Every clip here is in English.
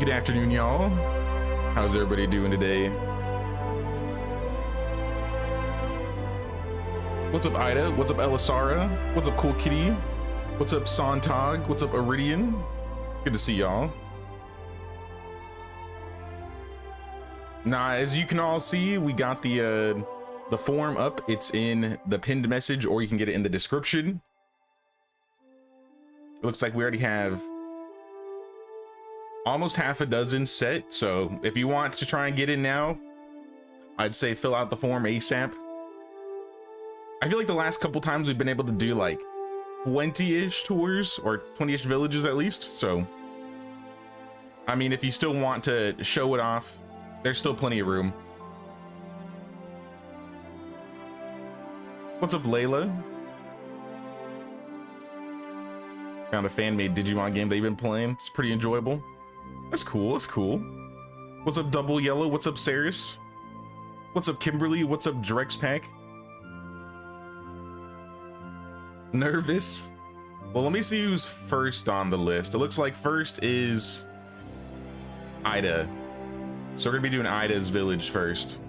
Good afternoon, y'all. How's everybody doing today? What's up, Ida? What's up, Elisara? What's up, Cool Kitty? What's up, Sontag? What's up, Iridian? Good to see y'all. Now, as you can all see, we got the form up. It's in the pinned message, or you can get it in the description. It looks like we already have almost half a dozen set, so if you want to try and get in now, I'd say fill out the form ASAP. I feel like the last couple times we've been able to do like 20-ish tours, or 20-ish villages at least, so I mean, if you still want to show it off, there's still plenty of room. What's up, Layla? Found a fan-made Digimon game that you've been playing. It's pretty enjoyable. That's cool, that's cool. What's up, Double Yellow? What's up, Saris? What's up, Kimberly? What's up, Drexpack? Nervous? Well, let me see who's first on the list. It looks like first is Ida. So we're gonna be doing Ida's village first.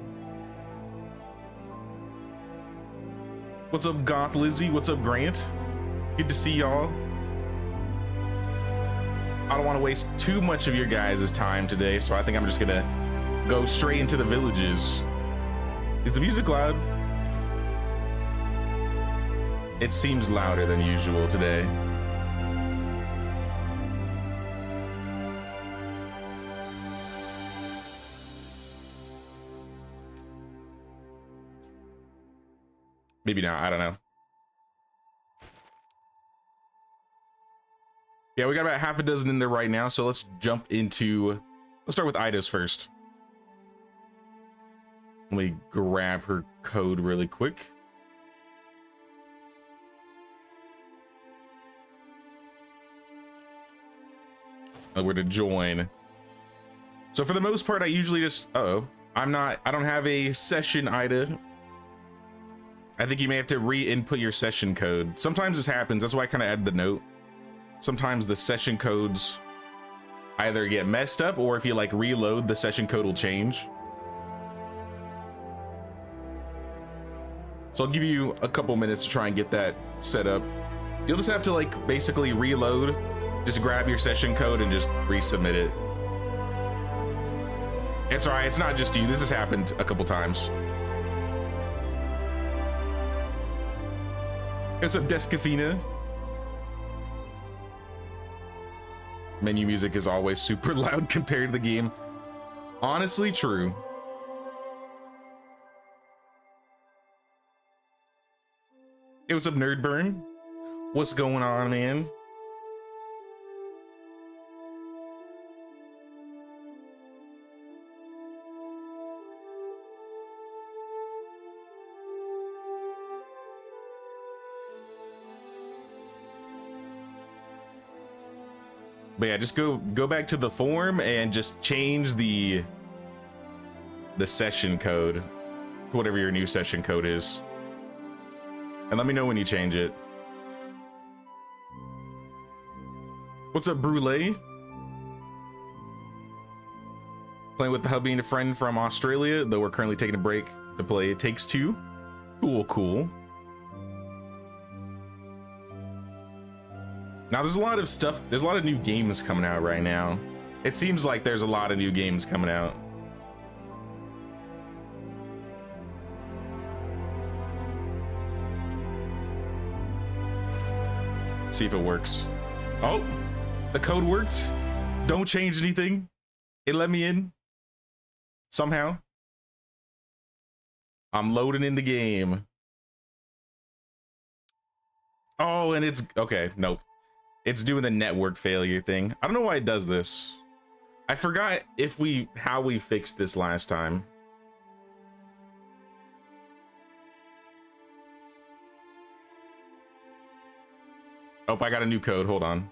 What's up, Goth Lizzie? What's up, Grant? Good to see y'all. I don't want to waste too much of your guys' time today, so I think I'm just gonna go straight into the villages. Is the music loud? It seems louder than usual today. Maybe not, I don't know. Yeah, we got about half a dozen in there right now, so let's jump into, let's start with Ida's first. Let me grab her code really quick. Where to join. So for the most part, I usually just, I don't have a session, Ida. I think you may have to re-input your session code. Sometimes this happens, that's why I kind of added the note. Sometimes the session codes either get messed up, or if you like reload, the session code will change. So I'll give you a couple minutes to try and get that set up. You'll just have to like basically reload, just grab your session code and just resubmit it. It's all right, it's not just you, this has happened a couple times. What's up, Descafina? Menu music is always super loud compared to the game. Honestly, true. Hey, what's up, Nerdburn? What's going on, man? But yeah, just go back to the form and just change the session code to whatever your new session code is. And let me know when you change it. What's up, Brule? Playing with the hubby and a friend from Australia, though we're currently taking a break to play It Takes Two. Cool, cool. Now there's a lot of stuff, there's a lot of new games coming out right now. It seems like there's a lot of new games coming out. See if it works. Oh, the code worked. Don't change anything. It let me in. Somehow. I'm loading in the game. Oh, and it's, okay, nope. It's doing the network failure thing. I don't know why it does this. I forgot how we fixed this last time. Oh, I got a new code. Hold on.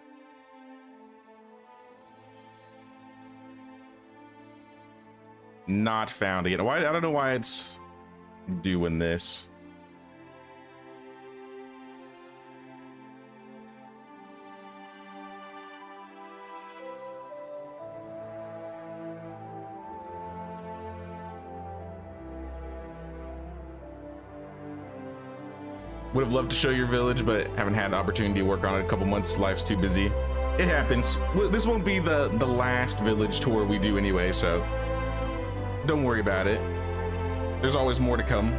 Not found again. Why? I don't know why it's doing this. Would have loved to show your village, but haven't had the opportunity to work on it a couple months. Life's too busy. It happens. This won't be the last village tour we do anyway, so don't worry about it. There's always more to come.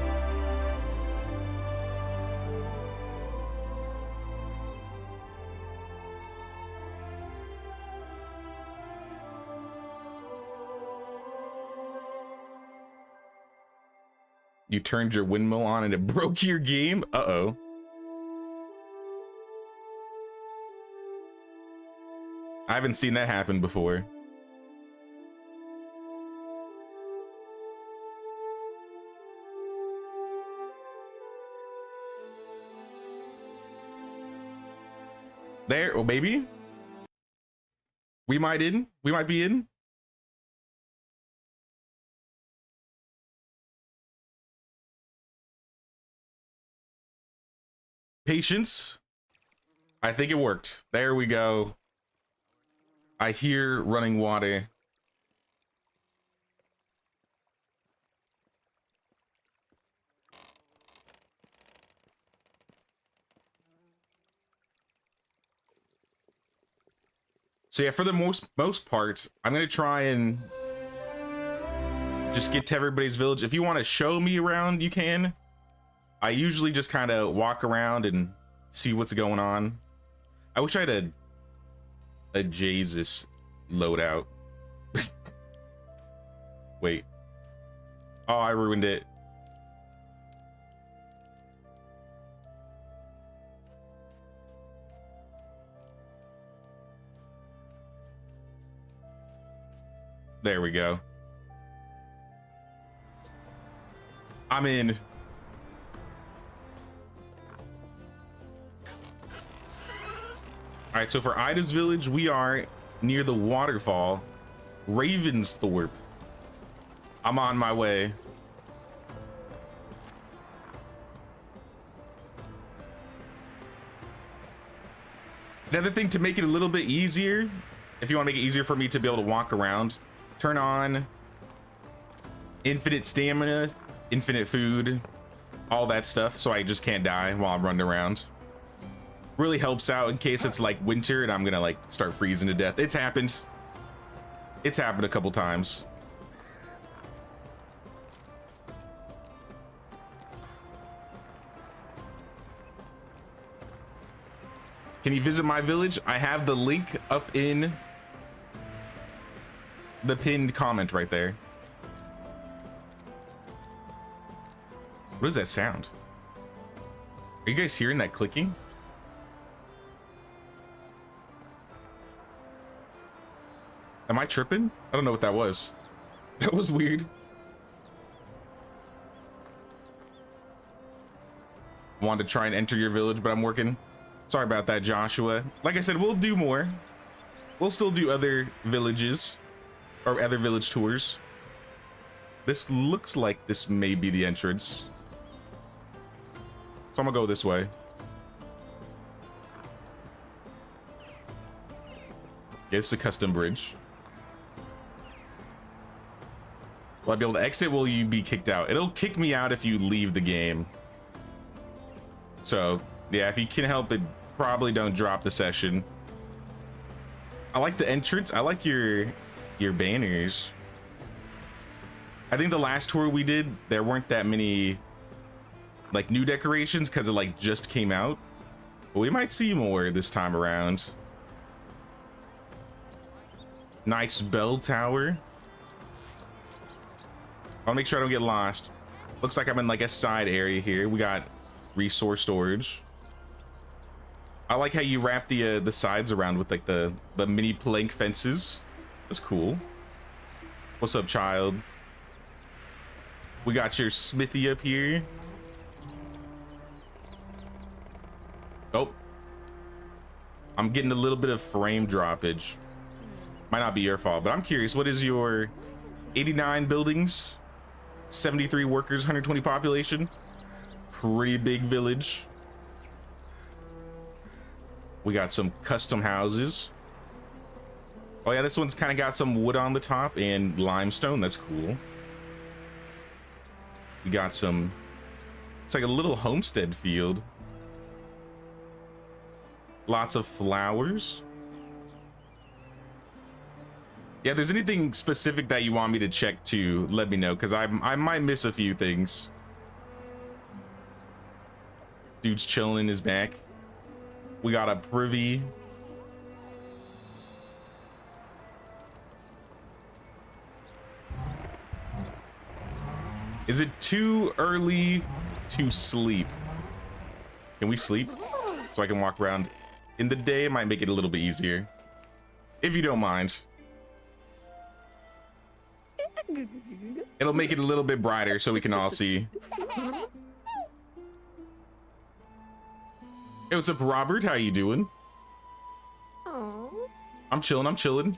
You turned your windmill on and it broke your game? Uh-oh. I haven't seen that happen before. There, oh, maybe? We might be in. Patience. I think it worked. There we go. I hear running water. So yeah, for the most part, I'm gonna try and just get to everybody's village. If you want to show me around, you can. I usually just kind of walk around and see what's going on. I wish I had a Jesus loadout. Wait. Oh, I ruined it. There we go. I'm in. All right, so for Ida's village, we are near the waterfall, Ravensthorpe. I'm on my way. Another thing to make it a little bit easier, if you want to make it easier for me to be able to walk around, turn on infinite stamina, infinite food, all that stuff, so I just can't die while I'm running around. Really helps out in case it's like winter and I'm gonna like start freezing to death. It's happened a couple times. Can you visit my village? I have the link up in the pinned comment right there. What is that sound? Are you guys hearing that clicking? Am I tripping? I don't know what that was. That was weird. Wanted to try and enter your village, but I'm working. Sorry about that, Joshua. Like I said, we'll do more. We'll still do other villages or other village tours. This looks like this may be the entrance. So I'm gonna go this way. Yeah, it's a custom bridge. Will I be able to exit? Will you be kicked out? It'll kick me out if you leave the game. So yeah, if you can help it, probably don't drop the session. I like the entrance. I like your banners. I think the last tour we did, there weren't that many like new decorations because it like just came out. But we might see more this time around. Nice bell tower. I'll make sure I don't get lost. Looks like I'm in like a side area here. We got resource storage. I like how you wrap the sides around with like the mini plank fences. That's cool. What's up, child? We got your smithy up here. Oh, I'm getting a little bit of frame droppage. Might not be your fault, but I'm curious. What is your 89 buildings, 73 workers, 120 population? Pretty big village. We got some custom houses. Oh yeah, this one's kind of got some wood on the top and limestone. That's cool. We got some, it's like a little homestead field. Lots of flowers. Yeah, if there's anything specific that you want me to check to, let me know, because I might miss a few things. Dude's chilling in his back. We got a privy. Is it too early to sleep? Can we sleep so I can walk around in the day? It might make it a little bit easier, if you don't mind. It'll make it a little bit brighter so we can all see. Hey, what's up, Robert? How you doing? Aww. I'm chilling. I'm chilling.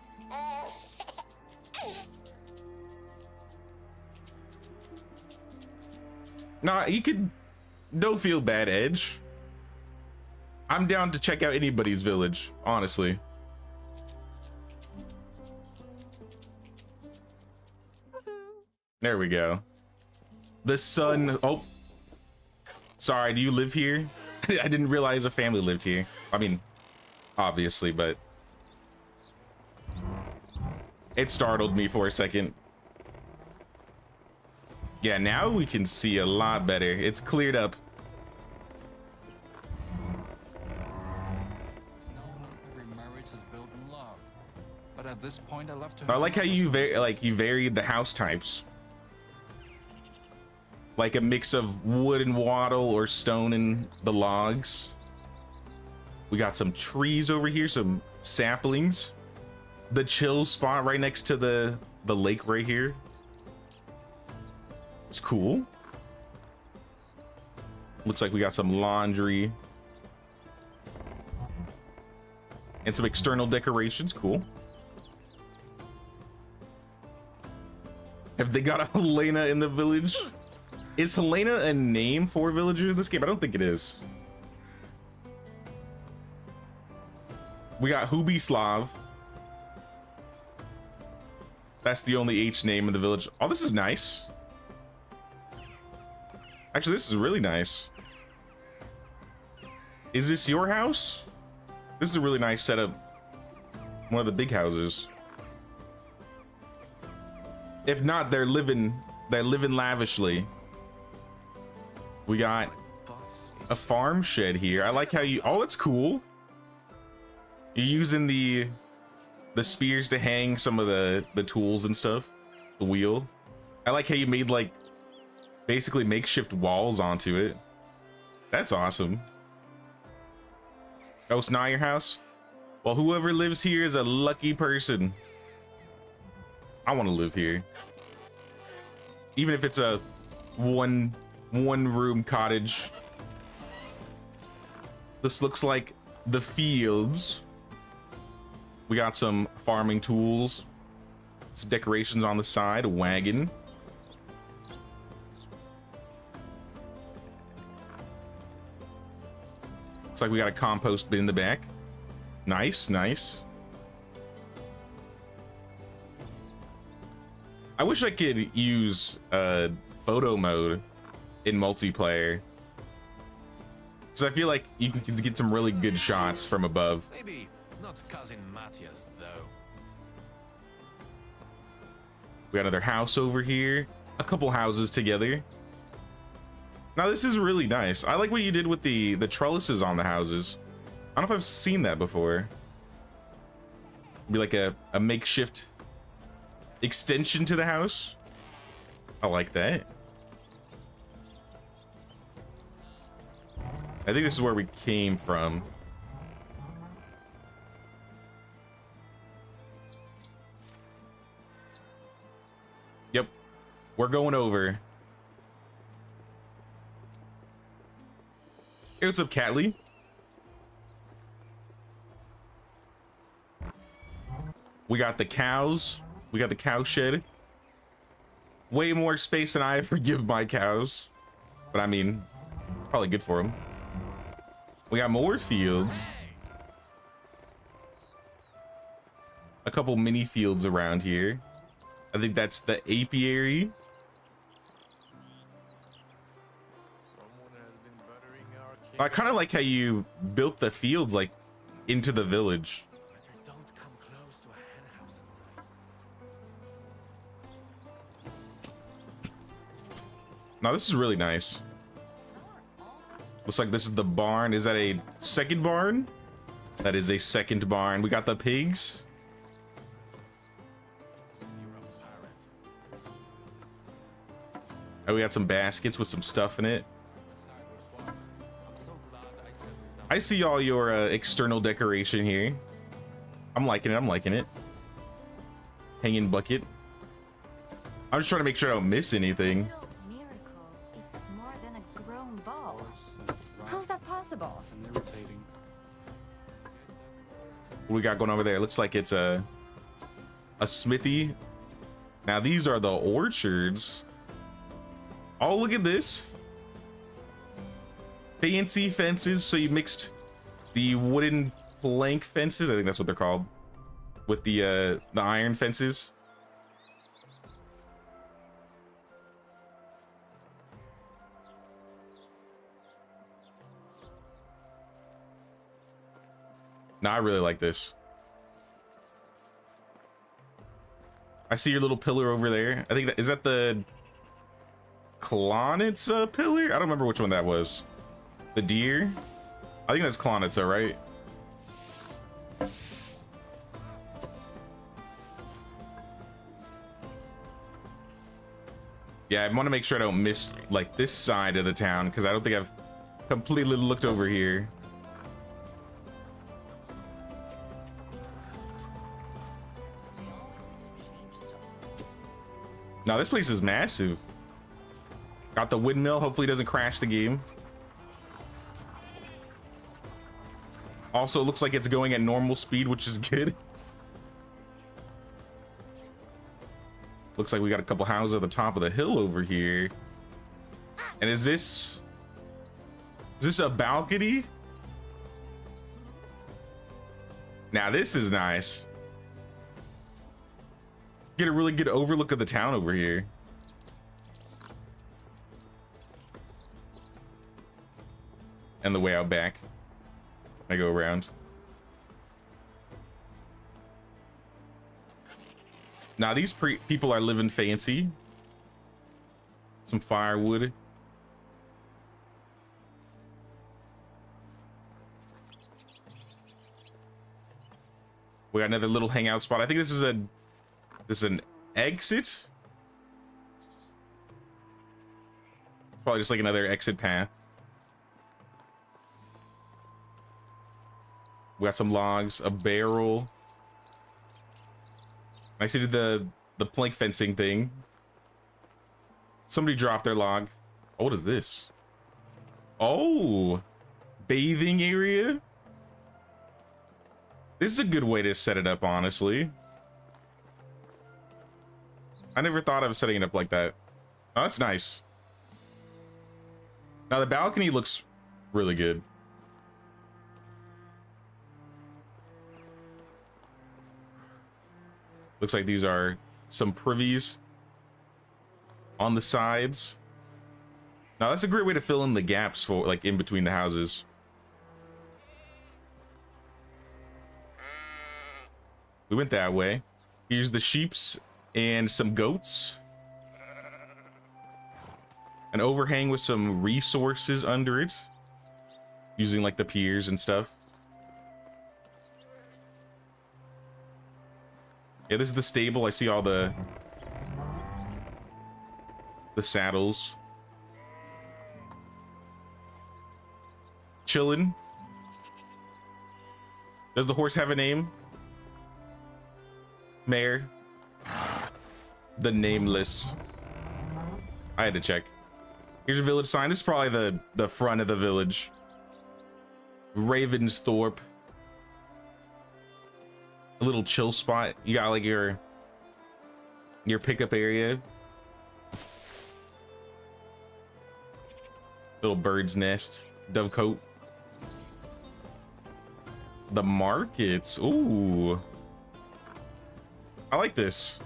Nah, you could. Don't feel bad, Edge. I'm down to check out anybody's village, honestly. There we go. The sun. Oh, sorry. Do you live here? I didn't realize a family lived here. I mean, obviously, but it startled me for a second. Yeah, now we can see a lot better. It's cleared up. Every marriage is built in love, but at this point, I love to. I like how you varied the house types. Like a mix of wood and wattle or stone and the logs. We got some trees over here, some saplings. The chill spot right next to the lake right here. It's cool. Looks like we got some laundry. And some external decorations, cool. Have they got a Helena in the village? Is Helena a name for a villager in this game? I don't think it is. We got Hubislav. That's the only H name in the village. Oh, this is nice. Actually, this is really nice. Is this your house? This is a really nice setup. One of the big houses. If not, they're living lavishly. We got a farm shed here. I like how you. Oh, it's cool. You're using the spears to hang some of the tools and stuff. The wheel. I like how you made like basically makeshift walls onto it. That's awesome. Oh, it's not your house? Well, whoever lives here is a lucky person. I want to live here. Even if it's a one room cottage. This looks like the fields. We got some farming tools. Some decorations on the side, a wagon. Looks like we got a compost bin in the back. Nice, nice. I wish I could use photo mode in multiplayer, because I feel like you can get some really good shots from above. Maybe not cousin Matthias though. We got another house over here, a couple houses together. Now this is really nice. I like what you did with the trellises on the houses. I don't know if I've seen that before. Be like a makeshift extension to the house. I like that. I think this is where we came from. Yep, we're going over. Hey, what's up, Catley? We got the cows. We got the cow shed. Way more space than I ever give my cows. But I mean, probably good for them. We got more fields. A couple mini fields around here. I think that's the apiary. I kind of like how you built the fields like into the village. Don't come close to a hen house. Now this is really nice. Looks like this is the barn. Is that a second barn? That is a second barn. We got the pigs. Oh, we got some baskets with some stuff in it. I see all your external decoration here. I'm liking it. I'm liking it. Hanging bucket. I'm just trying to make sure I don't miss anything. Miracle. It's more than a grown ball. How's that possible? What we got going over there? Looks like it's a smithy. Now these are the orchards. Oh, look at this. Fancy fences. So you mixed the wooden plank fences, I think that's what they're called, with the iron fences. No, I really like this. I see your little pillar over there. I think that is that the Klonitsa pillar? I don't remember which one that was. The deer? I think that's Klonitsa, right? Yeah, I want to make sure I don't miss like this side of the town because I don't think I've completely looked over here. Now this place is massive. Got the windmill. Hopefully it doesn't crash the game. Also, it looks like it's going at normal speed, which is good. Looks like we got a couple houses at the top of the hill over here. And is this a balcony? Now this is nice. Get a really good overlook of the town over here. And the way out back. I go around. Now these people are living fancy. Some firewood. We got another little hangout spot. I think this is an exit. Probably just like another exit path. We got some logs, a barrel. I see the plank fencing thing. Somebody dropped their log. Oh, what is this? Oh, bathing area. This is a good way to set it up, honestly. I never thought of setting it up like that. Oh, that's nice. Now the balcony looks really good. Looks like these are some privies on the sides. Now that's a great way to fill in the gaps for like in between the houses. We went that way. Here's the sheeps and some goats. An overhang with some resources under it. Using like the piers and stuff. Yeah, this is the stable. I see all the saddles. Chillin'. Does the horse have a name? Mayor. The nameless. I had to check. Here's your village sign. This is probably the front of the village. Ravensthorpe. A little chill spot. You got like your pickup area. Little bird's nest. Dovecote. The markets. Ooh. I like this.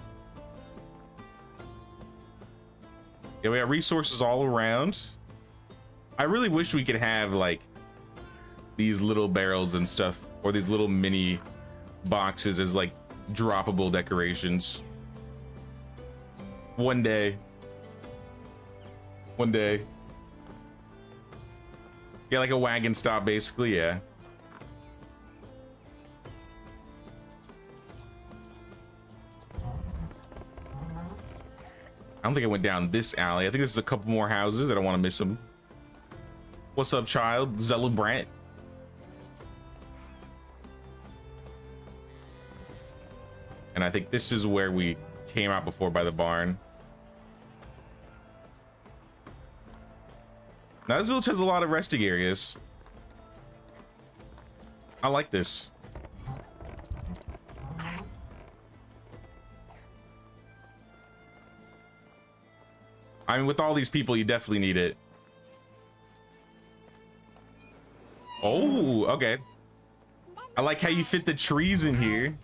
Yeah, we got resources all around. I really wish we could have like these little barrels and stuff or these little mini boxes as like droppable decorations. One day. Yeah, like a wagon stop, basically. Yeah. I don't think I went down this alley. I think this is a couple more houses. I don't want to miss them. What's up, child? Celebrant. And I think this is where we came out before by the barn. Now, this village has a lot of resting areas. I like this. I mean, with all these people, you definitely need it. Oh, okay. I like how you fit the trees in here.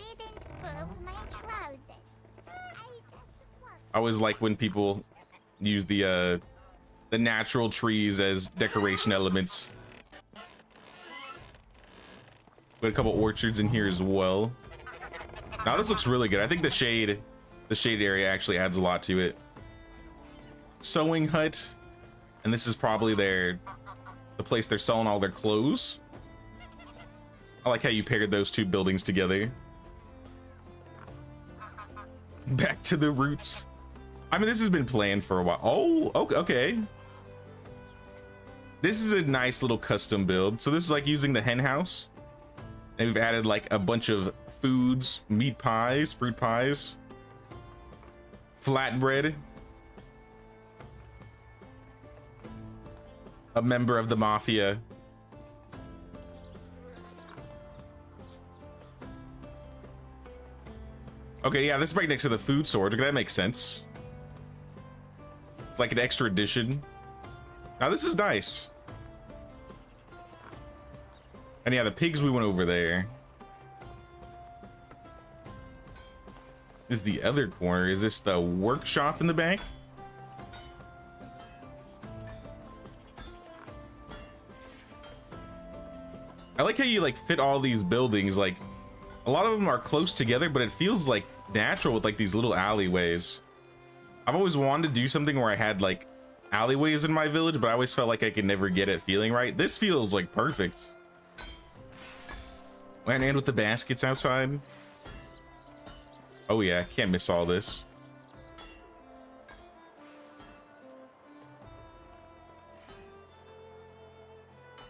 I always like when people use the natural trees as decoration elements. Got a couple orchards in here as well. Now this looks really good. I think the shade area actually adds a lot to it. Sewing hut, and this is probably the place they're selling all their clothes. I like how you paired those two buildings together. Back to the roots. I mean, this has been planned for a while. Oh, okay. This is a nice little custom build. So this is like using the hen house, and we've added like a bunch of foods, meat pies, fruit pies, flatbread. A member of the mafia. Okay, yeah, this is right next to the food storage. Okay, that makes sense. It's like an extra addition. Now this is nice. And yeah, the pigs, we went over there. This is the other corner. Is this the workshop in the back? I like how you like fit all these buildings. Like a lot of them are close together, but it feels like natural with like these little alleyways. I've always wanted to do something where I had like alleyways in my village, but I always felt like I could never get it feeling right. This feels like perfect. And with the baskets outside. Oh yeah, can't miss all this.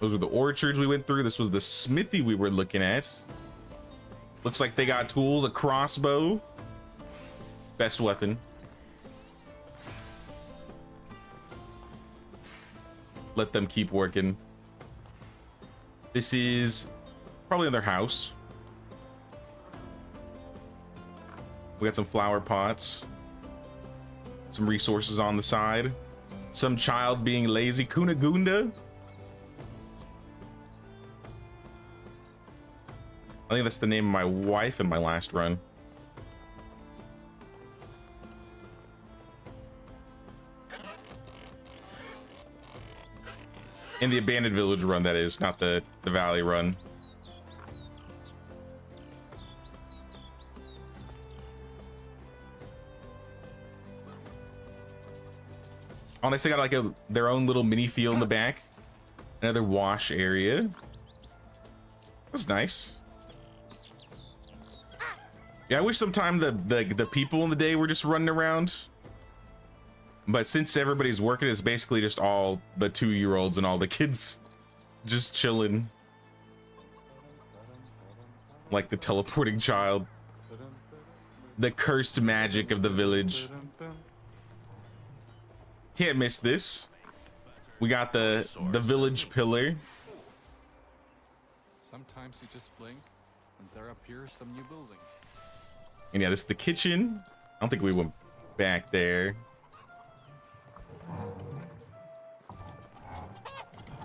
Those were the orchards we went through. This was the smithy we were looking at. Looks like they got tools, a crossbow. Best weapon. Let them keep working. This is probably another house. We got some flower pots. Some resources on the side. Some child being lazy. Kunagunda. I think that's the name of my wife in my last run. In the abandoned village run, that is, not the valley run. Oh, they still got like their own little mini field in the back. Another wash area. That's nice. Yeah, I wish sometime the people in the day were just running around. But since everybody's working, it's basically just all the 2-year-olds and all the kids just chilling. Like the teleporting child. The cursed magic of the village. Can't miss this. We got the village pillar. Sometimes you just blink and there appears some new building. And yeah, this is the kitchen. I don't think we went back there.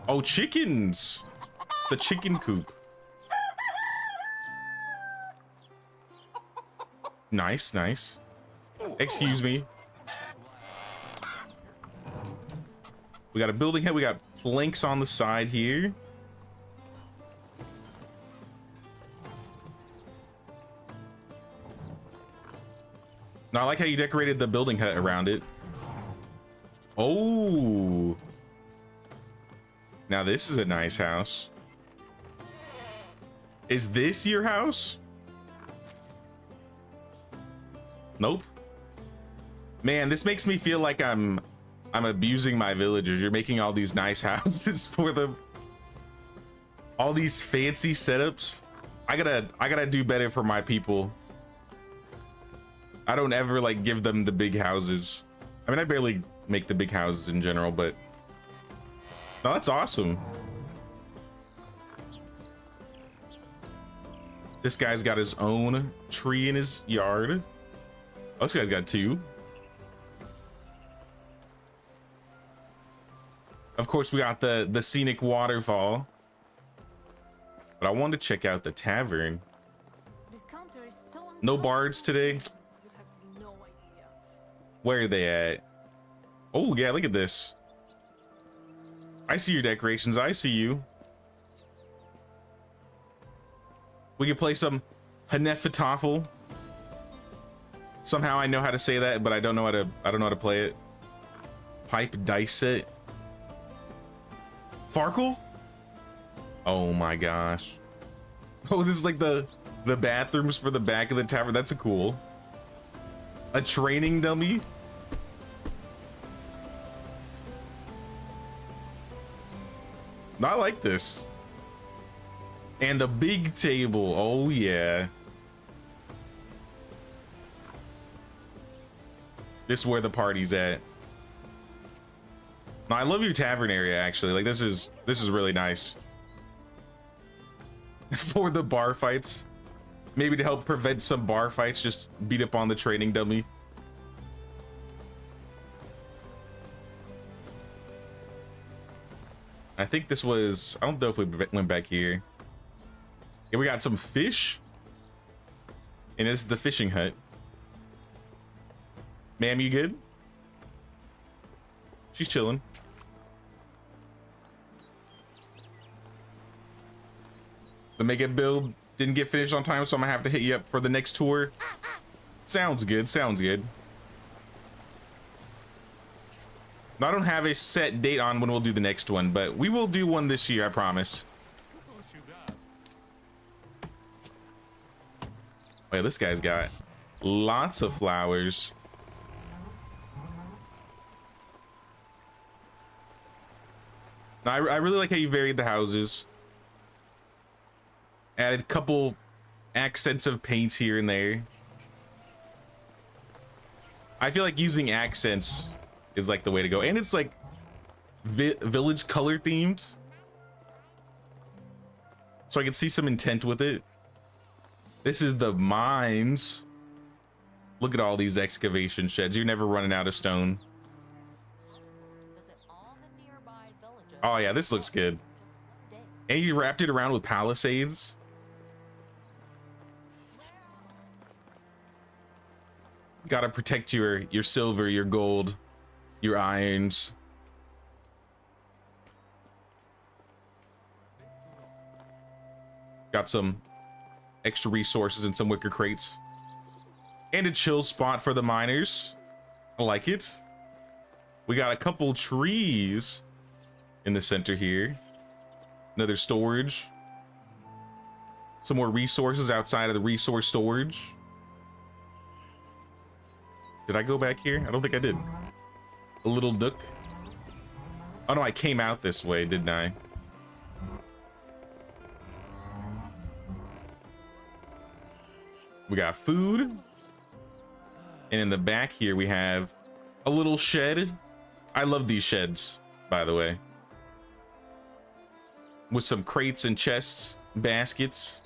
Oh, chickens. It's the chicken coop. Nice, nice. Excuse me. We got a building head. We got planks on the side here. No, I like how you decorated the building hut around it. Oh. Now this is a nice house. Is this your house? Nope. Man, this makes me feel like I'm abusing my villagers. You're making all these nice houses for them. All these fancy setups. I gotta do better for my people. I don't ever like give them the big houses. I mean, I barely make the big houses in general, but no, that's awesome. This guy's got his own tree in his yard. Oh, this guy's got two. Of course, we got the scenic waterfall. But I wanted to check out the tavern. This counter is so No bards today. You have no idea. Where are they at? Oh, yeah, look at this. I see your decorations. I see you. We can play some Hanefetafel. Somehow I know how to say that, but I don't know how to play it. Pipe dice set. Farkle? Oh my gosh. Oh, this is like the bathrooms for the back of the tavern. That's a cool. A training dummy. I like this. And the big table. Oh yeah. This is where the party's at. No, I love your tavern area actually. Like this is really nice. For the bar fights. Maybe to help prevent some bar fights, just beat up on the training dummy. I think this was, I don't know if we went back here. Yeah, we got some fish. And this is the fishing hut. Ma'am, you good? She's chilling. The mega build didn't get finished on time, so I'm gonna have to hit you up for the next tour. Sounds good, sounds good. Now, I don't have a set date on when we'll do the next one, but we will do one this year, I promise. Oh yeah, this guy's got lots of flowers. Now, I really like how you varied the houses. Added a couple accents of paint here and there. I feel like using accents is like the way to go. And it's like village color themed. So I can see some intent with it. This is the mines. Look at all these excavation sheds. You're never running out of stone. Oh yeah, this looks good. And you wrapped it around with palisades. Gotta protect your silver, your gold, your irons. Got some extra resources and some wicker crates. And a chill spot for the miners. I like it. We got a couple trees in the center here. Another storage. Some more resources outside of the resource storage. Did I go back here? I don't think I did. A little duck. Oh no, I came out this way, didn't I? We got food. And in the back here, we have a little shed. I love these sheds, by the way. With some crates and chests, baskets.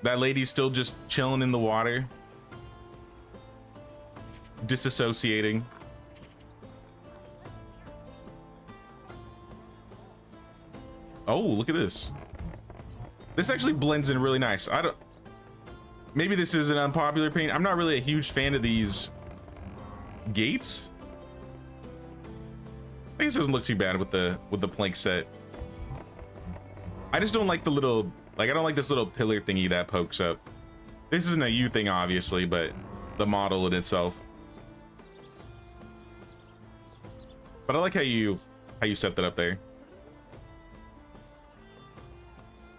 That lady's still just chilling in the water. Disassociating. Oh, look at this. This actually blends in really nice. Maybe this is an unpopular opinion. I'm not really a huge fan of these gates. I guess it doesn't look too bad with the plank set. I just don't like the little Like, I don't like this little pillar thingy that pokes up. This isn't a U thing, obviously, but the model in itself. But I like how you set that up there.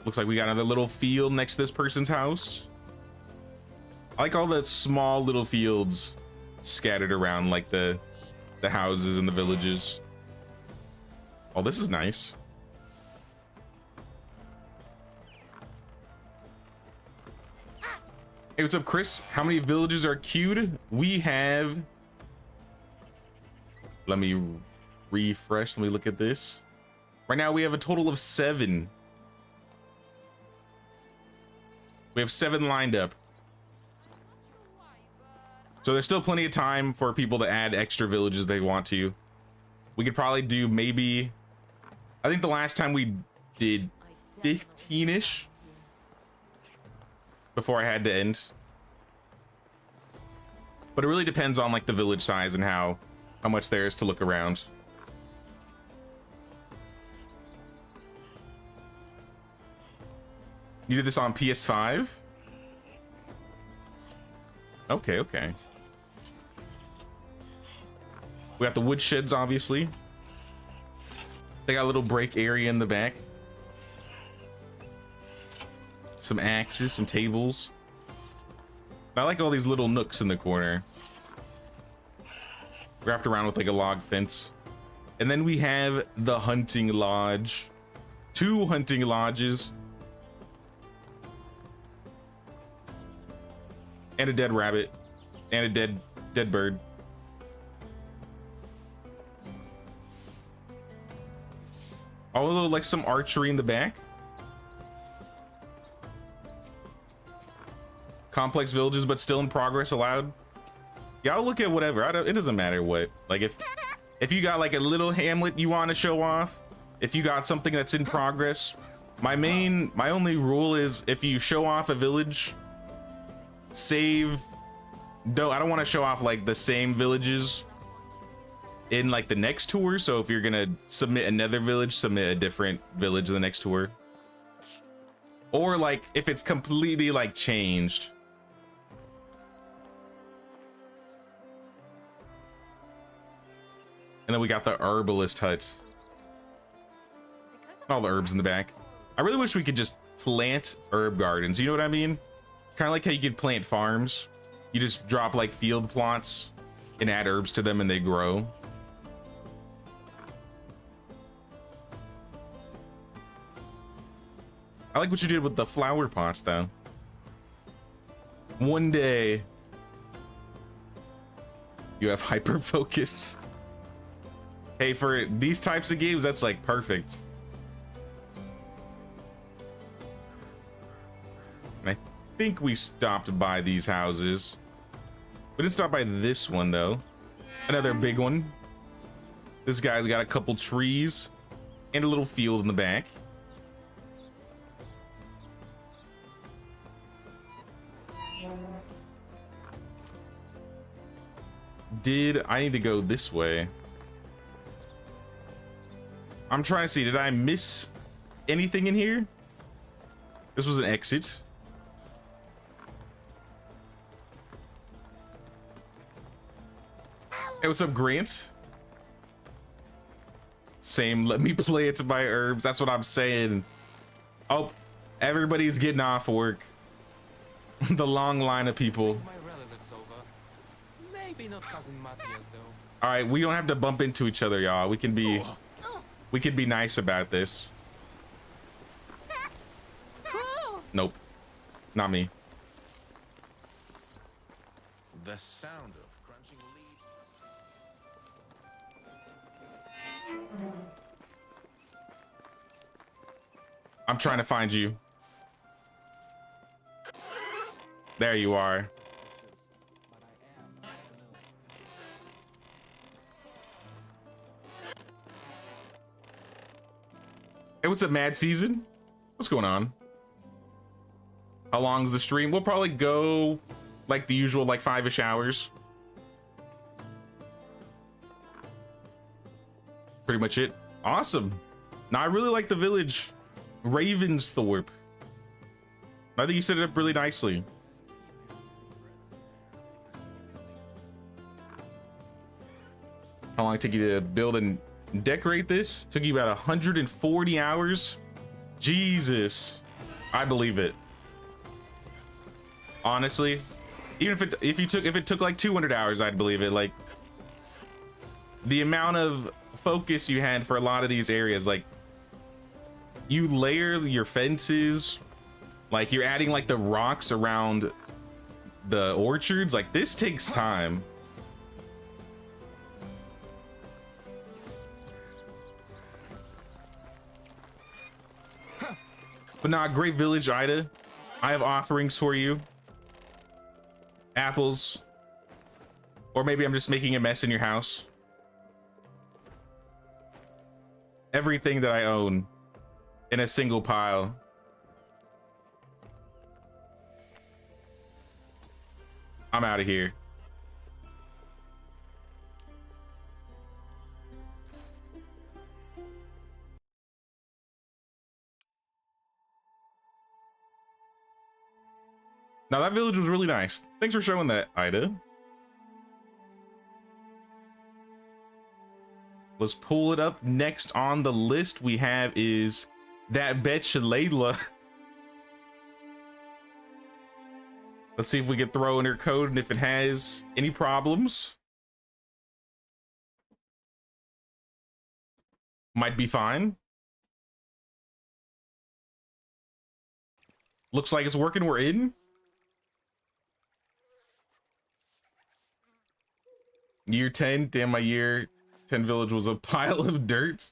Looks like we got another little field next to this person's house. I like all the small little fields scattered around, like the houses and the villages. Oh, this is nice. Hey, what's up, Chris? How many villages are queued? We have... Let me refresh. Let me look at this. Right now, we have a total of 7. We have 7 lined up. So there's still plenty of time for people to add extra villages they want to. We could probably do maybe... I think the last time we did 15-ish before I had to end. But it really depends on like the village size and how much there is to look around. You did this on PS5? Okay, okay. We got the wood sheds, obviously. They got a little break area in the back. Some axes, some tables. I like all these little nooks in the corner. Wrapped around with like a log fence. And then we have the hunting lodge. 2 hunting lodges. And a dead rabbit. And a dead bird. Although like some archery in the back. Complex villages, but still in progress allowed. Yeah, I'll look at whatever. It doesn't matter what. Like if you got like a little hamlet you want to show off, if you got something that's in progress, my only rule is if you show off a village, save. I don't want to show off like the same villages in like the next tour. So if you're gonna submit another village, submit a different village in the next tour. Or like if it's completely like changed. And then we got the herbalist hut. All the herbs in the back. I really wish we could just plant herb gardens. You know what I mean? Kind of like how you could plant farms. You just drop like field plots and add herbs to them and they grow. I like what you did with the flower pots though. One day you have hyper focus. Hey, for these types of games, that's like perfect. And I think we stopped by these houses. We didn't stop by this one though. Another big one. This guy's got a couple trees and a little field in the back. I need to go this way? I'm trying to see, did I miss anything in here? This was an exit. Hey, what's up, Grant? Same, let me play it to buy herbs. That's what I'm saying. Oh, everybody's getting off work. The long line of people. My relatives over. Maybe not cousin Matthias though. All right, we don't have to bump into each other, y'all. We can be nice about this. Nope, not me. The sound of crunching leaves. I'm trying to find you. There you are. Hey, what's up, Mad Season? What's going on? How long is the stream? We'll probably go like the usual, like 5-ish hours. Pretty much it. Awesome. Now I really like the village. Ravensthorpe. I think you set it up really nicely. How long did it take you to build and decorate this? Took you about 140 hours. Jesus, I believe it. Honestly, even if it took like 200 hours, I'd believe it. Like the amount of focus you had for a lot of these areas, like you layer your fences, like you're adding like the rocks around the orchards. Like this takes time. But nah, great village, Ida. I have offerings for you. Apples. Or maybe I'm just making a mess in your house. Everything that I own in a single pile. I'm out of here. Now that village was really nice. Thanks for showing that, Ida. Let's pull it up. Next on the list we have is that bitch Layla. Let's see if we can throw in her code and if it has any problems. Might be fine. Looks like it's working. We're in. Year 10. Damn, my year 10 village was a pile of dirt.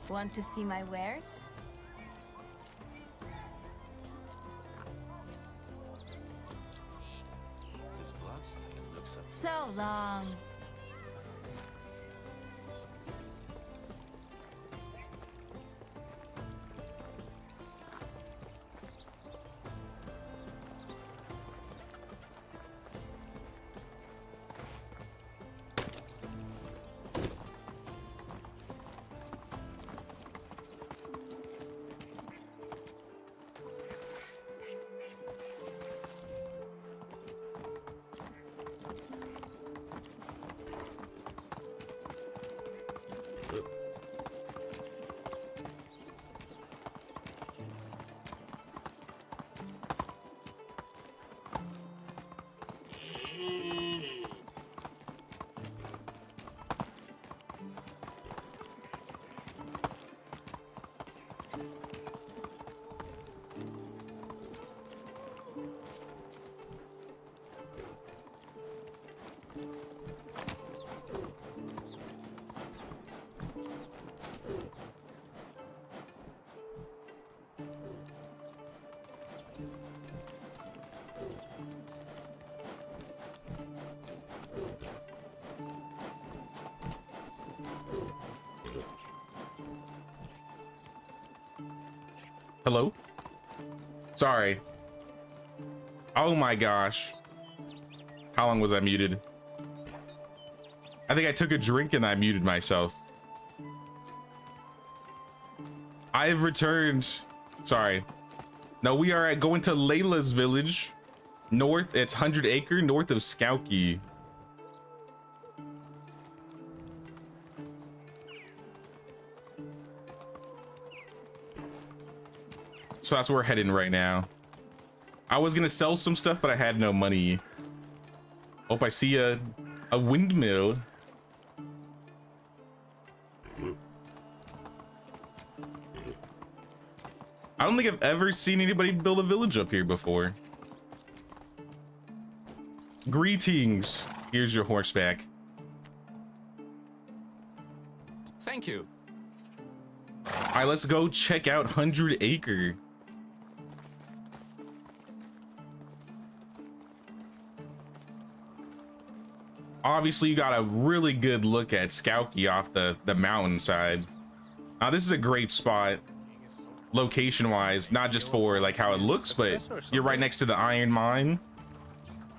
Want to see my wares? This bloodstain looks up. So long. Hello? Sorry. Oh my gosh. How long was I muted? I think I took a drink and I muted myself. I've returned. Sorry. No, we are going to Layla's village. North, it's 100 Acre, north of Skowkie. So that's where we're heading right now. I was gonna sell some stuff, but I had no money. Oh, I see a windmill. I don't think I've ever seen anybody build a village up here before. Greetings. Here's your horseback. Thank you. All right, let's go check out 100 Acre. Obviously, you got a really good look at Skowkie off the mountainside. Now, this is a great spot, location-wise, not just for like how it looks, but you're right next to the iron mine,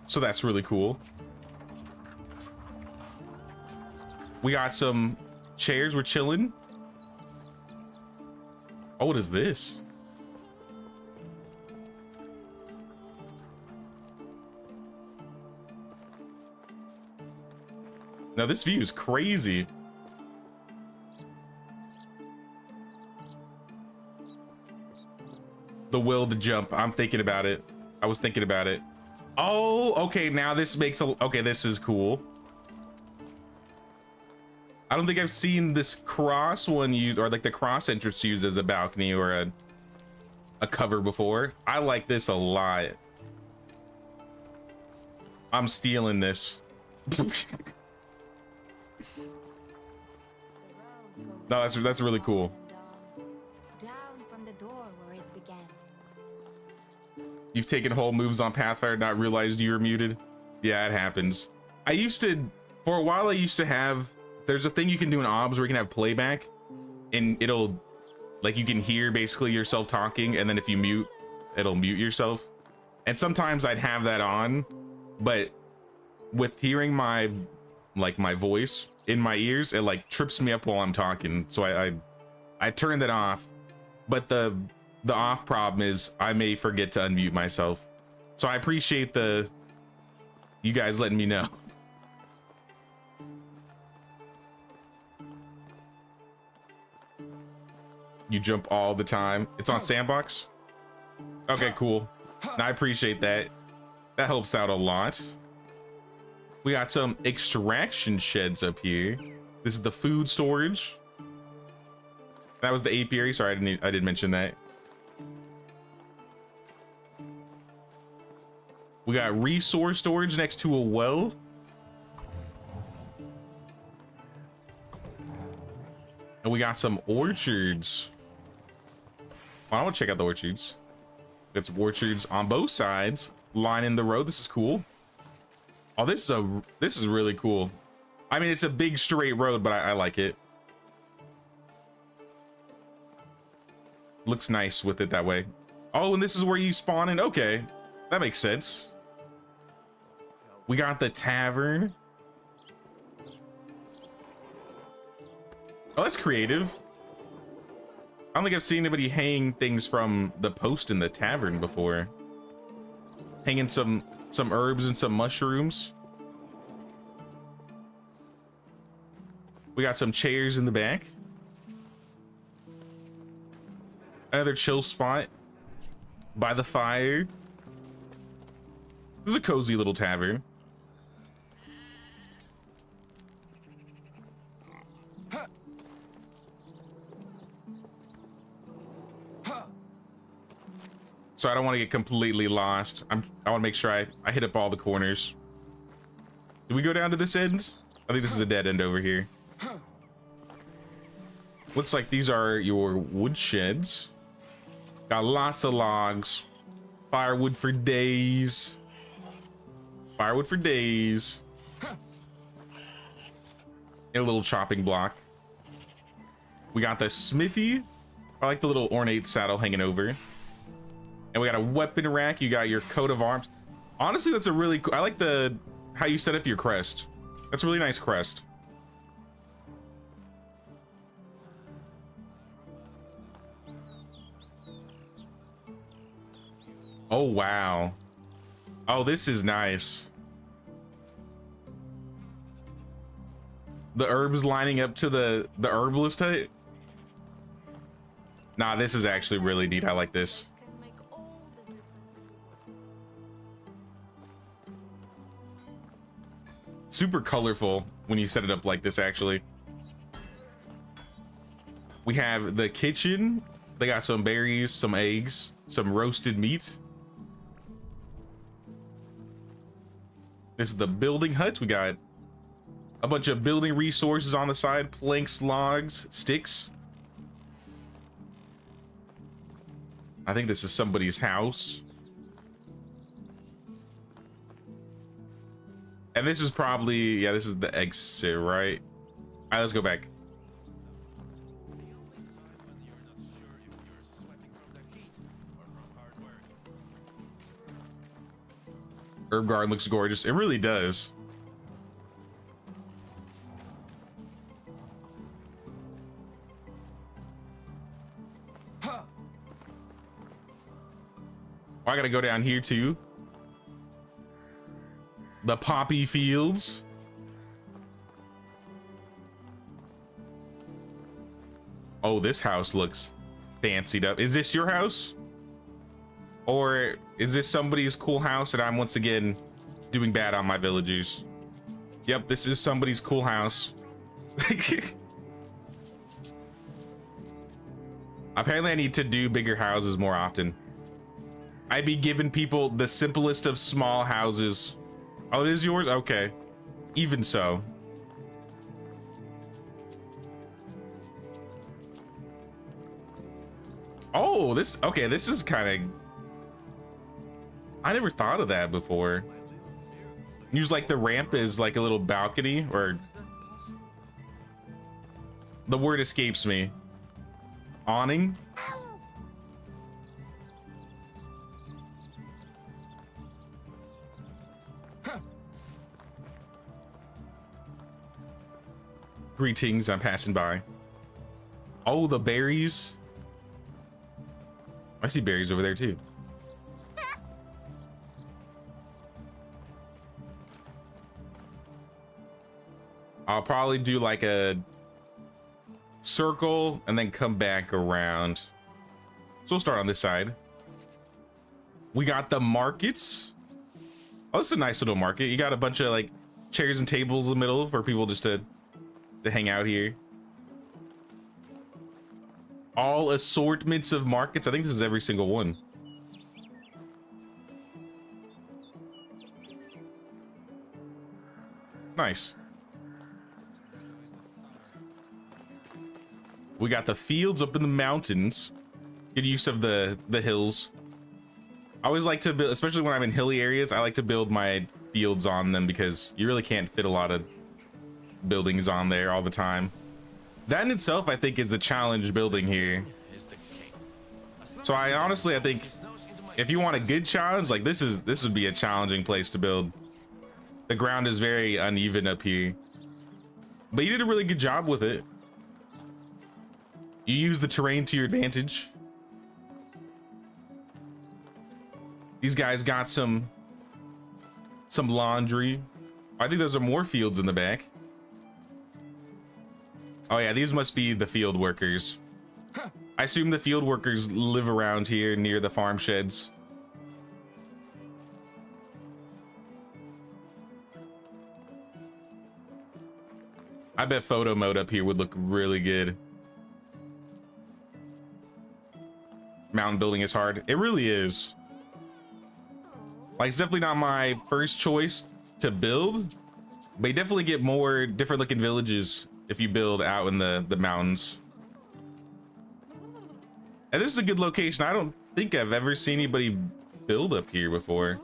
so that's really cool. We got some chairs. We're chilling. Oh, what is this? Now this view is crazy. The will to jump. I'm thinking about it. I was thinking about it. Oh, okay. Now this makes a... Okay, this is cool. I don't think I've seen this cross one used, or like the cross entrance used as a balcony or a cover before. I like this a lot. I'm stealing this. No, that's really cool. Down from the door where it began. You've taken whole moves on Pathfinder, not realized you were muted. Yeah, it happens. For a while, I used to have, there's a thing you can do in OBS where you can have playback, and it'll, like, you can hear basically yourself talking, and then if you mute, it'll mute yourself. And sometimes I'd have that on, but with hearing my voice in my ears, it like trips me up while I'm talking, so I turned it off. But the off problem is I may forget to unmute myself, so I appreciate you guys letting me know. You jump all the time. It's on Sandbox. Okay, cool. I appreciate that. That helps out a lot. We got some extraction sheds up here. This is the food storage. That was the apiary. Sorry, I didn't mention that. We got resource storage next to a well. And we got some orchards. Well, I want to check out the orchards. Got some orchards on both sides, lining the road. This is cool. Oh, this is really cool. I mean, it's a big straight road, but I like it. Looks nice with it that way. Oh, and this is where you spawn in. Okay, that makes sense. We got the tavern. Oh, that's creative. I don't think I've seen anybody hang things from the post in the tavern before. Hanging some herbs and some mushrooms. We got some chairs in the back. Another chill spot by the fire. This is a cozy little tavern. So I don't want to get completely lost. I want to make sure I hit up all the corners. Do we go down to this end? I think this is a dead end over here. Looks like these are your wood sheds. Got lots of logs. Firewood for days. Firewood for days. And a little chopping block. We got the smithy. I like the little ornate saddle hanging over. And we got a weapon rack. You got your coat of arms. Honestly, that's a really cool. I like how you set up your crest. That's a really nice crest. Oh, wow. Oh, this is nice. The herbs lining up to the herbalist hut. Nah, this is actually really neat. I like this. Super colorful when you set it up like this, actually. We have the kitchen. They got some berries, some eggs, some roasted meat. This is the building hut. We got a bunch of building resources on the side, planks, logs, sticks. I think this is somebody's house. And this is probably, yeah, this is the exit, right? All right, let's go back. Herb garden looks gorgeous. It really does. Oh, I gotta go down here too. The poppy fields. Oh, this house looks fancied up. Is this your house? Or is this somebody's cool house and I'm once again doing bad on my villagers? Yep, this is somebody's cool house. Apparently I need to do bigger houses more often. I'd be giving people the simplest of small houses. Oh, it is yours? Okay. Even so. Oh, this, okay, this is kind of, I never thought of that before. Use like the ramp is like a little balcony, or the word escapes me. Awning? Greetings, I'm passing by. Oh, the berries. I see berries over there too. I'll probably do like a circle and then come back around. So we'll start on this side. We got the markets. Oh, this is a nice little market. You got a bunch of like chairs and tables in the middle for people just to hang out here. All assortments of markets. I think this is every single one. Nice. We got the fields up in the mountains. Good use of the hills. I always like to build, especially when I'm in hilly areas, I like to build my fields on them because you really can't fit a lot of buildings on there all the time. That in itself, I think, is the challenge building here. So I honestly, I think if you want a good challenge, like this would be a challenging place to build. The ground is very uneven up here, but you did a really good job with it. You use the terrain to your advantage. These guys got some laundry. I think those are more fields in the back. Oh yeah, these must be the field workers. I assume the field workers live around here near the farm sheds. I bet photo mode up here would look really good. Mountain building is hard. It really is. Like, it's definitely not my first choice to build, but you definitely get more different looking villages if you build out in the mountains. And this is a good location. I don't think I've ever seen anybody build up here before.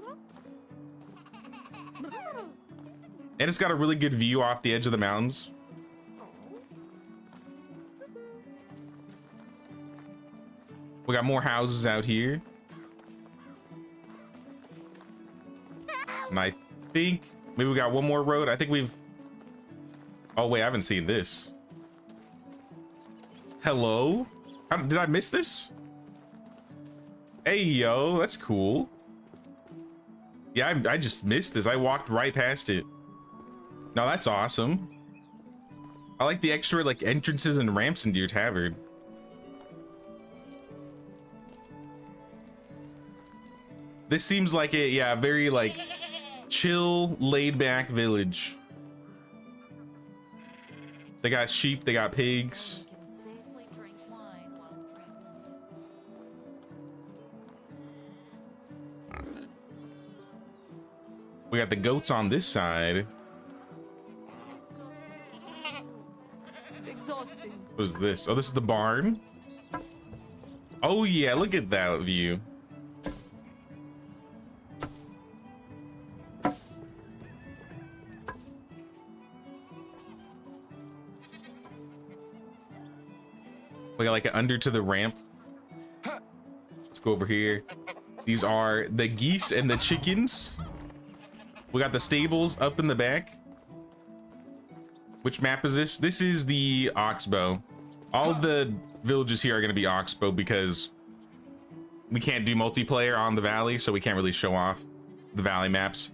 And it's got a really good view off the edge of the mountains. We got more houses out here. And I think maybe we got one more road. I think we've... Oh, wait, I haven't seen this. Hello? Did I miss this? Hey, yo, that's cool. Yeah, I just missed this. I walked right past it. No, that's awesome. I like the extra, like, entrances and ramps into your tavern. This seems like a, yeah, very, like, chill, laid-back village. They got sheep, they got pigs. Can safely drink We got the goats on this side. Exhausting. What is this? Oh, this is the barn. Oh yeah, look at that view. We got like an under to the ramp. Let's go over here. These are the geese and the chickens. We got the stables up in the back. Which map is this? This is the Oxbow. All the villages here are going to be Oxbow because we can't do multiplayer on the valley, so we can't really show off the valley maps.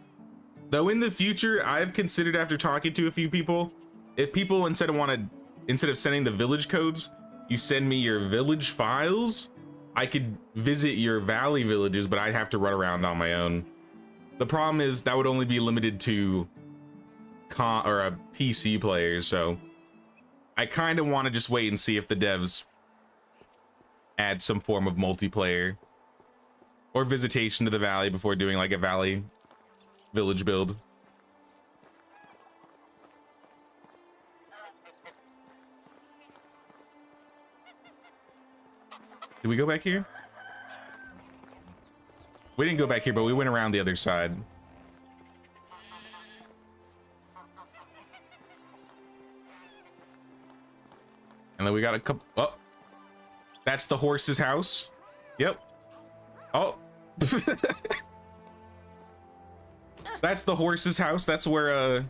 Though in the future, I've considered, after talking to a few people, if people instead of sending the village codes, you send me your village files, I could visit your valley villages, but I'd have to run around on my own. The problem is that would only be limited to PC players, so I kind of want to just wait and see if the devs add some form of multiplayer or visitation to the valley before doing like a valley village build. Did we go back here? We didn't go back here, but we went around the other side. And then we got a couple. Oh, that's the horse's house. Yep. Oh, that's the horse's house. That's where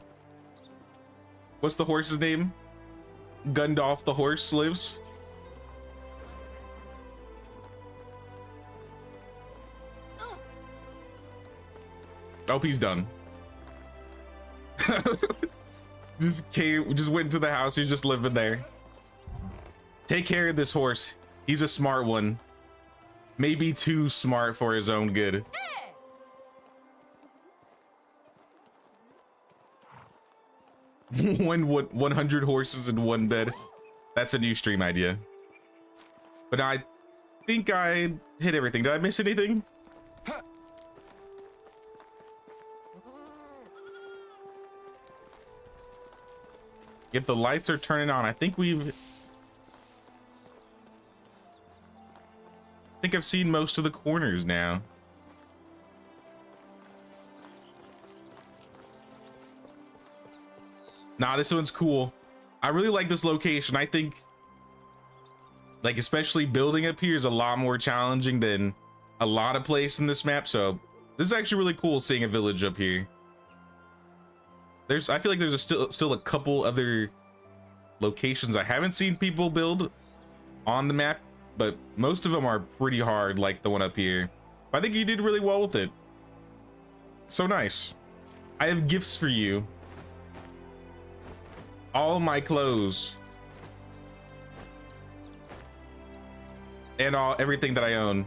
what's the horse's name? Gundalf the horse lives. Oh, he's done. Just went to the house. He's just living there. Take care of this horse. He's a smart one. Maybe too smart for his own good. What 100 horses in one bed. That's a new stream idea. But I think I hit everything. Did I miss anything? If the lights are turning on, I think I've seen most of the corners now. Nah, this one's cool. I really like this location. I think, like, especially building up here is a lot more challenging than a lot of places in this map. So this is actually really cool seeing a village up here. I feel like there's still a couple other locations I haven't seen people build on the map, but most of them are pretty hard, like the one up here. I think you did really well with it. So nice. I have gifts for you. All my clothes. And everything that I own.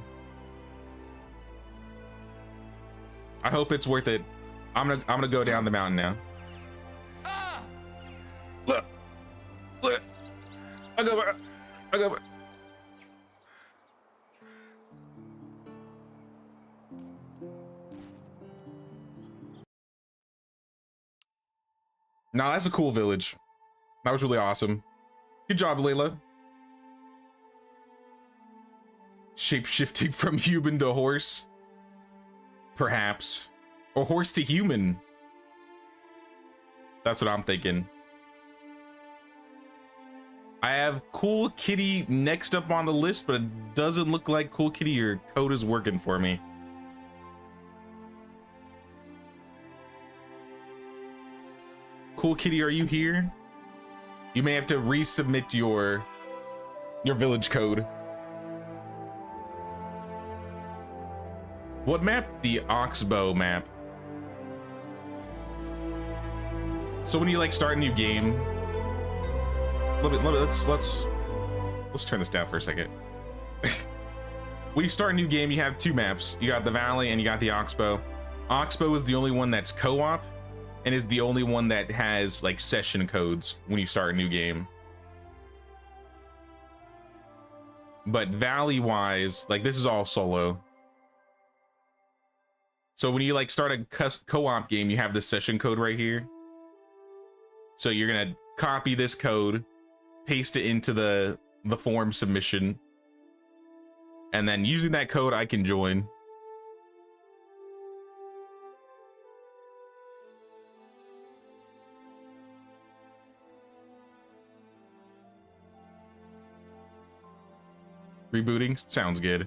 I hope it's worth it. I'm gonna go down the mountain now. Look. I go back. Nah, that's a cool village. That was really awesome. Good job, Layla. Shape-shifting from human to horse. Perhaps. Or horse to human. That's what I'm thinking. I have Cool Kitty next up on the list, but it doesn't look like Cool Kitty, your code is working for me. Cool Kitty, are you here? You may have to resubmit your village code. What map? The Oxbow map. So when you like start a new game, let's turn this down for a second. When you start a new game, you have two maps. You got the Valley and you got the Oxbow. Oxbow is the only one that's co-op and is the only one that has like session codes when you start a new game. But Valley wise, like this is all solo. So when you like start a co-op game, you have the session code right here. So you're gonna copy this code, paste it into the form submission, and then using that code, I can join. Rebooting sounds good.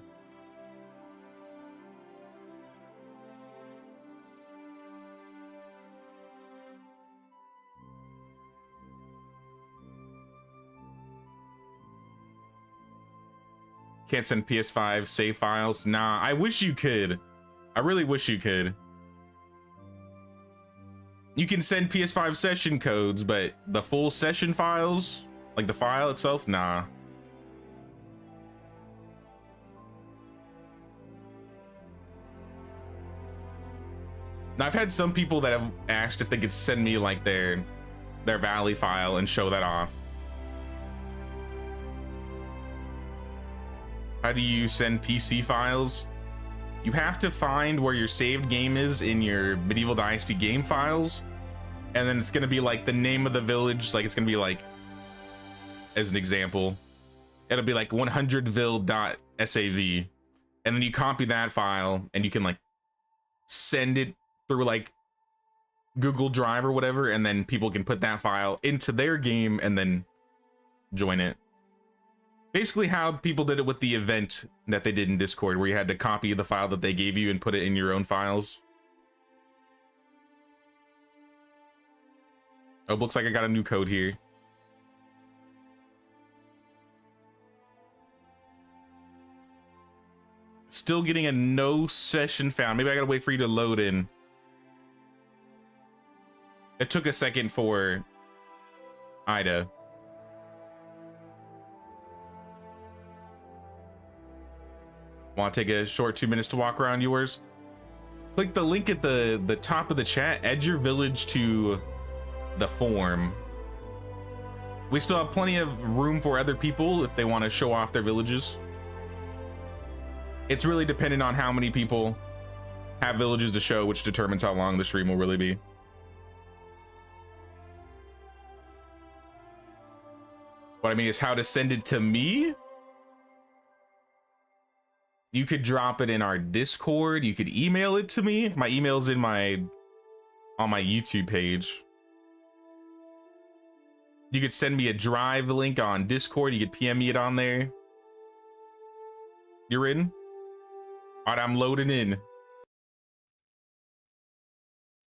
Can't send PS5 save files. Nah, I wish you could. I really wish you could. You can send PS5 session codes, but the full session files, like the file itself, nah. Now, I've had some people that have asked if they could send me like their Valley file and show that off. How do you send PC files? You have to find where your saved game is in your Medieval Dynasty game files, and then it's gonna be like the name of the village. Like it's gonna be like, as an example, it'll be like 100vil.sav, and then you copy that file and you can like send it through like Google Drive or whatever, and then people can put that file into their game and then join it. Basically how people did it with the event that they did in Discord, where you had to copy the file that they gave you and put it in your own files. Oh, looks like I got a new code here. Still getting a no session found. Maybe I gotta wait for you to load in. It took a second for Ida. Want to take a short 2 minutes to walk around yours? Click the link at the top of the chat. Add your village to the form. We still have plenty of room for other people if they want to show off their villages. It's really dependent on how many people have villages to show, which determines how long the stream will really be. What I mean is how to send it to me. You could drop it in our Discord. You could email it to me. My email's in on my YouTube page. You could send me a drive link on Discord. You could PM me it on there. You're in? All right, I'm loading in.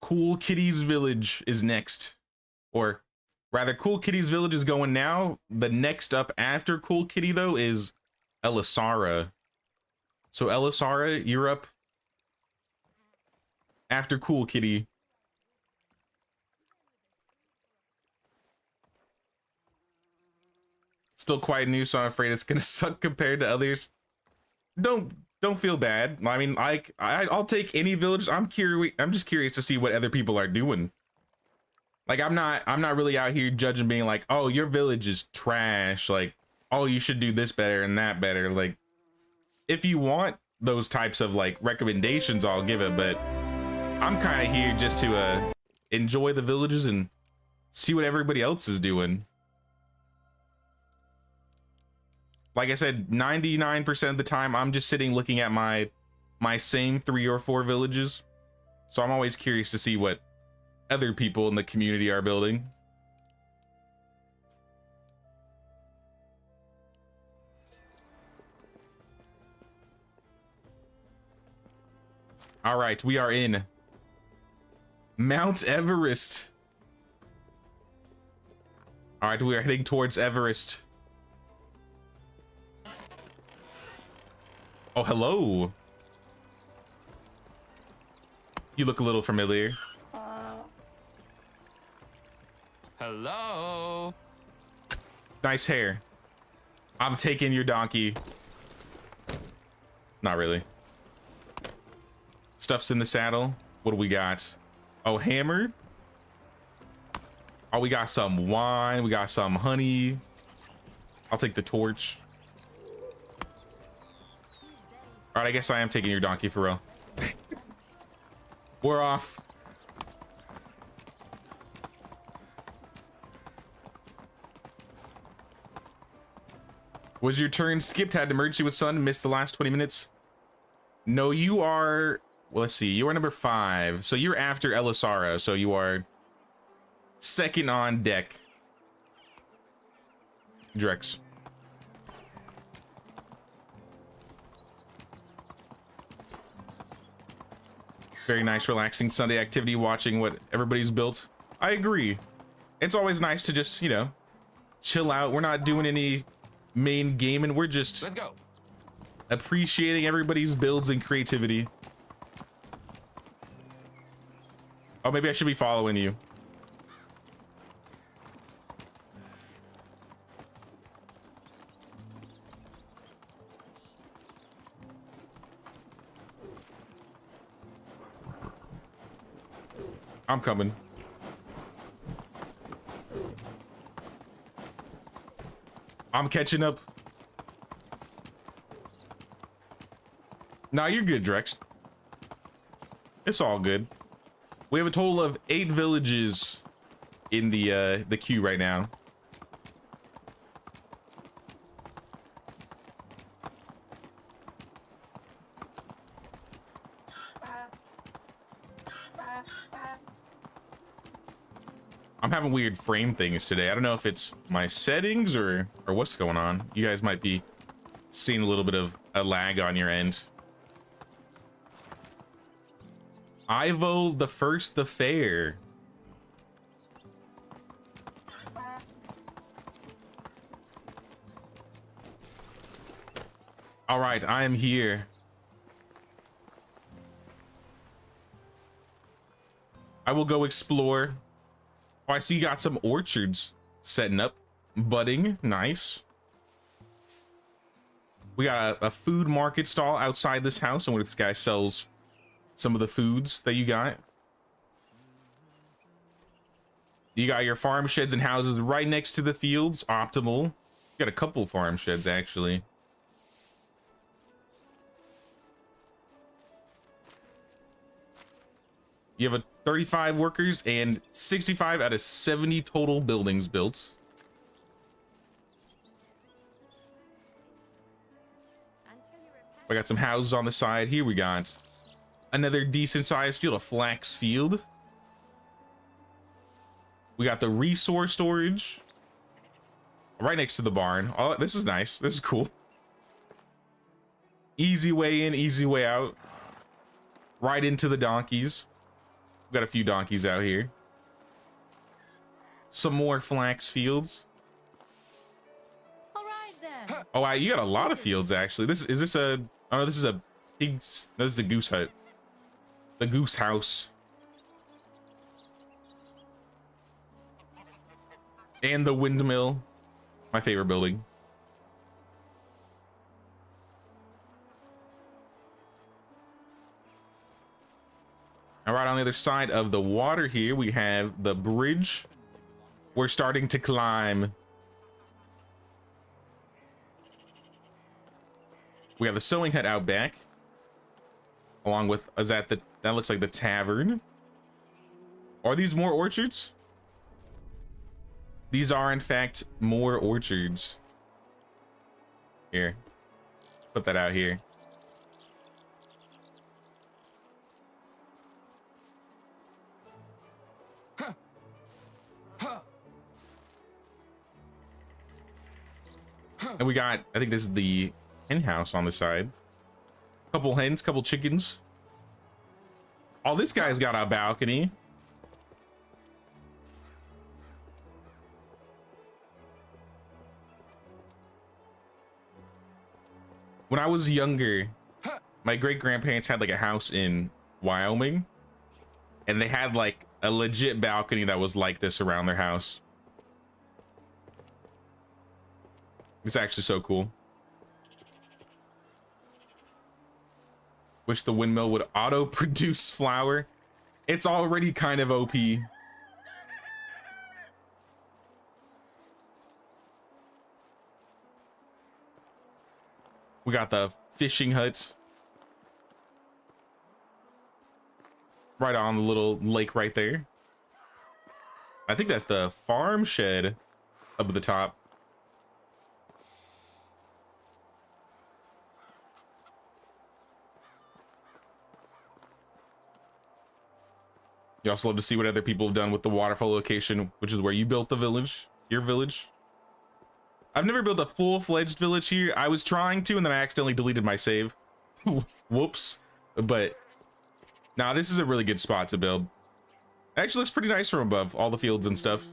Cool Kitty's Village is next. Or rather, Cool Kitty's Village is going now. The next up after Cool Kitty, though, is Elisara. So Elisara, you're up after Cool Kitty. Still quite new, so I'm afraid it's gonna suck compared to others. Don't feel bad. I mean, I'll take any village. I'm just curious to see what other people are doing. Like I'm not really out here judging, being like, oh, your village is trash. Like, oh, you should do this better and that better. Like, if you want those types of like recommendations, I'll give it, but I'm kind of here just to enjoy the villages and see what everybody else is doing. Like I said, 99% of the time I'm just sitting looking at my same 3 or 4 villages. So I'm always curious to see what other people in the community are building. All right, we are in Mount Everest. All right, we are heading towards Everest. Oh, hello. You look a little familiar. Hello. Nice hair. I'm taking your donkey. Not really. Stuff's in the saddle. What do we got? Oh, hammer. Oh, we got some wine. We got some honey. I'll take the torch. All right, I guess I am taking your donkey for real. We're off. Was your turn skipped? Had an emergency with sun, missed the last 20 minutes? No, you are, well, let's see, you are number 5. So you're after Elisara, so you are second on deck. Drex. Very nice, relaxing Sunday activity, watching what everybody's built. I agree. It's always nice to just, you know, chill out. We're not doing any main game, and we're just Let's go. appreciating everybody's builds and creativity. Oh, maybe I should be following you. I'm coming. I'm catching up. Nah, you're good, Drex. It's all good. We have a total of 8 villages in the queue right now. I'm having weird frame things today. I don't know if it's my settings or what's going on. You guys might be seeing a little bit of a lag on your end. Ivo the First the Fair. All right, I am here. I will go explore. Oh, I see you got some orchards setting up, budding, nice. We got a food market stall outside this house, and where this guy sells some of the foods that you got. You got your farm sheds and houses right next to the fields, optimal. You got a couple farm sheds actually. You have a 35 workers and 65 out of 70 total buildings built. I got some houses on the side here. We got another decent sized field, a flax field. We got the resource storage right next to the barn. Oh, this is nice. This is cool. Easy way in, easy way out. Right into the donkeys. We got a few donkeys out here. Some more flax fields. All right then. Oh, wow, you got a lot of fields actually. Is this a, oh no, this is a pig's, no, this is a goose hut. The goose house. And the windmill. My favorite building. All right, on the other side of the water here, we have the bridge. We're starting to climb. We have the sewing hut out back. Along with, is that the, that looks like the tavern. Are these more orchards? These are in fact more orchards. Here, put that out here. And we got, I think this is the hen house on the side. Couple hens, couple chickens. Oh, this guy's got a balcony. When I was younger, my great grandparents had like a house in Wyoming, and they had like a legit balcony that was like this around their house. It's actually so cool. Wish the windmill would auto produce flour. It's already kind of OP. We got the fishing hut. right on the little lake right there. I think that's the farm shed up at the top. You also love to see what other people have done with the waterfall location, which is where you built the village, your village. I've never built a full-fledged village here. I was trying to, and then I accidentally deleted my save. Whoops. But nah, this is a really good spot to build. It actually looks pretty nice from above, all the fields and stuff.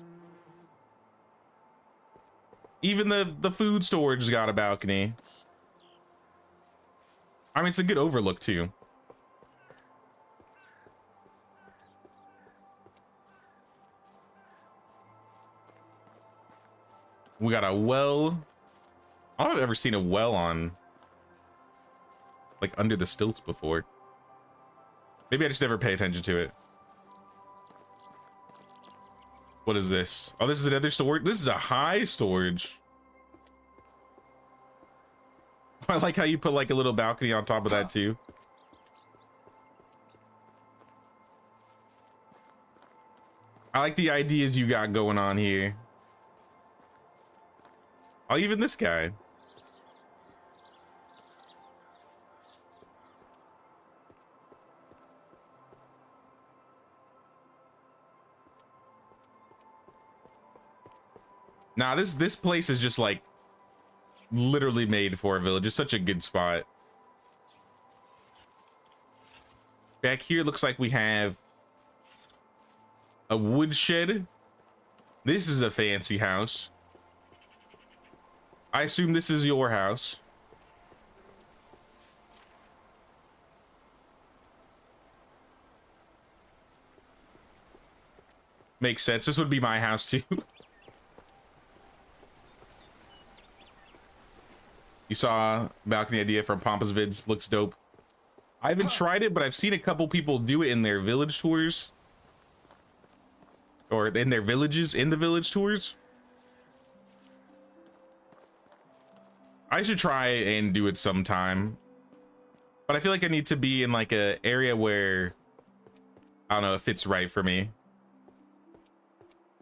Even the food storage has got a balcony. I mean, it's a good overlook too. We got a well. I don't know if I've ever seen a well on like under the stilts before. Maybe I just never pay attention to it. What is this? Oh, this is another storage. This is a high storage. I like how you put like a little balcony on top of that too. I like the ideas you got going on here. Oh, even this guy. Nah, this place is just like literally made for a village. It's such a good spot. Back here looks like we have a woodshed. This is a fancy house. I assume this is your house. Makes sense. This would be my house too. You saw balcony idea from Pompous Vids. Looks dope. I haven't tried it, but I've seen a couple people do it in their village tours. Or in their villages, in the village tours. I should try and do it sometime. But I feel like I need to be in like a area where I don't know if it's right for me.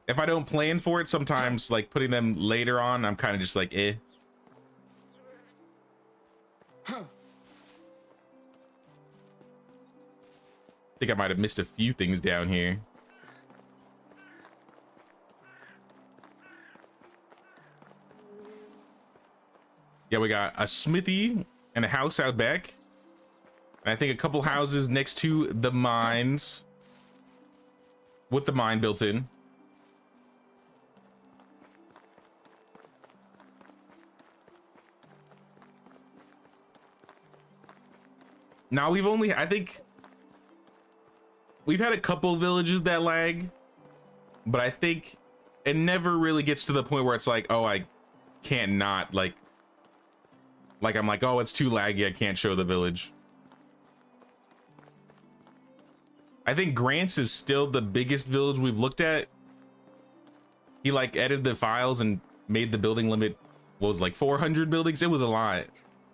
If I don't plan for it, sometimes like putting them later on, I'm kind of just like eh. I think I might have missed a few things down here. Yeah, we got a smithy and a house out back. And I think a couple houses next to the mines with the mine built in. Now we've only, I think we've had a couple villages that lag, but I think it never really gets to the point where it's like, oh, I can't not like I'm like, oh, it's too laggy, I can't show the village. I think Grant's is still the biggest village we've looked at. He like edited the files and made the building limit was like 400 buildings. It was a lot,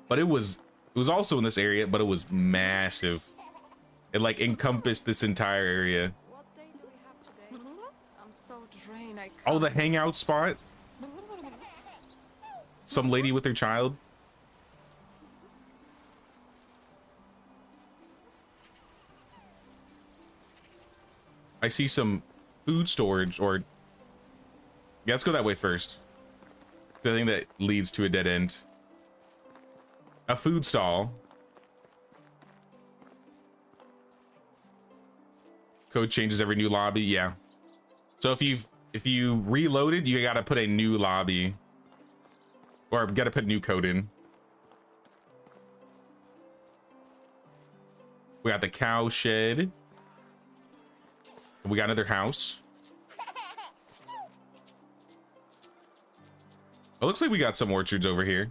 but it was also in this area, but it was massive. It like encompassed this entire area. What day do we have today? I'm so drained. Oh, the hangout spot. Some lady with her child. I see some food storage, or yeah, let's go that way first. I think that leads to a dead end. A food stall. Code changes every new lobby. Yeah. So if you reloaded, you gotta put a new lobby, or gotta put new code in. We got the cow shed. We got another house. It looks like we got some orchards over here.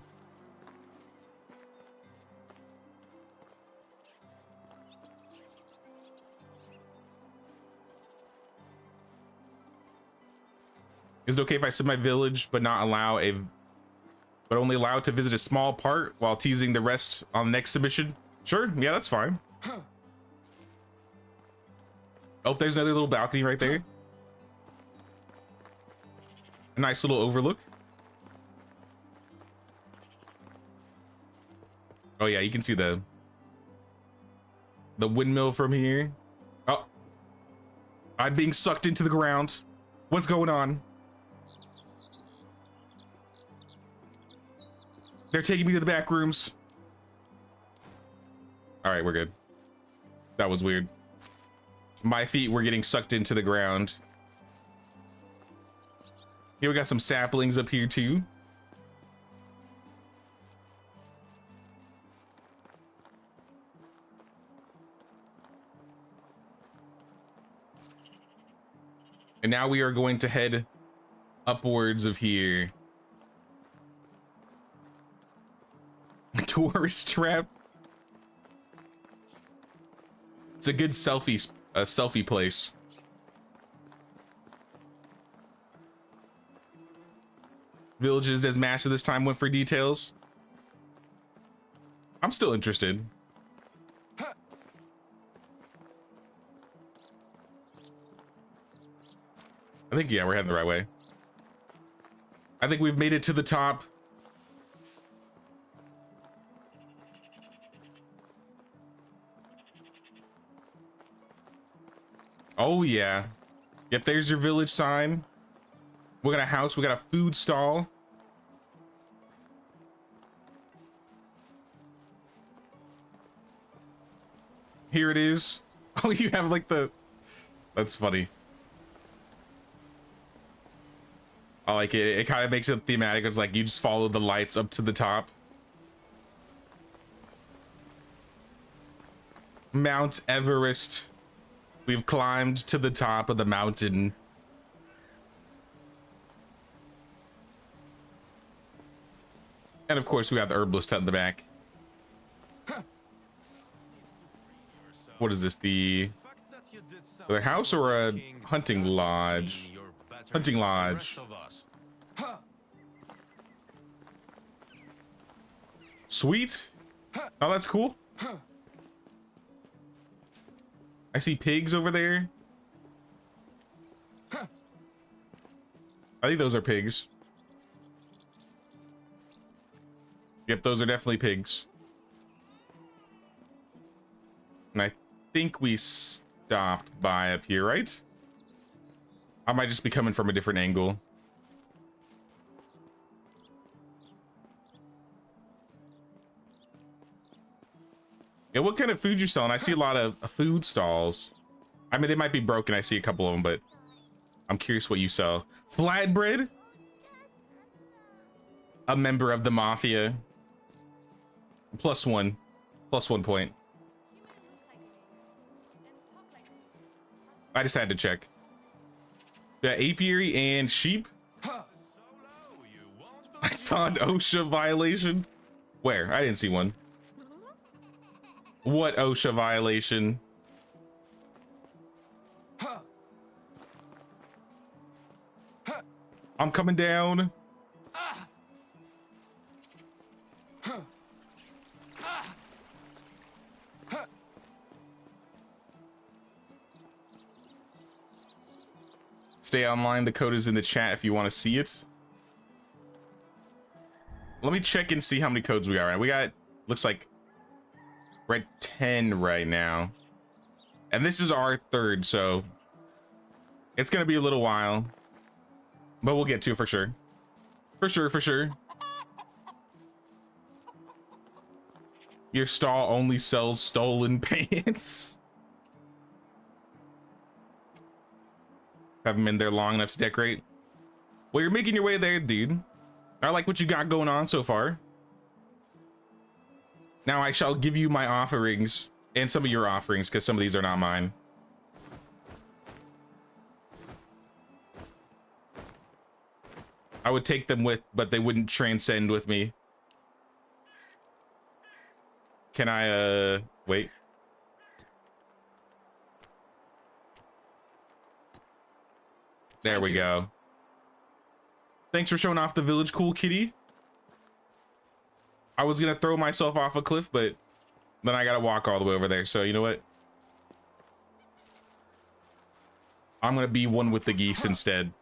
Is it okay if I send my village but only allow to visit a small part while teasing the rest on the next submission? Sure, yeah, that's fine. Oh, there's another little balcony right there. A nice little overlook. Oh yeah, you can see the windmill from here. Oh, I'm being sucked into the ground. What's going on? They're taking me to the back rooms. All right, we're good. That was weird. My feet were getting sucked into the ground. Here we got some saplings up here too. And now we are going to head upwards of here. Tourist trap. It's a good selfie place. Villages as massive this time went for details. I'm still interested. I think, yeah, we're heading the right way. I think we've made it to the top. Oh yeah. Yep, there's your village sign. We got a house, we got a food stall. Here it is. Oh, you have like the... That's funny. I like it. It kind of makes it thematic. It's like you just follow the lights up to the top. Mount Everest. We've climbed to the top of the mountain. And of course, we got the herbalist hut in the back. What is this? The house or a hunting lodge? Hunting lodge. Sweet. Oh, that's cool. I see pigs over there. I think those are pigs. Yep, those are definitely pigs. And I think we stopped by up here, right? I might just be coming from a different angle. Yeah, what kind of food you selling? I see a lot of food stalls. I mean, they might be broken. I see a couple of them, but I'm curious what you sell. Flatbread? A member of the mafia. +1. +1 point. I just had to check. Yeah, apiary and sheep. I saw an OSHA violation. Where? I didn't see one. What OSHA violation? I'm coming down. Stay online. The code is in the chat if you want to see it. Let me check and see how many codes we are. We got, looks like we're at 10 right now. And this is our third, so it's going to be a little while. But we'll get to it for sure. For sure, for sure. Your stall only sells stolen pants. Haven't been there long enough to decorate. Well, you're making your way there, dude. I like what you got going on so far. Now I shall give you my offerings and some of your offerings, because some of these are not mine. I would take them with, but they wouldn't transcend with me. Can I, wait? There we go. Thanks for showing off the village, cool kitty. I was gonna throw myself off a cliff, but then I gotta walk all the way over there. So you know what? I'm gonna be one with the geese instead.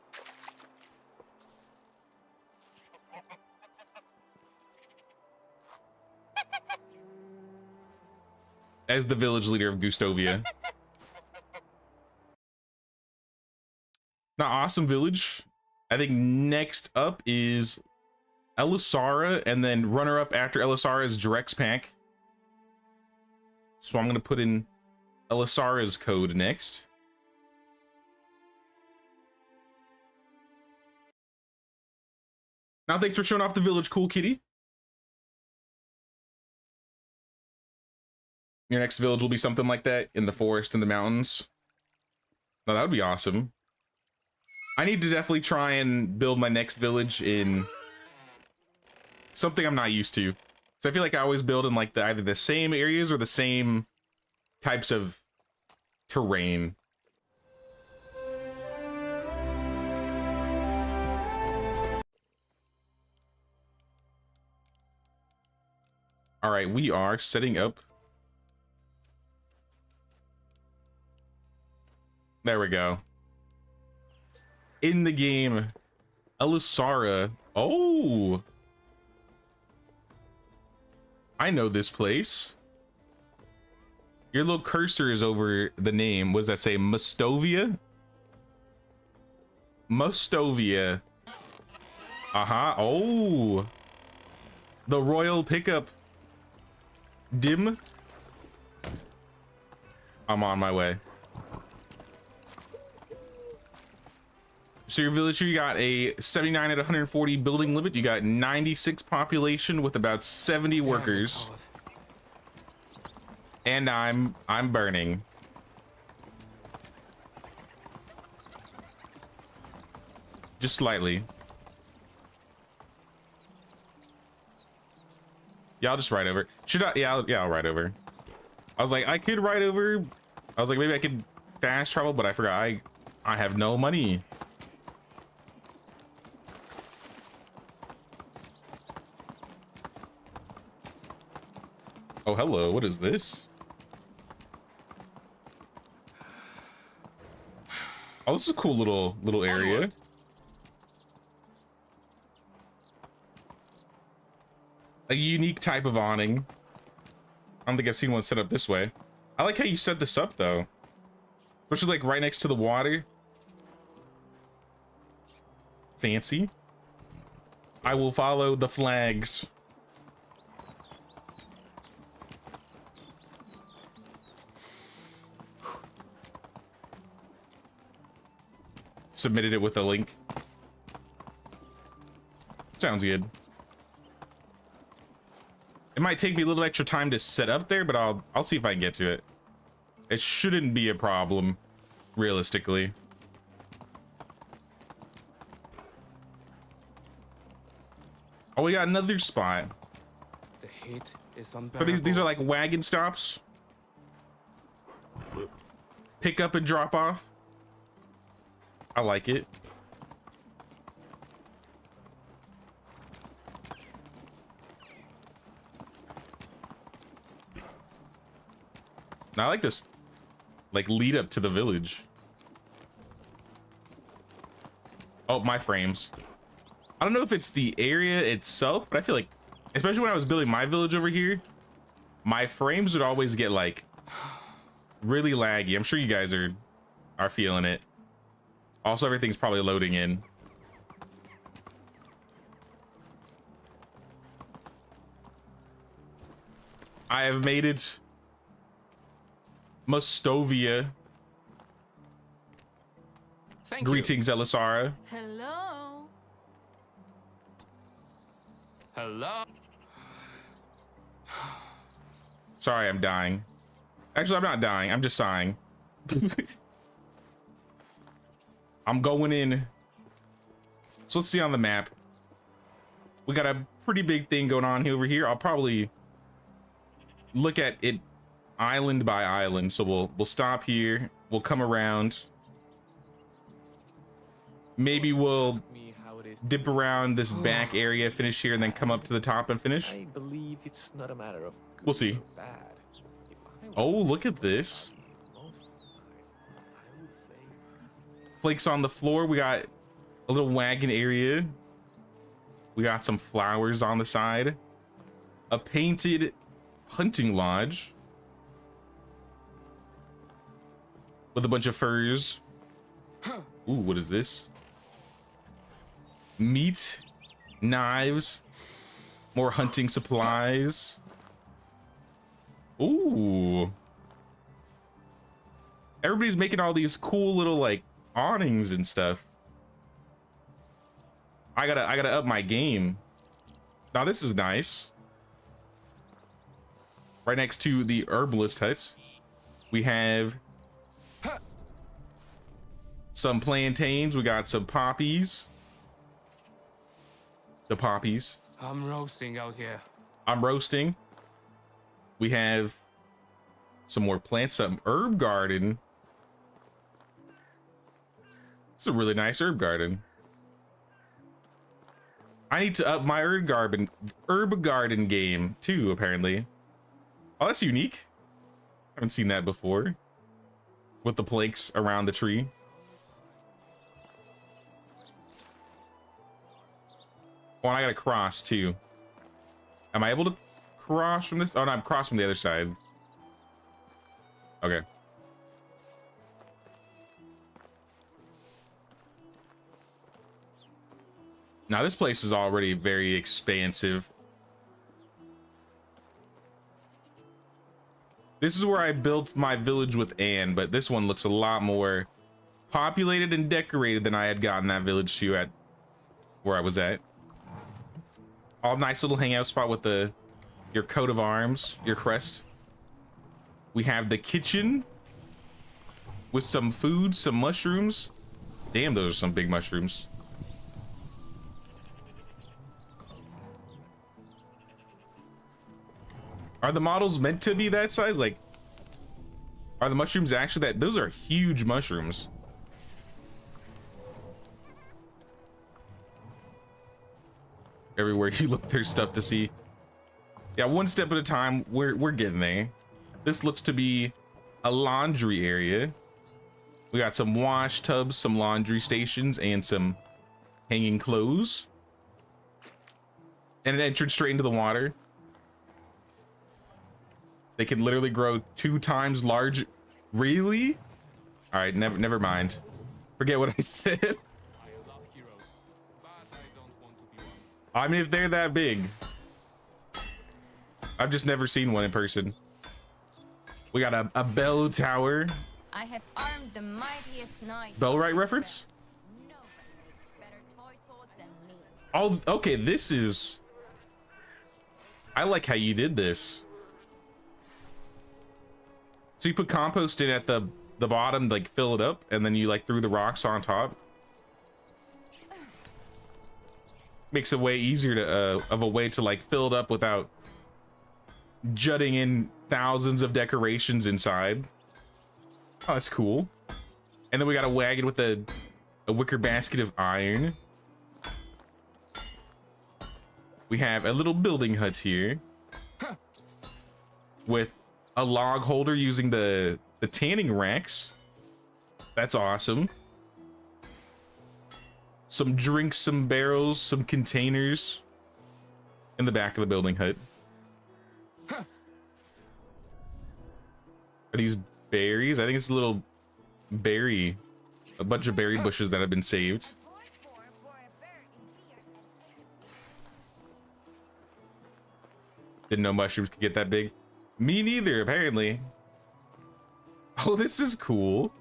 As the village leader of Gustovia. Now, awesome village. I think next up is Elisara, and then runner up after Elisara is Drex Pack. So I'm gonna put in Elisara's code next. Now, thanks for showing off the village, cool kitty. Your next village will be something like that in the forest in the mountains. Now, that would be awesome. I need to definitely try and build my next village in something I'm not used to. So I feel like I always build in like either the same areas or the same types of terrain. All right, we are setting up. There we go. In the game, Elisara. Oh, I know this place. Your little cursor is over the name. What does that say? Mostovia? Mostovia. Uh-huh. Oh. The royal pickup. Dim. I'm on my way. So your village here, you got a 79 at 140 building limit. You got 96 population with about 70 workers. And I'm burning. Just slightly. Yeah, I'll just ride over. Should I? Yeah, I'll ride over. I was like, I could ride over. I was like, maybe I could fast travel, but I forgot I have no money. Oh, hello. What is this? Oh, this is a cool little area. A unique type of awning. I don't think I've seen one set up this way. I like how you set this up though. Which is like right next to the water. Fancy. I will follow the flags. Submitted it with a link. Sounds good. It might take me a little extra time to set up there, but I'll see if I can get to it. It shouldn't be a problem, realistically. Oh, we got another spot. The heat is For unbearable. these are like wagon stops. Pick up and drop off. I like it. Now, I like this, like, lead up to the village. Oh, my frames. I don't know if it's the area itself, but I feel like, especially when I was building my village over here, my frames would always get like really laggy. I'm sure you guys are feeling it. Also, everything's probably loading in. I have made it. Mostovia. Thank Greetings, Elisara. Hello. Hello. Sorry, I'm dying. Actually, I'm not dying. I'm just sighing. I'm going in. So let's see on the map. We got a pretty big thing going on over here. I'll probably look at it island by island. So we'll stop here. We'll come around. Maybe we'll dip around this back area, finish here, and then come up to the top and finish. I believe it's not a matter of good We'll see. or bad. If I Oh, was look at this. most of the time, I would say flakes on the floor. We got a little wagon area. We got some flowers on the side. A painted hunting lodge with a bunch of furs. Ooh, what is this? Meat, knives, more hunting supplies. Ooh. Everybody's making all these cool little like awnings and stuff. I gotta up my game. Now this is nice. Right next to the herbalist hut, we have some plantains. We got some poppies. The poppies. I'm roasting out here. I'm roasting. We have some more plants, some herb garden. It's a really nice herb garden. I need to up my herb garden game too, apparently. Oh, that's unique. Haven't seen that before. With the planks around the tree. Oh, and I gotta cross too. Am I able to cross from this? Oh no, I'm crossed from the other side. Okay. Now this place is already very expansive. This is where I built my village with Anne, but this one looks a lot more populated and decorated than I had gotten that village to at where I was at. All nice little hangout spot with your coat of arms, your crest. We have the kitchen with some food, some mushrooms. Damn, those are some big mushrooms. Are the models meant to be that size? Like, are the mushrooms actually that? Those are huge mushrooms. Everywhere you look, there's stuff to see. Yeah, one step at a time. We're getting there. This looks to be a laundry area. We got some wash tubs, some laundry stations, and some hanging clothes. And an entrance straight into the water. They can literally grow 2 times large. Really? All right, never mind. Forget what I said. I love heroes, but I don't want to be one. I mean, if they're that big. I've just never seen one in person. We got a bell tower. I have armed the mightiest knights. Bellwright reference? Nobody makes better toy swords than me. Oh, okay, this is... I like how you did this. So you put compost in at the bottom, like fill it up, and then you like threw the rocks on top. Makes it way easier to of a way to like fill it up without jutting in thousands of decorations inside. Oh, that's cool. And then we got a wagon with a wicker basket of iron. We have a little building hut here with a log holder using the tanning racks. That's awesome. Some drinks, some barrels, some containers in the back of the building hut. Are these berries? I think it's a little berry, a bunch of berry bushes that have been saved. Didn't know mushrooms could get that big. Me neither, apparently. Oh, this is cool.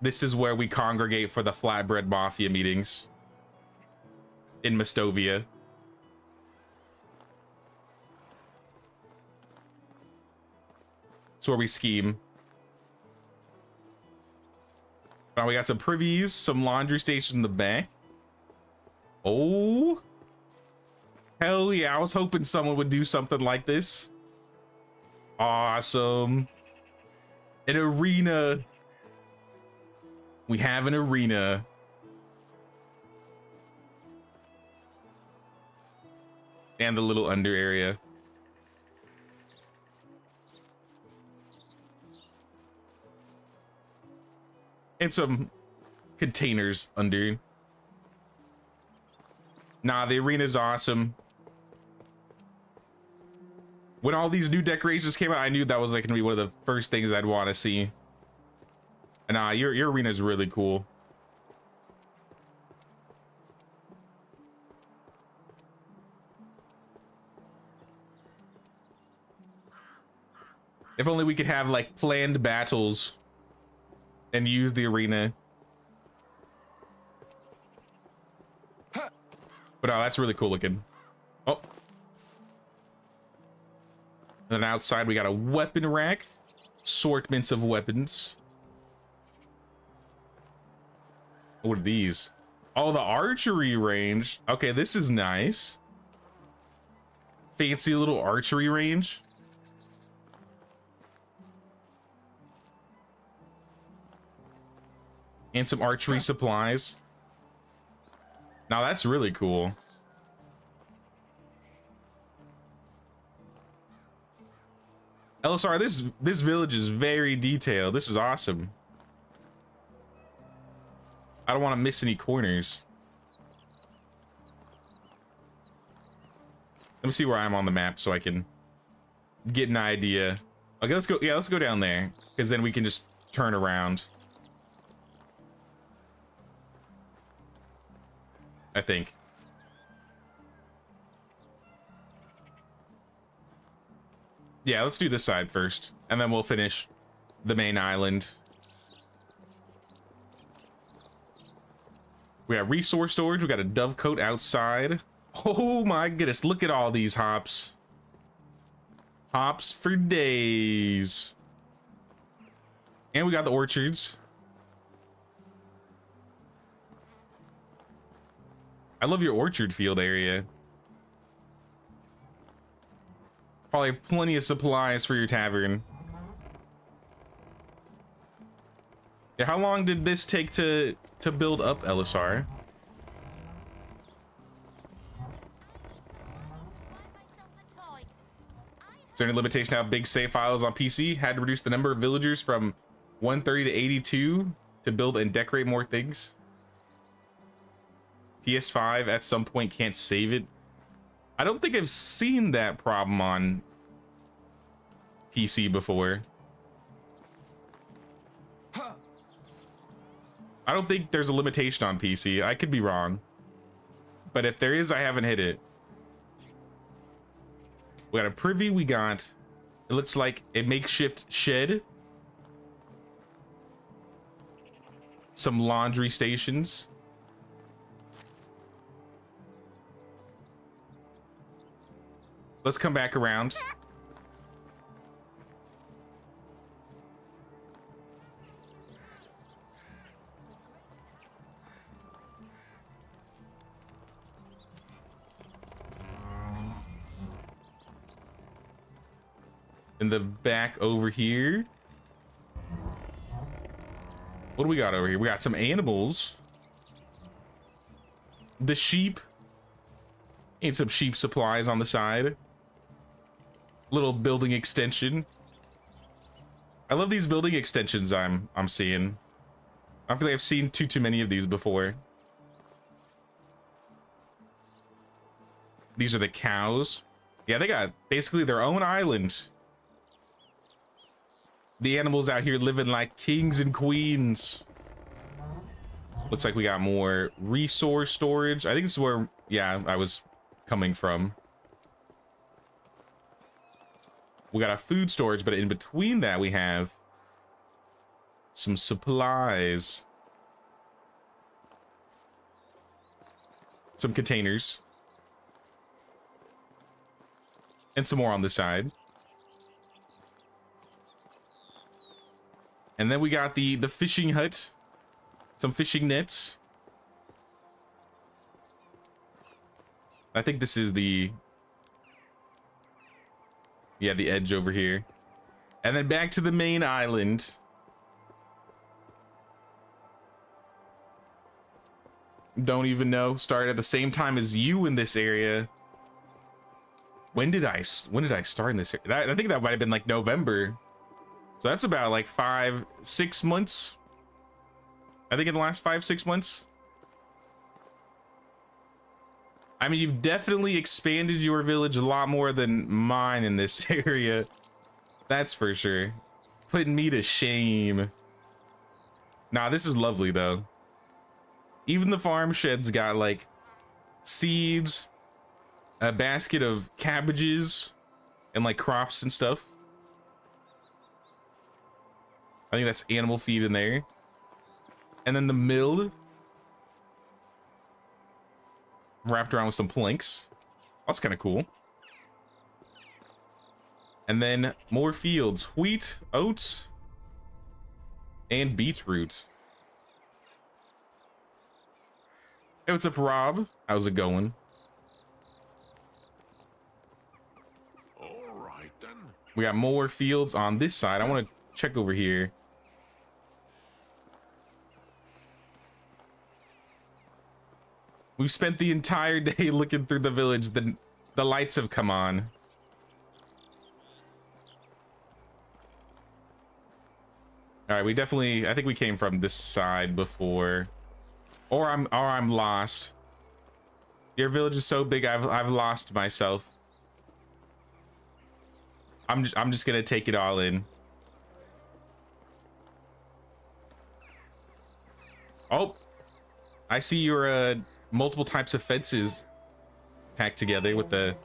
This is where we congregate for the Flatbread Mafia meetings in Mastovia. It's where we scheme. Now we got some privies, some laundry stations in the back. Oh, hell yeah. I was hoping someone would do something like this. Awesome. An arena. We have an arena. And the little under area. And some containers under. Nah, the arena's awesome. When all these new decorations came out, I knew that was like gonna be one of the first things I'd want to see. And your arena's really cool. If only we could have like planned battles and use the arena. But no, that's really cool looking. Oh. And then outside we got a weapon rack. Assortments of weapons. What are these? Oh, the archery range. Okay, this is nice. Fancy little archery range. And some archery supplies. Now that's really cool. LSR, this village is very detailed. This is awesome. I don't want to miss any corners. Let me see where I'm on the map so I can get an idea. Okay, let's go. Yeah, let's go down there because then we can just turn around. I think. Yeah, let's do this side first, and then we'll finish the main island. We got resource storage. We got a dovecote outside. Oh my goodness, look at all these hops. Hops for days. And we got the orchards. I love your orchard field area. Probably plenty of supplies for your tavern. Yeah, how long did this take to build up, LSR? Is there any limitation to how big save files on PC? Had to reduce the number of villagers from 130 to 82 to build and decorate more things. PS5 at some point can't save it. I don't think I've seen that problem on PC before. I don't think there's a limitation on PC. I could be wrong. But if there is, I haven't hit it. We got a privy. We got, it looks like a makeshift shed. Some laundry stations. Let's come back around. In the back over here. What do we got over here? We got some animals. The sheep. And some sheep supplies on the side. Little building extension. I love these building extensions I'm seeing. I feel like I've seen too many of these before. These are the cows. Yeah, they got basically their own island. The animals out here living like kings and queens. Looks like we got more resource storage. I think this is where, yeah, I was coming from. We got a food storage, but in between that we have some supplies. Some containers. And some more on the side. And then we got the fishing hut. Some fishing nets. I think this is the... yeah, the edge over here. And then back to the main island. Don't even know. Started at the same time as you in this area. When did I start in this area? I think that might have been like November. So that's about like 5-6 months I think in the last 5-6 months. I mean, you've definitely expanded your village a lot more than mine in this area. That's for sure. Putting me to shame. Nah, this is lovely though. Even the farm shed's got like seeds, a basket of cabbages, and like crops and stuff. I think that's animal feed in there. And then the mill wrapped around with some planks. That's kind of cool. And then more fields, wheat, oats, and beetroot. Hey, what's up, Rob? How's it going? All right then. We got more fields on this side. I want to check over here. We spent the entire day looking through the village. The lights have come on. All right, we definitely, I think we came from this side before. Or I'm lost. Your village is so big, I've lost myself. I'm just gonna take it all in. Oh, I see your multiple types of fences packed together with the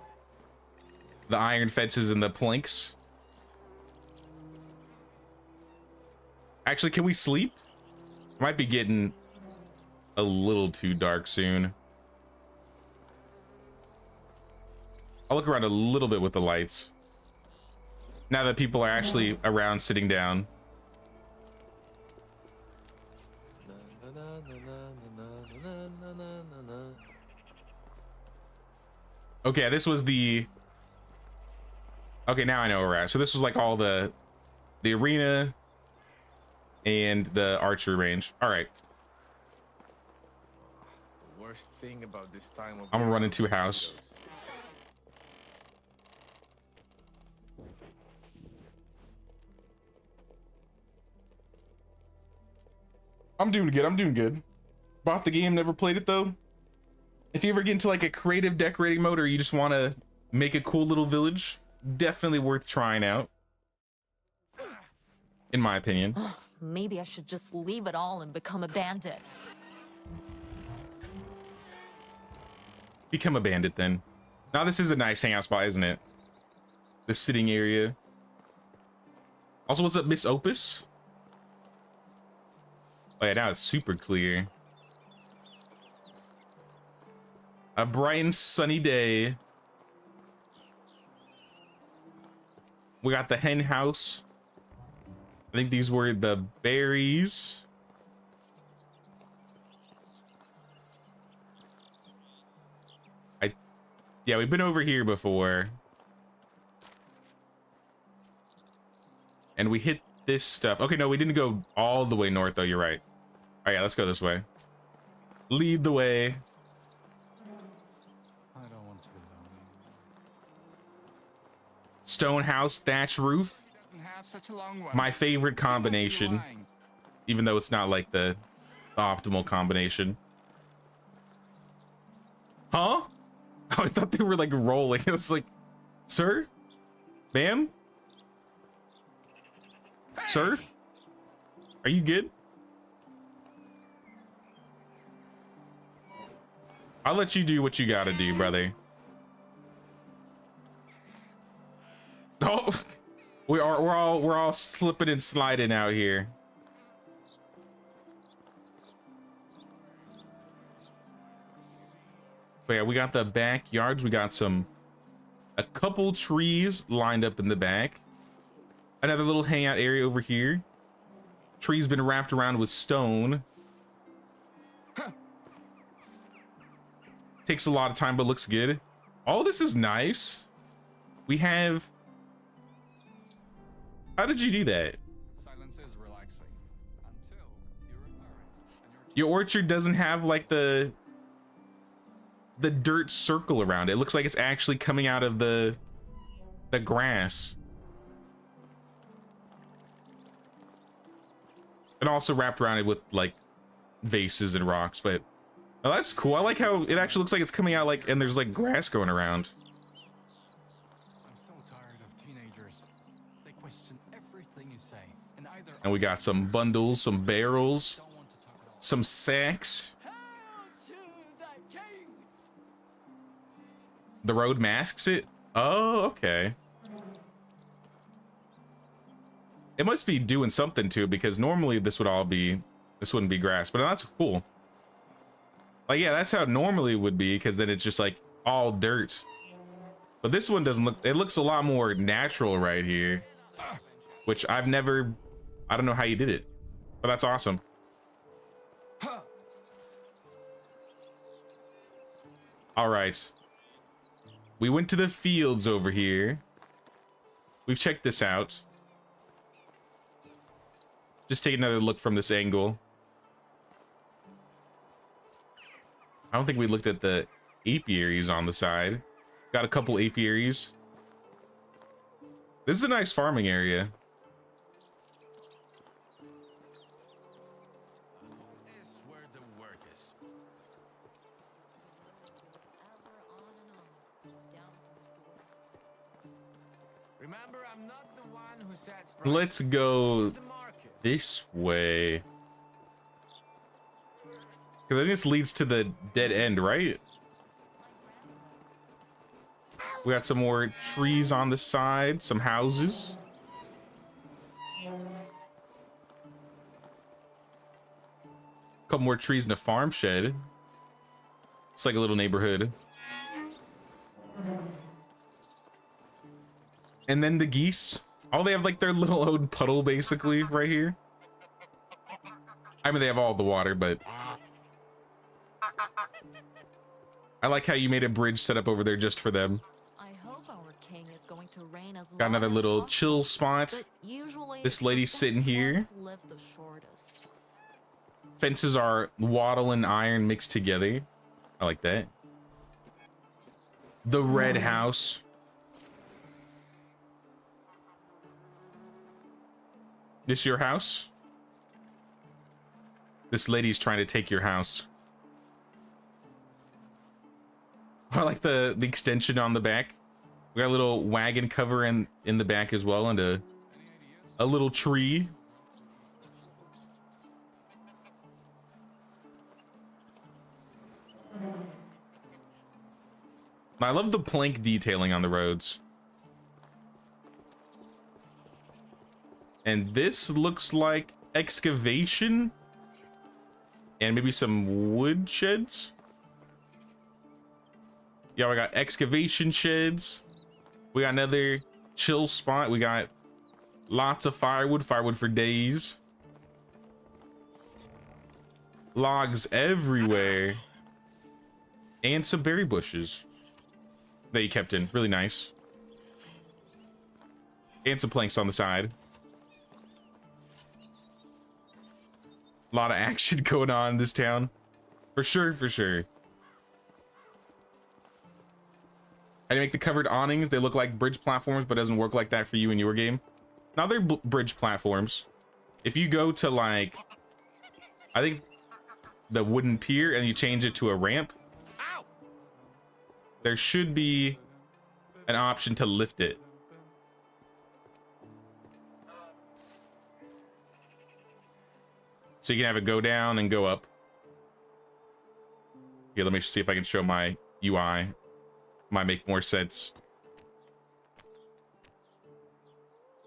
iron fences and the planks. Actually, can we sleep? Might be getting a little too dark soon. I'll look around a little bit with the lights. Now that people are actually around sitting down. Okay, this was the... Okay, now I know where we're at. So this was like all the arena and the archery range. All right. The worst thing about this time of I'm gonna year run into a is house. mosquitoes. I'm doing good. I'm doing good. Bought the game, never played it though. If you ever get into like a creative decorating mode or you just want to make a cool little village, definitely worth trying out. In my opinion. Maybe I should just leave it all and become a bandit. Become a bandit then. Now this is a nice hangout spot, isn't it? The sitting area. Also, what's up, Miss Opus? Oh yeah, now it's super clear. A bright and sunny day. We got the hen house. I think these were the berries. Yeah, we've been over here before. And we hit this stuff. Okay, no, we didn't go all the way north though, you're right. All right, yeah, let's go this way. Lead the way. I don't want to be lonely. Stone house, thatch roof. He doesn't have such a long one. My favorite He must be combination, lying. even though it's not like the optimal combination. Huh? Oh, I thought they were like rolling. It was like, sir? Ma'am? Sir? Are you good? I'll let you do what you gotta do, brother. Oh, we're all slipping and sliding out here. But yeah, we got the backyards. We got a couple trees lined up in the back. Another little hangout area over here. Tree's been wrapped around with stone. Takes a lot of time, but looks good. All this is nice. We have... How did you do that? Silence is relaxing until you're a parent and Your orchard doesn't have like the dirt circle around it. It looks like it's actually coming out of the grass. And also wrapped around it with like vases and rocks, but oh, that's cool. I like how it actually looks like it's coming out like, and there's like grass growing around. I'm so tired of teenagers. They question everything you say, and either And we got some bundles, some barrels, don't want to talk at all. some sacks. The road masks it. Oh, okay. It must be doing something to it because normally this wouldn't be grass, but that's cool. Like, yeah, that's how normally it would be because then it's just like all dirt. But this one doesn't look, it looks a lot more natural right here, which I don't know how you did it, but that's awesome. All right. We went to the fields over here. We've checked this out. Just take another look from this angle. I don't think we looked at the apiaries on the side. Got a couple apiaries. This is a nice farming area. Is where the work is. Remember, I'm not the one who sets Let's prices. go It's the market. this way. Because I think this leads to the dead end, right? We got some more trees on the side, some houses. Couple more trees in a farm shed. It's like a little neighborhood. And then the geese. Oh, they have like their little own puddle basically right here. I mean, they have all the water, but I like how you made a bridge set up over there just for them. I hope our king is going to reign as Got long another as little possible, chill spot. but usually This the lady's best sitting here. ones live the shortest. Fences are wattle and iron mixed together. I like that. The red house. This your house? This lady's trying to take your house. I like the extension on the back. We got a little wagon cover in the back as well, and a little tree. I love the plank detailing on the roads. And this looks like excavation and maybe some wood sheds. Yeah, we got excavation sheds. We got another chill spot. We got lots of firewood for days. Logs everywhere. And some berry bushes that you kept in. Really nice. And some planks on the side. A lot of action going on in this town. For sure, for sure. I didn't make the covered awnings. They look like bridge platforms, but it doesn't work like that for you in your game. Now they're bridge platforms. If you go to like, I think the wooden pier and you change it to a ramp, there should be an option to lift it. So you can have it go down and go up. Here, let me see if I can show my UI. Might make more sense.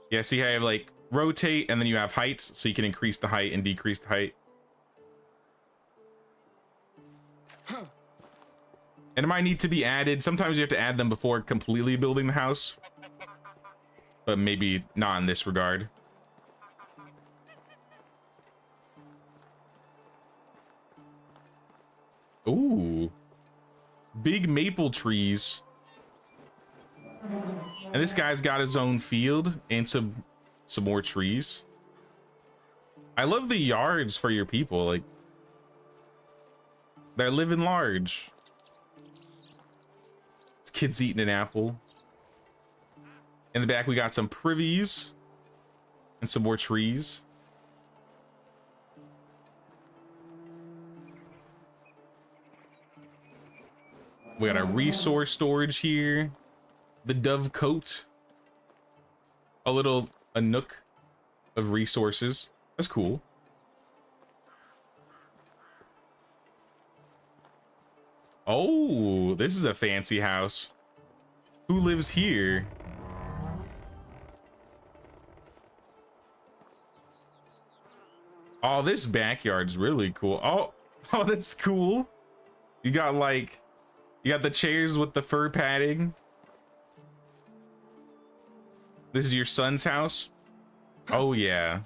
Yeah, see how you have like rotate and then you have height, so you can increase the height and decrease the height. And it might need to be added. Sometimes you have to add them before completely building the house, but maybe not in this regard. Ooh, big maple trees. And this guy's got his own field and some more trees. I love the yards for your people. Like, they're living large. This kid's eating an apple. In the back, we got some privies and some more trees. We got a resource storage here. The dove coat. A nook of resources. That's cool. Oh, this is a fancy house. Who lives here? Oh, this backyard's really cool. Oh, that's cool. You got the chairs with the fur padding. This is your son's house? Oh yeah.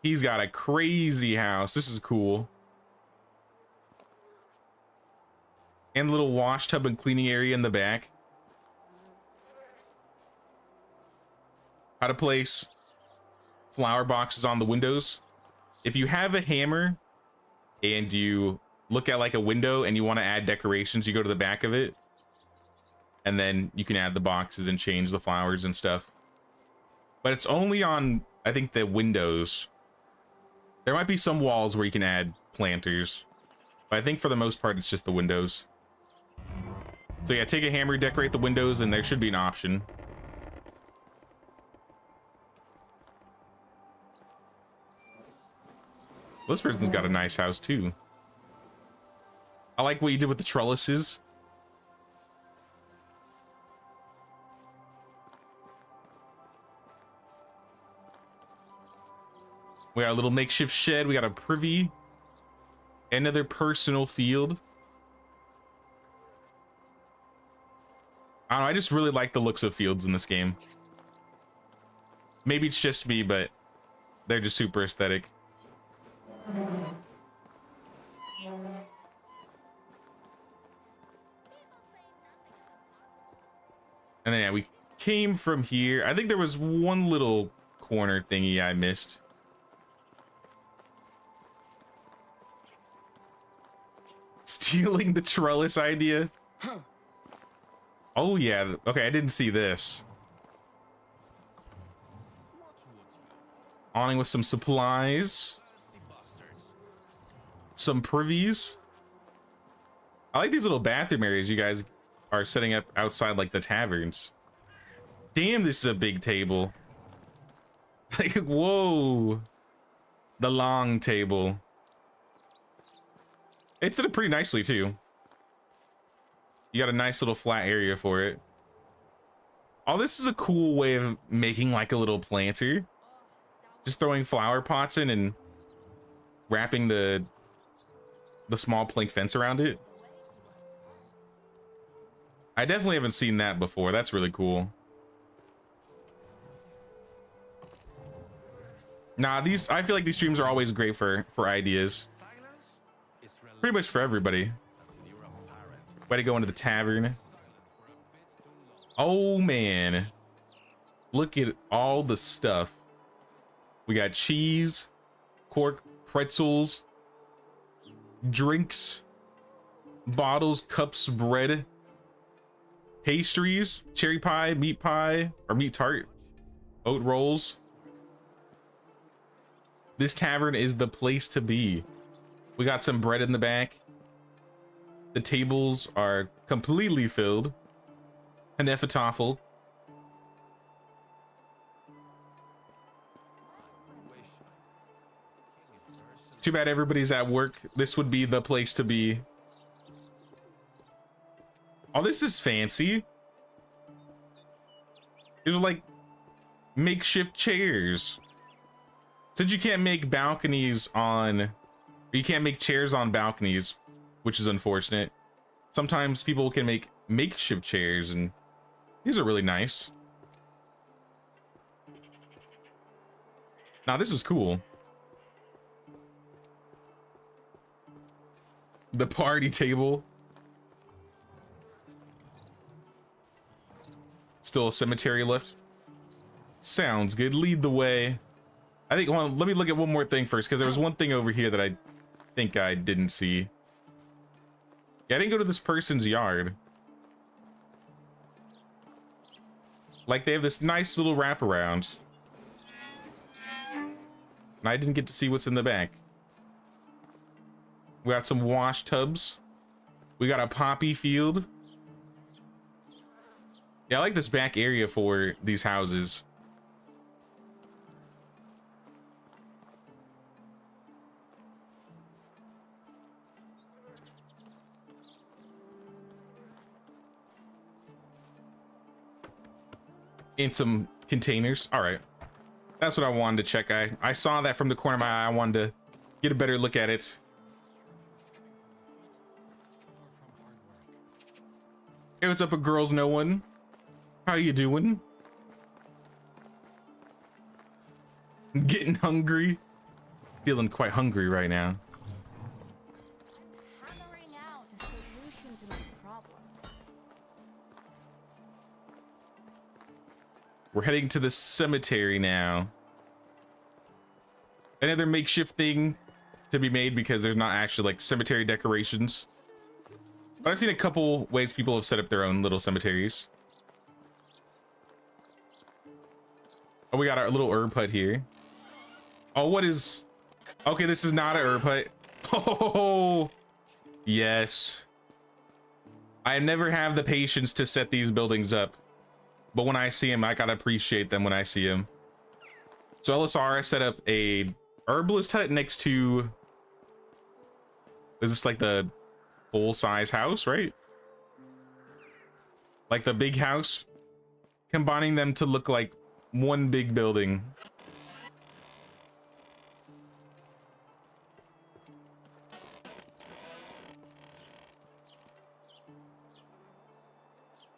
He's got a crazy house. This is cool. And a little wash tub and cleaning area in the back. How to place flower boxes on the windows. If you have a hammer and you look at like a window and you want to add decorations, you go to the back of it. And then you can add the boxes and change the flowers and stuff. But it's only on, I think, the windows. There might be some walls where you can add planters. But I think for the most part, it's just the windows. So yeah, take a hammer, decorate the windows, and there should be an option. This person's got a nice house too. I like what you did with the trellises. We got a little makeshift shed. We got a privy. Another personal field. I don't know, I just really like the looks of fields in this game. Maybe it's just me, but they're just super aesthetic. And then yeah, we came from here. I think there was one little corner thingy I missed. Stealing the trellis idea. Oh yeah, okay, I didn't see this. Awning with some supplies. Some privies. I like these little bathroom areas you guys are setting up outside like the taverns. Damn, this is a big table. Like, whoa. The long table. It's set up pretty nicely too. You got a nice little flat area for it. Oh, this is a cool way of making like a little planter. Just throwing flower pots in and wrapping the small plank fence around it. I definitely haven't seen that before. That's really cool. Nah, I feel like these streams are always great for ideas. Pretty much for everybody. Way to go into the tavern. Oh man. Look at all the stuff. We got cheese, cork, pretzels, drinks, bottles, cups, bread, pastries, cherry pie, or meat tart, oat rolls. This tavern is the place to be. We got some bread in the back. The tables are completely filled. Hanefatoffel. Too bad everybody's at work. This would be the place to be. Oh, this is fancy. There's like makeshift chairs. Since you can't make balconies on, you can't make chairs on balconies, which is unfortunate. Sometimes people can make makeshift chairs, and these are really nice. Now this is cool. The party table. Still a cemetery left. Sounds good. Lead the way. I think, hold on, let me look at one more thing first, because there was one thing over here that I think I didn't see. Yeah, I didn't go to this person's yard. Like, they have this nice little wraparound. And I didn't get to see what's in the back. We got some wash tubs. We got a poppy field. Yeah, I like this back area for these houses. In some containers. All right. That's what I wanted to check. I saw that from the corner of my eye. I wanted to get a better look at it. Hey, what's up, a girls no one? How you doing? Getting hungry. Feeling quite hungry right now. Hammering out a solution to my problems. We're heading to the cemetery now. Another makeshift thing to be made because there's not actually like cemetery decorations. But I've seen a couple ways people have set up their own little cemeteries. Oh, we got our little herb hut here. Oh, what is... Okay, this is not a herb hut. Oh, yes. I never have the patience to set these buildings up. But when I see them, I gotta appreciate them when I see them. So LSR set up a herbalist hut next to... Is this like the full-size house, right? Like the big house? Combining them to look like one big building.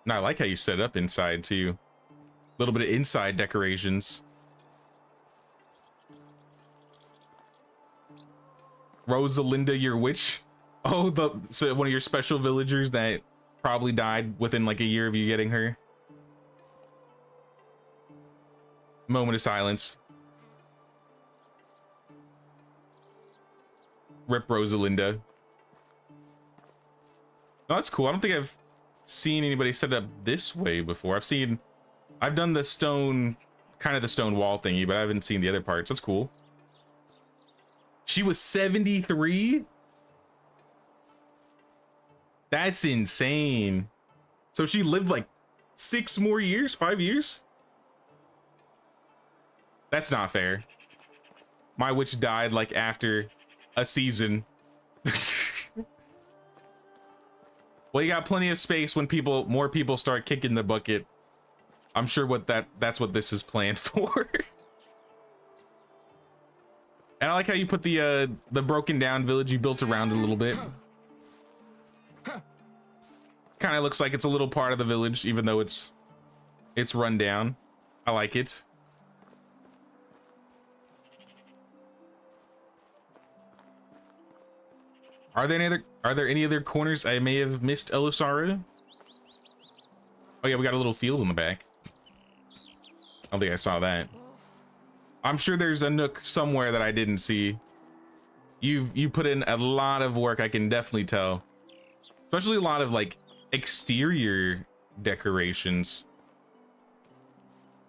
And I like how you set it up inside too. A little bit of inside decorations. Rosalinda, your witch. Oh, so one of your special villagers that probably died within like a year of you getting her. Moment of silence. Rip Rosalinda. Oh, that's cool. I don't think I've seen anybody set it up this way before. I've done the stone, kind of the stone wall thingy, but I haven't seen the other parts. That's cool. She was 73? That's insane. So she lived like 6 more years, 5 years? That's not fair. My witch died like after a season. Well, you got plenty of space when more people start kicking the bucket. I'm sure that's what this is planned for. And I like how you put the broken down village you built around it a little bit. Kind of looks like it's a little part of the village, even though it's run down. I like it. Are there any other corners I may have missed, Elisara? Oh yeah, we got a little field in the back. I don't think I saw that. I'm sure there's a nook somewhere that I didn't see. You put in a lot of work, I can definitely tell. Especially a lot of like exterior decorations,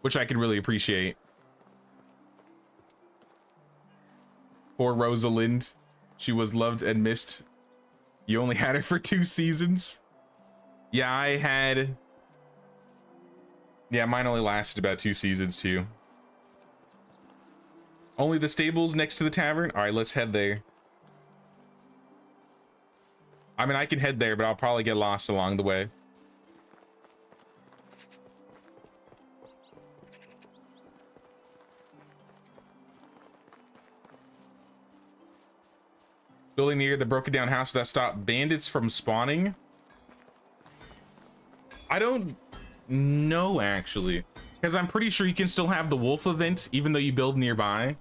which I can really appreciate. Poor Rosalind. She was loved and missed. You only had her for 2 seasons. Yeah, mine only lasted about 2 seasons too. Only the stables next to the tavern? All right, let's head there. I mean, I can head there, but I'll probably get lost along the way. Building near the broken down house that stopped bandits from spawning. I don't know actually, because I'm pretty sure you can still have the wolf event even though you build nearby.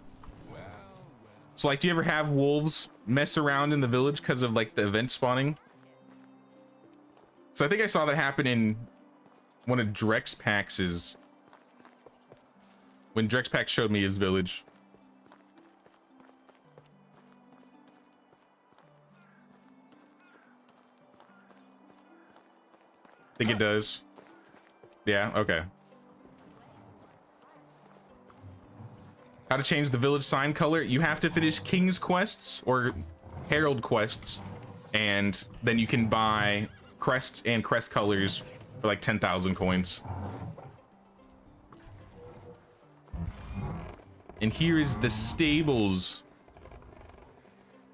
So like, do you ever have wolves mess around in the village because of like the event spawning? So I think I saw that happen in one of Drexpax's, when Drexpax showed me his village. I think it does. Yeah, okay. How to change the village sign color? You have to finish King's quests, or Herald quests, and then you can buy crest and crest colors for like 10,000 coins. And here is the stables.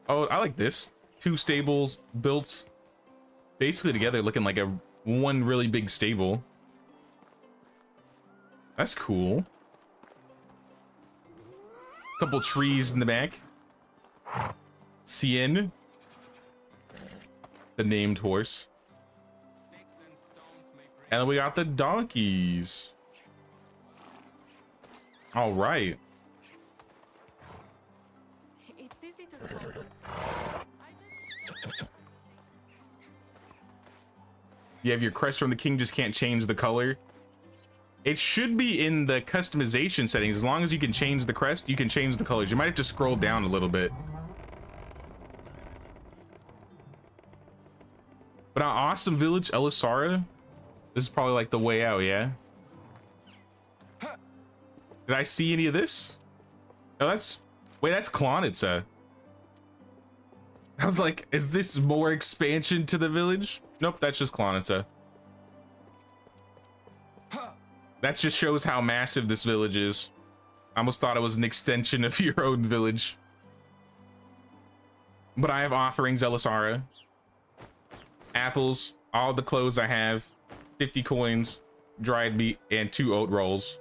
Oh, I like this. 2 stables built basically together, looking like a one really big stable. That's cool. Couple trees in the back. Cien, the named horse. And then we got the donkeys. All right. It's easy to follow. You have your crest from the king, just can't change the color. It should be in the customization settings. As long as you can change the crest, you can change the colors. You might have to scroll down a little bit. But an awesome village, Elisara. This is probably like the way out, yeah? Did I see any of this? No, that's... Wait, that's Klonitsa. I was like, is this more expansion to the village? Nope, that's just Klonitsa. That just shows how massive this village is. I almost thought it was an extension of your own village. But I have offerings, Elisara. Apples, all the clothes I have, 50 coins, dried meat, and 2 oat rolls.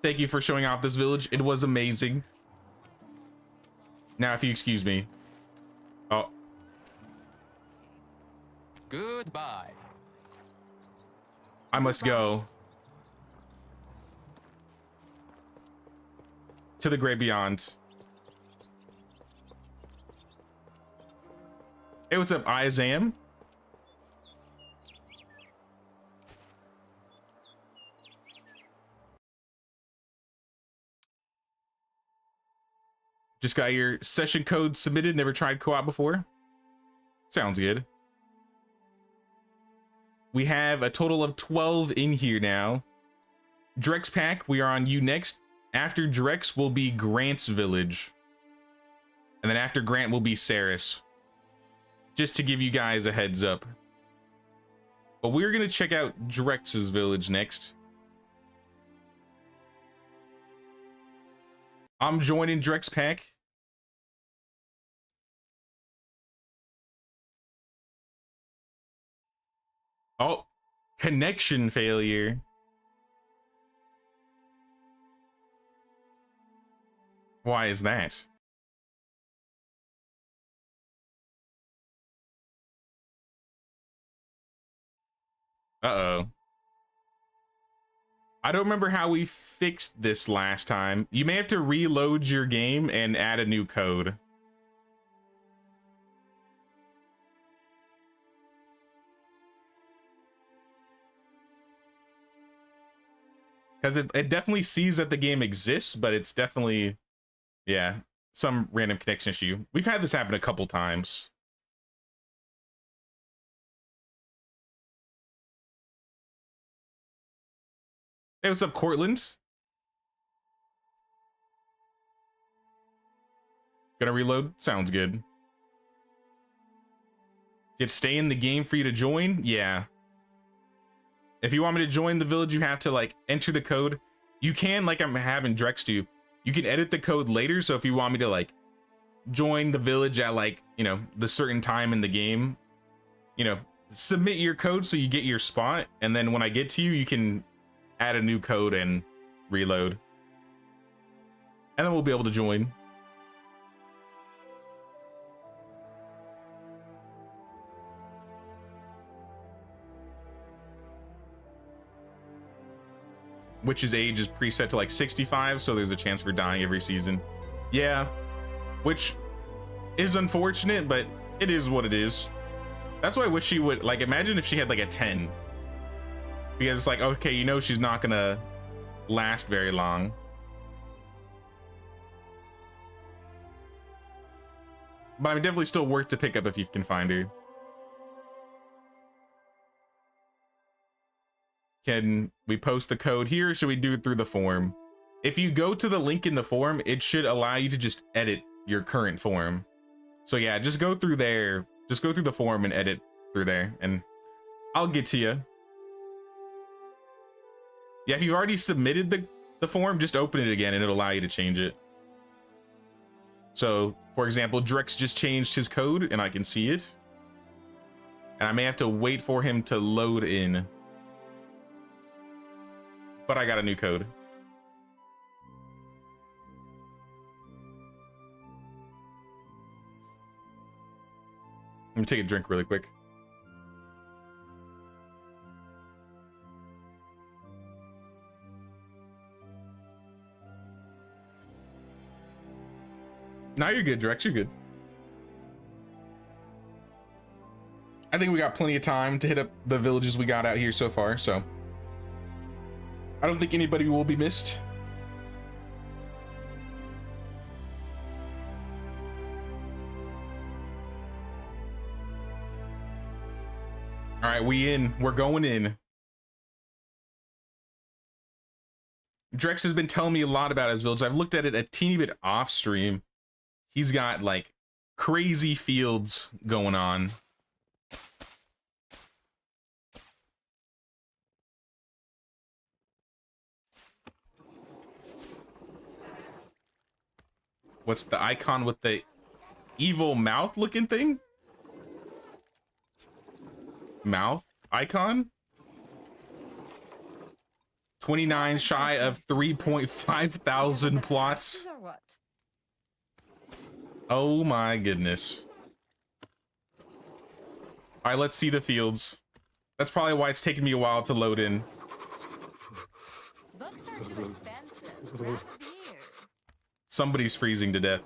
Thank you for showing off this village. It was amazing. Now, if you excuse me. Oh. Goodbye. I must go to the great beyond. Hey, what's up, Izam? Just got your session code submitted. Never tried co-op before. Sounds good. We have a total of 12 in here now. Drex pack, we are on you next. After Drex will be Grant's village. And then after Grant will be Saris. Just to give you guys a heads up. But we're gonna check out Drex's village next. I'm joining Drex pack. Oh, connection failure. Why is that? Uh-oh. I don't remember how we fixed this last time. You may have to reload your game and add a new code. Because it definitely sees that the game exists, but it's definitely, yeah, some random connection issue. We've had this happen a couple times. Hey, what's up, Cortland? Gonna reload? Sounds good. You have to stay in the game for you to join? Yeah. If you want me to join the village, you have to like enter the code. You can, like I'm having Drex do, you can edit the code later. So if you want me to like join the village at like, you know, the certain time in the game, you know, submit your code so you get your spot. And then when I get to you, you can add a new code and reload. And then we'll be able to join. Witch's age is preset to like 65, so there's a chance for dying every season. Yeah, which is unfortunate, but it is what it is. That's why I wish she would, like, imagine if she had like a 10. Because it's like, okay, you know she's not gonna last very long. But I mean, definitely still worth to pick up if you can find her. Can we post the code here, or should we do it through the form? If you go to the link in the form, it should allow you to just edit your current form. So yeah, just go through there. Just go through the form and edit through there, and I'll get to you. Yeah, if you've already submitted the form, just open it again and it'll allow you to change it. So, for example, Drex just changed his code and I can see it. And I may have to wait for him to load in. But I got a new code. Let me take a drink really quick. Now you're good, Drex. You're good. I think we got plenty of time to hit up the villages we got out here so far, so I don't think anybody will be missed. All right, we're going in. Drex has been telling me a lot about his village. I've looked at it a teeny bit off stream. He's got like crazy fields going on. What's the icon with the evil mouth looking thing? Mouth icon? 29 shy of 3.5 thousand plots. Or what? Oh my goodness. All right, let's see the fields. That's probably why it's taking me a while to load in. Books are too expensive. Grab a beer. Somebody's freezing to death.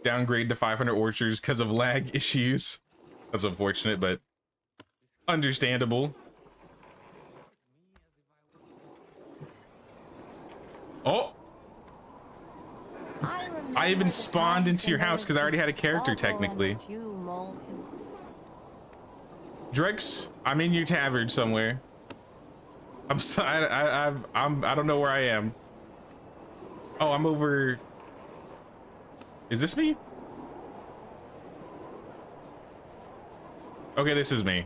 Downgrade to 500 orchards because of lag issues. That's unfortunate, but understandable. Oh! I even spawned into your house because I already had a character technically. Drex, I'm in your tavern somewhere. I'm so, I don't know where I am. Oh, I'm over. Is this me? Okay, this is me.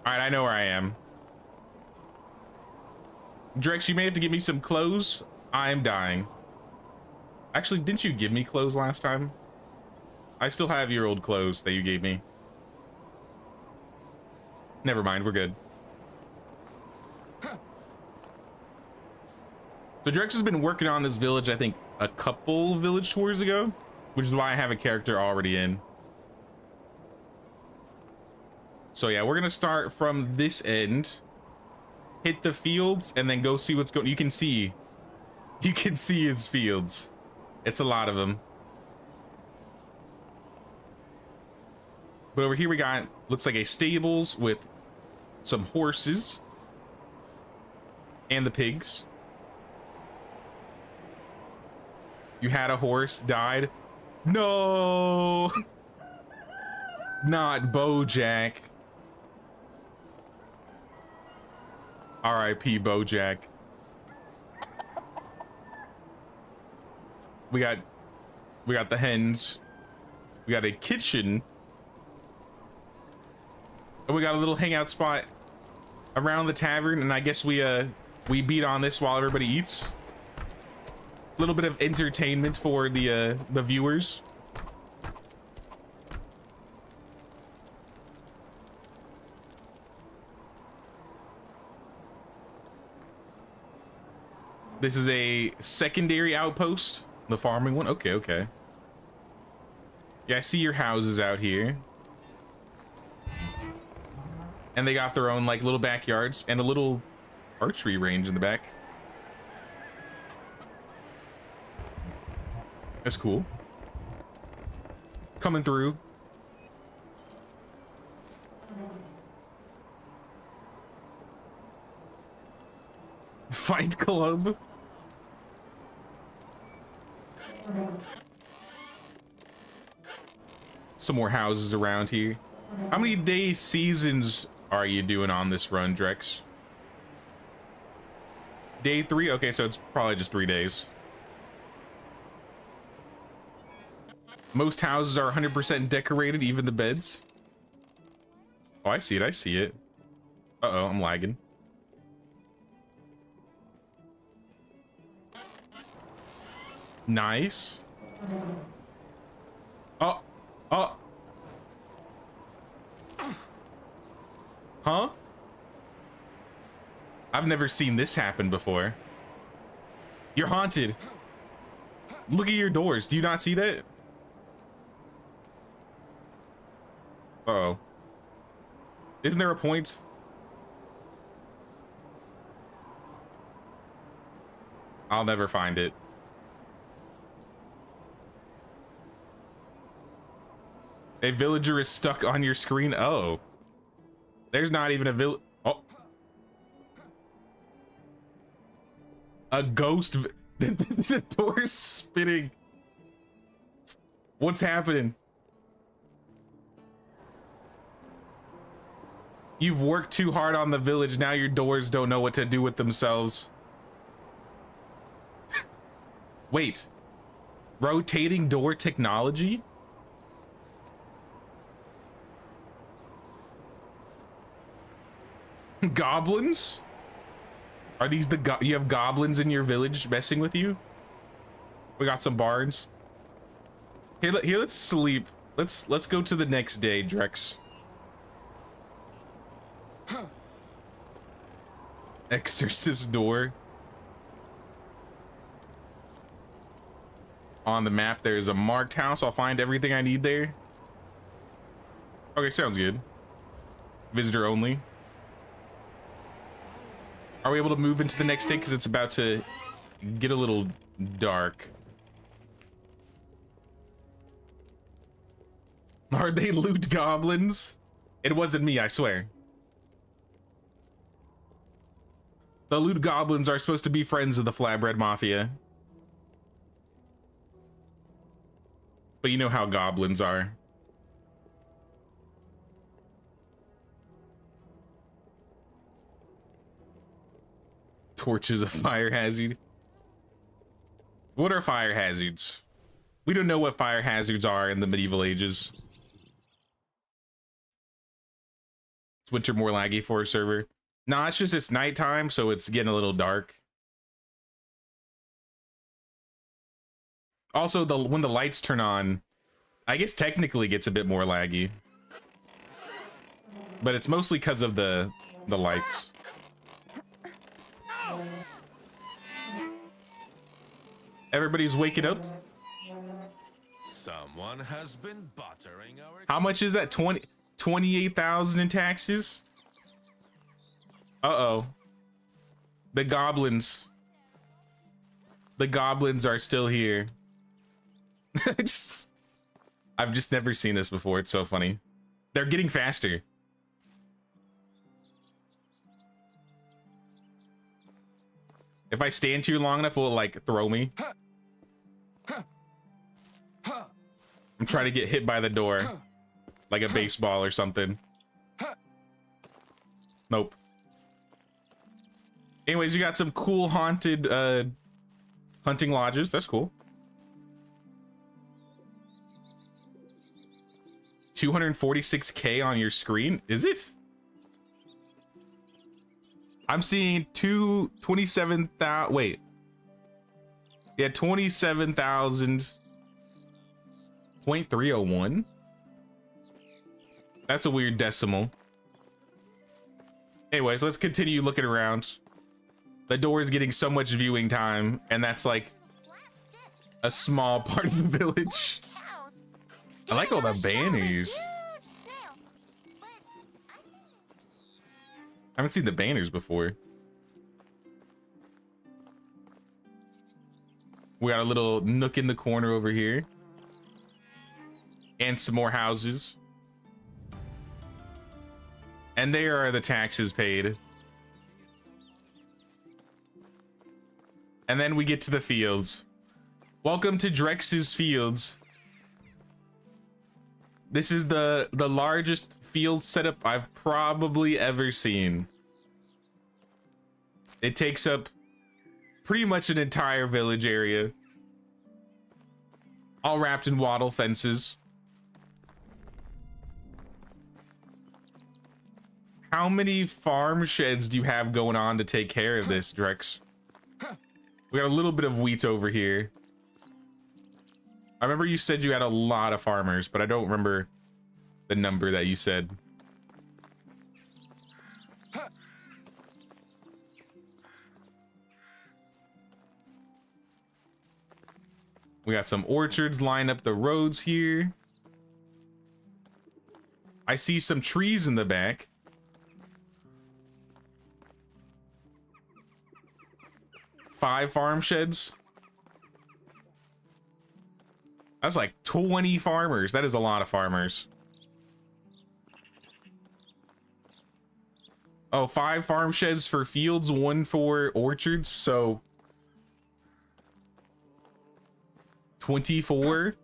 All right, I know where I am. Drex, you may have to give me some clothes. I'm dying. Actually, didn't you give me clothes last time? I still have your old clothes that you gave me. Never mind, we're good. So Drex has been working on this village, I think, a couple village tours ago, which is why I have a character already in. So yeah, we're gonna start from this end, hit the fields, and then go see what's going. You can see his fields. It's a lot of them. But over here we got, looks like a stables with some horses and the pigs. You had a horse, died. No, not Bojack. R.I.P. Bojack. We got the hens. We got a kitchen. And we got a little hangout spot around the tavern, and I guess we beat on this while everybody eats. A little bit of entertainment for the viewers. This is a secondary outpost, the farming one. Okay, okay. Yeah, I see your houses out here. And they got their own like little backyards and a little archery range in the back. That's cool. Coming through. Fight Club. Some more houses around here. How many days, seasons are you doing on this run, Drex? Day 3? Okay, so it's probably just 3 days. Most houses are 100% decorated, even the beds. Oh, I see it. I see it. Uh-oh, I'm lagging. Nice. Oh. Oh. Huh? I've never seen this happen before. You're haunted. Look at your doors. Do you not see that? Uh-oh. Isn't there a point? I'll never find it. A villager is stuck on your screen. Oh. There's not even a oh. A ghost. The door's spinning. What's happening? You've worked too hard on the village. Now your doors don't know what to do with themselves. Wait. Rotating door technology? Goblins? Are these the you have goblins in your village messing with you? We got some barns. Here, let's sleep. Let's go to the next day, Drex. Exorcist door. On the map, there's a marked house. I'll find everything I need there. Okay, sounds good. Visitor only. Are we able to move into the next day? Because it's about to get a little dark. Are they loot goblins? It wasn't me, I swear. The loot goblins are supposed to be friends of the Flatbread Mafia. But you know how goblins are. Torch is a fire hazard. What are fire hazards? We don't know what fire hazards are in the medieval ages. Is winter more laggy for a server? Nah, it's just it's nighttime, so it's getting a little dark. Also, when the lights turn on, I guess technically it gets a bit more laggy. But it's mostly because of the lights. Everybody's waking up. Someone has been buttering our... How much is that? 28,000 in taxes? Uh-oh. The goblins. The goblins are still here. I've just never seen this before. It's so funny. They're getting faster. If I stand too long enough, will it like throw me? I'm trying to get hit by the door like a baseball or something. Nope. Anyways, you got some cool haunted hunting lodges. That's cool. 246K on your screen. Is it? I'm seeing 27,000. Wait. Yeah, 27,000.301. That's a weird decimal. Anyways, let's continue looking around. The door is getting so much viewing time, and that's like a small part of the village. I like all the banners. I haven't seen the banners before. We got a little nook in the corner over here. And some more houses. And there are the taxes paid. And then we get to the fields. Welcome to Drex's Fields. This is the largest field setup I've probably ever seen. It takes up pretty much an entire village area, all wrapped in wattle fences. How many farm sheds do you have going on to take care of this, Drex? We got a little bit of wheat over here. I remember you said you had a lot of farmers, but I don't remember the number that you said. We got some orchards lined up the roads here. I see some trees in the back. Five farm sheds. That's like 20 farmers. That is a lot of farmers. Oh, 5 farm sheds for fields, 1 for orchards. So 24.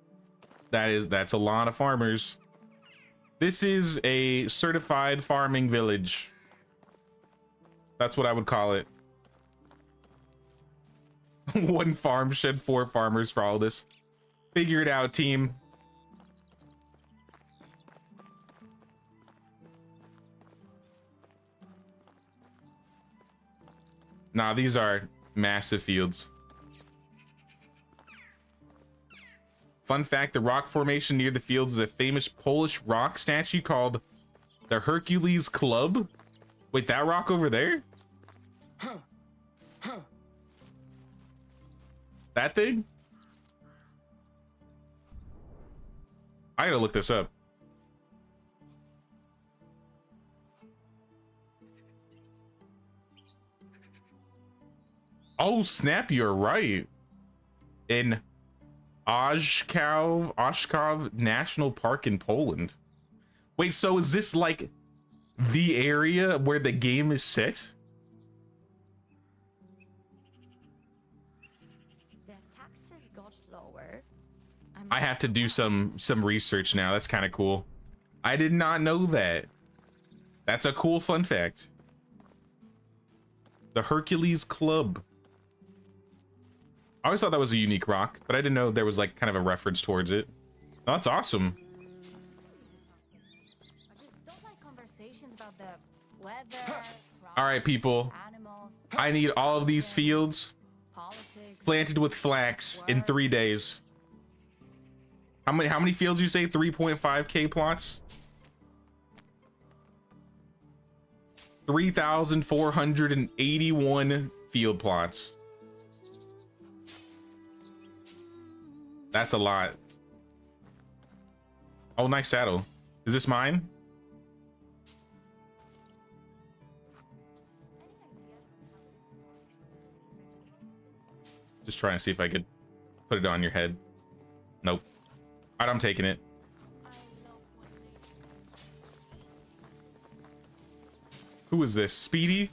That's a lot of farmers. This is a certified farming village. That's what I would call it. 1 farm shed, 4 farmers for all this. Figure it out, team. Nah, these are massive fields. Fun fact, the rock formation near the fields is a famous Polish rock statue called the Hercules Club. Wait, that rock over there? That thing? I gotta look this up. Oh snap, you're right. In Oshkov National Park in Poland. Wait, so is this like the area where the game is set? The taxes got lower. I have to do some research now. That's kind of cool. I did not know that. That's a cool fun fact. The Hercules Club. I always thought that was a unique rock, but I didn't know there was like kind of a reference towards it. Oh, that's awesome. I just don't like conversations about the weather. All right, people. Animals, I need all of these fields politics. planted with flax in 3 days. How many fields you say? 3.5K plots? 3,481 field plots. That's a lot. Oh, nice saddle. Is this mine? Just trying to see if I could put it on your head. Nope. All right, I'm taking it. Who is this? Speedy?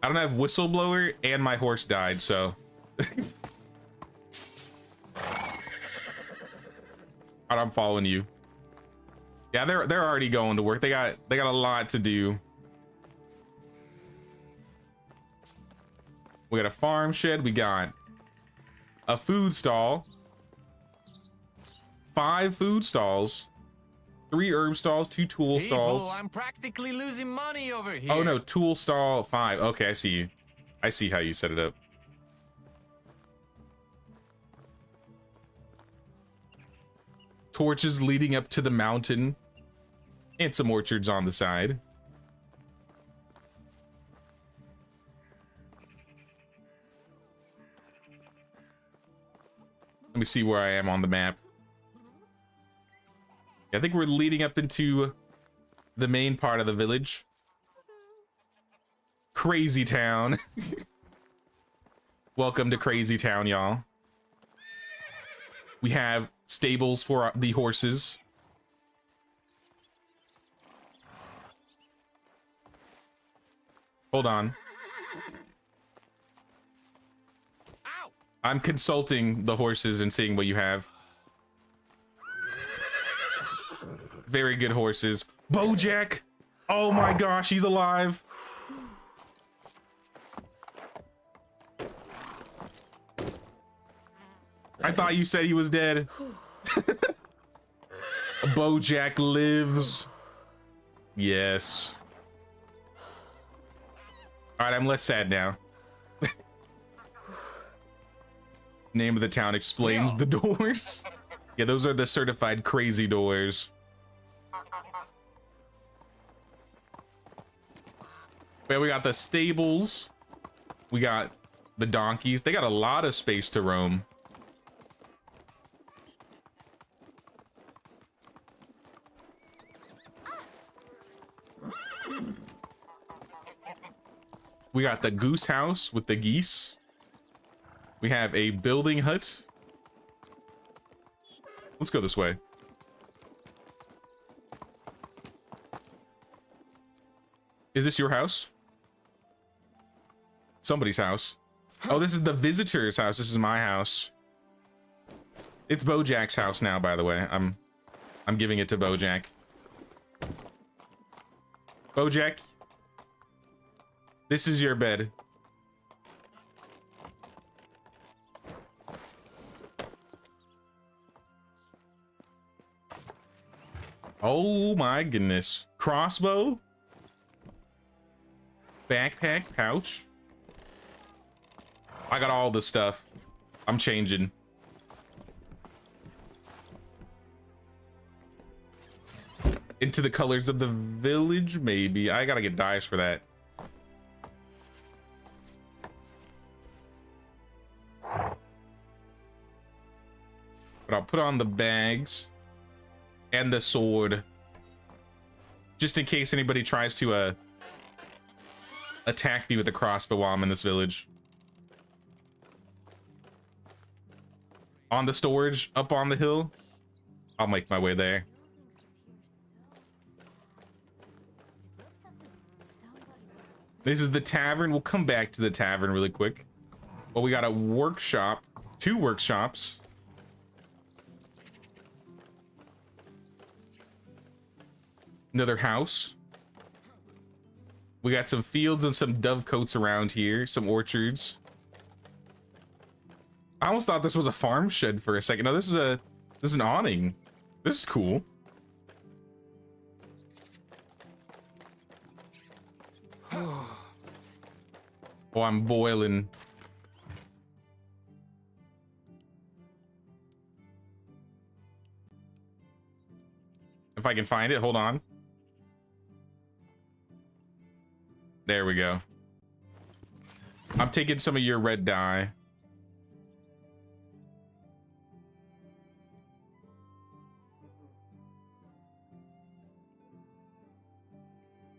I don't have whistleblower and my horse died, so. I'm following you. Yeah, they're already going to work. They got a lot to do. We got a farm shed. We got a food stall. 5 food stalls. 3 herb stalls. 2 tool stalls. I'm practically losing money over here. Oh no, tool stall 5. Okay, I see you. I see how you set it up. Torches leading up to the mountain, and some orchards on the side. Let me see where I am on the map. I think we're leading up into the main part of the village. Crazy Town. Welcome to Crazy Town, y'all. We have stables for the horses. Hold on. Ow! I'm consulting the horses and seeing what you have. Very good horses. Bojack. Oh my gosh, he's alive. I thought you said he was dead. Bojack lives. Yes. All right, I'm less sad now. Name of the town explains the doors. Yeah, those are the certified crazy doors. Well, we got the stables. We got the donkeys. They got a lot of space to roam. We got the goose house with the geese. We have a building hut. Let's go this way. Is this your house? Somebody's house. Oh, this is the visitor's house. This is my house. It's Bojack's house now, by the way. I'm giving it to Bojack. Bojack, this is your bed. Oh my goodness. Crossbow. Backpack, pouch. I got all the stuff. I'm changing. Into the colors of the village, maybe. I gotta get dyes for that. But I'll put on the bags and the sword just in case anybody tries to attack me with a crossbow while I'm in this village. On the storage up on the hill. I'll make my way there. This is the tavern. We'll come back to the tavern really quick. Well, we got a workshop, 2 workshops. Another house. We got some fields and some dovecotes around here, some orchards. I almost thought this was a farm shed for a second. No, this is an awning. This is cool. Oh, I'm boiling. If I can find it, hold on. There we go. I'm taking some of your red dye.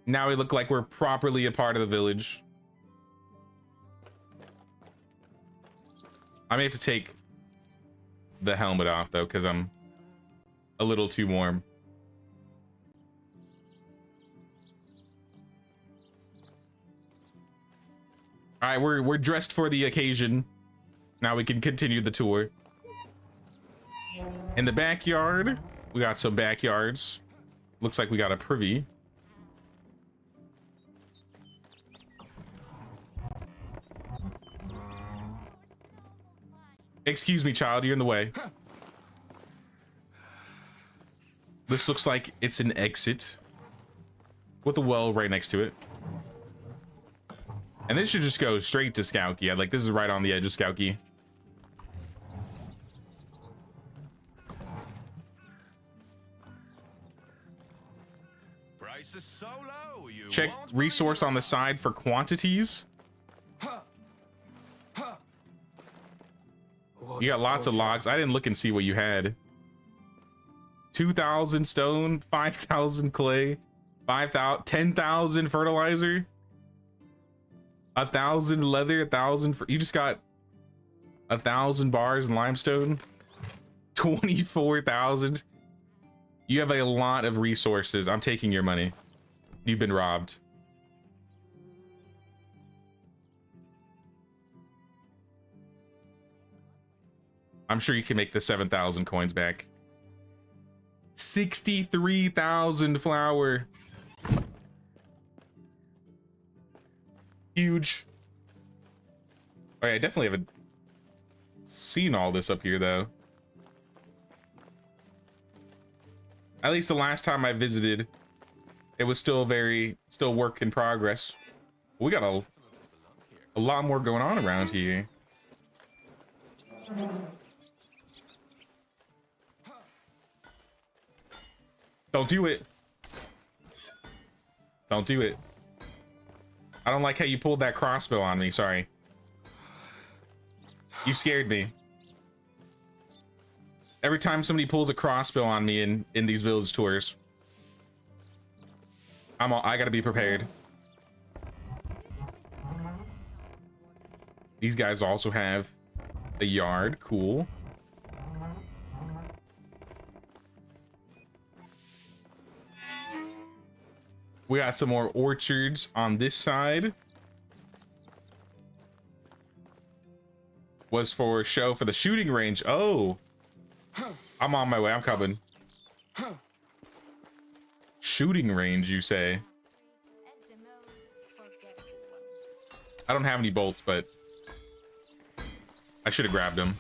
Now we look like we're properly a part of the village. I may have to take the helmet off though, because I'm a little too warm. All right, we're dressed for the occasion. Now we can continue the tour. In the backyard, we got some backyards. Looks like we got a privy. Excuse me, child, you're in the way. This looks like it's an exit with a well right next to it. And this should just go straight to Skowkie. Like, this is right on the edge of Skowkie. Price is so low, you Check won't resource on the side for quantities. You got lots of logs. I didn't look and see what you had. 2,000 stone, 5,000 clay, 5,000, 10,000 fertilizer, 1,000 leather, 1,000 for you just got 1,000 bars in limestone, 24,000. You have a lot of resources. I'm taking your money. You've been robbed. I'm sure you can make the 7,000 coins back. 63,000 flour. Huge. Oh, yeah, I definitely haven't seen all this up here, though. At least the last time I visited, it was still work in progress. We got a lot more going on around here. Don't do it. Don't do it. I don't like how you pulled that crossbow on me. Sorry. You scared me. Every time somebody pulls a crossbow on me in these village tours, I gotta be prepared. These guys also have a yard. Cool. We got some more orchards on this side. Was for show for the shooting range. Oh, I'm on my way. I'm coming. Shooting range, you say? I don't have any bolts, but I should have grabbed them.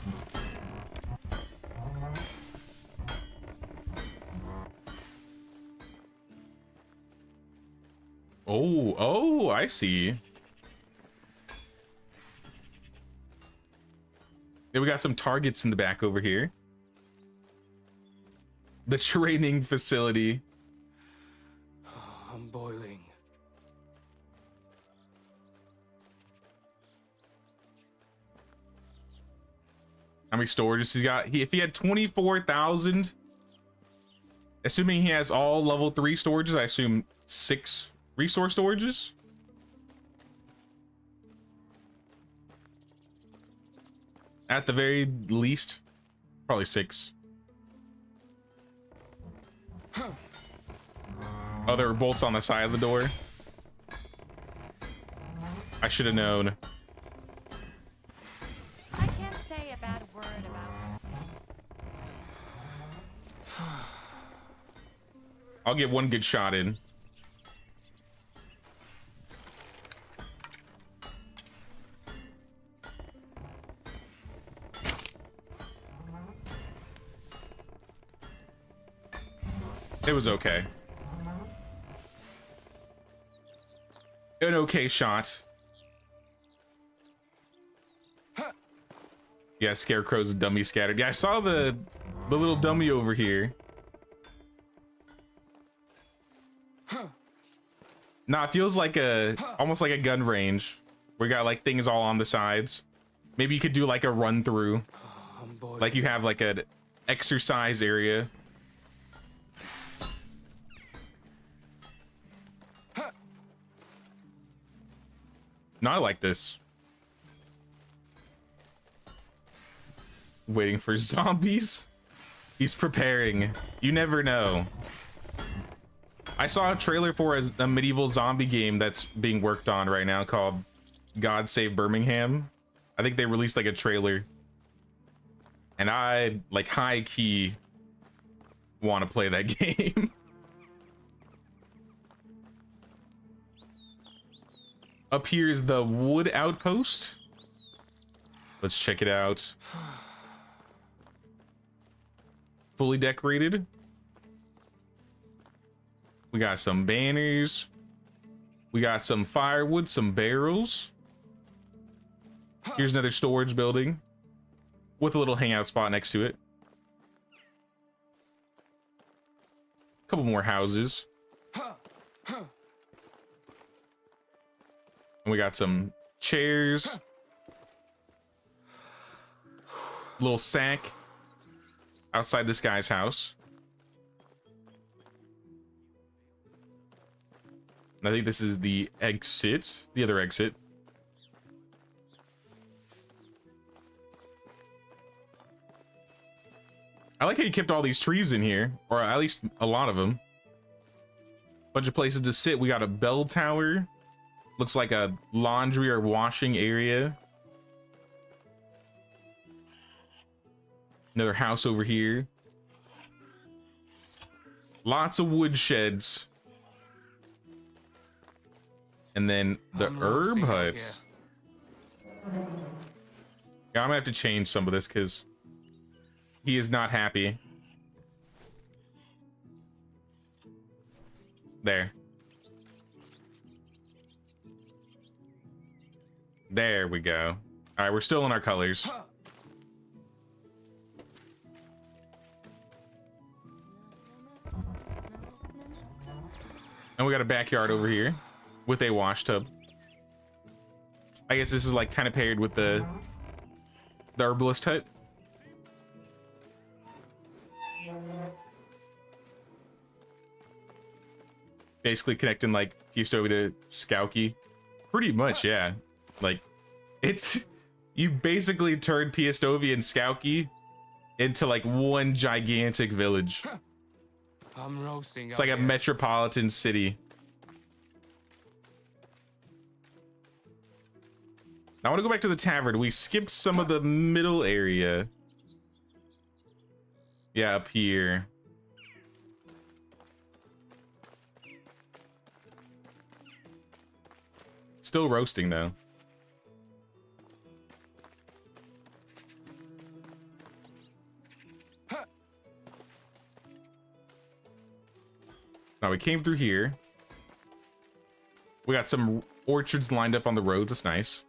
Oh, I see. Yeah, we got some targets in the back over here. The training facility. I'm boiling. How many storages he's got? If he had 24,000, assuming he has all level 3 storages, I assume 6 resource storages. At the very least, probably 6. Oh, there were bolts on the side of the door. I should have known. I can't say a bad word about I'll get one good shot in. It was okay. An okay shot. Yeah, Scarecrow's dummy scattered. Yeah, I saw the little dummy over here. Nah, it feels like almost like a gun range. We got like things all on the sides. Maybe you could do like a run through. Like you have like an exercise area. No, I like this. Waiting for zombies. He's preparing. You never know. I saw a trailer for a medieval zombie game that's being worked on right now called God Save Birmingham. I think they released like a trailer. And I like high key want to play that game. Up here is the wood outpost. Let's check it out. Fully decorated. We got some banners. We got some firewood, some barrels. Here's another storage building with a little hangout spot next to it. Couple more houses. And we got some chairs. Little sack outside this guy's house. I think this is the exit, the other exit. I like how you kept all these trees in here, or at least a lot of them. Bunch of places to sit. We got a bell tower. Looks like a laundry or washing area. Another house over here. Lots of wood sheds. And then the I'm herb roasting out huts. Yeah, I'm gonna have to change some of this because he is not happy. There. There we go. All right, we're still in our colors. And we got a backyard over here with a wash tub. I guess this is like kind of paired with the herbalist hut. Basically connecting like Pistovi to Skauki. Pretty much, yeah. Like, it's... You basically turned Pistovi and Skauki into like one gigantic village. I'm roasting. It's like a metropolitan city. I want to go back to the tavern. We skipped some of the middle area. Yeah, up here. Still roasting though. Now we came through here. We got some orchards lined up on the road. That's nice.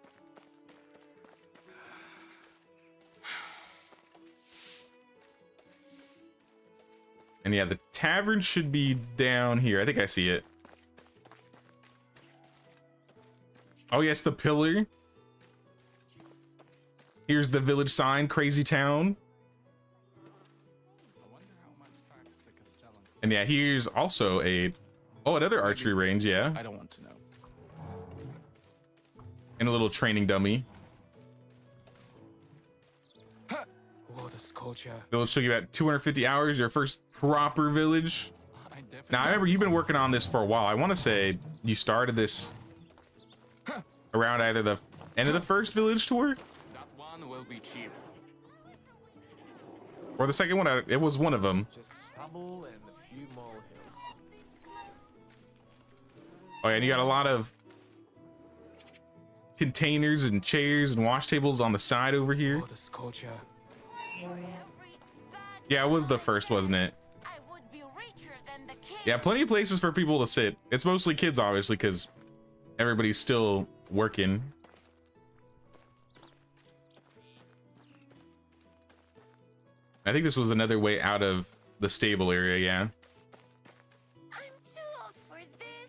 And yeah, the tavern should be down here. I think I see it. Oh yes, the pillar. Here's the village sign, Crazy Town. I wonder how much tax the Castellan. And yeah, here's also another archery range, yeah. I don't want to know. And a little training dummy. What a sculpture. Village took you about 250 hours, your first proper village. I definitely. Now, I remember you've been working on this for a while. I want to say you started this around either the end of the first village tour That one will be cheap. or the second one. It was one of them. Just stubble and a few molehills. Oh, yeah, and you got a lot of containers and chairs and wash tables on the side over here. What a sculpture. Yeah, it was the first, wasn't it? I would be richer than the king. Yeah, plenty of places for people to sit. It's mostly kids, obviously, because everybody's still working. I think this was another way out of the stable area, yeah. I'm too old for this.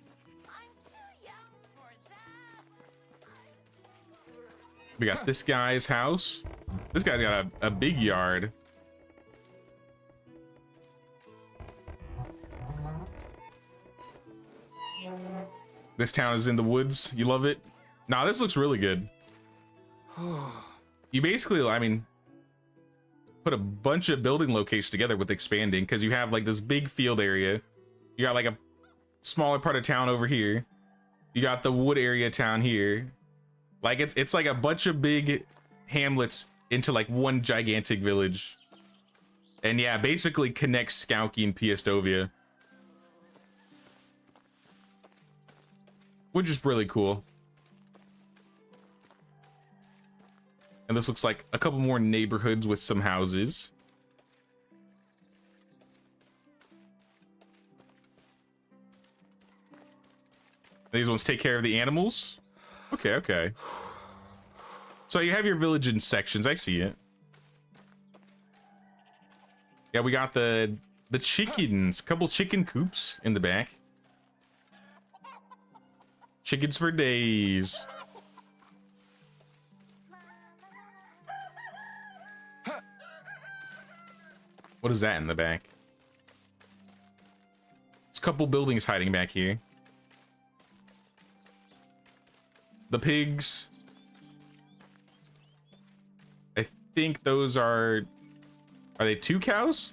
I'm too young for that. We got this guy's house. This guy's got a big yard. This town is in the woods. You love it? Nah, this looks really good. You basically, I mean, put a bunch of building locations together with expanding because you have like this big field area. You got like a smaller part of town over here. You got the wood area town here. Like it's like a bunch of big hamlets into like one gigantic village. And yeah, basically connects Skauki and Piastovia. Which is really cool. And this looks like a couple more neighborhoods with some houses. These ones take care of the animals. Okay, okay. So you have your village in sections. I see it. Yeah, we got the chickens. Couple chicken coops in the back. Chickens for days. What is that in the back? It's a couple buildings hiding back here. The pigs. I think those are they 2 cows?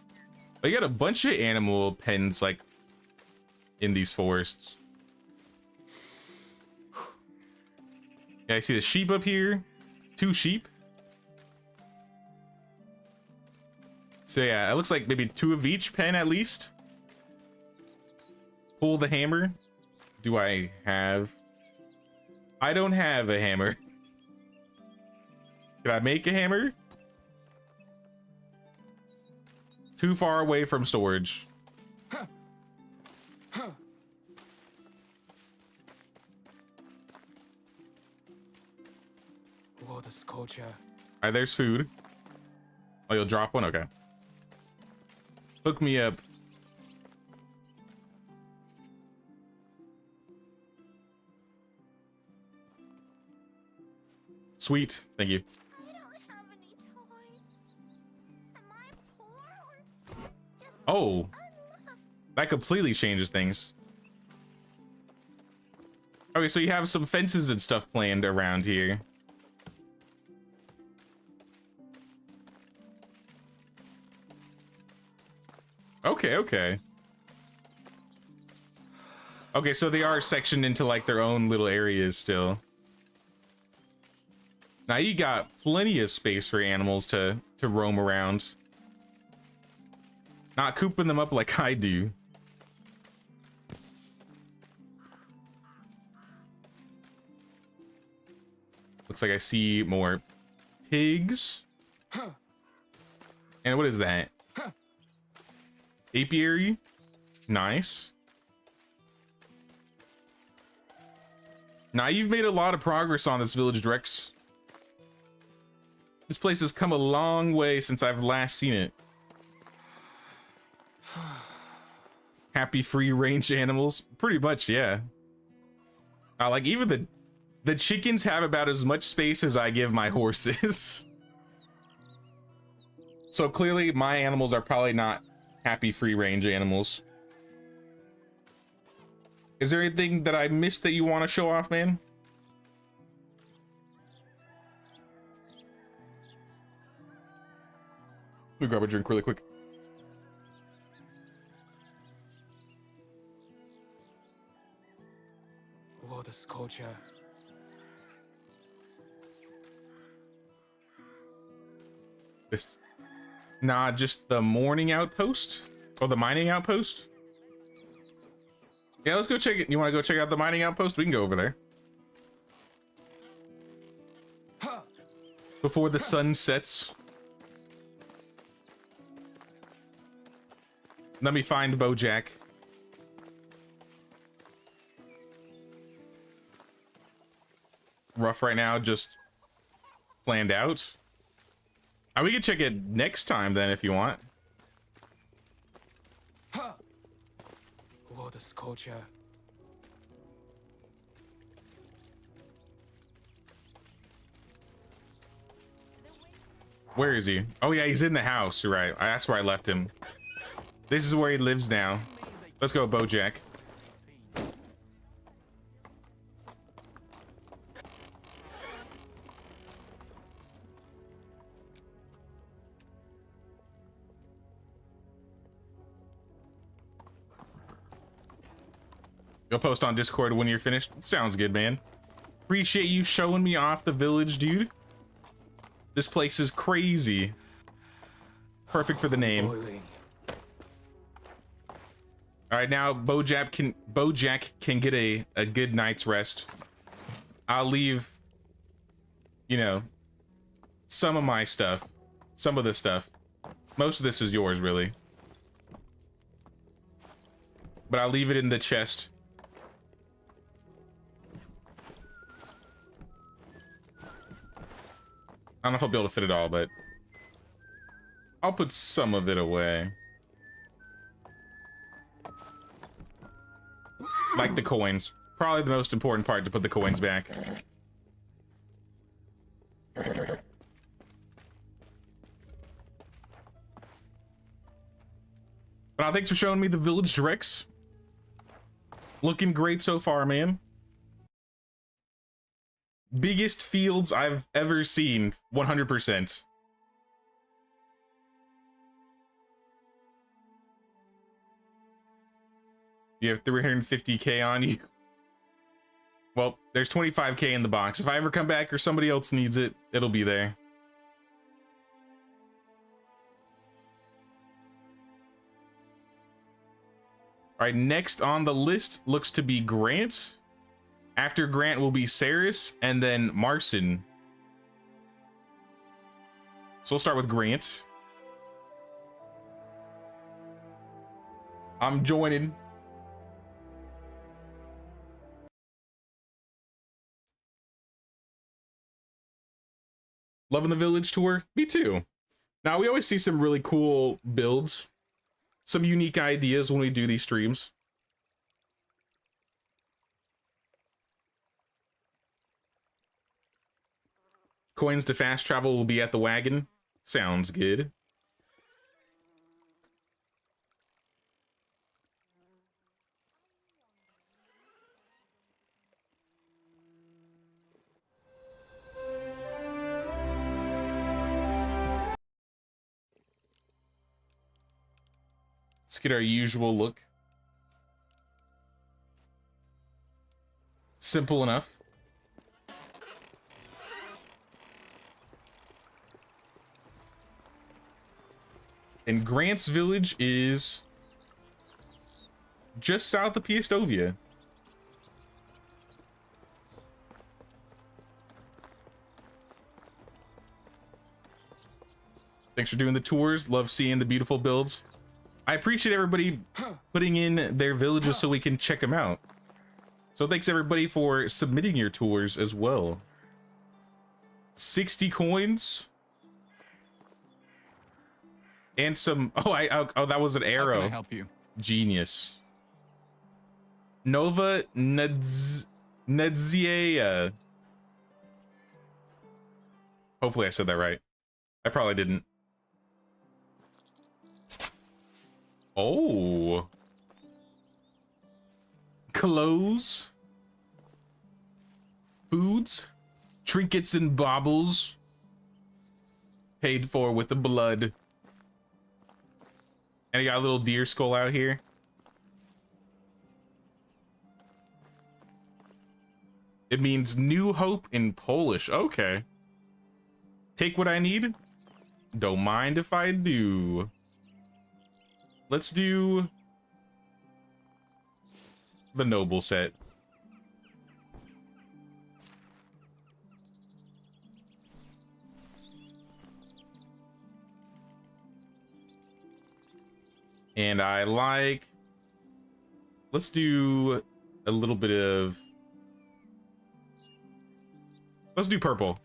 Oh, you got a bunch of animal pens like in these forests. Yeah, I see the sheep up here. 2 sheep. So yeah, it looks like maybe 2 of each pen at least. Pull the hammer. Do I have? I don't have a hammer. Can I make a hammer? Too far away from storage. Water scorcher. All right, there's food. Oh, you'll drop one? Okay. Hook me up. Sweet. Thank you. I don't have any toys. Am I poor or just Oh, unloved? that completely changes things. Okay, so you have some fences and stuff planned around here. Okay, okay. Okay, so they are sectioned into like their own little areas still. Now you got plenty of space for animals to roam around. Not cooping them up like I do. Looks like I see more pigs. And what is that? Apiary? Nice. Now you've made a lot of progress on this village, Drex. This place has come a long way since I've last seen it. Happy free range animals? Pretty much, yeah. Like even the chickens have about as much space as I give my horses. So clearly my animals are probably not happy free range animals. Is there anything that I missed that you want to show off, man? Let me grab a drink really quick. Water scorcher. This, nah, just the morning outpost or the mining outpost. Yeah, let's go check it. You want to go check out the mining outpost? We can go over there before the sun sets. Let me find Bojack. Rough right now, just planned out. We can check it next time then if you want. Water scorcher. Where is he? Oh yeah, he's in the house. You're right. That's where I left him. This is where he lives now. Let's go, Bojack. You'll post on Discord when you're finished. Sounds good, man. Appreciate you showing me off the village, dude. This place is crazy. Perfect for the name. Boiling. All right, now Bojack can get a good night's rest. I'll leave, you know, some of my stuff, some of this stuff. Most of this is yours, really. But I'll leave it in the chest. I don't know if I'll be able to fit it all, but I'll put some of it away. Like the coins. Probably the most important part, to put the coins back. But thanks for showing me the village, Drex. Looking great so far, man. Biggest fields I've ever seen, 100%. You have 350k on you. Well, there's 25k in the box. If I ever come back or somebody else needs it, it'll be there. All All right, next on the list looks to be Grant. After Grant will be Saris and then Marson. So we'll start with Grant. I'm joining. Loving the village tour? Me too. Now, we always see some really cool builds, some unique ideas when we do these streams. Coins to fast travel will be at the wagon. Sounds good. Let's get our usual look. Simple enough. And Grant's village is just south of Piastovia. Thanks for doing the tours. Love seeing the beautiful builds. I appreciate everybody putting in their villages so we can check them out. So thanks everybody for submitting your tours as well. 60 coins. And some, oh, that was an arrow. How can I help you? Genius. Nova Nedziea. Hopefully I said that right. I probably didn't. Oh. Clothes. Foods. Trinkets and baubles. Paid for with the blood. And you got a little deer skull out here. It means new hope in Polish. Okay. Take what I need. Don't mind if I do. Let's do the noble set. And I like, let's do a little bit of, let's do purple.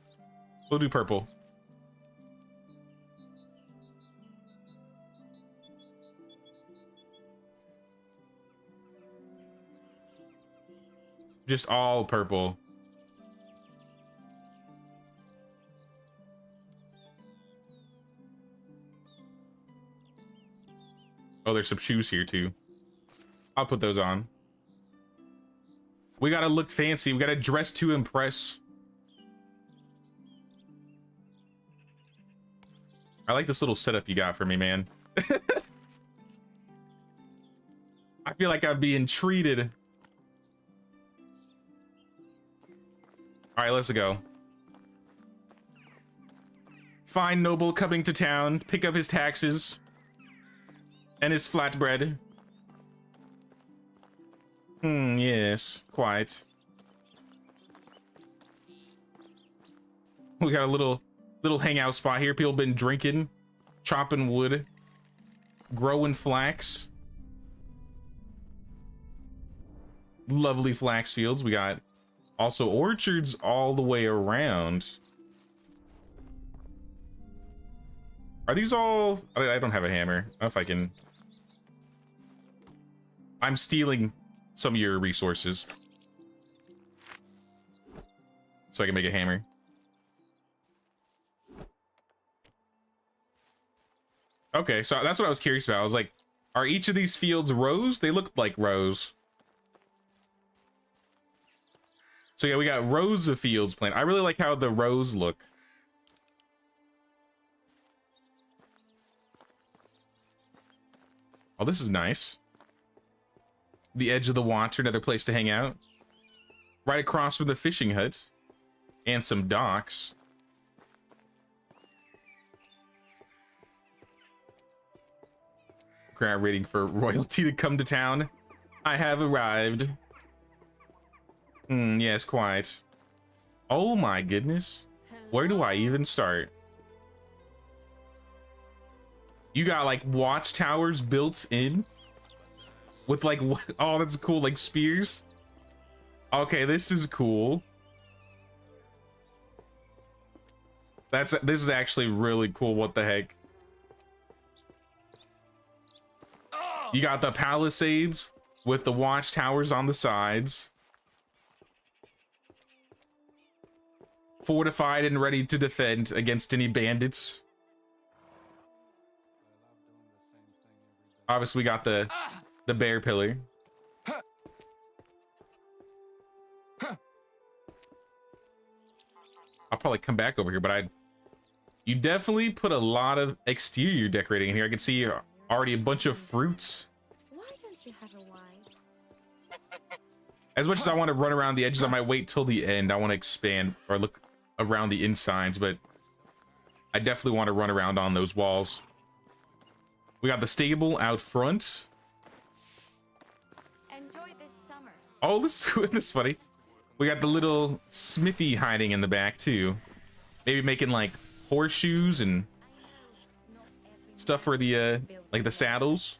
We'll do purple. Just all purple. Oh, there's some shoes here too. I'll put those on. We gotta look fancy. We gotta dress to impress. I like this little setup you got for me, man. I feel like I'm being treated. All right, let's go. Fine noble coming to town, pick up his taxes and his flatbread. Yes, quite. We got a little hangout spot here. People been drinking, chopping wood, growing flax. Lovely flax fields. We got also orchards all the way around. Are these all... I don't have a hammer. I don't know if I can... I'm stealing some of your resources so I can make a hammer. Okay, so that's what I was curious about. I was like, are each of these fields rows? They look like rows. So yeah, we got rows of fields planted. I really like how the rows look. Oh, this is nice. The edge of the water, another place to hang out. Right across from the fishing hut. And some docks. Crowd waiting for royalty to come to town. I have arrived. Yes, quite. Oh my goodness. Where do I even start? You got like watchtowers built in with like, oh, that's cool, like spears. Okay, this is cool. This is actually really cool. What the heck? You got the palisades with the watchtowers on the sides. Fortified and ready to defend against any bandits. Obviously, we got the bear pillar. I'll probably come back over here, but you definitely put a lot of exterior decorating in here. I can see already a bunch of fruits. Why don't you have a wife? As much as I want to run around the edges, I might wait till the end. I want to expand or look around the insides, but I definitely want to run around on those walls. We got the stable out front. Enjoy this summer. Oh, this is funny. We got the little smithy hiding in the back too. Maybe making like horseshoes and stuff for the like the saddles.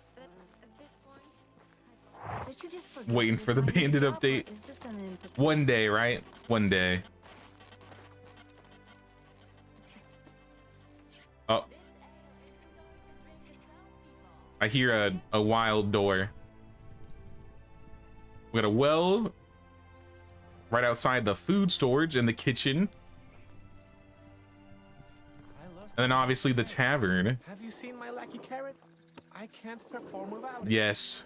Waiting for the bandit update. One day, right? One day. Oh. I hear a wild door. We got a well right outside the food storage and the kitchen. And then obviously the tavern. Have you seen my lucky carrot? I can't perform without it. Yes.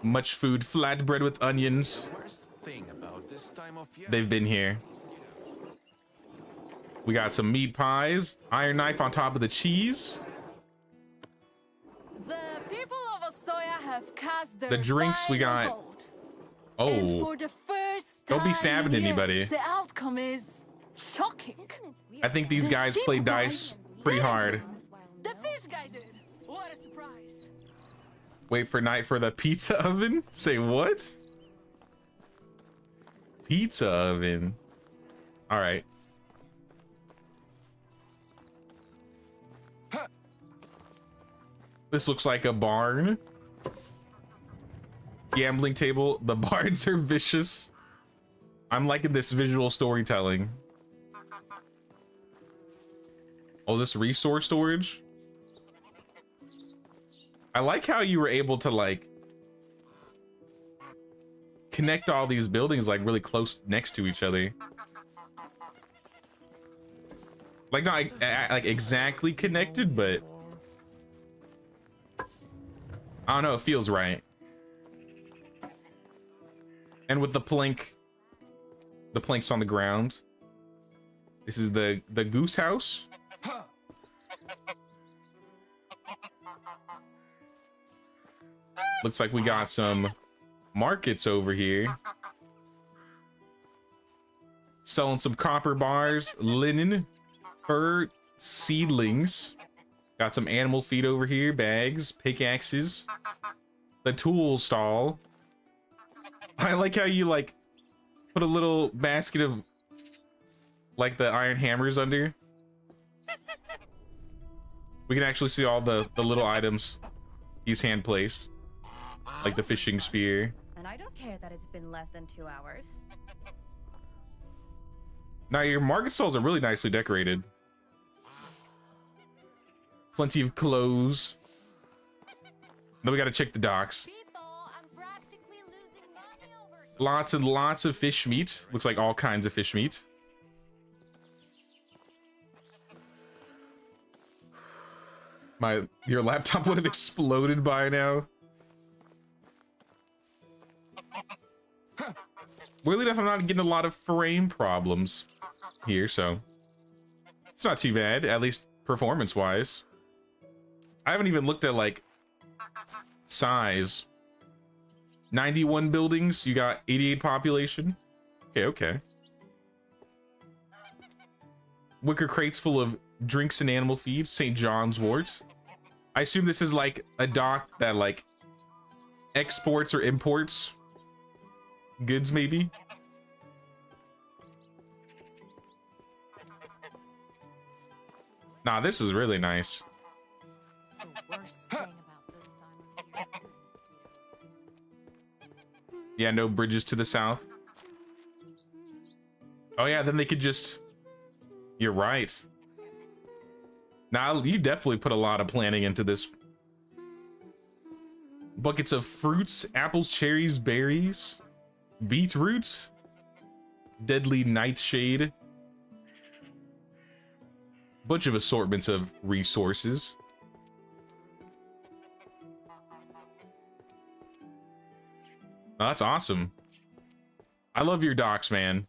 Much food, flatbread with onions. Worst thing about this time of year. They've been here. We got some meat pies, iron knife on top of the cheese. The people of Ostoya have cast their The drinks we got. vote. And Oh, for the first don't be time stabbing in years, anybody. The outcome is shocking. I think these The guys sheep played guy dice pretty didn't hard. win. The fish guy did. What a surprise. Wait for night for the pizza oven? Say what? Pizza oven. All right. This looks like a barn. Gambling table. The bards are vicious. I'm liking this visual storytelling. Oh, this resource storage. I like how you were able to like connect all these buildings like really close next to each other. Like not like exactly connected, but I don't know, it feels right. And with the planks on the ground. This is the goose house. Looks like we got some markets over here. Selling some copper bars, linen, fur, seedlings. Got some animal feed over here, bags, pickaxes. The tool stall. I like how you like put a little basket of like the iron hammers under. We can actually see all the little items he's hand placed. Like the fishing spear. And I don't care that it's been less than 2 hours. Now your market stalls are really nicely decorated. Plenty of clothes. Then we gotta check the docks. People, I'm practically losing money over here. Lots and lots of fish meat. Looks like all kinds of fish meat. Your laptop would have exploded by now. Weirdly enough, I'm not getting a lot of frame problems here, so it's not too bad, at least performance-wise. I haven't even looked at like size. 91 buildings, you got 88 population. Okay. Wicker crates full of drinks and animal feed, St. John's wort. I assume this is like a dock that like exports or imports goods, maybe. Nah, this is really nice. The worst thing about this time of year are mosquitoes. Yeah, no bridges to the south. Oh yeah, then they could just... You're right. Now, you definitely put a lot of planning into this. Buckets of fruits, apples, cherries, berries, beetroots, deadly nightshade. Bunch of assortments of resources. Oh, that's awesome. I love your docks, man.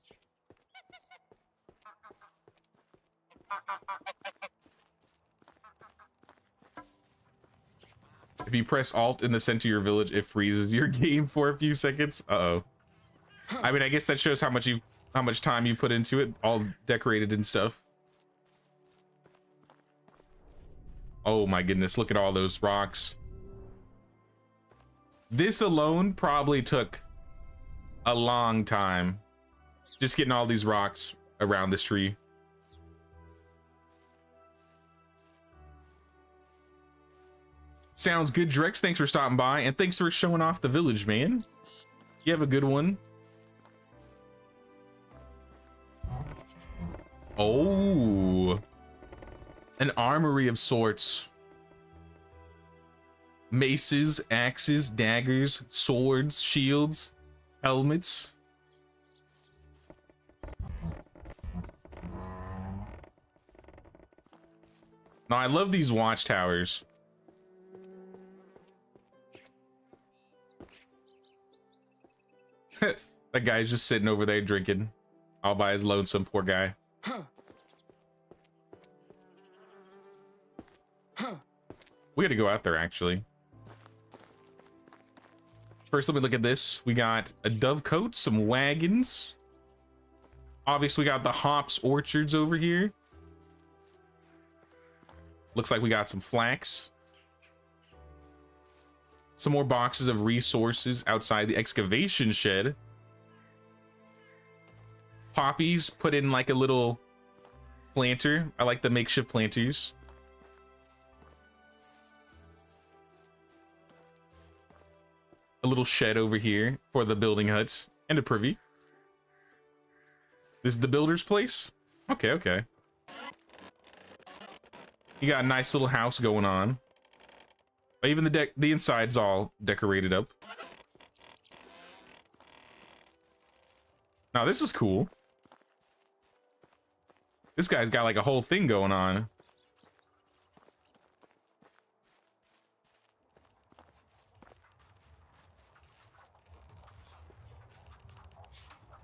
If you press Alt in the center of your village, it freezes your game for a few seconds. Uh-oh. I mean, I guess that shows how much time you put into it, all decorated and stuff. Oh my goodness, look at all those rocks. This alone probably took a long time. Just getting all these rocks around this tree. Sounds good, Drex. Thanks for stopping by, and thanks for showing off the village, man. You have a good one. Oh, an armory of sorts. Maces, axes, daggers, swords, shields, helmets. Now, I love these watchtowers. That guy's just sitting over there drinking all by his lonesome, poor guy. We gotta go out there, actually. First, let me look at this. We got a dovecote, some wagons. Obviously, we got the hops orchards over here. Looks like we got some flax. Some more boxes of resources outside the excavation shed. Poppies put in like a little planter. I like the makeshift planters. A little shed over here for the building huts and a privy. This is the builder's place? Okay, okay. You got a nice little house going on. Even the inside's all decorated up. Now this is cool. This guy's got like a whole thing going on.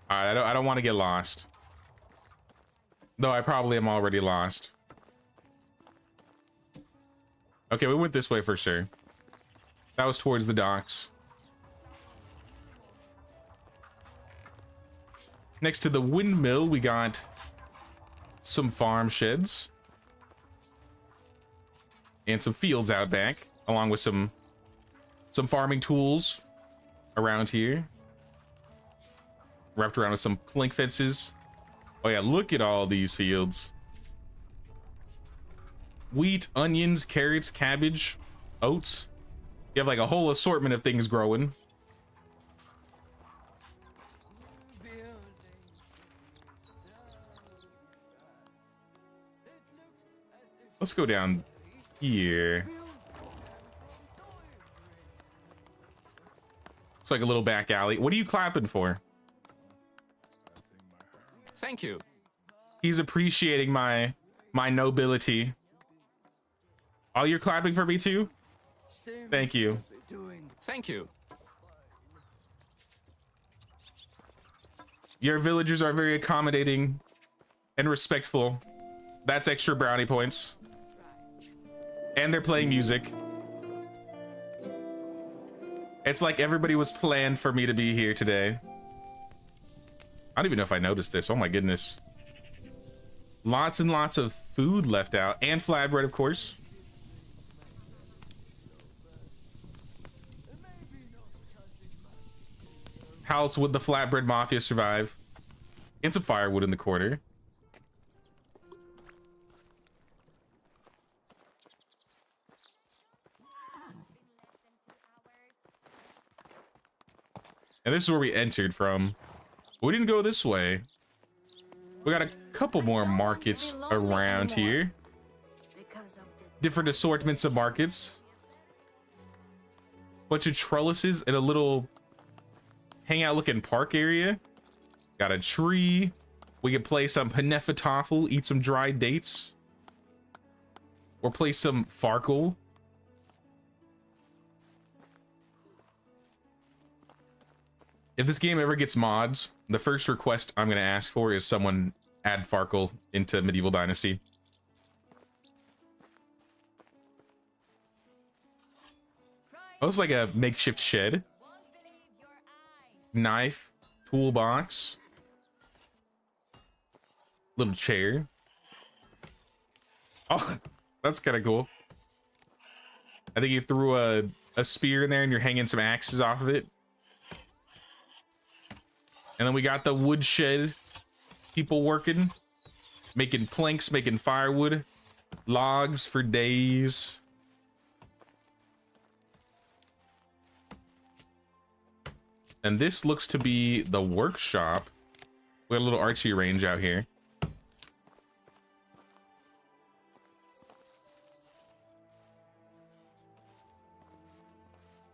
All right, I don't want to get lost. Though I probably am already lost. Okay, we went this way for sure. That was towards the docks. Next to the windmill, we got some farm sheds. And some fields out back, along with some farming tools around here. Wrapped around with some plank fences. Oh yeah, look at all these fields. Wheat, onions, carrots, cabbage, oats. You have like a whole assortment of things growing. Let's go down here. It's like a little back alley. What are you clapping for? Thank you. He's appreciating my nobility. Oh, you're clapping for me too? Thank you. Thank you. Your villagers are very accommodating and respectful. That's extra brownie points. And they're playing music. It's like everybody was planned for me to be here today. I don't even know if I noticed this. Oh my goodness. Lots and lots of food left out. And flatbread, of course. How else would the flatbread mafia survive? And some firewood in the corner. And this is where we entered from. We didn't go this way. We got a couple more markets around here. Different assortments of markets. Bunch of trellises and a little hangout looking park area. Got a tree. We can play some Panefatoffel, eat some dried dates. Or play some Farkle. If this game ever gets mods, the first request I'm going to ask for is someone add Farkle into Medieval Dynasty. Oh, it's like a makeshift shed. Knife, toolbox, little chair. Oh, that's kind of cool. I think you threw a spear in there and you're hanging some axes off of it. And then we got the woodshed people working, making planks, making firewood, logs for days. And this looks to be the workshop. We got a little archery range out here.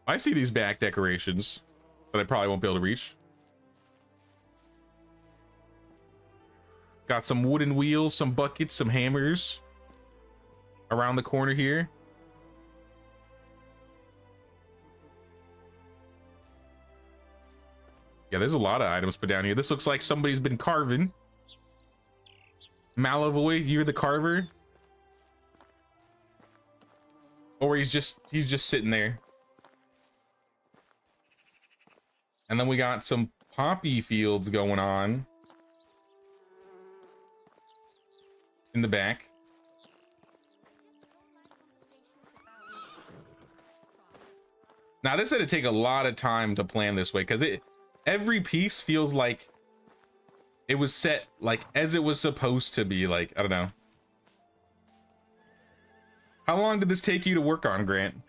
I see these back decorations, but I probably won't be able to reach. Got some wooden wheels, some buckets, some hammers around the corner here. Yeah, there's a lot of items put down here. This looks like somebody's been carving. Malavoy, you're the carver. Or he's just sitting there. And then we got some poppy fields going on in the back. Now this had to take a lot of time to plan this way, because every piece feels like it was set like as it was supposed to be. Like, I don't know. How long did this take you to work on, Grant?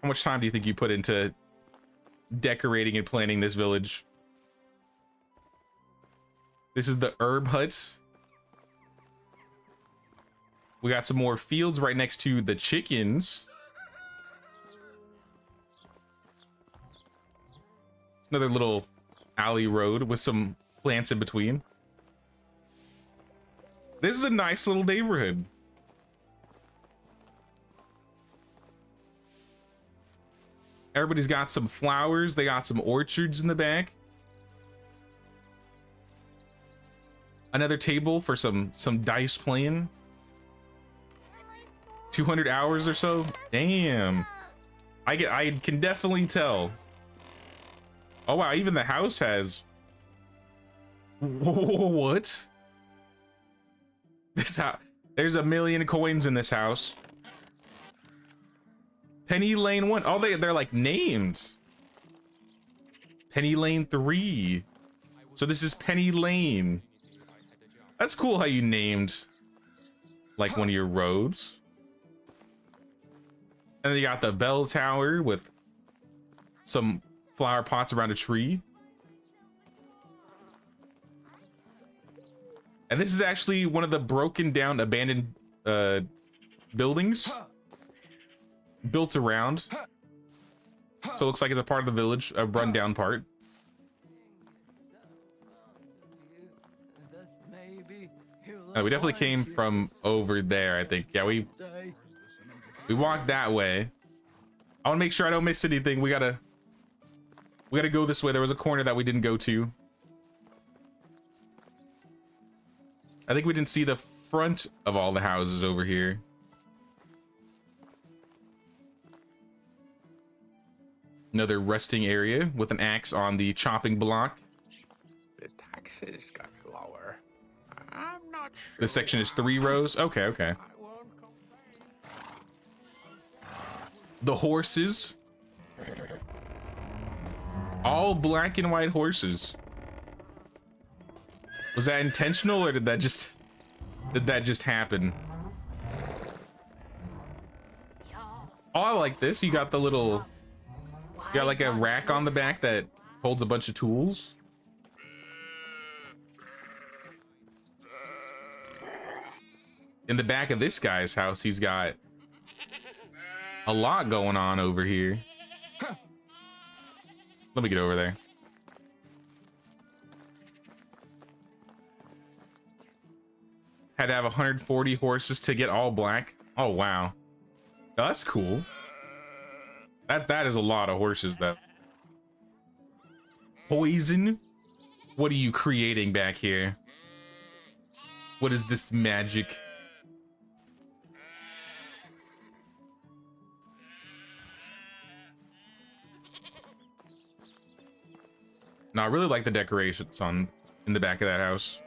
How much time do you think you put into decorating and planning this village? This is the herb hut. We got some more fields right next to the chickens. Another little alley road with some plants in between. This is a nice little neighborhood. Everybody's got some flowers. They got some orchards in the back. Another table for some dice playing. 200 hours or so. Damn. I can definitely tell. Oh wow, even the house has. Whoa, what? This house. There's a million coins in this house. Penny Lane 1. Oh, they're like named. Penny Lane 3. So this is Penny Lane. That's cool how you named like one of your roads. And then you got the bell tower with some flower pots around a tree. And this is actually one of the broken down abandoned buildings built around. So it looks like it's a part of the village, a rundown part. We definitely came from over there, I think. Yeah, we walked that way. I want to make sure I don't miss anything. We gotta go this way. There was a corner that we didn't go to. I think we didn't see the front of all the houses over here. Another resting area with an axe on the chopping block. The taxes got lower. I'm not sure. This section is 3 rows. Okay. I won't complain. The horses. All black and white horses. Was that intentional, or did that just happen? Oh, I like this. You got the little, you got like a rack on the back that holds a bunch of tools. In the back of this guy's house, he's got a lot going on over here. Let me get over there. Had to have 140 horses to get all black. Oh, wow. That's cool. That is a lot of horses, though. Poison? What are you creating back here? What is this magic? No, I really like the decorations in the back of that house.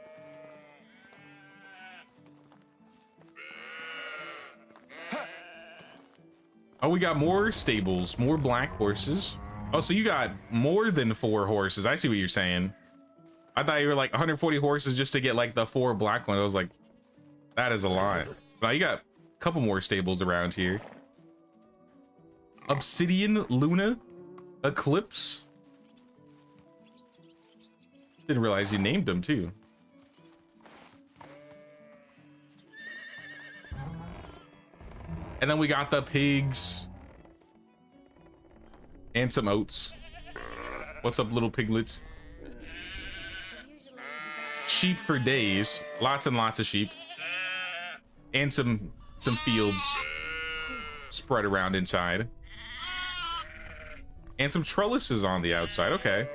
Oh, we got more stables, more black horses. Oh, so you got more than 4 horses. I see what you're saying. I thought you were like 140 horses just to get like the 4 black ones. I was like, that is a lot. Now you got a couple more stables around here. Obsidian, Luna, Eclipse. Didn't realize you named them too. And then we got the pigs. And some oats. What's up, little piglet? Sheep for days. Lots and lots of sheep. And some fields spread around inside. And some trellises on the outside. Okay.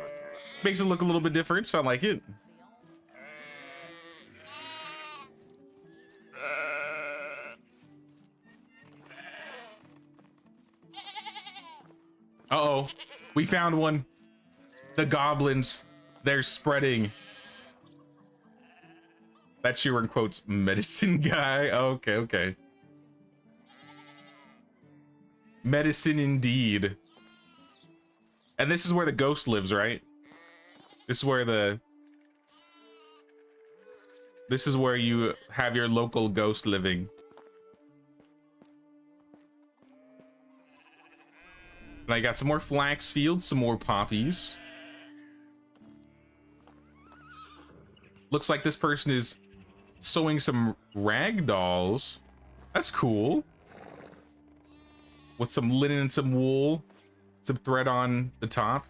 Makes it look a little bit different, so I like it. Uh-oh. We found one. The goblins. They're spreading. That's your, in quotes, medicine guy. Okay, okay. Medicine indeed. And this is where the ghost lives, right? This is where you have your local ghost living. And I got some more flax fields, some more poppies. Looks like this person is sewing some rag dolls. That's cool. With some linen and some wool, some thread on the top.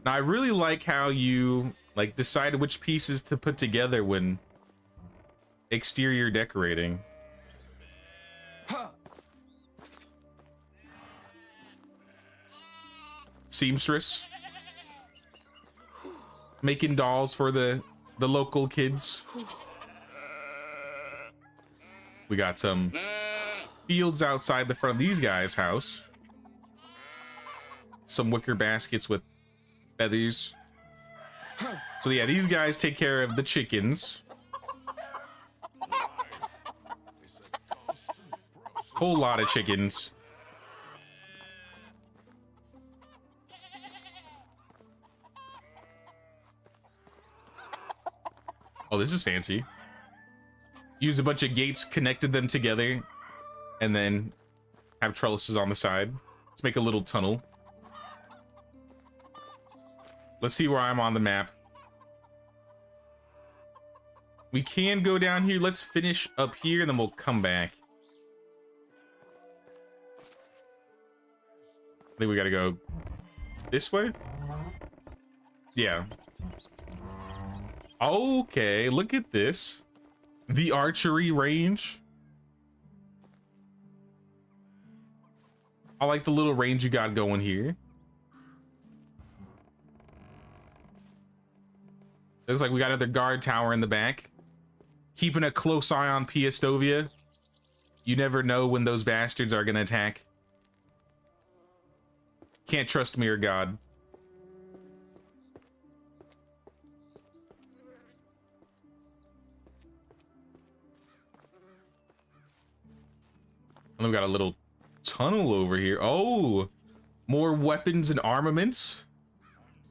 Now I really like how you like decide which pieces to put together when exterior decorating. Seamstress. Making dolls for the local kids. We got some fields outside the front of these guys' house. Some wicker baskets with feathers. So yeah, these guys take care of the chickens. Whole lot of chickens. Oh, this is fancy. Use a bunch of gates, connected them together, and then have trellises on the side. Let's make a little tunnel. Let's see where I'm on the map. We can go down here. Let's finish up here, and then we'll come back. I think we gotta go this way. Yeah. Okay, look at this. The archery range. I like the little range you got going here. Looks like we got another guard tower in the back. Keeping a close eye on Piastovia. You never know when those bastards are gonna attack. Can't trust me or God. And we got a little tunnel over here. Oh, More weapons and armaments.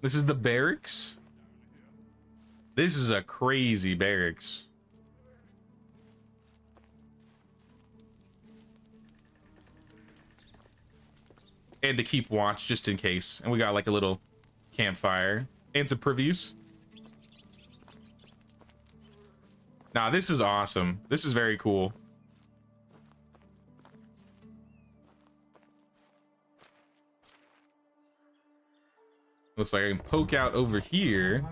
This is the barracks. This is a crazy barracks. And to keep watch just in case. And we got like a little campfire and some privies. Nah, this is awesome. This is very cool. Looks like I can poke out over here.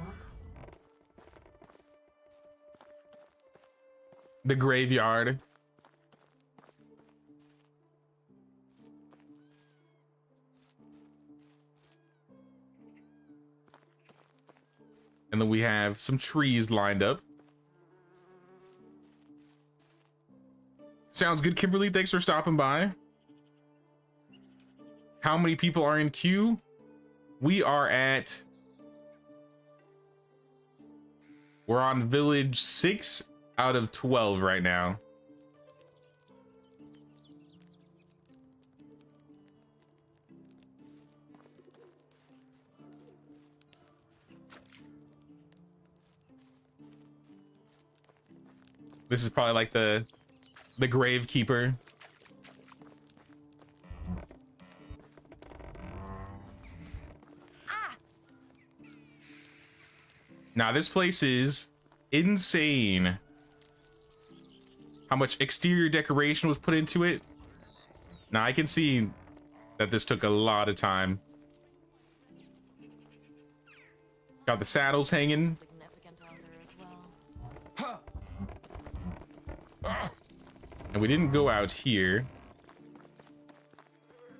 The graveyard. And then we have some trees lined up. Sounds good, Kimberly. Thanks for stopping by. How many people are in queue? We're on village 6 out of 12 right now. This is probably like the gravekeeper. Now this place is insane. How much exterior decoration was put into it. Now I can see that this took a lot of time. Got the saddles hanging. Significant odor as well. And we didn't go out here.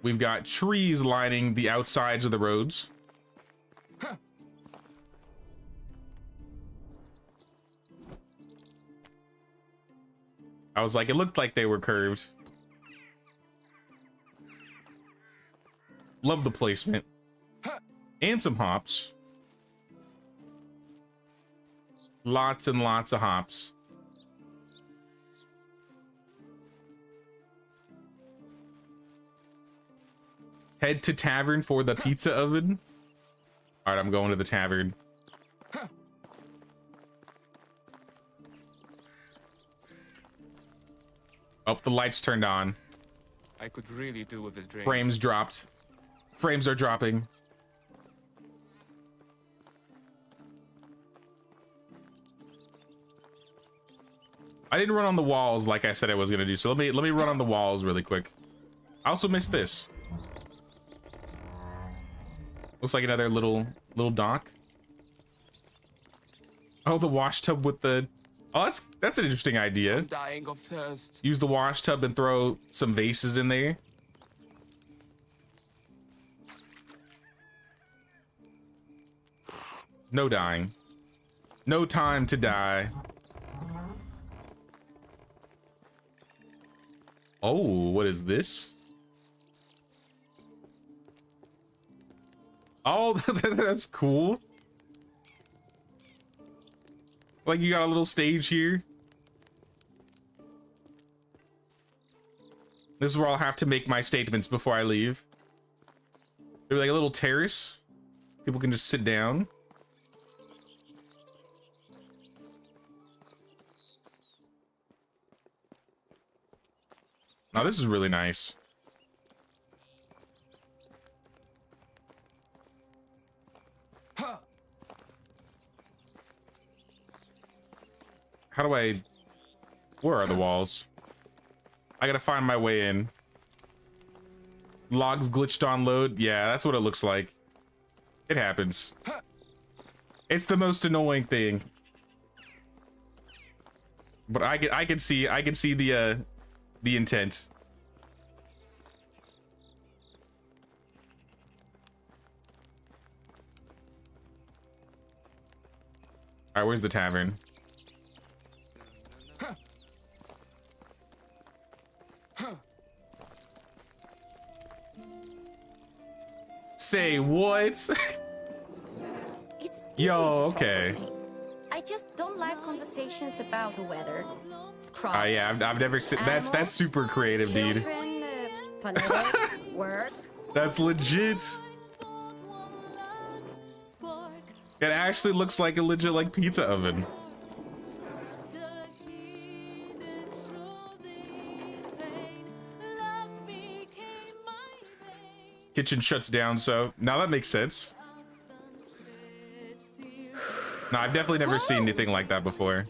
We've got trees lining the outsides of the roads. I was like, it looked like they were curved. Love the placement. And some hops. Lots and lots of hops. Head to tavern for the pizza oven. All right, I'm going to the tavern. Oh, the lights turned on. I could really do with a drink. Frames dropped. Frames are dropping. I didn't run on the walls like I said I was gonna do, so let me run on the walls really quick. I also missed this. Looks like another little dock. Oh, the wash tub with the... Oh, that's an interesting idea. I'm dying of thirst. Use the wash tub and throw some vases in there. No dying. No time to die. Oh, what is this? Oh, that's cool. Like you got a little stage here. This is where I'll have to make my statements before I leave. Maybe like a little terrace. People can just sit down. Now this is really nice. How do I... Where are the walls? I gotta find my way in. Logs glitched on load. Yeah, that's what it looks like. It happens. It's the most annoying thing. But I can see the intent. All right, where's the tavern? Say what? It's Yo, easy to okay. tolerate. I just don't like conversations about the weather. Oh Crops, yeah, I've never seen that's animals, super creative, dude. children, politics, work, That's legit. It actually looks like a legit like pizza oven. Kitchen shuts down, so now that makes sense. No, I've definitely never seen anything like that before.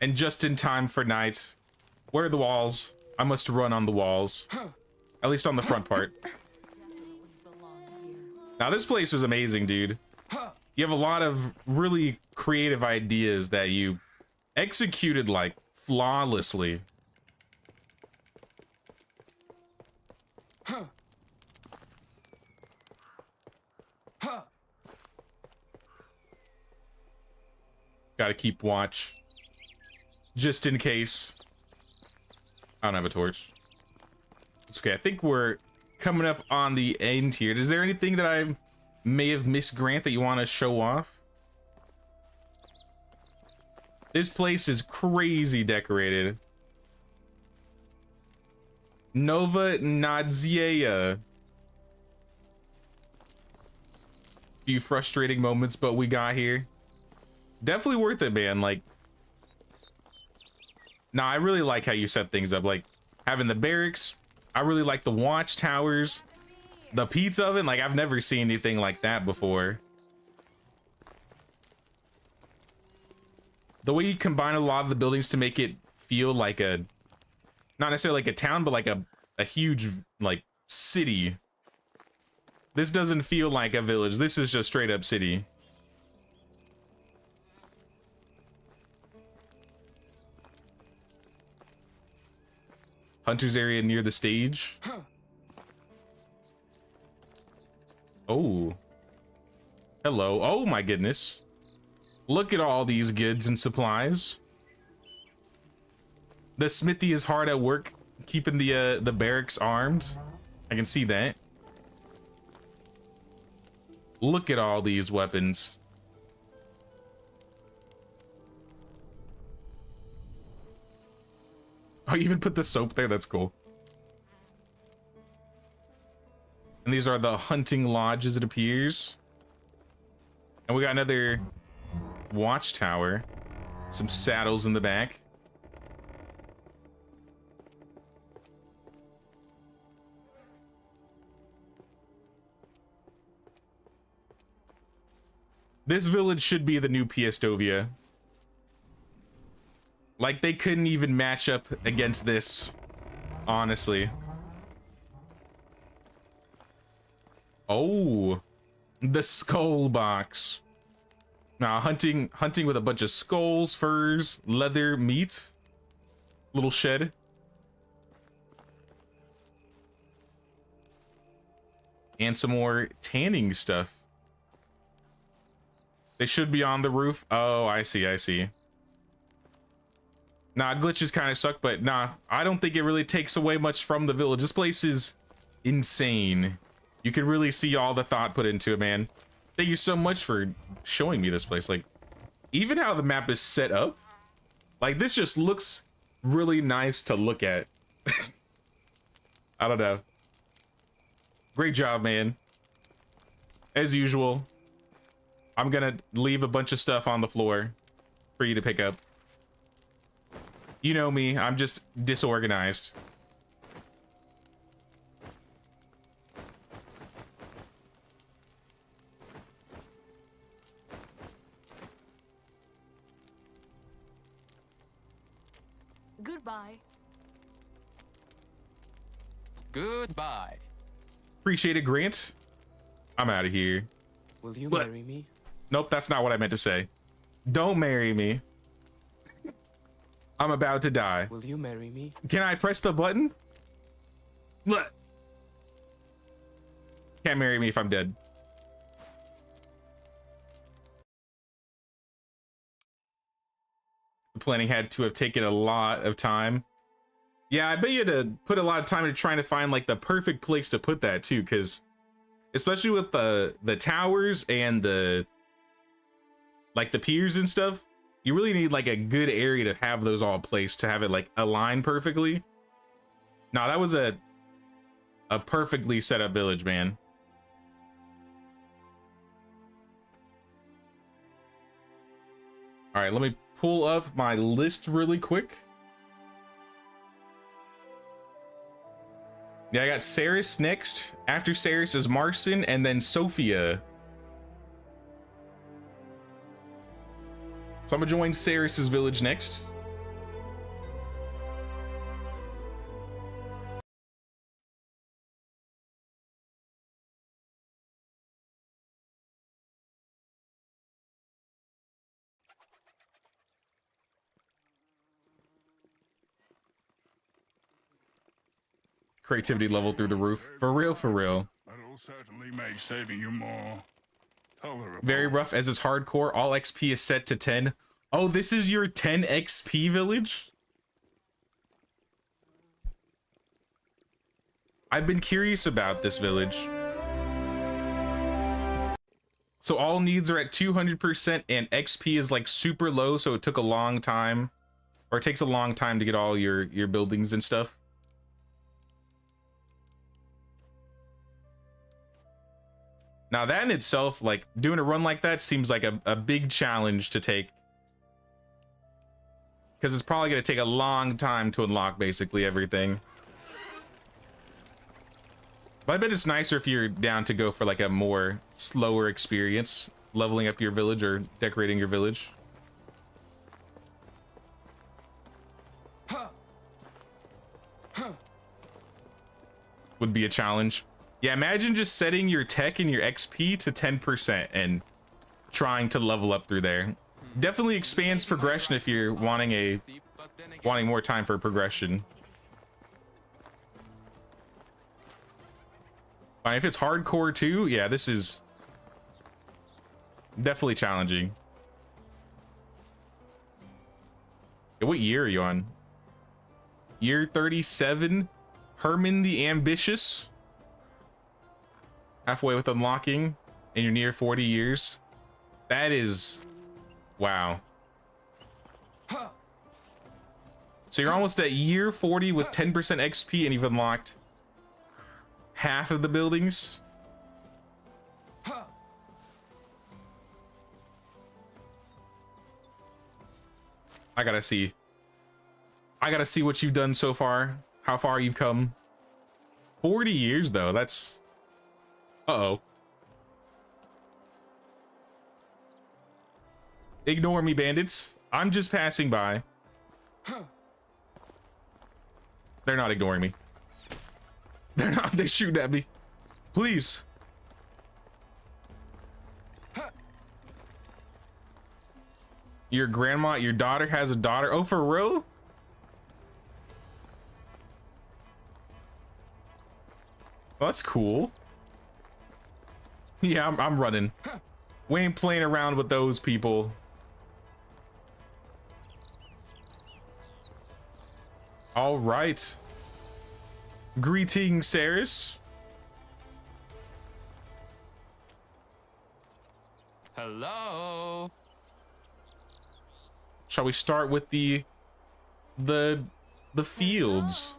And just in time for night. Where are the walls? I must run on the walls. At least on the front part. Now this place is amazing, dude. You have a lot of really creative ideas that you executed like flawlessly. Gotta keep watch. Just in case. I don't have a torch. It's okay. I think we're coming up on the end here. Is there anything that I may have missed, Grant, that you want to show off? This place is crazy decorated. Nova Nadzieja. Few frustrating moments, but we got here. Definitely worth it, man. Like, nah, I really like how you set things up. Like, having the barracks. I really like the watchtowers. The pizza oven. Like, I've never seen anything like that before. The way you combine a lot of the buildings to make it feel like a, not necessarily like a town, but like a huge, like, city. This doesn't feel like a village. This is just straight up city. Hunter's area near the stage. Oh. Hello. Oh my goodness. Look at all these goods and supplies. The smithy is hard at work keeping the barracks armed. I can see that. Look at all these weapons. Oh, you even put the soap there? That's cool. And these are the hunting lodges, it appears. And we got another watchtower. Some saddles in the back. This village should be the new Piestovia. Like, they couldn't even match up against this, honestly. Oh, the skull box. Now, hunting with a bunch of skulls, furs, leather, meat. Little shed. And some more tanning stuff. They should be on the roof. Oh, I see, I see. Nah, glitches kind of suck, but nah, I don't think it really takes away much from the village. This place is insane. You can really see all the thought put into it, man. Thank you so much for showing me this place. Like, even how the map is set up, like, this just looks really nice to look at. I don't know. Great job, man. As usual, I'm gonna leave a bunch of stuff on the floor for you to pick up. You know me, I'm just disorganized. Goodbye. Goodbye. Appreciate it, Grant. I'm out of here. Will you What? marry me? Nope, that's not what I meant to say. Don't marry me. I'm about to die. Will you marry me? Can I press the button? Look. Can't marry me if I'm dead. The planning had to have taken a lot of time. Yeah, I bet you had to put a lot of time into trying to find like the perfect place to put that too, because especially with the towers and the like the piers and stuff, you really need like a good area to have those all placed to have it like align perfectly. No, that was a perfectly set up village, man. All right, let me pull up my list really quick. Yeah, I got Saris next. After Saris is Marcin and then Sophia. So I'm gonna join Saris's village next. Creativity level through the roof. For real, for real. That'll certainly make saving you more tolerable. Very rough as it's hardcore. All XP is set to 10. Oh, this is your 10 XP village? I've been curious about this village. So all needs are at 200% and XP is like super low, so it took a long time, or it takes a long time to get all your buildings and stuff. Now that in itself, like doing a run like that seems like a big challenge to take, because it's probably going to take a long time to unlock basically everything. But I bet it's nicer if you're down to go for like a more slower experience, leveling up your village or decorating your village. Would be a challenge. Yeah, imagine just setting your tech and your XP to 10% and trying to level up through there. Definitely expands progression if you're wanting more time for progression. If it's hardcore too, yeah, this is definitely challenging. What year are you on? Year 37. Herman the Ambitious. Halfway with unlocking, and you're near 40 years. That is, wow. So you're almost at year 40 with 10% XP, and you've unlocked half of the buildings. I gotta see what you've done so far, how far you've come. 40 years though, that's, uh-oh. Ignore me, bandits. I'm just passing by. They're not ignoring me. They're not, they shoot at me. Please. Your grandma, your daughter has a daughter. Oh, for real? Well, that's cool. Yeah, I'm running. We ain't playing around with those people. All right. Greetings, Saris. Hello. Shall we start with the fields?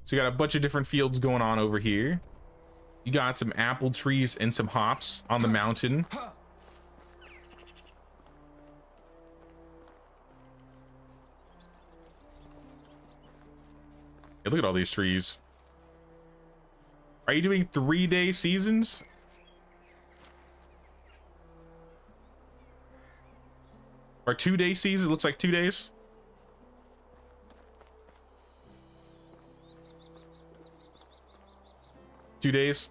So you got a bunch of different fields going on over here. You got some apple trees and some hops on the mountain. Hey, look at all these trees. Are you doing 3-day seasons? Or 2-day seasons? Looks like 2 days. Two days.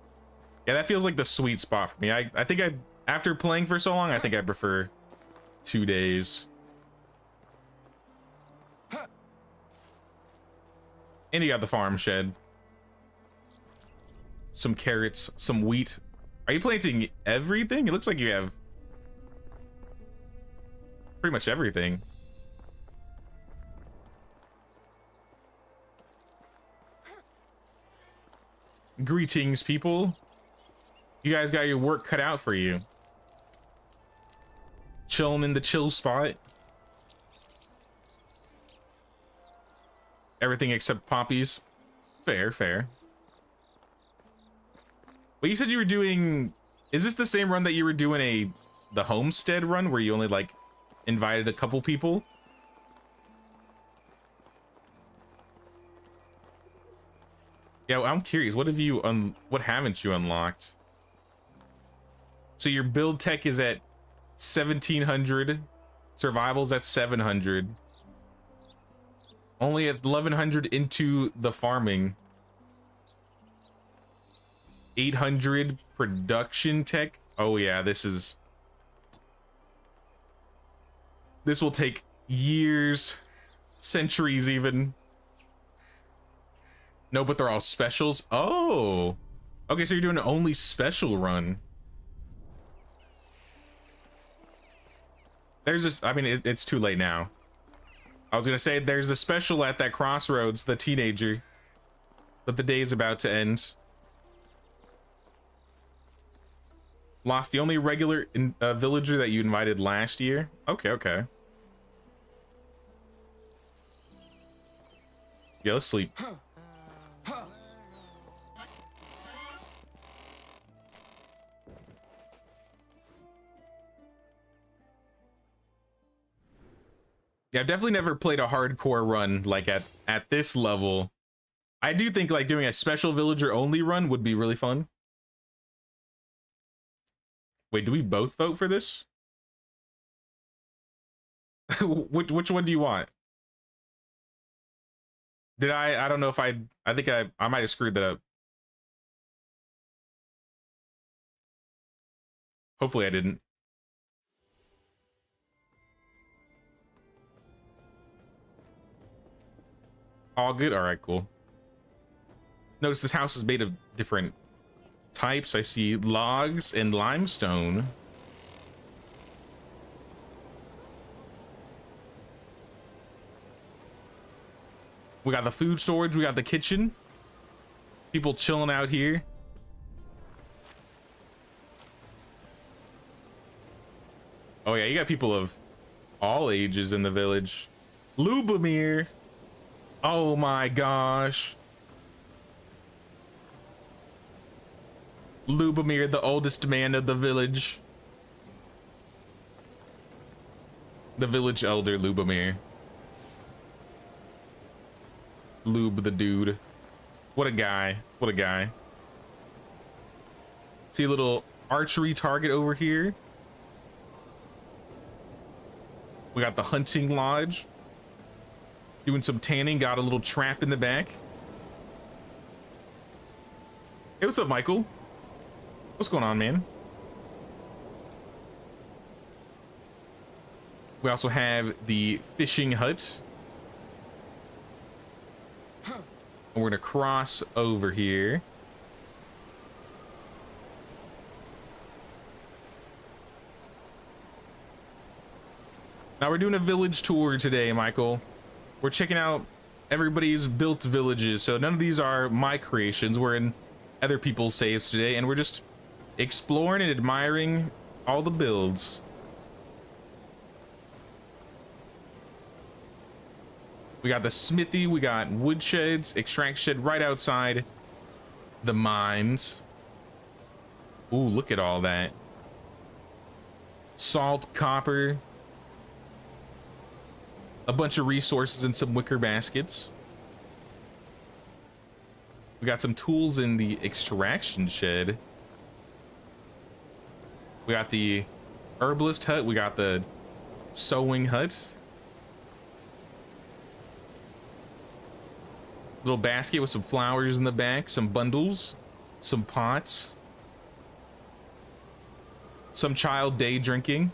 Yeah, that feels like the sweet spot for me. I think after playing for so long, I think I prefer 2 days. And you got the farm shed. Some carrots, some wheat. Are you planting everything? It looks like you have pretty much everything. Greetings, people. You guys got your work cut out for you. Chilling in the chill spot. Everything except poppies. Fair, fair. Well, you said you were doing... Is this the same run that you were doing the homestead run where you only like invited a couple people? Yeah, well, I'm curious. What have you what haven't you unlocked? So your build tech is at 1700, survival's at 700. Only at 1100 into the farming. 800 production tech. Oh yeah, this will take years, centuries even. No, but they're all specials. Oh, okay, so you're doing an only special run. There's this, I mean, it's too late now. I was gonna say there's a special at that crossroads, the teenager, but the day's about to end. Lost the only regular villager that you invited last year. Okay, okay. Yeah, let's sleep. Yeah, I've definitely never played a hardcore run like at this level. I do think like doing a special villager only run would be really fun. Wait, do we both vote for this? which one do you want? Did I don't know if I think I might have screwed that up. Hopefully I didn't. All good? All right, cool. Notice this house is made of different types. I see logs and limestone. We got the food storage. We got the kitchen. People chilling out here. Oh yeah, you got people of all ages in the village. Lubomir. Oh my gosh. Lubomir, the oldest man of the village. The village elder, Lubomir. Lube the dude. What a guy. What a guy. See a little archery target over here. We got the hunting lodge. Doing some tanning. Got a little trap in the back. Hey, what's up, Michael? What's going on, man? We also have the fishing hut. And we're gonna cross over here. Now we're doing a village tour today, Michael. We're checking out everybody's built villages. So none of these are my creations. We're in other people's saves today, and we're just exploring and admiring all the builds. We got the smithy, we got woodsheds, extract shed right outside the mines. Ooh, look at all that. Salt, copper, a bunch of resources in some wicker baskets. We got some tools in the extraction shed. We got the herbalist hut. We got the sewing hut. Little basket with some flowers in the back, some bundles, some pots, some child day drinking,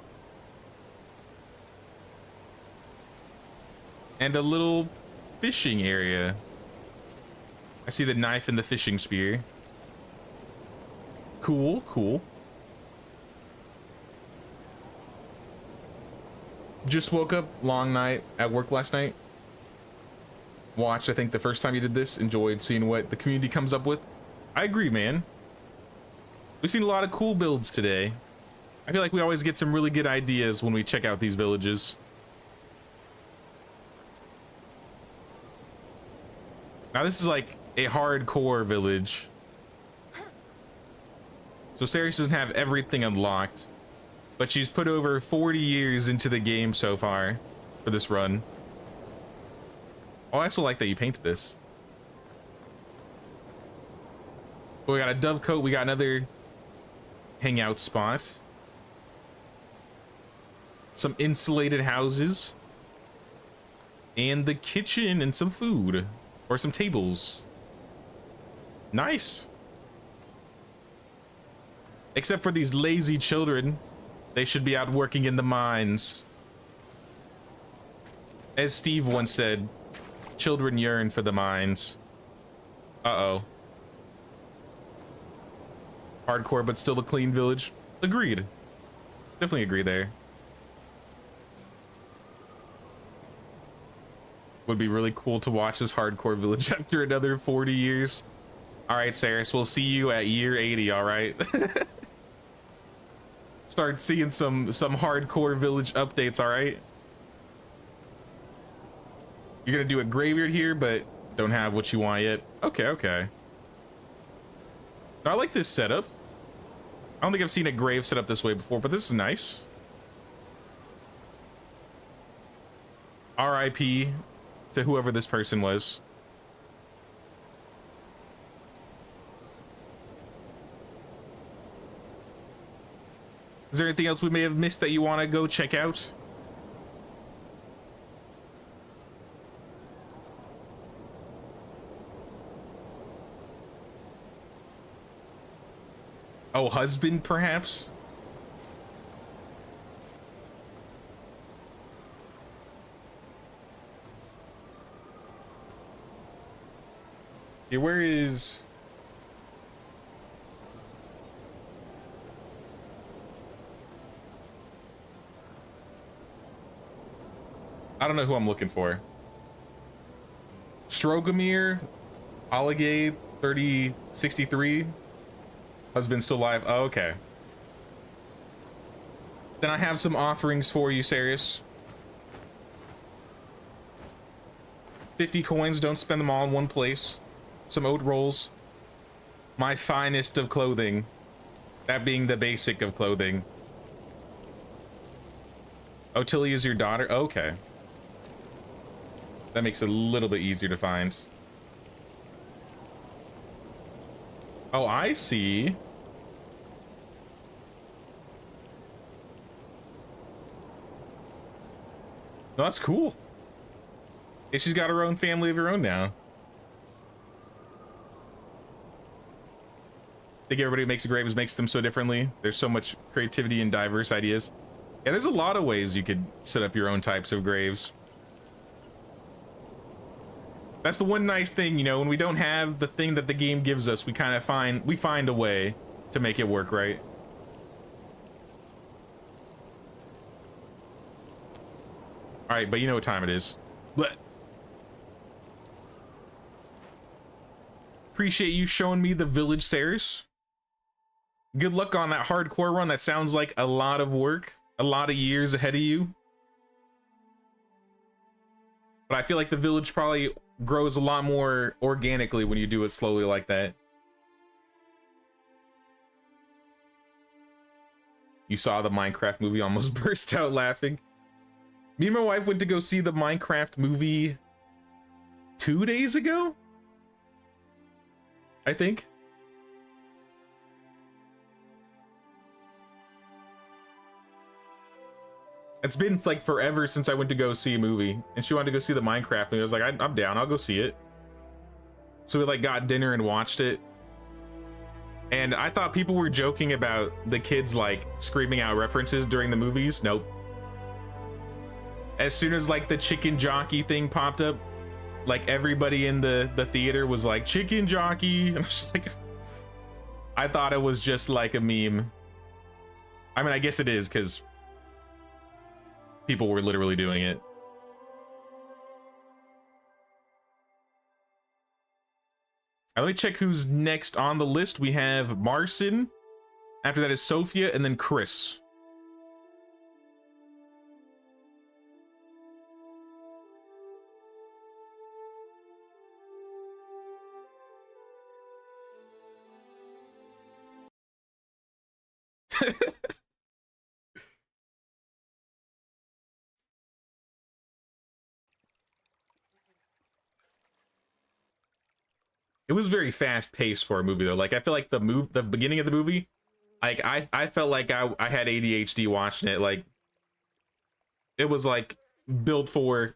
and a little fishing area. I see the knife and the fishing spear. Cool, cool. Just woke up, long night at work last night. Watched, I think, the first time you did this. Enjoyed seeing what the community comes up with. I agree, man. We've seen a lot of cool builds today. I feel like we always get some really good ideas when we check out these villages. Now this is like a hardcore village. So Ceres doesn't have everything unlocked, but she's put over 40 years into the game so far for this run. Oh, I also like that you painted this. Oh, we got a dove coat. We got another hangout spot. Some insulated houses. And the kitchen and some food. Or some tables. Nice. Except for these lazy children. They should be out working in the mines. As Steve once said, children yearn for the mines. Uh-oh. Hardcore, but still a clean village. Agreed. Definitely agree there. Would be really cool to watch this hardcore village after another 40 years. All right, Ceres, we'll see you at year 80, all right? Start seeing some hardcore village updates, all right? You're gonna do a graveyard here, but don't have what you want yet. Okay, okay. I like this setup. I don't think I've seen a grave set up this way before, but this is nice. RIP to whoever this person was. Is there anything else we may have missed that you want to go check out? Oh, husband, perhaps? Yeah, where is... I don't know who I'm looking for. Strogomir, Oligade, 3063. Husband still alive. Oh, okay. Then I have some offerings for you, Ceres. 50 coins, don't spend them all in one place. Some oat rolls. My finest of clothing. That being the basic of clothing. Otilia is your daughter? Okay. That makes it a little bit easier to find. Oh, I see. No, that's cool. Yeah, she's got her own family of her own now. I think everybody who makes graves makes them so differently. There's so much creativity and diverse ideas. Yeah, there's a lot of ways you could set up your own types of graves. That's the one nice thing, you know, when we don't have the thing that the game gives us, we kind of find a way to make it work, right? All right, but you know what time it is. But appreciate you showing me the village, Ceres. Good luck on that hardcore run. That sounds like a lot of work, a lot of years ahead of you. But I feel like the village probably grows a lot more organically when you do it slowly like that. You saw the Minecraft movie, almost burst out laughing. Me and my wife went to go see the Minecraft movie 2 days ago, I think. It's been like forever since I went to go see a movie, and she wanted to go see the Minecraft movie. I was like, I'm down, I'll go see it. So we like got dinner and watched it. And I thought people were joking about the kids like screaming out references during the movies. Nope. As soon as like the chicken jockey thing popped up, like everybody in the theater was like, chicken jockey. And I was just like, I thought it was just like a meme. I mean, I guess it is, because people were literally doing it. Let me check who's next on the list. We have Marcin, After that is Sophia and then Chris. It was very fast paced for a movie though. Like I feel like the beginning of the movie, like I felt like I had ADHD watching it. Like it was like built for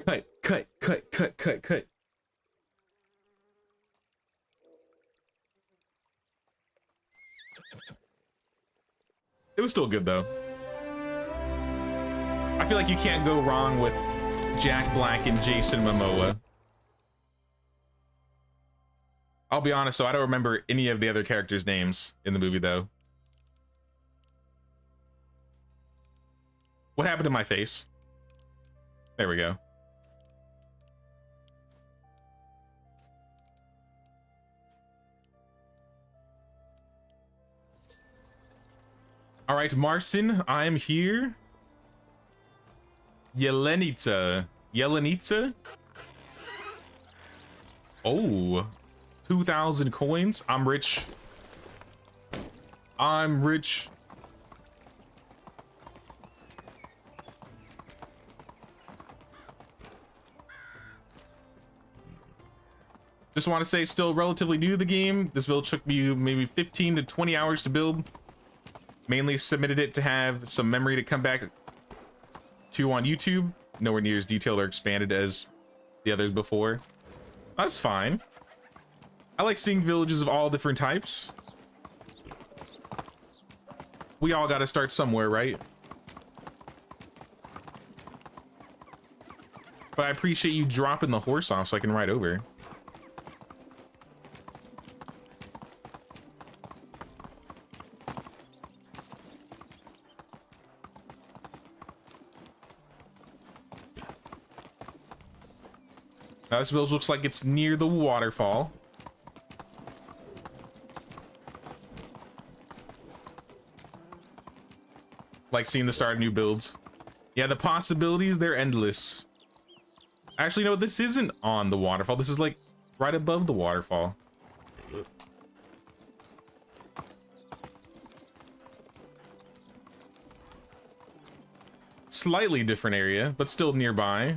cut, cut, cut, cut, cut, cut. It was still good though. I feel like you can't go wrong with Jack Black and Jason Momoa. I'll be honest though, I don't remember any of the other characters' names in the movie though. What happened to my face? There we go. All right, Marcin, I'm here. Yelenita. Oh, 2,000 coins. I'm rich. Just want to say, still relatively new to the game. This build took me maybe 15 to 20 hours to build. Mainly submitted it to have some memory to come back to on YouTube. Nowhere near as detailed or expanded as the others before. That's fine. I like seeing villages of all different types. We all got to start somewhere, right? But I appreciate you dropping the horse off so I can ride over. Now this village looks like it's near the waterfall. Like seeing the start of new builds. Yeah, the possibilities, they're endless. Actually, no, this isn't on the waterfall. This is like right above the waterfall. Slightly different area, but still nearby.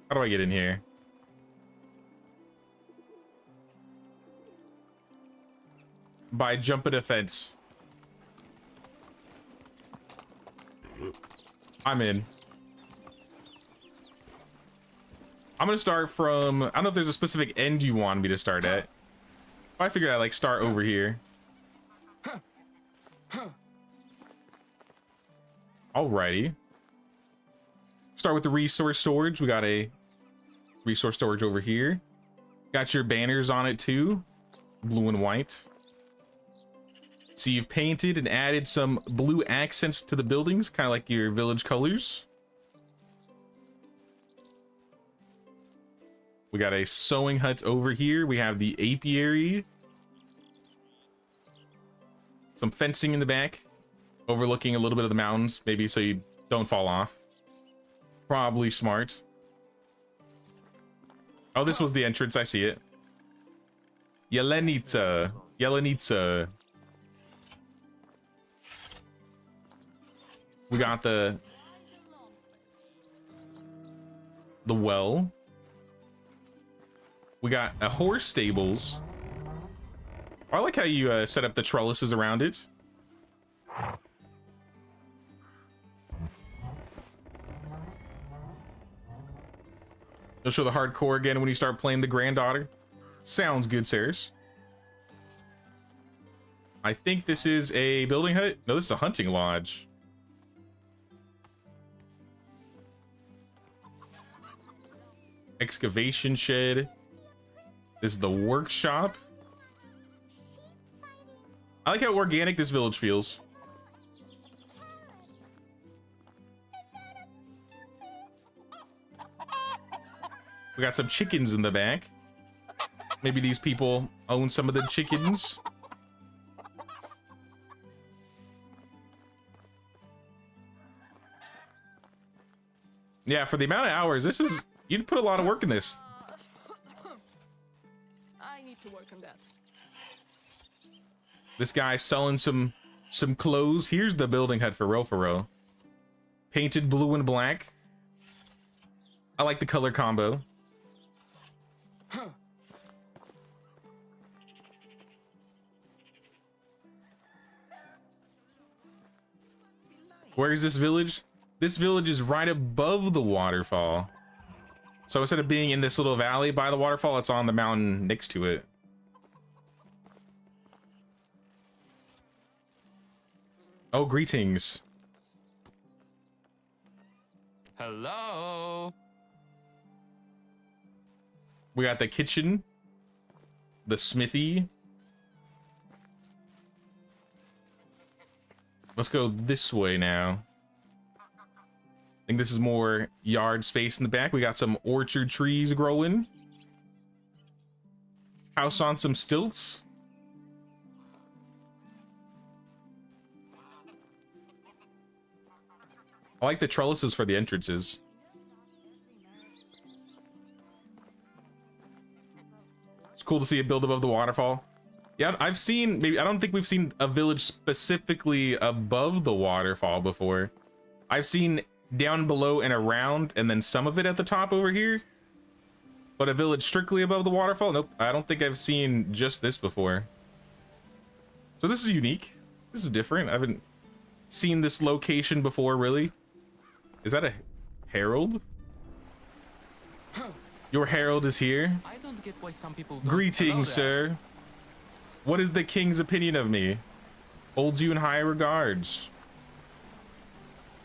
How do I get in here? By jumping a fence. I'm in. I'm gonna start from, I don't know if there's a specific end you want me to start at. I figured I'd like start over here. Alrighty. Start with the resource storage. We got a resource storage over here. Got your banners on it too. Blue and white. So you've painted and added some blue accents to the buildings, kind of like your village colors. We got a sewing hut over here. We have the apiary. Some fencing in the back, overlooking a little bit of the mountains, maybe so you don't fall off. Probably smart. Oh, this was the entrance. I see it. Yelenita. We got the well. We got a horse stables. I like how you set up the trellises around it. You'll show the hardcore again when you start playing the granddaughter. Sounds good, sirs. I think this is a building hut. No, this is a hunting lodge. Excavation shed. This is the workshop. I like how organic this village feels. We got some chickens in the back. Maybe these people own some of the chickens. Yeah, for the amount of hours, this is, you put a lot of work in this. I need to work on that. This guy's selling some clothes. Here's the building hut for real. Painted blue and black. I like the color combo. Where is this village? This village is right above the waterfall. So instead of being in this little valley by the waterfall, it's on the mountain next to it. Oh, greetings. Hello. We got the kitchen, the smithy. Let's go this way now. I think this is more yard space in the back. We got some orchard trees growing. House on some stilts. I like the trellises for the entrances. It's cool to see it build above the waterfall. Yeah, I've seen, maybe, I don't think we've seen a village specifically above the waterfall before. I've seen down below and around, and then some of it at the top over here. But a village strictly above the waterfall? Nope, I don't think I've seen just this before. So this is unique. This is different. I haven't seen this location before, really. Is that a herald? Your herald is here. I don't get why some people don't. Greetings, sir. What is the king's opinion of me? Holds you in high regards.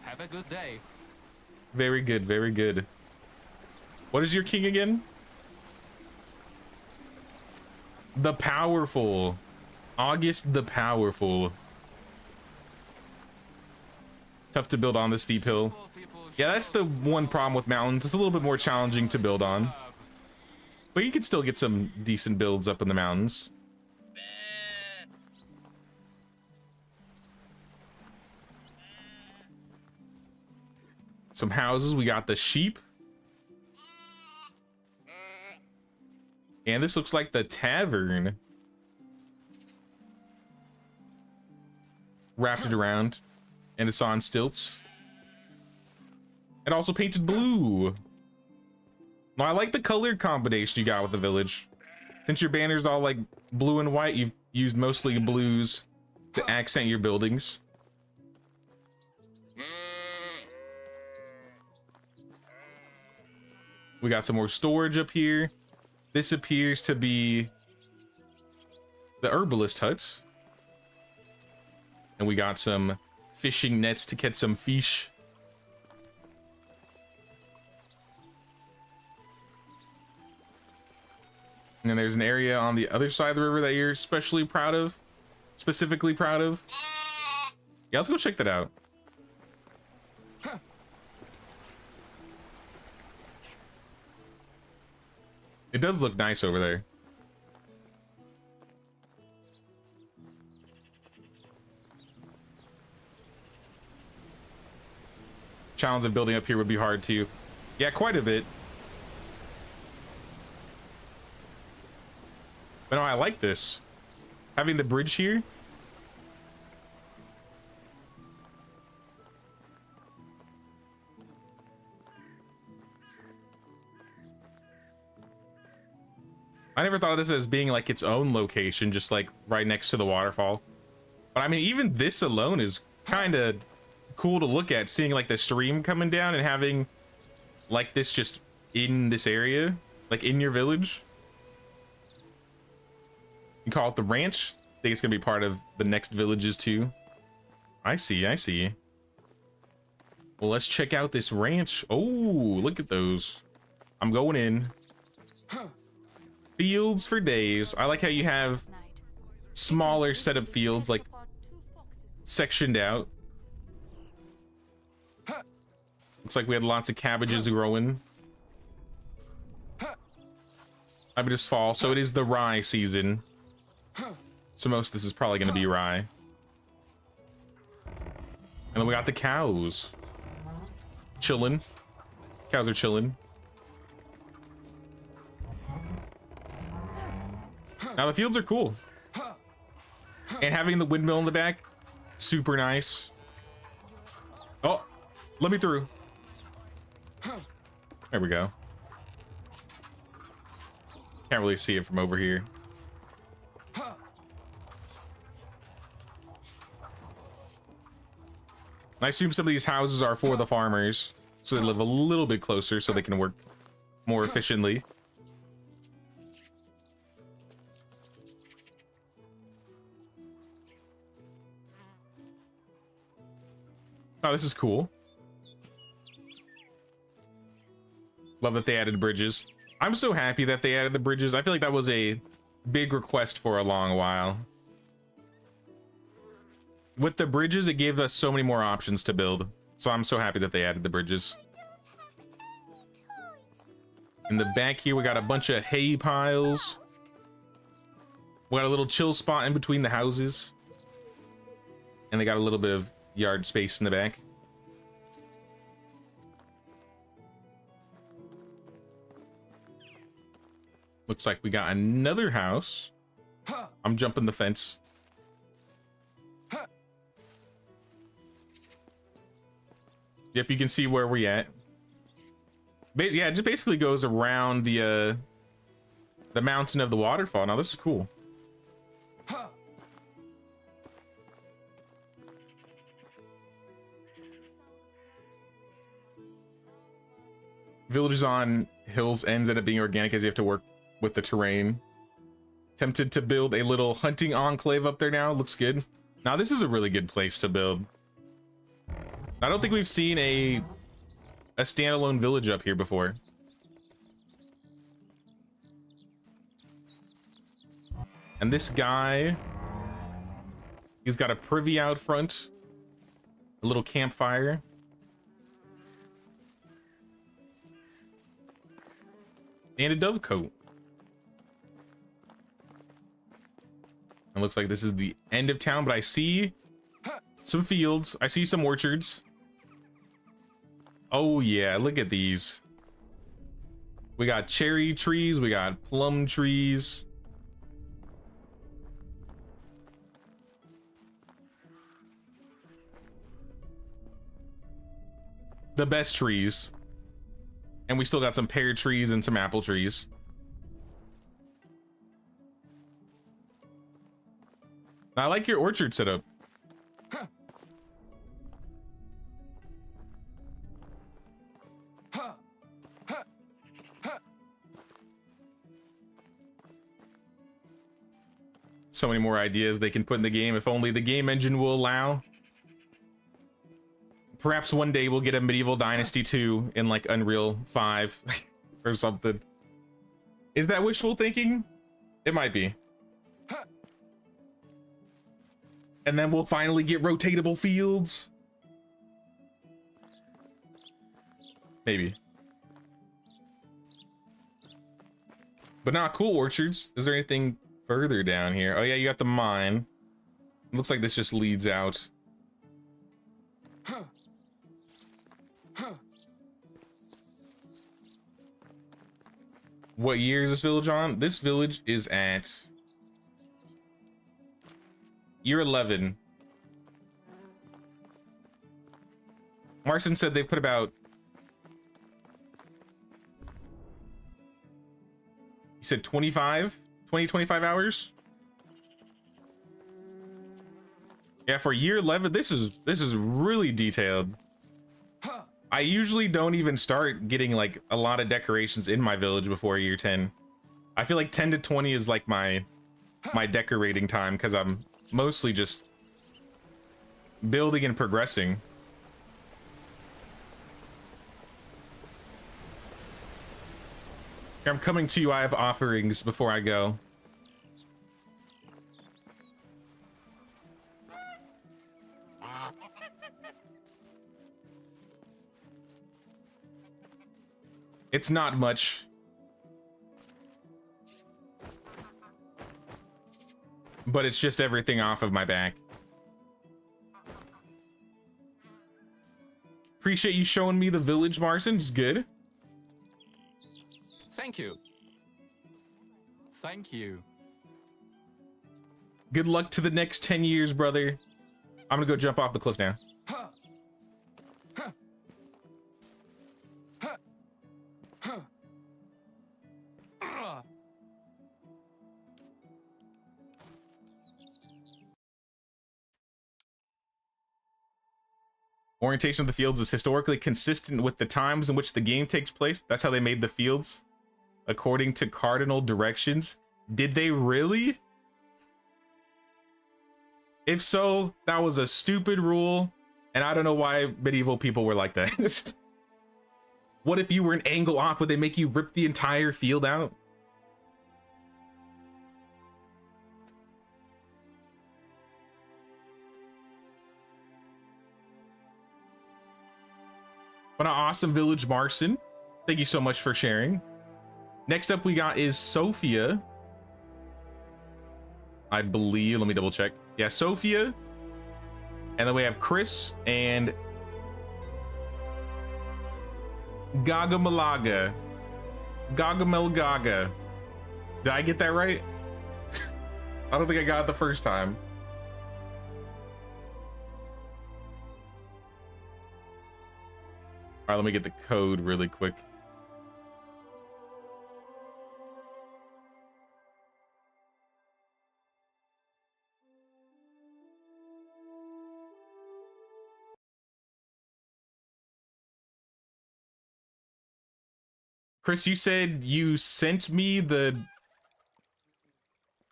Have a good day. Very good, very good. What is your king again? The Powerful. August the Powerful. Tough to build on the steep hill. Yeah, that's the one problem with mountains. It's a little bit more challenging to build on. But you can still get some decent builds up in the mountains. Some houses. We got the sheep. And this looks like the tavern. Wrapped it around. And it's on stilts. And also painted blue. Well, I like the color combination you got with the village. Since your banner's all like blue and white, you've used mostly blues to accent your buildings. We got some more storage up here. This appears to be the herbalist hut. And we got some fishing nets to catch some fish. And then there's an area on the other side of the river that you're especially proud of. Specifically proud of. Yeah, let's go check that out. It does look nice over there. Challenge of building up here would be hard too. Yeah, quite a bit. But no, I like this. Having the bridge here. I never thought of this as being like its own location, just like right next to the waterfall. But I mean, even this alone is kind of cool to look at, seeing like the stream coming down and having like this just in this area, like in your village. You call it the ranch. I think it's gonna be part of the next villages too. I see, I see. Well, let's check out this ranch. Oh, look at those. I'm going in. Fields for days. I like how you have smaller setup fields, like sectioned out. Looks like we had lots of cabbages growing. I mean, it's fall, so it is the rye season. So most of this is probably going to be rye. And then we got the cows. Chilling. Cows are chilling. Now the fields are cool. And having the windmill in the back, super nice. Oh, let me through. There we go. Can't really see it from over here. I assume some of these houses are for the farmers, so they live a little bit closer so they can work more efficiently. Oh, this is cool. Love that they added bridges. I'm so happy that they added the bridges. I feel like that was a big request for a long while. With the bridges, it gave us so many more options to build. So I'm so happy that they added the bridges. In the back here, we got a bunch of hay piles. We got a little chill spot in between the houses. And they got a little bit of yard space in the back. Looks like we got another house. I'm jumping the fence. Yep, you can see where we're at. Yeah, it just basically goes around the mountain of the waterfall. Now this is cool. Villages on hills ends end up being organic as you have to work with the terrain. Tempted to build a little hunting enclave up there now. Looks good. Now this is a really good place to build. I don't think we've seen a standalone village up here before. And this guy, he's got a privy out front, a little campfire. And a dovecote. It looks like this is the end of town, but I see some fields. I see some orchards. Oh yeah, look at these. We got cherry trees, we got plum trees. The best trees. And we still got some pear trees and some apple trees. I like your orchard setup. So many more ideas they can put in the game if only the game engine will allow. Perhaps one day we'll get a medieval Dynasty 2 in like Unreal 5 or something. Is that wishful thinking? It might be. And then we'll finally get rotatable fields. Maybe. But not cool orchards. Is there anything further down here? Oh yeah, you got the mine. Looks like this just leads out. What year is this village on? This village is at year 11. Marson said they put about, he said 25 hours. Yeah, for year 11, this is really detailed. I usually don't even start getting like a lot of decorations in my village before year 10. I feel like 10 to 20 is like my decorating time because I'm mostly just building and progressing. I'm coming to you. I have offerings before I go. It's not much. but it's just everything off of my back. Appreciate you showing me the village, Marson. It's good. Thank you. Thank you. Good luck to the next 10 years, brother. I'm gonna go jump off the cliff now. Orientation of the fields is historically consistent with the times in which the game takes place. That's how they made the fields, according to cardinal directions. Did they really? If so, that was a stupid rule, and I don't know why medieval people were like that. What if you were an angle off? Would they make you rip the entire field out? What an awesome village, Marson. Thank you so much for sharing. Next up we got is Sophia. I believe, let me double check. Yeah, Sophia. And then we have Chris and Gagamalaga. Gagamelgaga. Did I get that right? I don't think I got it the first time. All right, let me get the code really quick. Chris, you said you sent me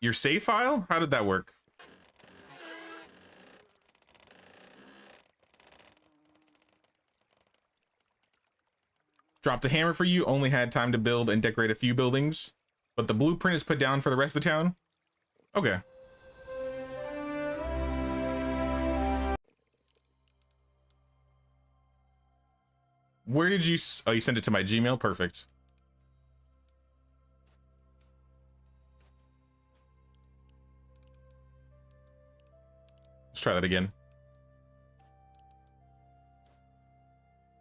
your save file? How did that work? Dropped a hammer for you, only had time to build and decorate a few buildings, but the blueprint is put down for the rest of the town? Okay. Where did you... Oh, you sent it to my Gmail? Perfect. Let's try that again.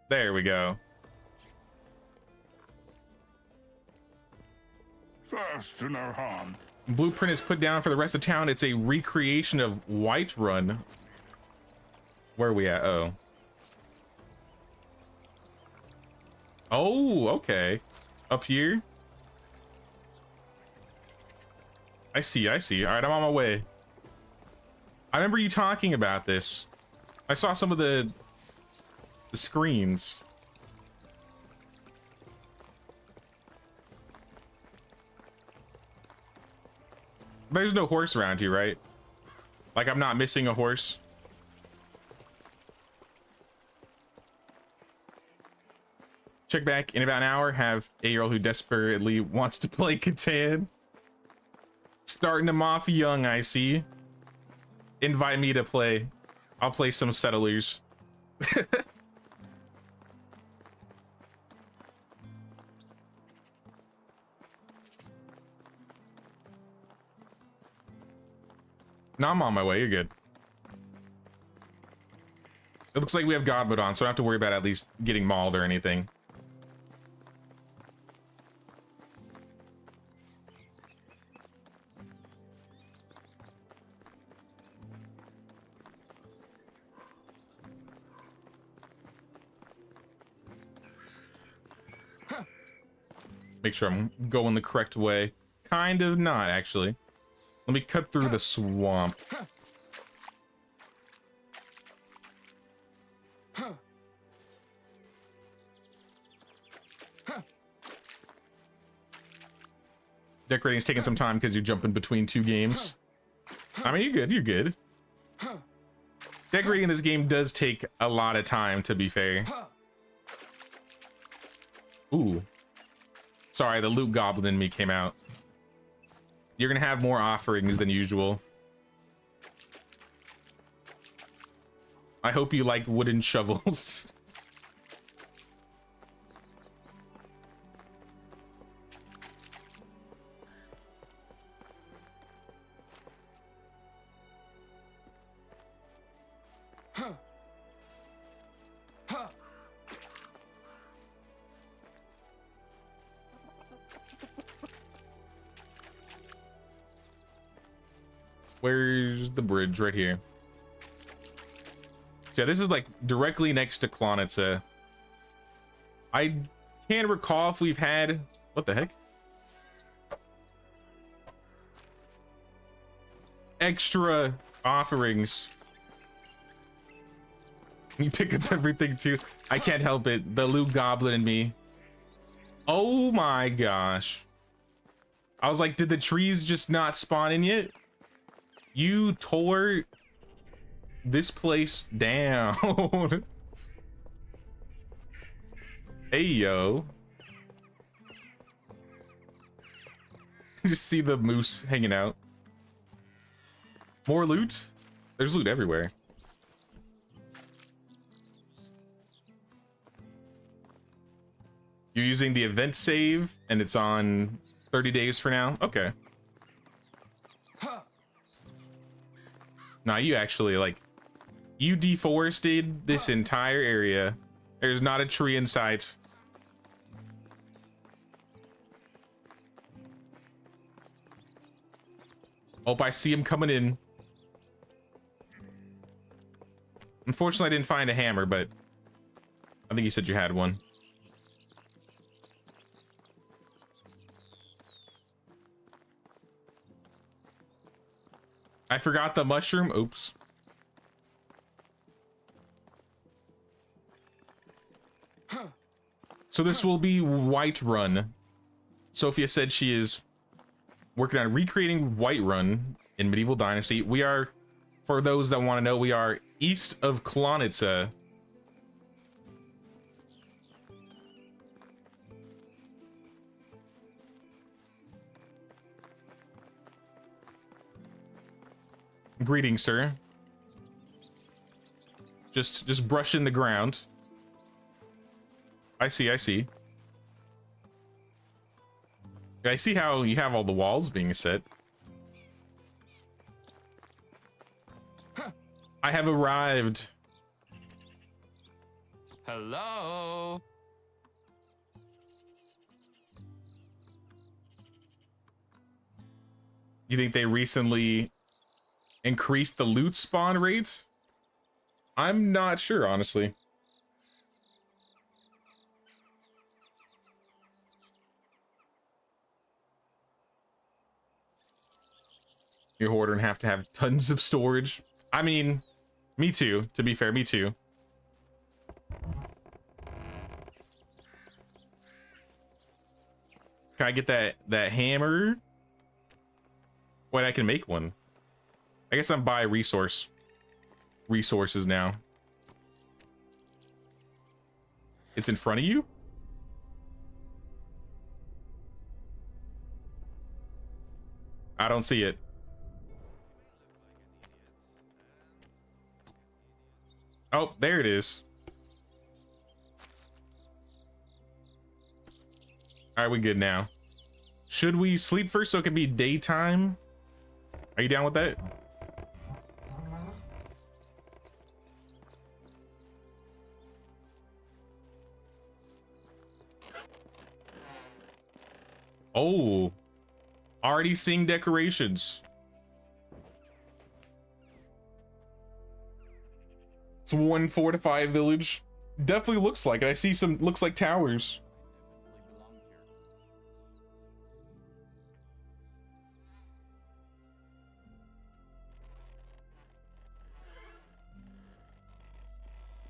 There we go. First to no harm. Blueprint is put down for the rest of town. It's a recreation of Whiterun. Where are we at? Oh. Oh, okay. Up here? I see, I see. All right, I'm on my way. I remember you talking about this. I saw some of the screens. There's no horse around here, right? Like, I'm not missing a horse. Check back in about an hour. Have a 8-year-old who desperately wants to play Catan. Starting them off young, I see. Invite me to play. I'll play some Settlers. No, I'm on my way. You're good. It looks like we have God mode on, so I don't have to worry about at least getting mauled or anything. Make sure I'm going the correct way. Kind of not, actually. Let me cut through the swamp. Decorating is taking some time because you're jumping between two games. I mean, you're good, you're good. Decorating in this game does take a lot of time, to be fair. Ooh. Sorry, the loot goblin in me came out. You're gonna have more offerings than usual. I hope you like wooden shovels. Where's the bridge? Right here. So yeah, this is like directly next to Klonitsa. I can't recall if we've had, what the heck? Extra offerings. You pick up everything too. I can't help it. The Lou Goblin in me. Oh my gosh. I was like, did the trees just not spawn in yet? You tore this place down. Hey, yo. Just see the moose hanging out. More loot? There's loot everywhere. You're using the event save and it's on 30 days for now? Okay. Nah, you actually, like, you deforested this entire area. There's not a tree in sight. Oh, I see him coming in. Unfortunately, I didn't find a hammer, but I think you said you had one. I forgot the mushroom. Oops. So this will be Whiterun. Sophia said she is working on recreating Whiterun in Medieval Dynasty. We are, for those that want to know, we are east of Klonitsa. Greetings, sir. Just brushing the ground. I see. I see how you have all the walls being set. I have arrived. Hello? You think they recently increased the loot spawn rate? I'm not sure, honestly. Your hoarder and have to have tons of storage. I mean, me too, to be fair, me too. Can I get that hammer? Wait, I can make one. I guess I'm by resources now. It's in front of you? I don't see it. Oh, there it is. All right, we good now. Should we sleep first so it can be daytime? Are you down with that? Oh, already seeing decorations. It's one fortified village. Definitely looks like it. I see some, looks like towers.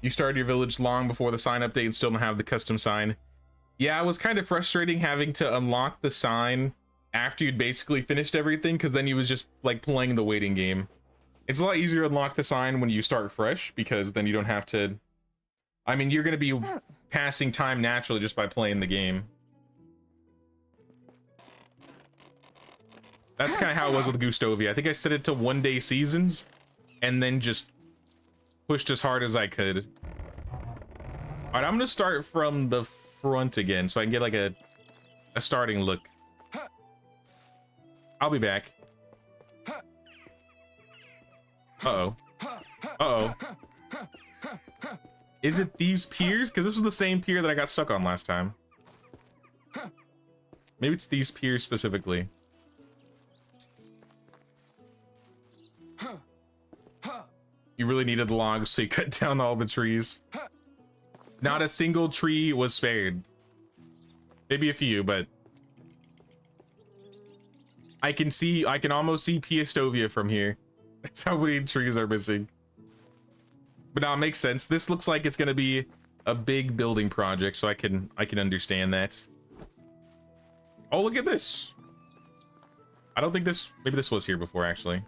You started your village long before the sign update and still don't have the custom sign. Yeah, it was kind of frustrating having to unlock the sign after you'd basically finished everything, because then you was just like playing the waiting game. It's a lot easier to unlock the sign when you start fresh, because then you don't have to, I mean, you're going to be passing time naturally just by playing the game. That's kind of how it was with Gustovia. I think I set it to 1-day seasons and then just pushed as hard as I could. All right, I'm going to start from the front again so I can get like a starting look. I'll be back. Uh-oh. Uh-oh. Is it these piers? Because this was the same pier that I got stuck on last time. Maybe it's these piers specifically. You really needed the logs, so you cut down all the trees. Not a single tree was spared. Maybe a few, but I can almost see Piastovia from here. That's how many trees are missing. But now it makes sense. This looks like it's gonna be a big building project, so I can understand that. Oh, look at this. I don't think maybe this was here before, actually.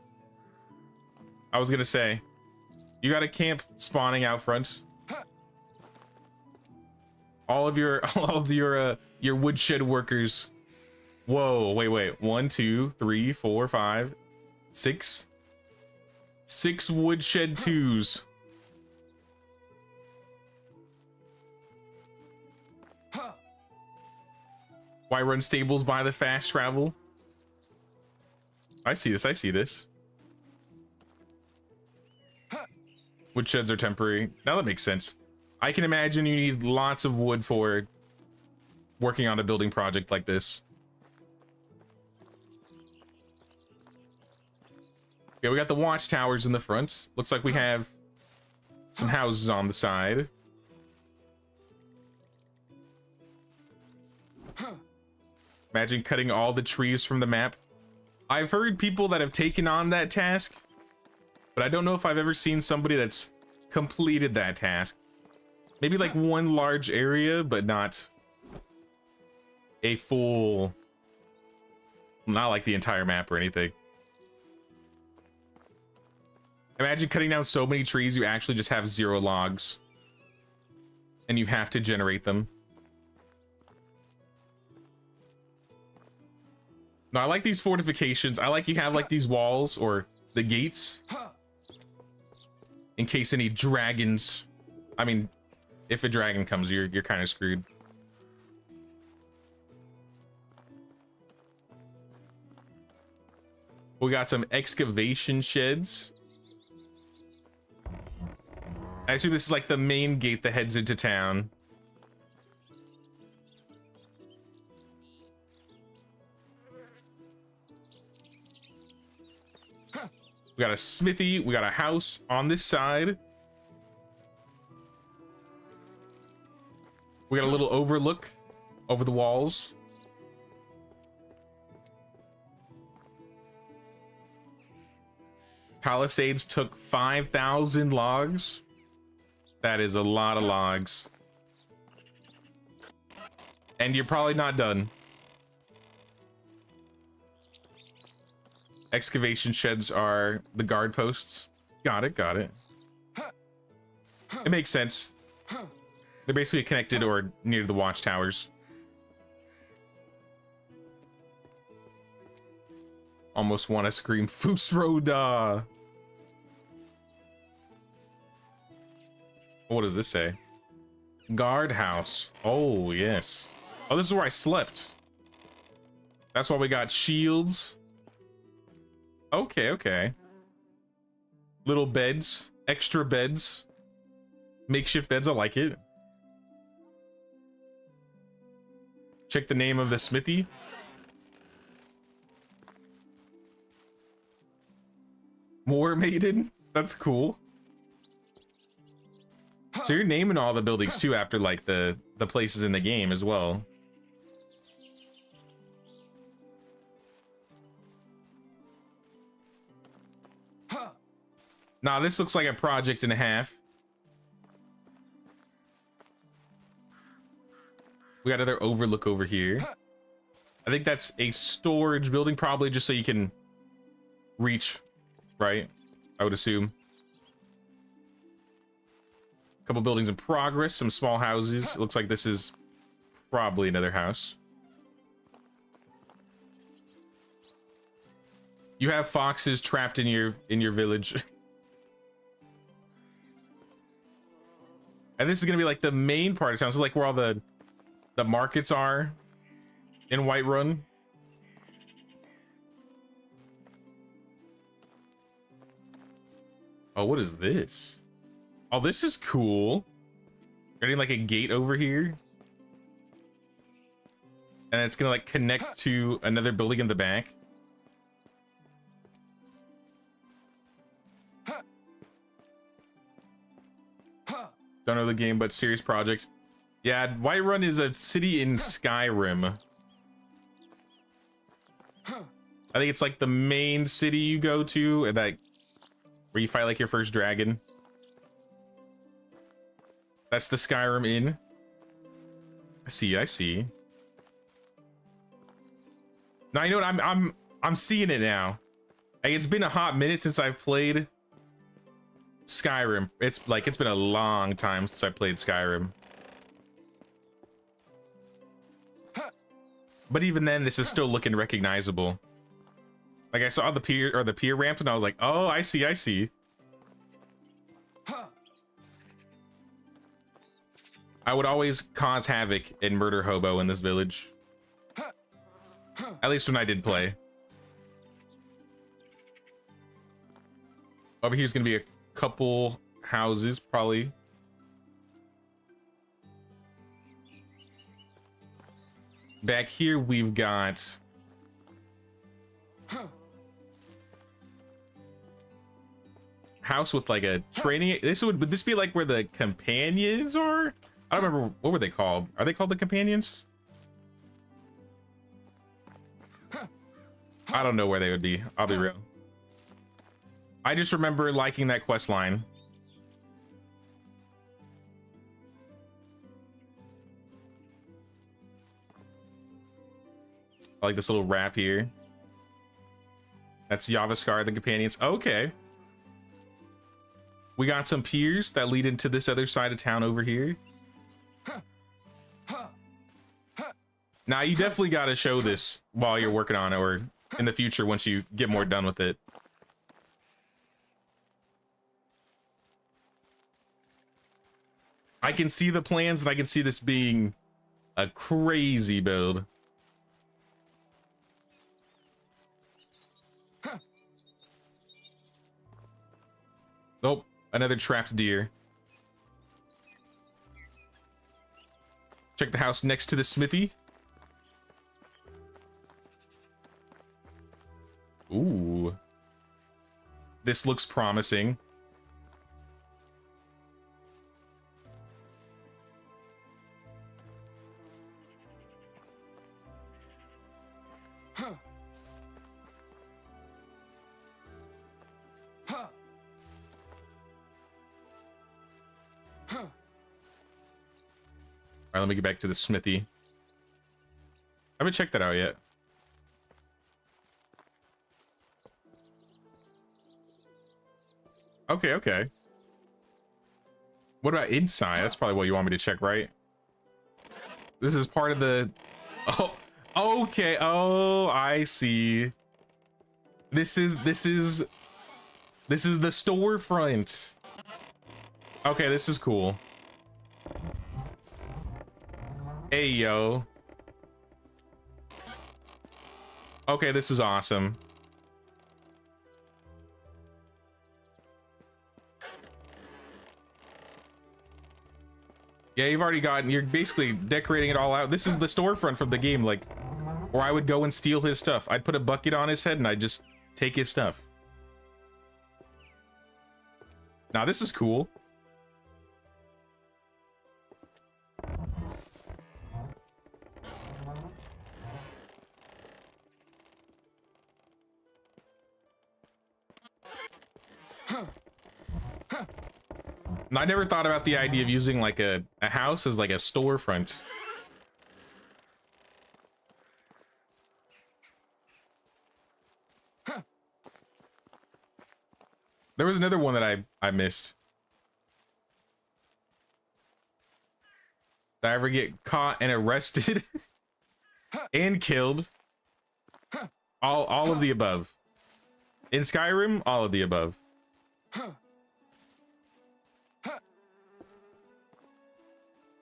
I was gonna say, you got a camp spawning out front. All of your woodshed workers. Whoa, wait. 1, 2, 3, 4, 5, 6. 6 woodshed 2s. Why run stables by the fast travel? I see this. Woodsheds are temporary. Now that makes sense. I can imagine you need lots of wood for working on a building project like this. Yeah, we got the watchtowers in the front. Looks like we have some houses on the side. Imagine cutting all the trees from the map. I've heard people that have taken on that task, but I don't know if I've ever seen somebody that's completed that task. Maybe like one large area, but not a full, not like the entire map or anything. Imagine cutting down so many trees you actually just have 0 logs and you have to generate them. No, I like these fortifications. I like you have like these walls or the gates in case any dragons, I mean, if a dragon comes, you're kind of screwed. We got some excavation sheds. I assume this is like the main gate that heads into town. We got a smithy, we got a house on this side. We got a little overlook over the walls. Palisades took 5,000 logs. That is a lot of logs. And you're probably not done. Excavation sheds are the guard posts. Got it. It makes sense. They're basically connected or near the watchtowers. Almost want to scream Fusroda. What does this say? Guard house. Oh, yes. Oh, this is where I slept. That's why we got shields. Okay. Little beds, extra beds, makeshift beds. I like it. Check the name of the smithy. War Maiden. That's cool. So you're naming all the buildings too after like the places in the game as well. Nah, this looks like a project and a half. We got another overlook over here. I think that's a storage building, probably just so you can reach, right? I would assume. Couple buildings in progress, some small houses. It looks like this is probably another house. You have foxes trapped in your village. And this is gonna be like the main part of town. This is like where all the markets are in Whiterun. Oh, what is this? Oh, this is cool. Getting like a gate over here. And it's gonna like connect to another building in the back. Don't know the game, but serious project. Yeah, Whiterun is a city in Skyrim. I think it's like the main city you go to, and that where you fight like your first dragon. That's the Skyrim Inn. I see, I see. Now you know what, I'm seeing it now. Like, it's been a hot minute since I've played Skyrim. It's been a long time since I played Skyrim. But even then, this is still looking recognizable. Like, I saw the pier ramp and I was like, oh, I see, I see. I would always cause havoc and murder hobo in this village. At least when I did play. Over here's gonna be a couple houses, probably. Back here we've got house with like a training. Would this be like where the companions are? I don't remember, what were they called? Are they called the companions? I don't know where they would be, I'll be real. I just remember liking that quest line. I like this little wrap here. That's Yavaskar, the companions. Okay. We got some piers that lead into this other side of town over here. Now you definitely got to show this while you're working on it, or in the future once you get more done with it. I can see the plans and I can see this being a crazy build. Nope, another trapped deer. Check the house next to the smithy. Ooh. This looks promising. All right, let me get back to the smithy. I haven't checked that out yet. Okay, okay. What about inside? That's probably what you want me to check, right? This is part of the... Oh, okay. Oh, I see. This is the storefront. Okay, this is cool. Hey, yo. Okay, this is awesome. Yeah, you've already you're basically decorating it all out. This is the storefront from the game, like, where I would go and steal his stuff. I'd put a bucket on his head and I'd just take his stuff. Now, this is cool. I never thought about the idea of using like a house as like a storefront. There was another one that I missed. Did I ever get caught and arrested and killed? All of the above. In Skyrim, all of the above.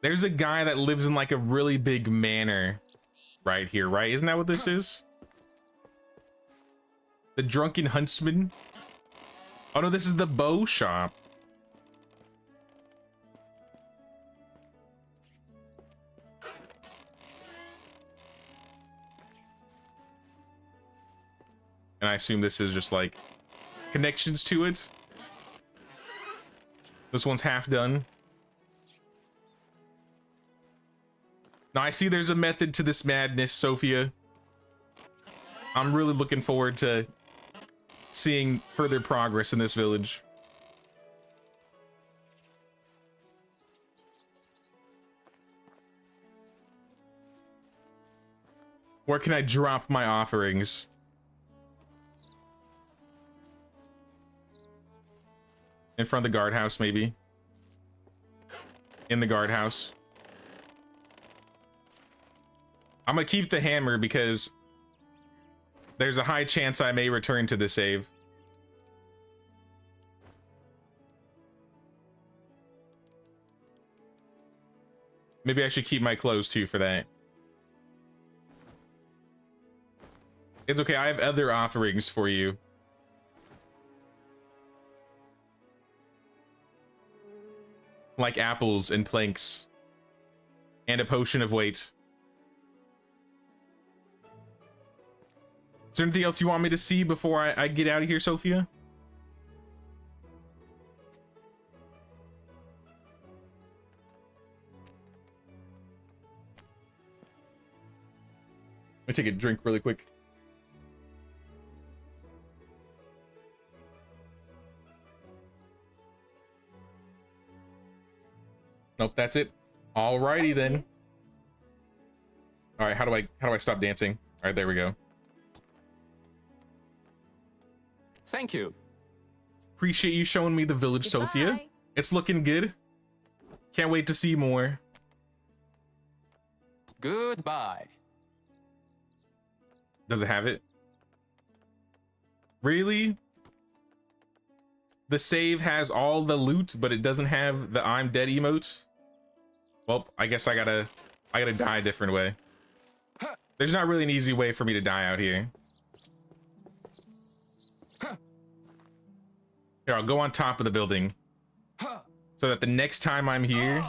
There's a guy that lives in like a really big manor right here, right? Isn't that what this is? The Drunken Huntsman. Oh no, this is the bow shop. And I assume this is just like connections to it. This one's half done. Now I see there's a method to this madness, Sophia. I'm really looking forward to seeing further progress in this village. Where can I drop my offerings? In front of the guardhouse, maybe. In the guardhouse. I'm gonna keep the hammer because there's a high chance I may return to the save. Maybe I should keep my clothes too for that. It's okay, I have other offerings for you. Like apples and planks. And a potion of weight. Is there anything else you want me to see before I get out of here, Sophia? Let me take a drink really quick. Nope, that's it. Alrighty then. All right, how do I stop dancing? All right, there we go. Thank you. Appreciate you showing me the village, Sophia. Goodbye. It's looking good. Can't wait to see more. Goodbye. Does it have it? Really? The save has all the loot, but it doesn't have the I'm dead emote? Well, I guess I gotta die a different way. There's not really an easy way for me to die out here. Here, I'll go on top of the building. So that the next time I'm here,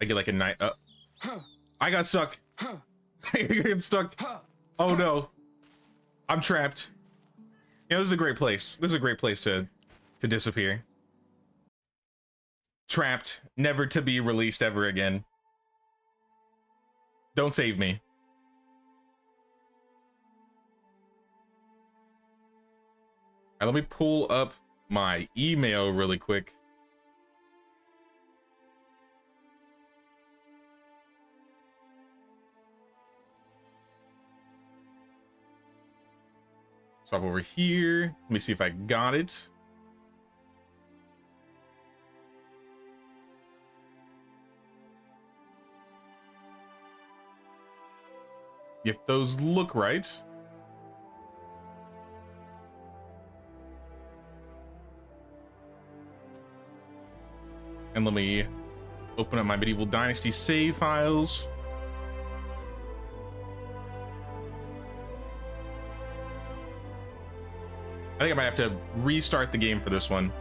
I get like a night. I got stuck. I got stuck. Oh no. I'm trapped. You know, this is a great place. This is a great place to disappear. Trapped, never to be released ever again. Don't save me. All right, let me pull up my email really quick. So I'm over here. Let me see if I got it. Yep, those look right. And let me open up my Medieval Dynasty save files. I think I might have to restart the game for this one.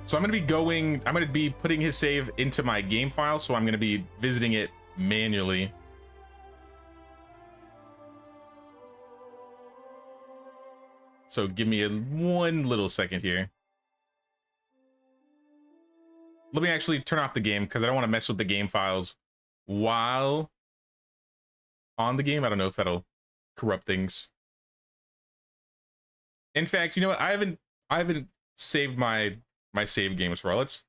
So I'm going to be putting his save into my game file, so I'm going to be visiting it manually. So give me one little second here. Let me actually turn off the game because I don't want to mess with the game files while on the game. I don't know if that'll corrupt things. In fact, you know what? I haven't saved my save games for all. Let's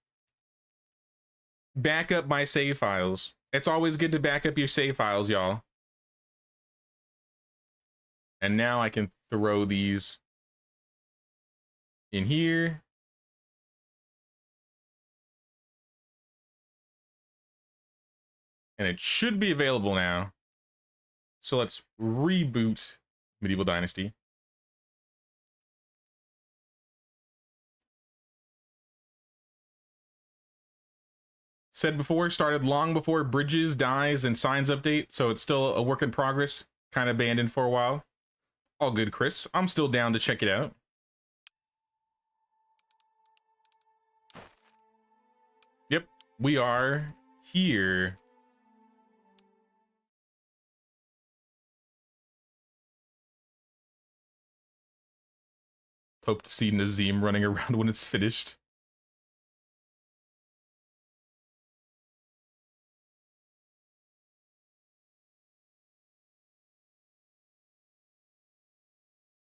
back up my save files. It's always good to back up your save files, y'all. And now I can throw these in here. And it should be available now. So let's reboot Medieval Dynasty. Said before, started long before Bridges, Dies, and Signs update, so it's still a work in progress, kind of abandoned for a while. All good, Chris. I'm still down to check it out. Yep, we are here. Hope to see Nazim running around when it's finished.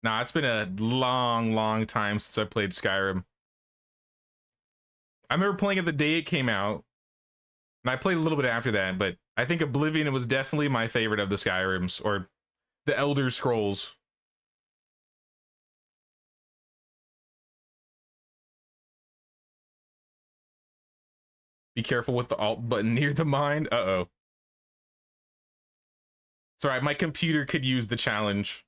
Nah, it's been a long time since I played Skyrim. I remember playing it the day it came out, and I played a little bit after that, but I think Oblivion was definitely my favorite of the Skyrims, or the Elder Scrolls. Be careful with the alt button near the mine. Uh-oh. It's alright, my computer could use the challenge.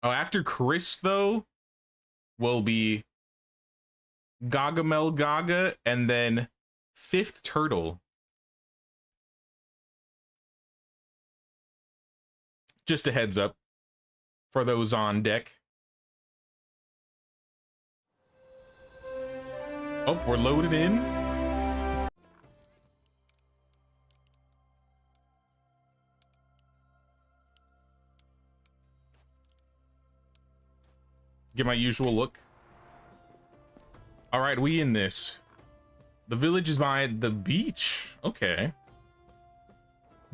Oh, after Chris, though, will be Gagamel Gaga, and then Fifth Turtle. Just a heads up for those on deck. Oh, we're loaded in. Get my usual look. All right, we in this. The village is by the beach. Okay.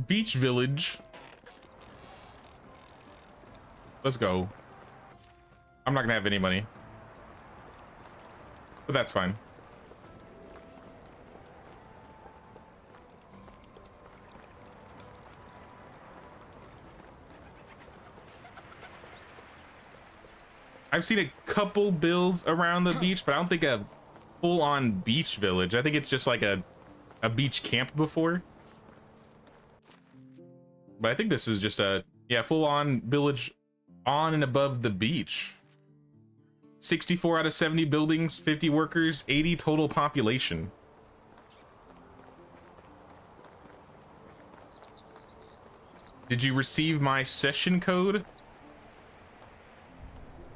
Beach village. Let's go. I'm not gonna have any money, but that's fine. I've seen a couple builds around the beach, but I don't think a full-on beach village. I think it's just like a beach camp before. But I think this is just a, yeah, full-on village on and above the beach. 64 out of 70 buildings, 50 workers, 80 total population. Did you receive my session code?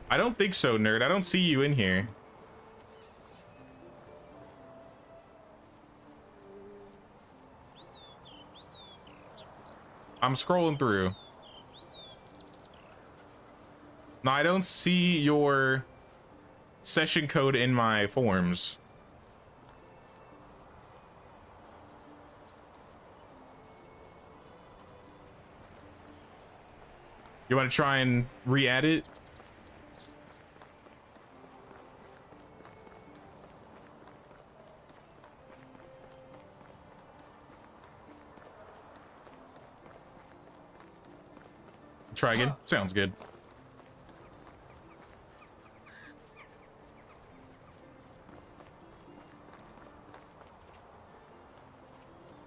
I don't think so, nerd. I don't see you in here. I'm scrolling through. No, I don't see your session code in my forms. You want to try and re-add it? Try again. Sounds good.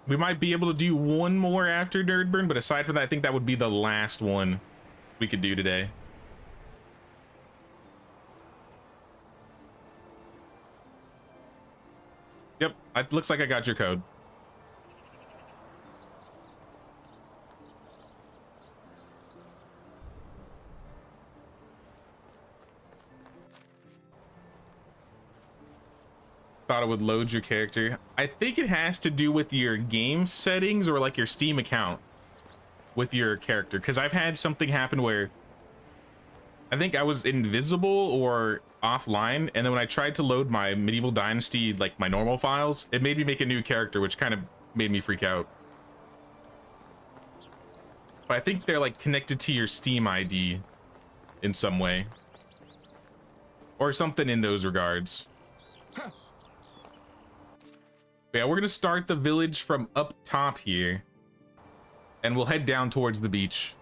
We might be able to do one more after Nerdburn, but aside from that, I think that would be the last one we could do today. Yep, it looks like I got your code. Thought it would load your character. I think it has to do with your game settings or like your Steam account with your character, because I've had something happen where I think I was invisible or offline, and then when I tried to load my Medieval Dynasty, like my normal files, it made me make a new character, which kind of made me freak out. But I think they're like connected to your Steam ID in some way or something in those regards. Yeah, we're gonna start the village from up top here, and we'll head down towards the beach.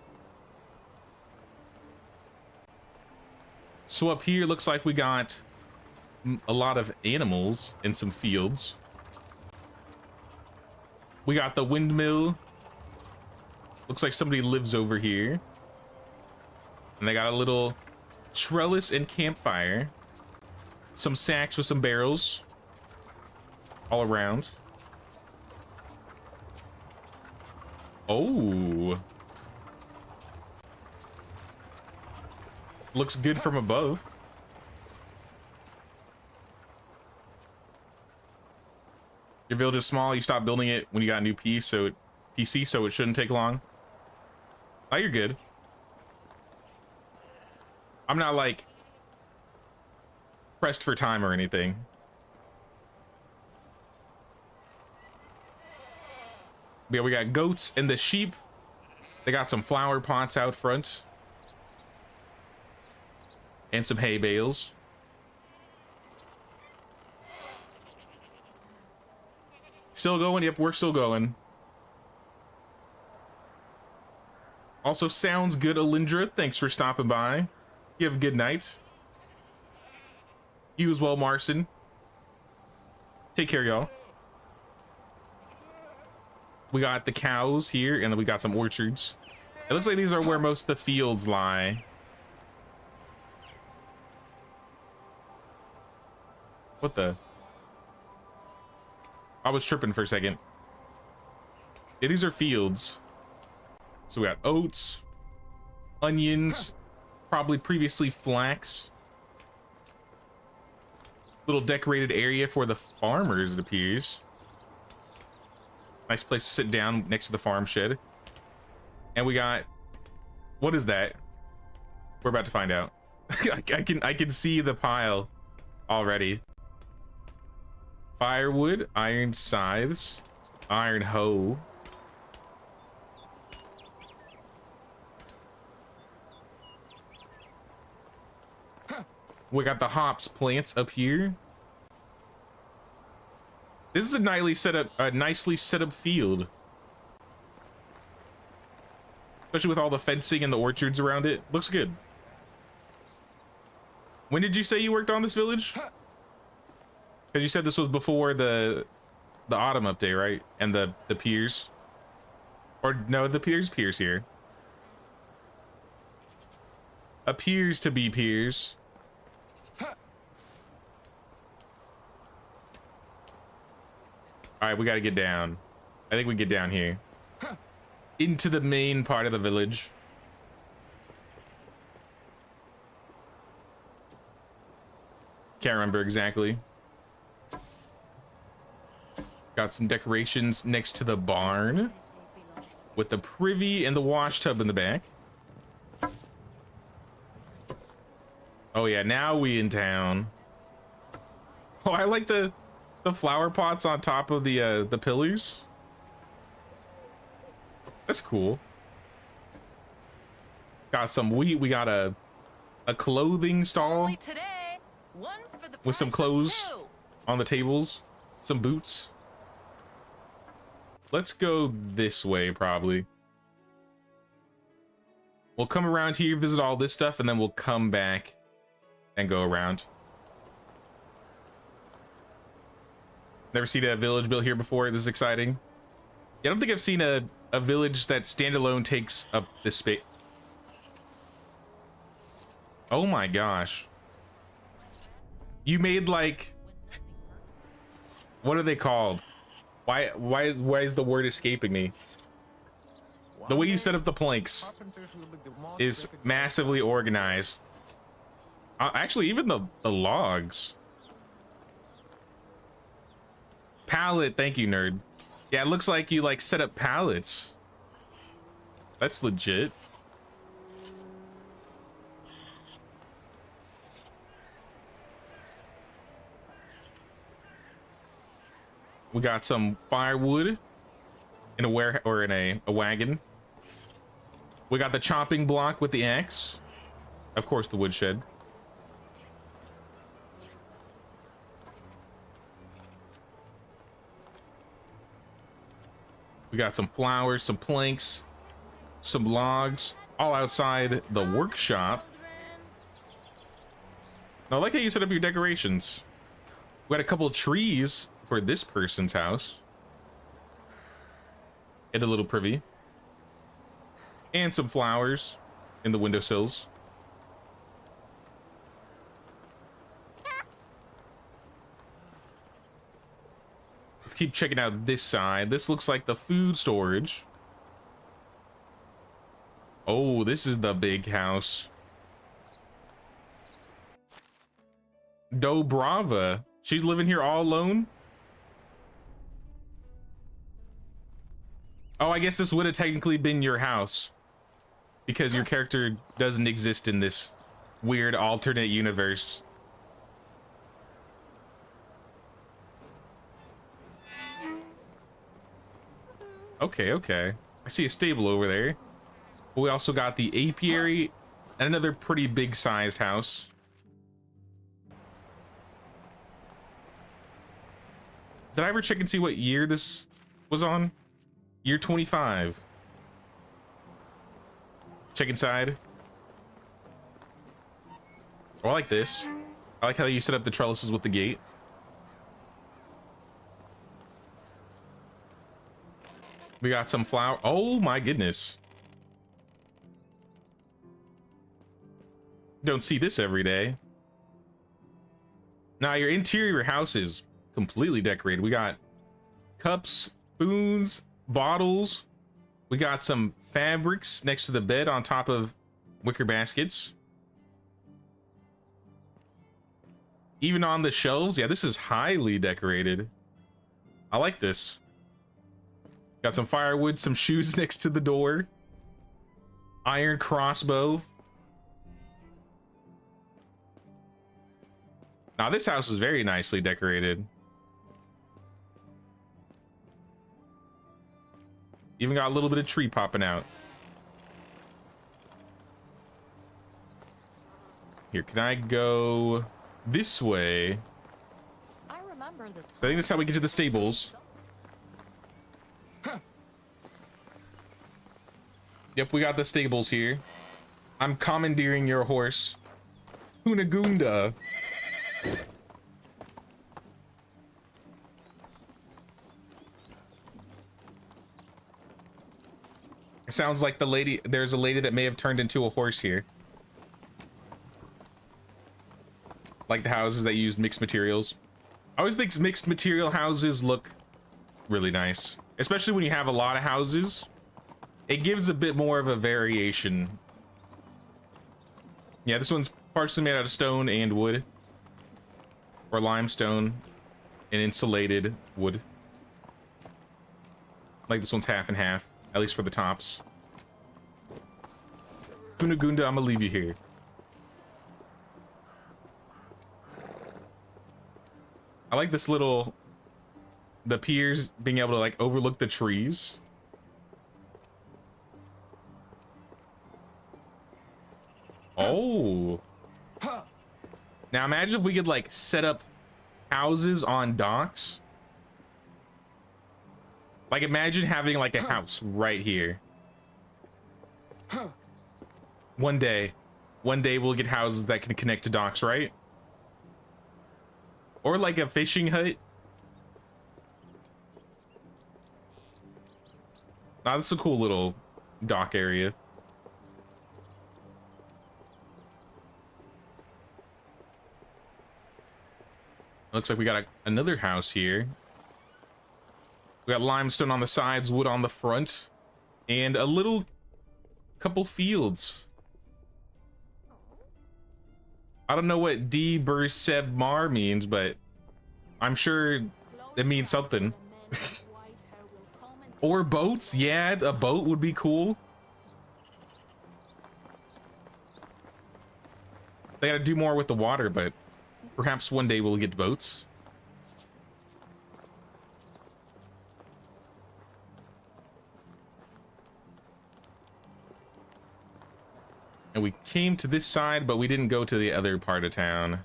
So up here looks like we got a lot of animals in some fields. We got the windmill. Looks like somebody lives over here. And they got a little trellis and campfire. Some sacks with some barrels all around. Oh, looks good from above. Your village is small. You stop building it when you got a new piece, so it PC, so it shouldn't take long. Oh, you're good. I'm not like pressed for time or anything. Yeah, we got goats and the sheep. They got some flower pots out front. And some hay bales. Still going? Yep, we're still going. Also, sounds good, Alindra. Thanks for stopping by. You have a good night. You as well, Marson. Take care, y'all. We got the cows here, and then we got some orchards. It looks like these are where most of the fields lie. What the? I was tripping for a second. Yeah, these are fields. So we got oats, onions, probably previously flax. Little decorated area for the farmers, it appears. Nice place to sit down next to the farm shed. And we got, what is that? We're about to find out. I can see the pile already. Firewood, iron scythes, iron hoe. We got the hops plants up here. This is a nicely set up field. Especially with all the fencing and the orchards around it. Looks good. When did you say you worked on this village? Because you said this was before the autumn update, right? And the piers. Or no, the piers here. Appears to be piers. All right, we got to get down. I think we get down here. Into the main part of the village. Can't remember exactly. Got some decorations next to the barn. With the privy and the wash tub in the back. Oh yeah, now we in town. Oh, I like the flower pots on top of the pillars. That's cool. Got some wheat. We got a clothing stall with some clothes on the tables, some boots. Let's go this way, probably. We'll come around here, visit all this stuff, and then we'll come back and go around. Never seen a village built here before. This is exciting. Yeah, I don't think I've seen a village that standalone takes up this space. Oh my gosh. You made like, what are they called? Why is the word escaping me? The way you set up the planks is massively organized. Actually, even the logs. Pallet, thank you, nerd. Yeah, it looks like you like set up pallets. That's legit. We got some firewood in a wagon. We got the chopping block with the axe. Of course, the woodshed. We got some flowers, some planks, some logs, all outside the workshop. Now, I like how you set up your decorations. We got a couple of trees for this person's house. And a little privy. And some flowers in the windowsills. Let's keep checking out this side. This looks like the food storage. Oh, this is the big house. Dobrava. She's living here all alone. Oh, I guess this would have technically been your house because your character doesn't exist in this weird alternate universe. Okay, okay. I see a stable over there. We also got the apiary and another pretty big sized house. Did I ever check and see what year this was on? Year 25. Check inside. Oh, I like this. I like how you set up the trellises with the gate. We got some flower. Oh my goodness. Don't see this every day. Now your interior house is completely decorated. We got cups, spoons, bottles. We got some fabrics next to the bed on top of wicker baskets. Even on the shelves. Yeah, this is highly decorated. I like this. Got some firewood, some shoes next to the door. Iron crossbow. Now this house is very nicely decorated. Even got a little bit of tree popping out. Here, can I go this way? I remember the So I think that's how we get to the stables. Yep, we got the stables here. I'm commandeering your horse. Hunagunda. It sounds like the lady, there's a lady that may have turned into a horse here. Like the houses that use mixed materials. I always think mixed material houses look really nice, especially when you have a lot of houses. It gives a bit more of a variation. Yeah, this one's partially made out of stone and wood, or limestone and insulated wood. Like this one's half and half, at least for the tops. Kunagunda, I'm gonna leave you here. I like this little, the piers being able to like overlook the trees. Oh. Now imagine if we could like set up houses on docks. Like imagine having like a house right here. One day we'll get houses that can connect to docks, right? Or like a fishing hut. Ah, this is a cool little dock area. Looks like we got another house here. We got limestone on the sides, wood on the front, and a little couple fields. I don't know what D Bur Seb Mar means, but I'm sure it means something. Or boats. Yeah, a boat would be cool. They gotta do more with the water, but perhaps one day we'll get boats. And we came to this side, but we didn't go to the other part of town.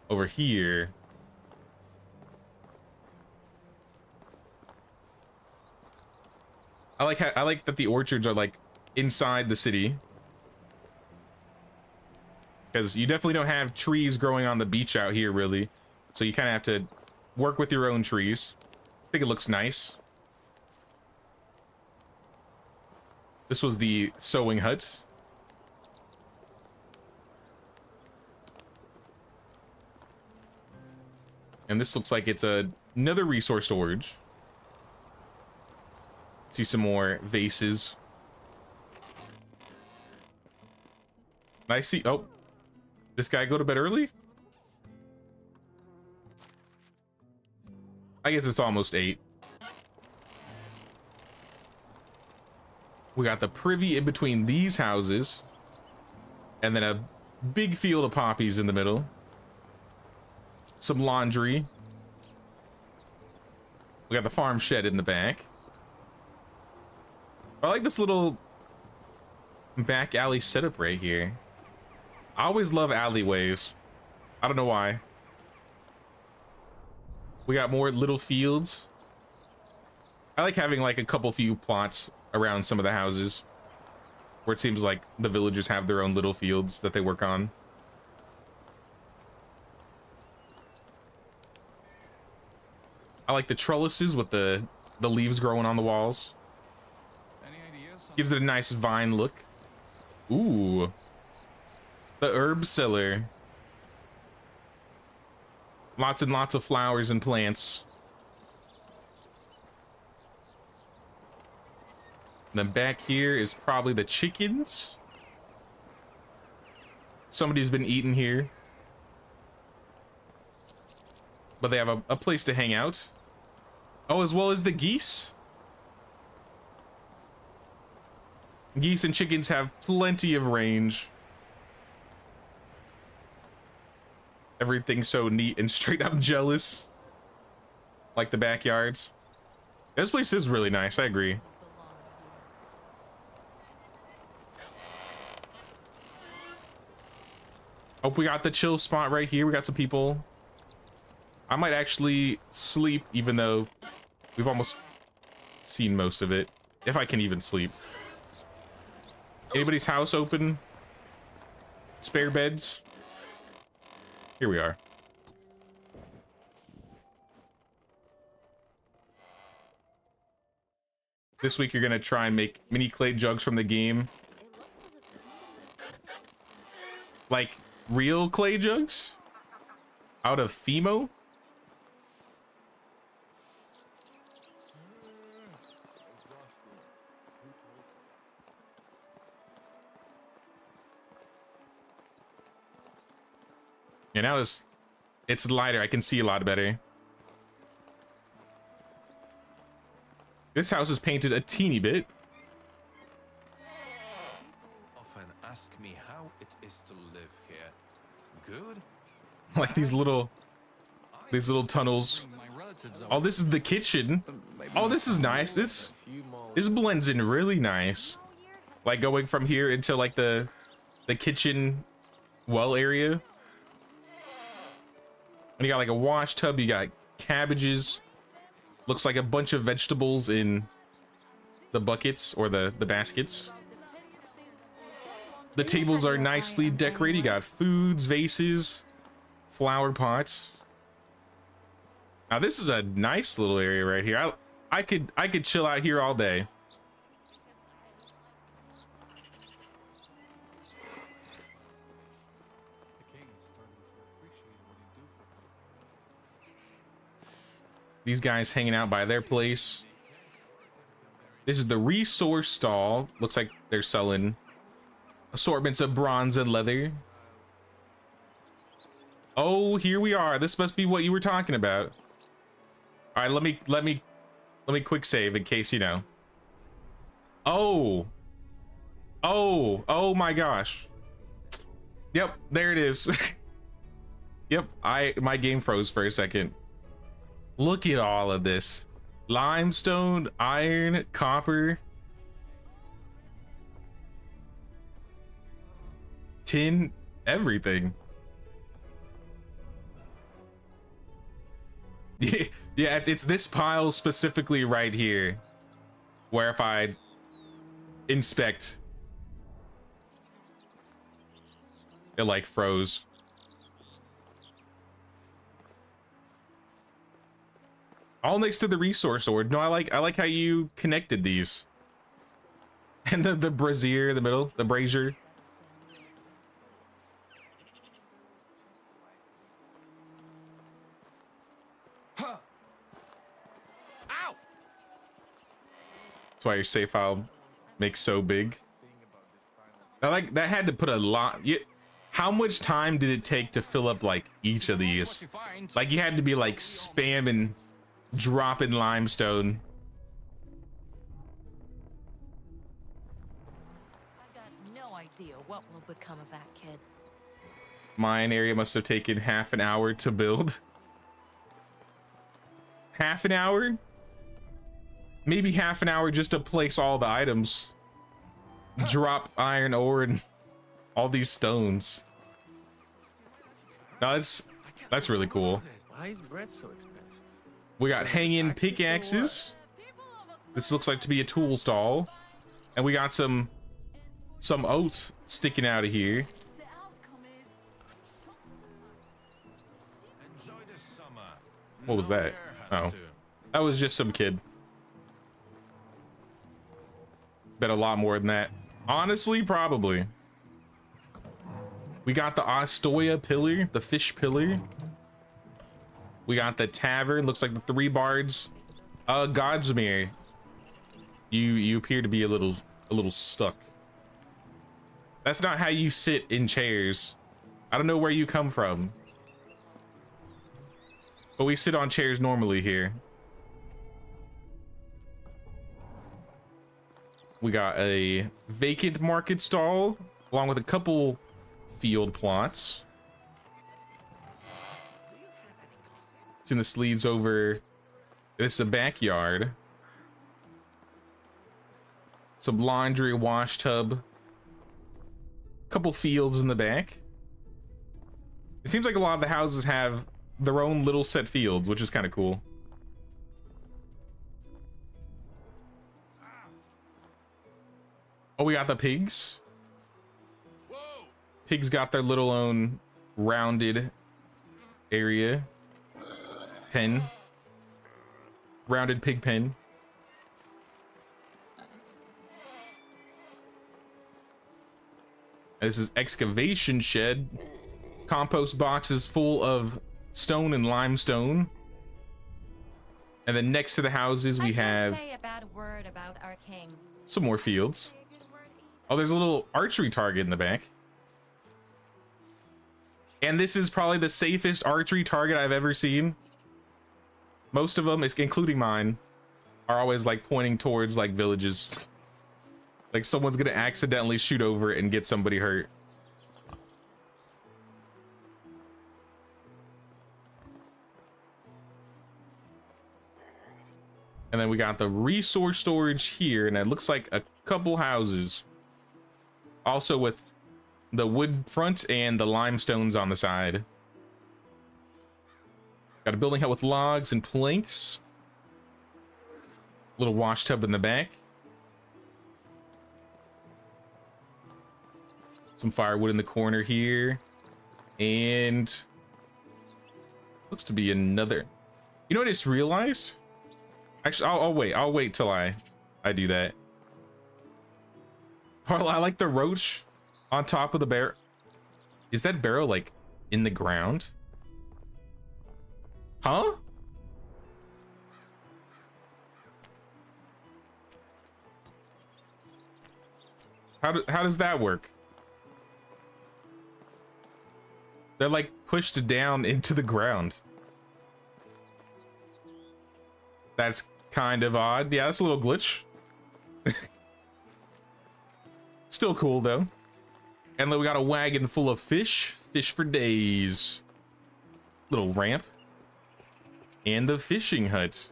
Over here. I like that the orchards are like inside the city. Because you definitely don't have trees growing on the beach out here, really. So you kind of have to work with your own trees. I think it looks nice. This was the sewing hut. And this looks like it's another resource storage. See some more vases. I see. Oh, this guy go to bed early? I guess it's almost 8. We got the privy in between these houses, and then a big field of poppies in the middle. Some laundry. We got the farm shed in the back. I like this little back alley setup right here. I always love alleyways. I don't know why. We got more little fields. I like having like a couple few plots around some of the houses where it seems like the villagers have their own little fields that they work on. I like the trellises with the leaves growing on the walls. Any ideas? Gives it a nice vine look. Ooh. The herb cellar. Lots and lots of flowers and plants. And then back here is probably the chickens. Somebody's been eating here. But they have a place to hang out. Oh, as well as the geese. Geese and chickens have plenty of range. Everything's so neat and straight up jealous. Like the backyards. This place is really nice, I agree. Oh, we got the chill spot right here. We got some people. I might actually sleep, even though we've almost seen most of it. If I can even sleep. Anybody's house open? Spare beds? Here we are. This week you're gonna try and make mini clay jugs from the game. Like real clay jugs? Out of Fimo? Yeah, now it's lighter. I can see a lot better. This house is painted a teeny bit. Often ask me how it is to live here. Good? Like these little tunnels. Oh, this is the kitchen. Oh, this is nice. This blends in really nice. Like going from here into like the kitchen well area. And you got like a wash tub, you got cabbages. Looks like a bunch of vegetables in the buckets or the baskets. The tables are nicely decorated. You got foods, vases, flower pots. Now this is a nice little area right here. I could chill out here all day. These guys hanging out by their place. This is the resource stall. Looks like they're selling assortments of bronze and leather. Oh, here we are. This must be what you were talking about. All right, let me quick save in case you know. Oh my gosh. Yep, there it is. Yep, my game froze for a second. Look at all of this. Limestone, iron, copper, tin, everything. Yeah, it's this pile specifically right here where if I inspect, it like froze. All next to the resource sword. No, I like how you connected these. And the brazier in the middle, the brazier. Huh. Ow! That's why your save file makes so big. I like that had to put a lot. How much time did it take to fill up like each of these? Like you had to be like spamming, dropping limestone. dear, what will become of that kid? Mine area must have taken half an hour to build. Half an hour? Maybe half an hour just to place all the items. Drop iron ore and all these stones. No, that's really cool. Why is bread so expensive? We got hanging pickaxes. This looks like to be a tool stall. And we got some oats sticking out of here. Enjoy the summer. What was that? Oh, that was just some kid. Bet a lot more than that. Honestly, probably. We got the Ostoya pillar, the fish pillar. We got the tavern. Looks like the three bards. Godsmere, you appear to be a little stuck. That's not how you sit in chairs. I don't know where you come from, but we sit on chairs normally here. We got a vacant market stall along with a couple field plots. And this leads over. This is a backyard. Some laundry wash tub. Couple fields in the back. It seems like a lot of the houses have their own little set fields, which is kind of cool. Oh, we got the pigs. Pigs got their little own rounded area. Pen. Rounded pig pen. This is excavation shed. Compost boxes full of stone and limestone. And then next to the houses we have say a bad word about our king. some more fields. Oh, there's a little archery target in the back. And this is probably the safest archery target I've ever seen. Most of them, including mine, are always like pointing towards like villages. Like someone's gonna accidentally shoot over it and get somebody hurt. And then we got the resource storage here, and it looks like a couple houses. Also with the wood front and the limestones on the side. Got a building hut with logs and planks. Little wash tub in the back. Some firewood in the corner here. And looks to be another. You know what I just realized? Actually, I'll wait till I do that. Oh, I like the roach on top of the barrel. Is that barrel like in the ground? Huh? How does that work? They're like pushed down into the ground. That's kind of odd. Yeah, that's a little glitch. Still cool though. And then we got a wagon full of fish. Fish for days. Little ramp. And the fishing hut.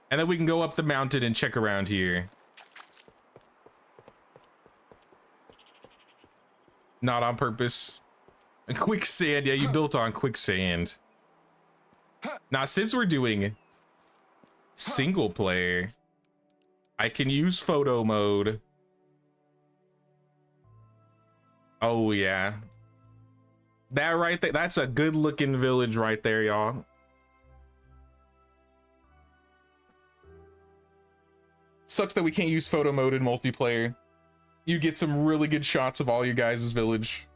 And then we can go up the mountain and check around here. Not on purpose. And quicksand. Yeah, you built on quicksand. Now, since we're doing single player, I can use photo mode. Oh, yeah. That right there, that's a good looking village right there, y'all. Sucks that we can't use photo mode in multiplayer. You get some really good shots of all your guys' village.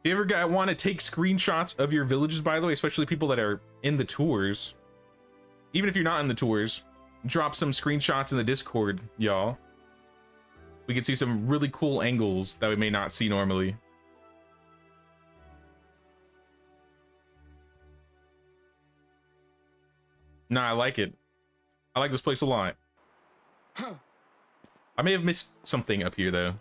If you ever want to take screenshots of your villages, by the way, especially people that are in the tours, even if you're not in the tours, drop some screenshots in the Discord, y'all. We can see some really cool angles that we may not see normally. Nah, I like it. I like this place a lot. I may have missed something up here though.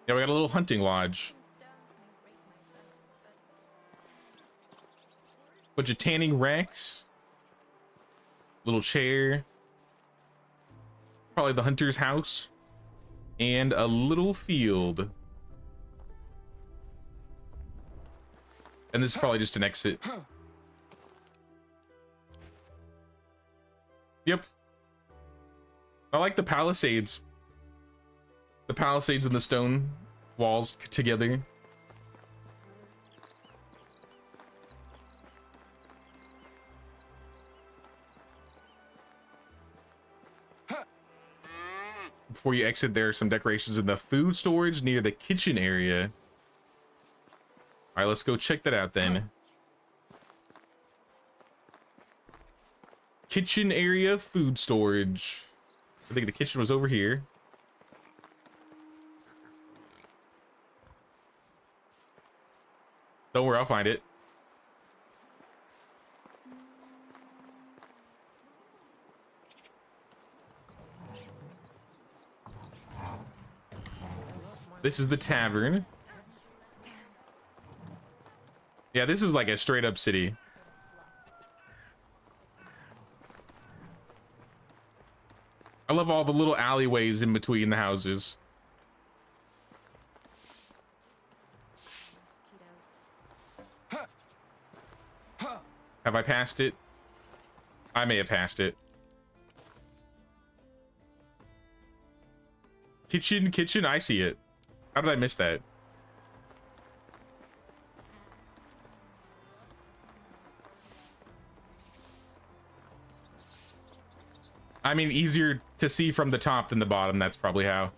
Yeah, we got a little hunting lodge. Bunch of tanning racks. Little chair. Probably the hunter's house. And a little field. And this is probably just an exit. Yep. I like the palisades. The palisades and the stone walls together. Before you exit, there are some decorations in the food storage near the kitchen area. All right, let's go check that out then. Kitchen area, food storage. I think the kitchen was over here. Don't worry, I'll find it. This is the tavern. Yeah, this is like a straight up city. I love all the little alleyways in between the houses. Have I passed it? I may have passed it. Kitchen, I see it. How did I miss that? I mean, easier to see from the top than the bottom. That's probably how.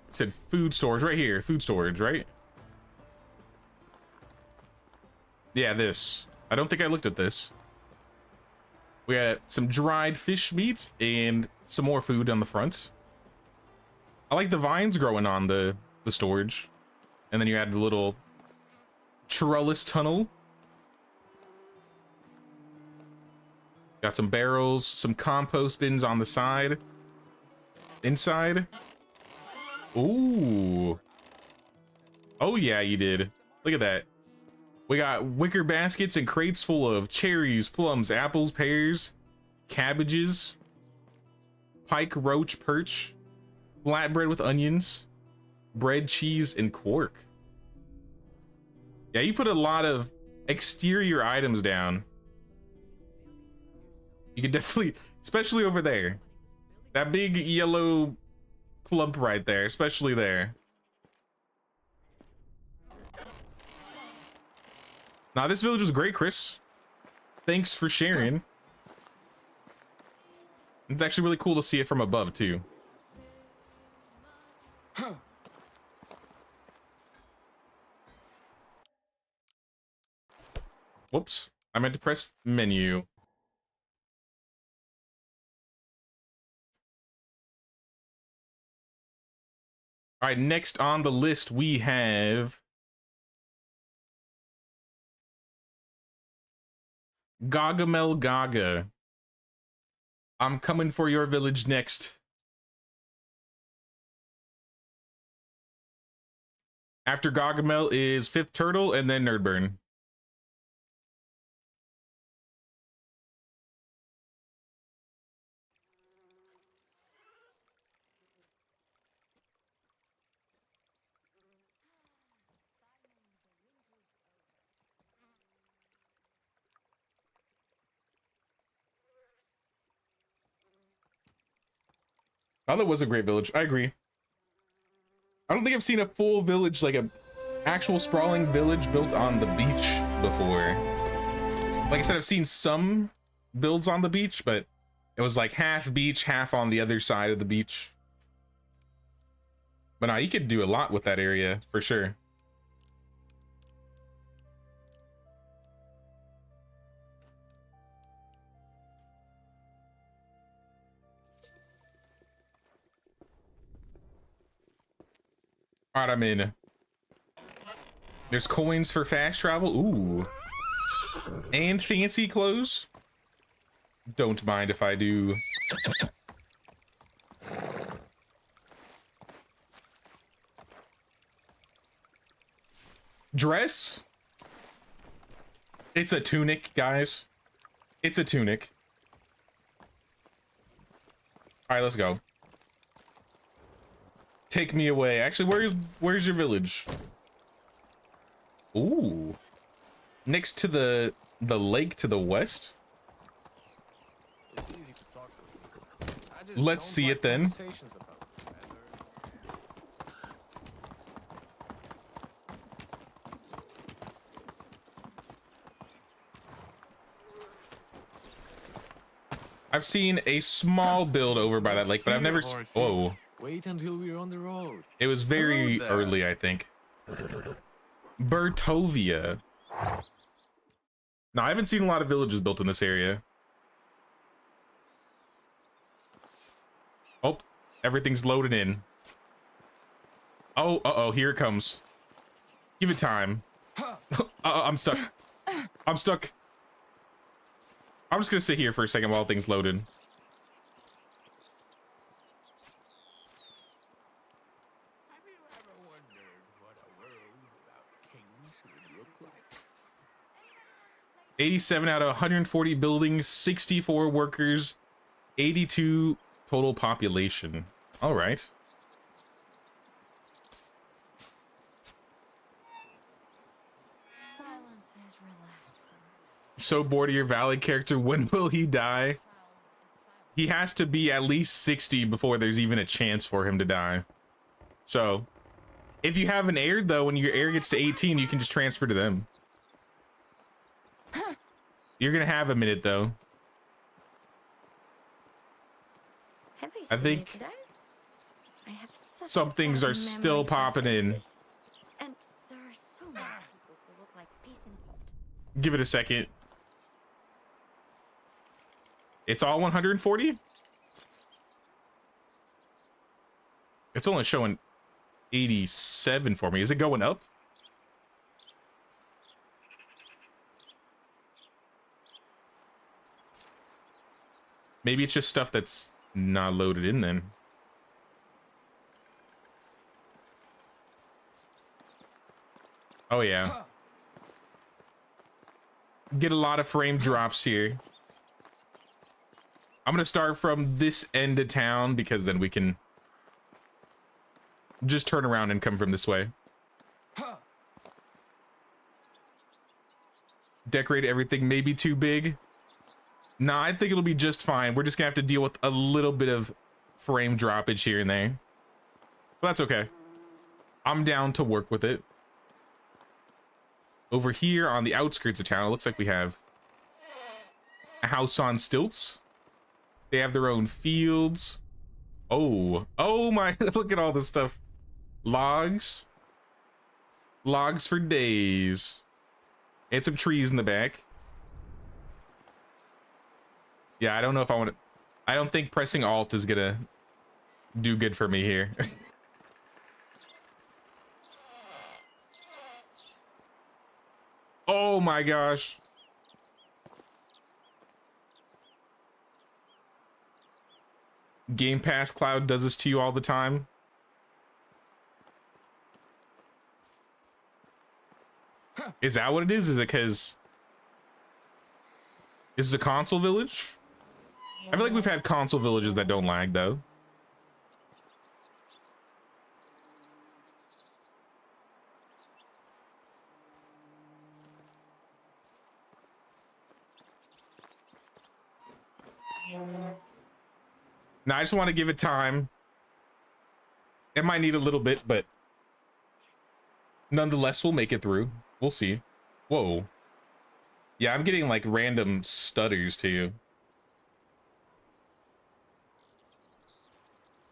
It said food storage right here. Food storage, right? Yeah, this. I don't think I looked at this. We got some dried fish meat and some more food on the front. I like the vines growing on the storage. And then you add the little trellis tunnel. Got some barrels, some compost bins on the side. Inside. Ooh. Oh yeah, you did. Look at that. We got wicker baskets and crates full of cherries, plums, apples, pears, cabbages, pike, roach, perch, flatbread with onions, bread, cheese, and cork. Yeah, you put a lot of exterior items down. You can definitely, especially over there. That big yellow clump right there, especially there. Nah, this village is great, Chris. Thanks for sharing. It's actually really cool to see it from above, too. Whoops. I meant to press menu. All right, next on the list, we have Gargamel Gaga. I'm coming for your village next. After Gargamel is Fifth Turtle and then Nerdburn. Oh, that was a great village. I agree. I don't think I've seen a full village, like a actual sprawling village built on the beach before. Like I said, I've seen some builds on the beach, but it was like half beach, half on the other side of the beach. But no, you could do a lot with that area for sure. All right, I'm in. There's coins for fast travel. Ooh. And fancy clothes. Don't mind if I do. Dress? It's a tunic, guys. It's a tunic. All right, let's go. Take me away. Actually, where's your village? Ooh. Next to the lake to the west. It's easy to talk to. I just Let's don't see like it then. conversations about the weather. I've seen a small build over by that lake, but I've never. Whoa. Wait until we're on the road. It was very Hello there. early, I think. Bertovia. No, I haven't seen a lot of villages built in this area. Oh, everything's loaded in. Oh, uh-oh, here it comes. Give it time. I'm stuck. I'm stuck. I'm just gonna sit here for a second while things loaded. Have you ever wondered what a world without kings would look like? 87 out of 140 buildings, 64 workers, 82 total population. All right. Silence is relaxing. So bored of your Valley character. When will he die? He has to be at least 60 before there's even a chance for him to die. So, if you have an heir, though, when your heir gets to 18, you can just transfer to them. You're gonna have a minute, though. Have I I seen think it today? I have such some a things bad are still memory for popping in. faces. And there are so many people who look like peas in a pod. Give it a second. It's all 140? It's only showing 87 for me. Is it going up? Maybe it's just stuff that's not loaded in then. Oh yeah. Get a lot of frame drops here. I'm gonna start from this end of town because then we can just turn around and come from this way. Decorate everything maybe too big. Nah, I think it'll be just fine. We're just gonna have to deal with a little bit of frame droppage here and there. But that's okay. I'm down to work with it. Over here on the outskirts of town, it looks like we have a house on stilts. They have their own fields. Oh my, look at all this stuff. Logs. Logs for days. And some trees in the back. Yeah, I don't know if I want to. I don't think pressing Alt is gonna do good for me here. Oh my gosh. Game Pass Cloud does this to you all the time. Is that what it is? Is it because this is a console village? I feel like we've had console villages that don't lag though. Now I just want to give it time. It might need a little bit, but nonetheless, we'll make it through. We'll see. Whoa. Yeah, I'm getting like random stutters too.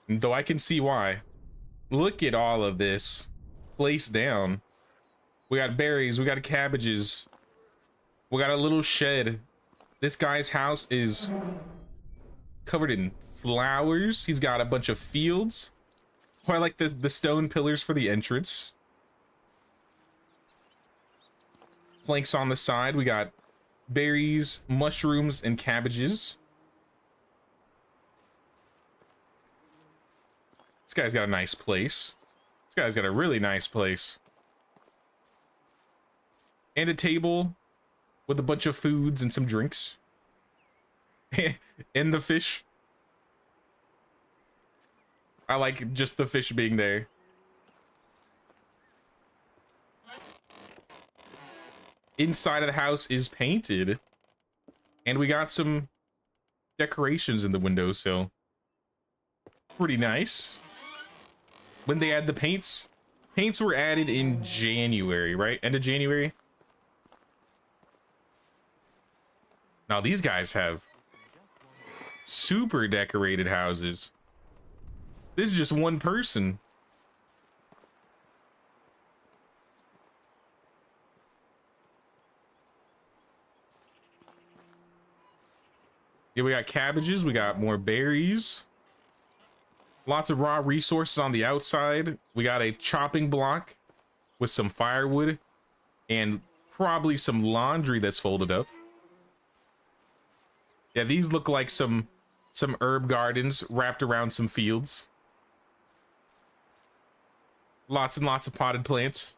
Though I can see why. Look at all of this placed down. We got berries, we got cabbages. We got a little shed. This guy's house is covered in flowers. He's got a bunch of fields. Oh, I like the stone pillars for the entrance. flanks on the side. We got berries, mushrooms, and cabbages. This guy's got a nice place. This guy's got a really nice place. And a table with a bunch of foods and some drinks. And the fish. I like just the fish being there. Inside of the house is painted. And we got some decorations in the windowsill. Pretty nice. When they add the paints, paints were added in January, right? End of January. Now these guys have super decorated houses. This is just one person. Yeah, we got cabbages, we got more berries. Lots of raw resources on the outside. We got a chopping block with some firewood and probably some laundry that's folded up. Yeah, these look like some herb gardens wrapped around some fields. Lots and lots of potted plants.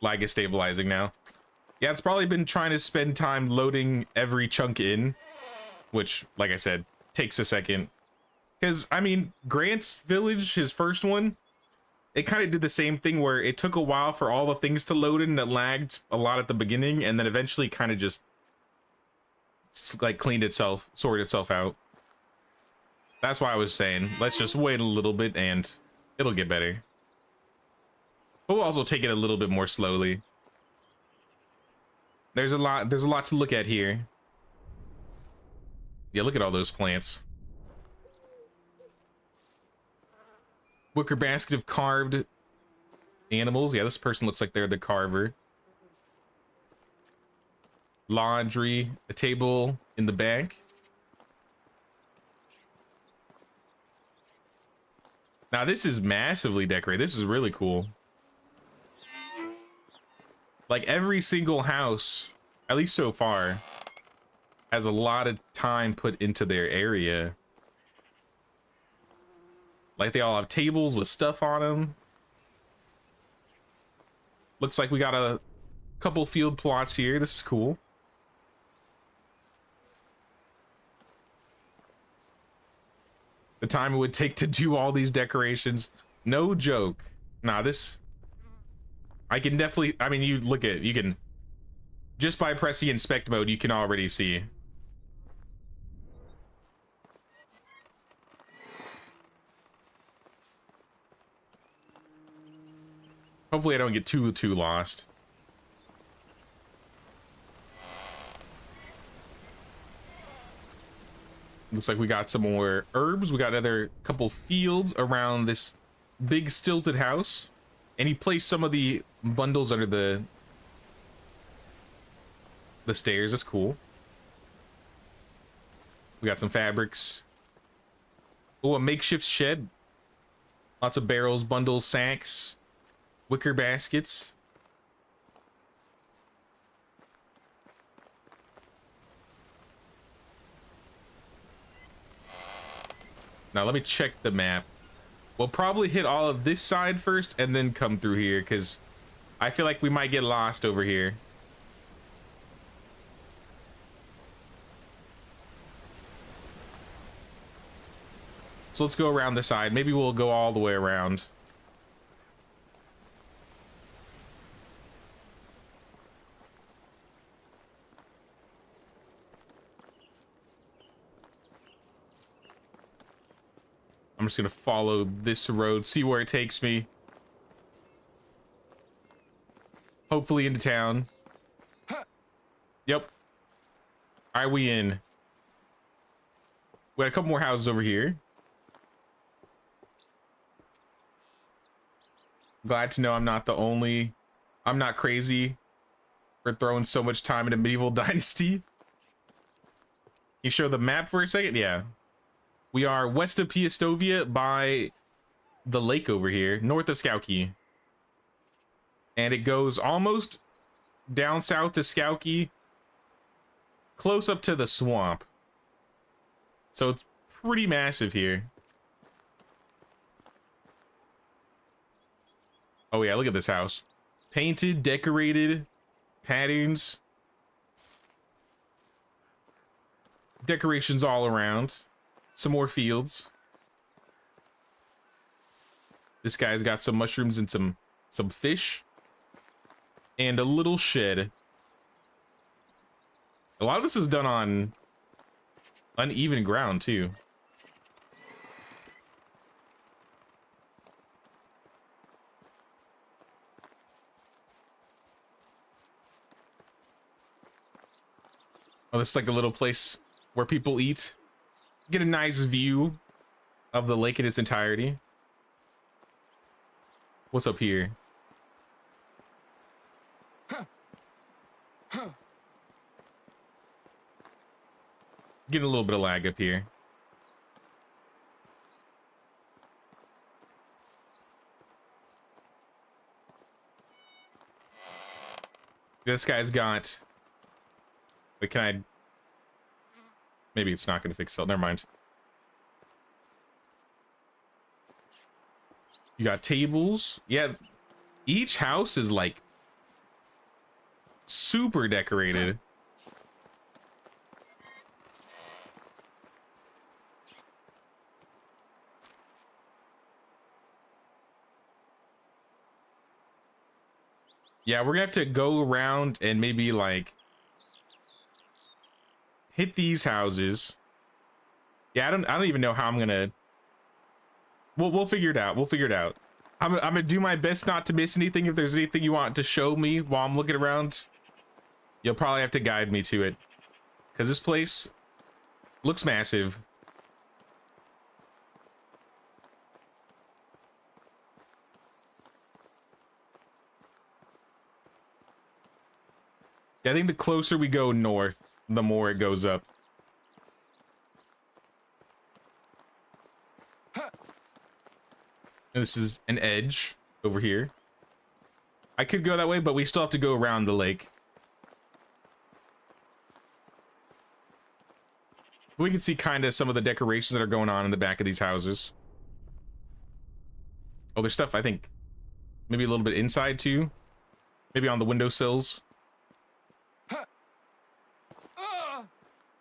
Lag is stabilizing now. Yeah, it's probably been trying to spend time loading every chunk in, which, like I said, takes a second. Because, I mean, Grant's village, his first one, it kind of did the same thing where it took a while for all the things to load in and it lagged a lot at the beginning and then eventually kind of just like cleaned itself, sorted itself out. That's why I was saying, let's just wait a little bit and it'll get better. But we'll also take it a little bit more slowly. There's a lot to look at here. Yeah, look at all those plants. Wicker basket of carved animals. Yeah, this person looks like they're the carver. Laundry, a table in the back. Now this is massively decorated. This is really cool. Like every single house, at least so far, has a lot of time put into their area. Like they all have tables with stuff on them. Looks like we got a couple field plots here. This is cool. The time it would take to do all these decorations. No joke. Nah, this... I can definitely... I mean, you look at... You can... Just by pressing inspect mode, you can already see. Hopefully I don't get too lost. Looks like we got some more herbs. We got another couple fields around this big stilted house. And he placed some of the bundles under the stairs. That's cool. We got some fabrics. Oh, a makeshift shed. Lots of barrels, bundles, sacks, wicker baskets. Now let me check the map. We'll probably hit all of this side first and then come through here because I feel like we might get lost over here. So let's go around the side. Maybe we'll go all the way around. I'm just gonna follow this road, see where it takes me. Hopefully into town. Yep. All right, we in. We got a couple more houses over here. Glad to know I'm not the only... I'm not crazy for throwing so much time into medieval Dynasty. You show the map for a second? Yeah. We are west of Piastovia by the lake over here, north of Scout Key. And it goes almost down south to Skowkie, close up to the swamp. So it's pretty massive here. Oh yeah, look at this house. Painted, decorated, patterns. Decorations all around. Some more fields. This guy's got some mushrooms and some fish. And a little shed. A lot of this is done on uneven ground too. Oh, this is like a little place where people eat. Get a nice view of the lake in its entirety. What's up here? Getting a little bit of lag up here. This guy's got... Wait, can I... Maybe it's not going to fix itself. Never mind. You got tables. Yeah, each house is like super decorated. Yeah, we're gonna have to go around and maybe like hit these houses. Yeah, I don't even know how I'm gonna. We'll figure it out. We'll figure it out. I'm gonna do my best not to miss anything. If there's anything you want to show me while I'm looking around, you'll probably have to guide me to it, because this place looks massive. Yeah, I think the closer we go north, the more it goes up. And this is an edge over here. I could go that way, but we still have to go around the lake. We can see kind of some of the decorations that are going on in the back of these houses. Oh, there's stuff, I think, maybe a little bit inside too. Maybe on the windowsills.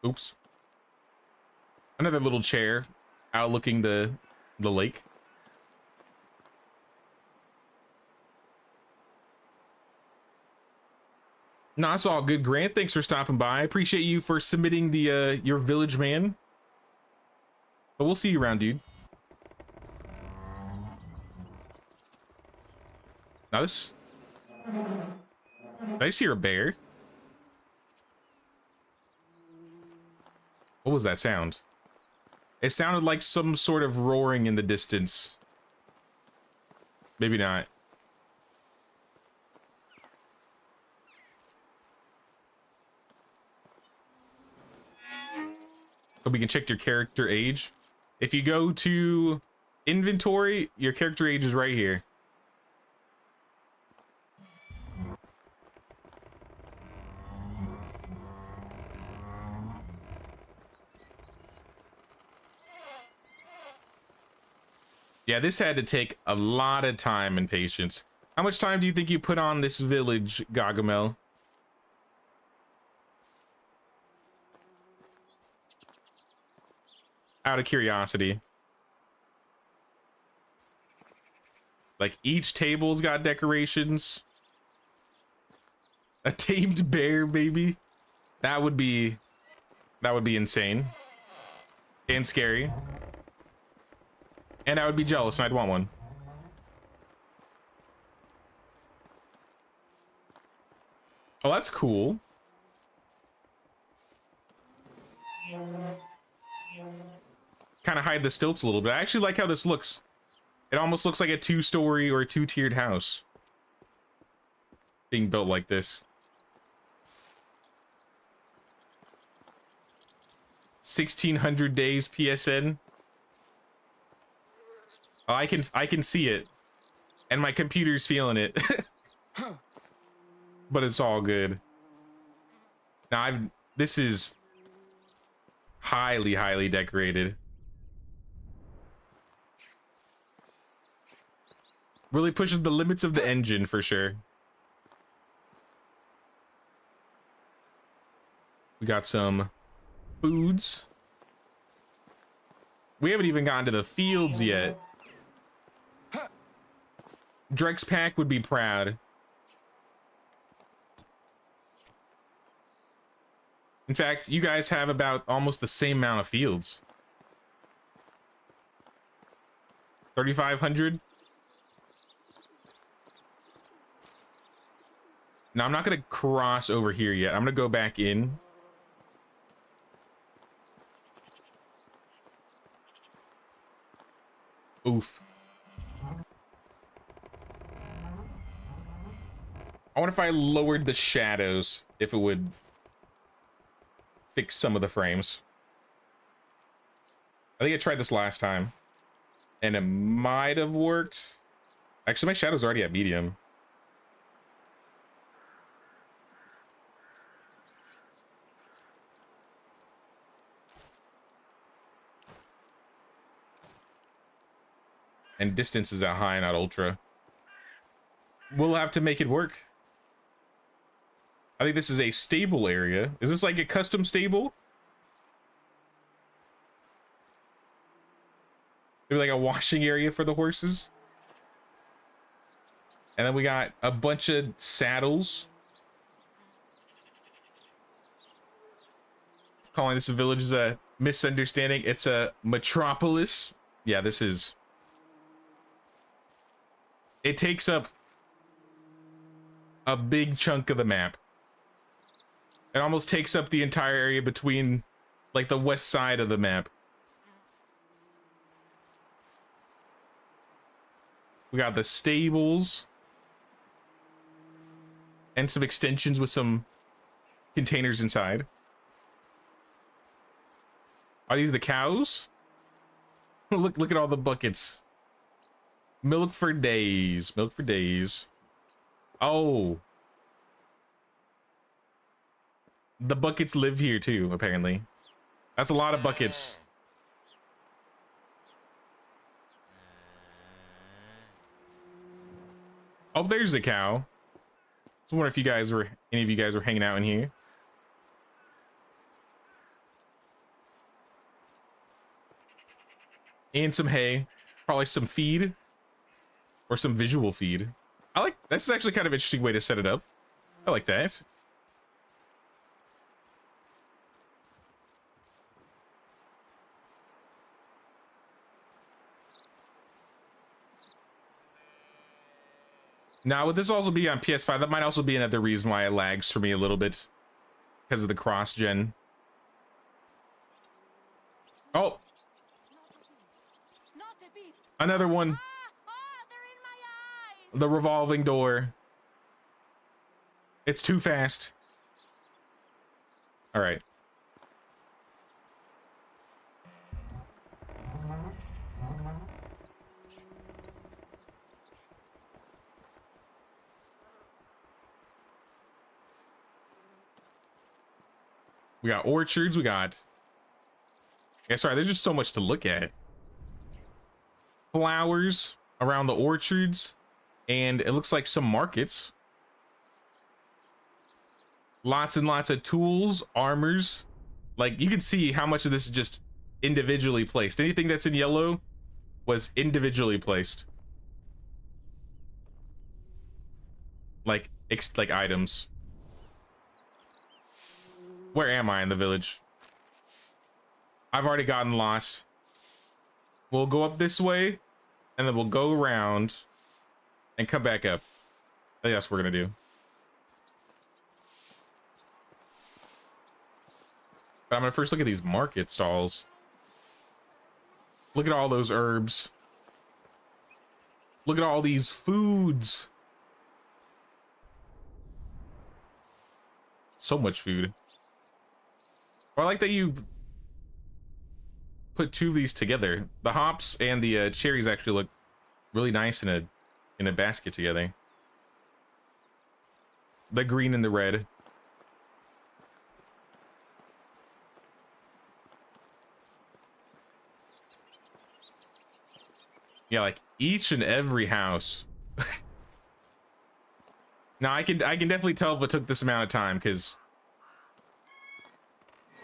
Oops. Another little chair outlooking the lake. Nah, it's all good, Grant. Thanks for stopping by. I appreciate you for submitting the your village man. But we'll see you around, dude. Now this... Did I just hear a bear? What was that sound? It sounded like some sort of roaring in the distance. Maybe not. So we can check your character age. If you go to inventory, your character age is right here. Yeah, this had to take a lot of time and patience. How much time do you think you put on this village, Gargamel? Out of curiosity. Like, each table's got decorations. A tamed bear, baby. That would be insane. And scary. And I would be jealous and I'd want one. Oh, that's cool. Kind of hide the stilts a little bit. I actually like how this looks. It almost looks like a two-story or two-tiered house being built like this. 1600 days PSN. Oh, I can see it, and my computer's feeling it. But it's all good. Now this is highly, highly decorated. Really pushes the limits of the engine for sure. We got some foods. We haven't even gotten to the fields yet. Drex Pack would be proud. In fact, you guys have about almost the same amount of fields. 3,500. Now, I'm not going to cross over here yet. I'm going to go back in. Oof. I wonder if I lowered the shadows, if it would fix some of the frames. I think I tried this last time, and it might have worked. Actually, my shadow's already at medium. And distance is at high, not ultra. We'll have to make it work. I think this is a stable area. Is this like a custom stable? Maybe like a washing area for the horses? And then we got a bunch of saddles. Calling this a village is a misunderstanding. It's a metropolis. Yeah, this is... It takes up a big chunk of the map. It almost takes up the entire area between, like, the west side of the map. We got the stables. And some extensions with some containers inside. Are these the cows? Look at all the buckets. Milk for days. Milk for days. Oh. The buckets live here too, apparently. That's a lot of buckets. Oh, there's a cow. I was wondering if any of you guys were hanging out in here. And some hay. Probably some feed. Or some visual feed. That's actually kind of an interesting way to set it up. I like that. Now, would this also be on PS5? That might also be another reason why it lags for me a little bit. Because of the cross-gen. Oh! Another one. The revolving door. It's too fast. All right. We got orchards. We got... Yeah, sorry, there's just so much to look at. Flowers around the orchards. And it looks like some markets. Lots and lots of tools, armors. Like, you can see how much of this is just individually placed. Anything that's in yellow was individually placed. Like items. Where am I in the village? I've already gotten lost. We'll go up this way, and then we'll go around and come back up. I think that's what we're gonna do. But I'm gonna first look at these market stalls. Look at all those herbs. Look at all these foods. So much food. Well, I like that you put two of these together. The hops and the cherries actually look really nice in a basket together. the green and the red. Yeah, like each and every house. Now I can definitely tell if it took this amount of time, because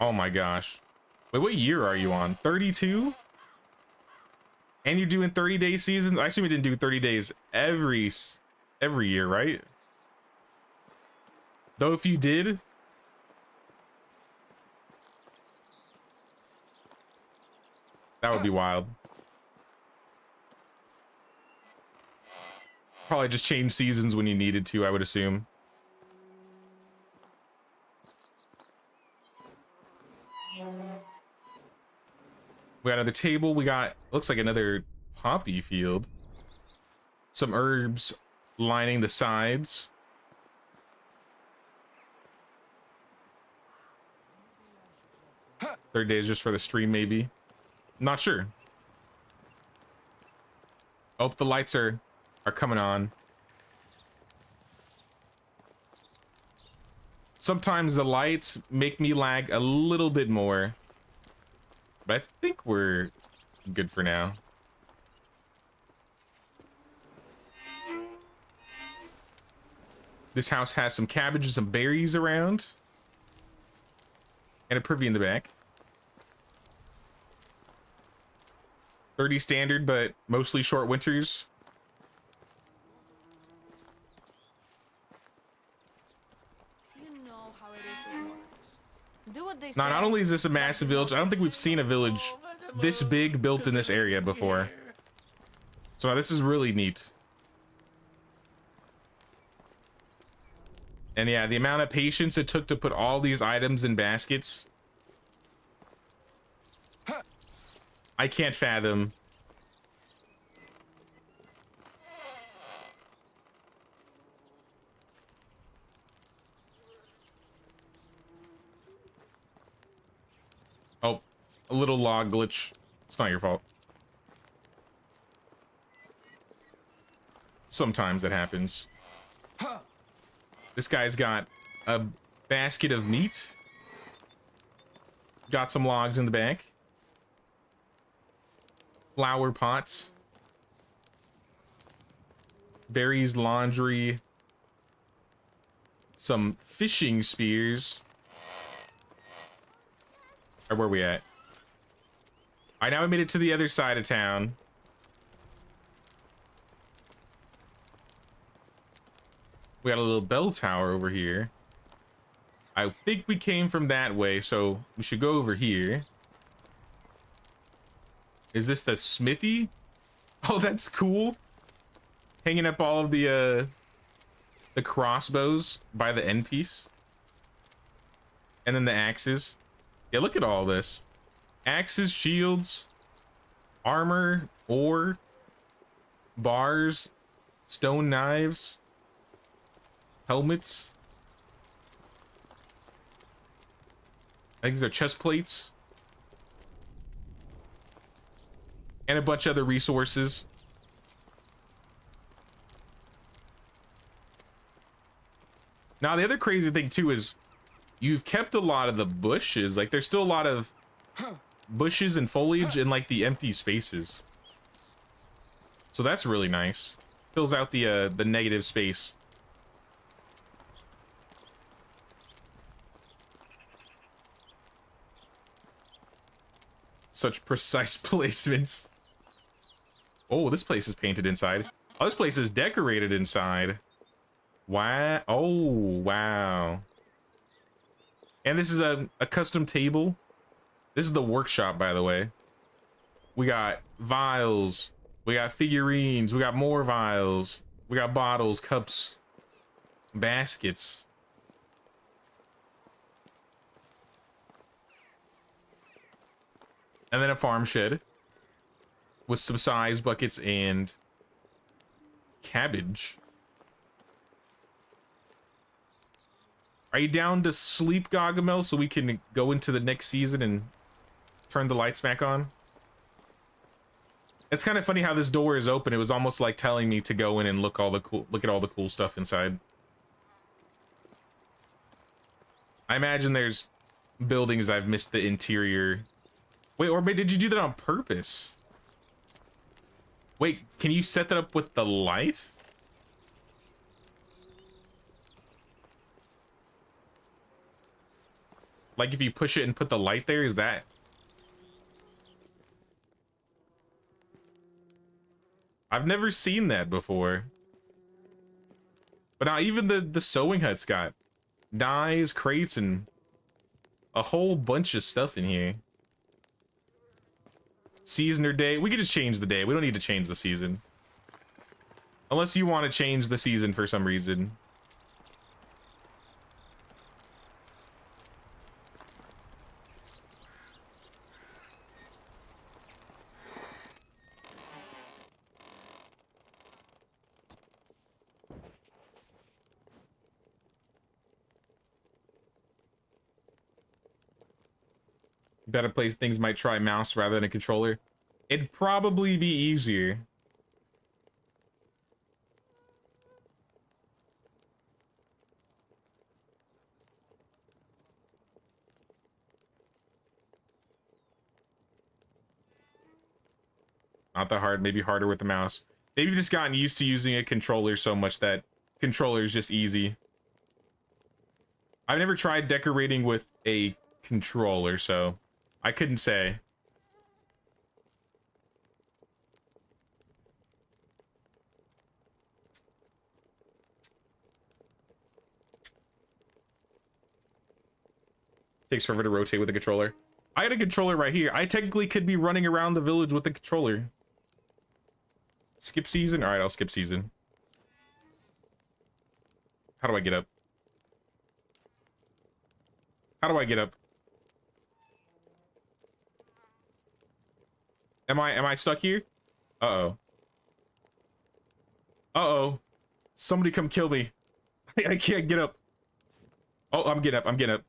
oh my gosh. Wait, what year are you on? 32? And you're doing 30-day seasons? I assume you didn't do 30 days every year, right? Though if you did, that would be wild. Probably just change seasons when you needed to, I would assume. We got another table. We got, looks like another poppy field. Some herbs lining the sides. Third day is just for the stream, maybe. Not sure. Oh, the lights are coming on. Sometimes the lights make me lag a little bit more, but I think we're good for now. This house has some cabbage and some berries around, and a privy in the back. 30 standard, but mostly short winters. Not only is this a massive village, I don't think we've seen a village this big built in this area before. So this is really neat. And yeah, the amount of patience it took to put all these items in baskets, I can't fathom. Oh, a little log glitch. It's not your fault. Sometimes it happens. This guy's got a basket of meat. Got some logs in the back. Flower pots. Berries, laundry. Some fishing spears. Or where are we at? I now made it to the other side of town. We got a little bell tower over here. I think we came from that way, so we should go over here. Is this the smithy? Oh, that's cool. Hanging up all of the crossbows by the end piece. And then the axes. Yeah, look at all this. Axes, shields, armor, ore, bars, stone knives, helmets. I think these are chest plates. And a bunch of other resources. Now, the other crazy thing, too, is you've kept a lot of the bushes. Like, there's still a lot of bushes and foliage in, like, the empty spaces. So that's really nice. Fills out the negative space. Such precise placements. Oh, this place is painted inside. Oh, this place is decorated inside. Wow. Oh, wow. And this is a custom table. This is the workshop, by the way. We got vials. We got figurines. We got more vials. We got bottles, cups, baskets. And then a farm shed with some size buckets and cabbage. Are you down to sleep, Gargamel, so we can go into the next season and turn the lights back on? It's kind of funny how this door is open. It was almost like telling me to go in and look at all the cool stuff inside. I imagine there's buildings I've missed the interior. Wait, or did you do that on purpose? Wait, can you set that up with the light? Like if you push it and put the light there, is that? I've never seen that before. But now even the sewing hut's got dyes, crates, and a whole bunch of stuff in here. Season or day? We could just change the day. We don't need to change the season. Unless you want to change the season for some reason. Better place things might try mouse rather than a controller. It'd probably be easier. Not that hard, maybe harder with the mouse. Maybe you've just gotten used to using a controller so much that controller is just easy. I've never tried decorating with a controller, so I couldn't say. Takes forever to rotate with a controller. I had a controller right here. I technically could be running around the village with the controller. Skip season? All right, I'll skip season. How do I get up? How do I get up? Am I stuck here? Uh-oh. Uh-oh. Somebody come kill me. I can't get up. Oh, I'm getting up. I'm getting up.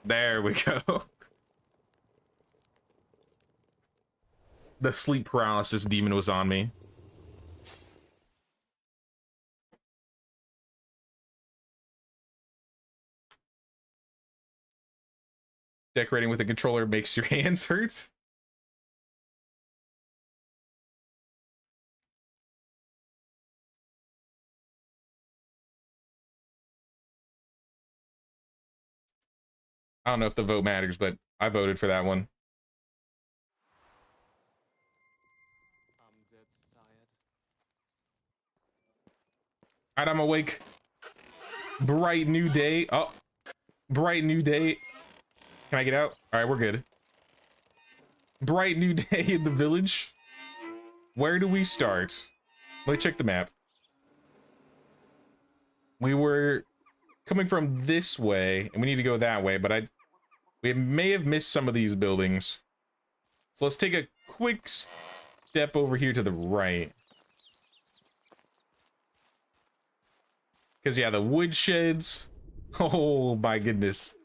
There we go. The sleep paralysis demon was on me. Decorating with a controller makes your hands hurt. I don't know if the vote matters, but I voted for that one. Alright, I'm awake. Bright new day. Oh, bright new day. Can I get out? All right, we're good. Bright new day in the village. Where do we start? Let me check the map. We were coming from this way, and we need to go that way, but we may have missed some of these buildings. So let's take a quick step over here to the right. Because, yeah, the wood sheds. Oh, my goodness.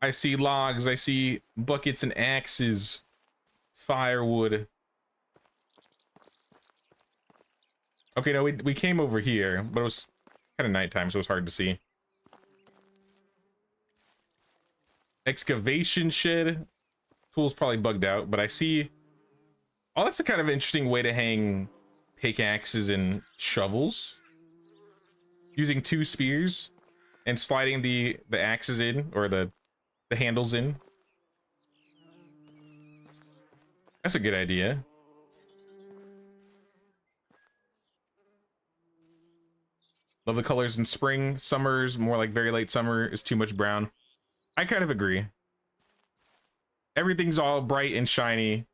I see logs. I see buckets and axes. Firewood. Okay, no, we came over here, but it was kind of nighttime, so it was hard to see. Excavation shed. Tool's probably bugged out, but I see... Oh, that's a kind of interesting way to hang pickaxes and shovels. Using 2 spears and sliding the axes in, or the handles in. That's a good idea. Love the colors in spring. Summer's more like very late summer is too much brown. I kind of agree. Everything's all bright and shiny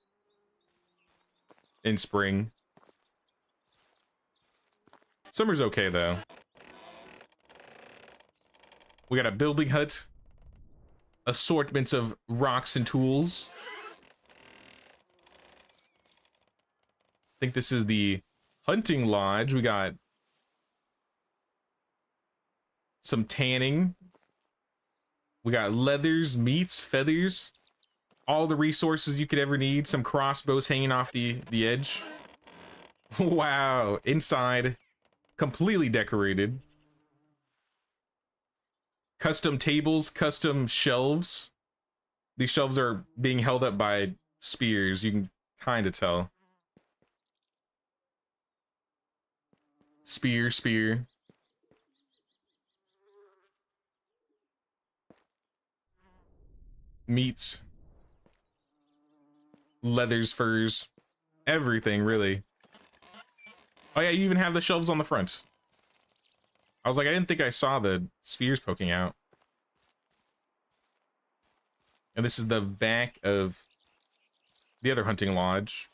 in spring. Summer's okay though. We got a building hut. Assortments of rocks and tools. I think this is the hunting lodge. We got some tanning. We got leathers, meats, feathers. All the resources you could ever need. Some crossbows hanging off the edge. Wow. Inside, a completely decorated. Custom tables, custom shelves. These shelves are being held up by spears. You can kind of tell. Spear, spear. Meats. Leathers, furs. Everything, really. Oh yeah, you even have the shelves on the front. I was like, I didn't think I saw the spears poking out. And this is the back of the other hunting lodge.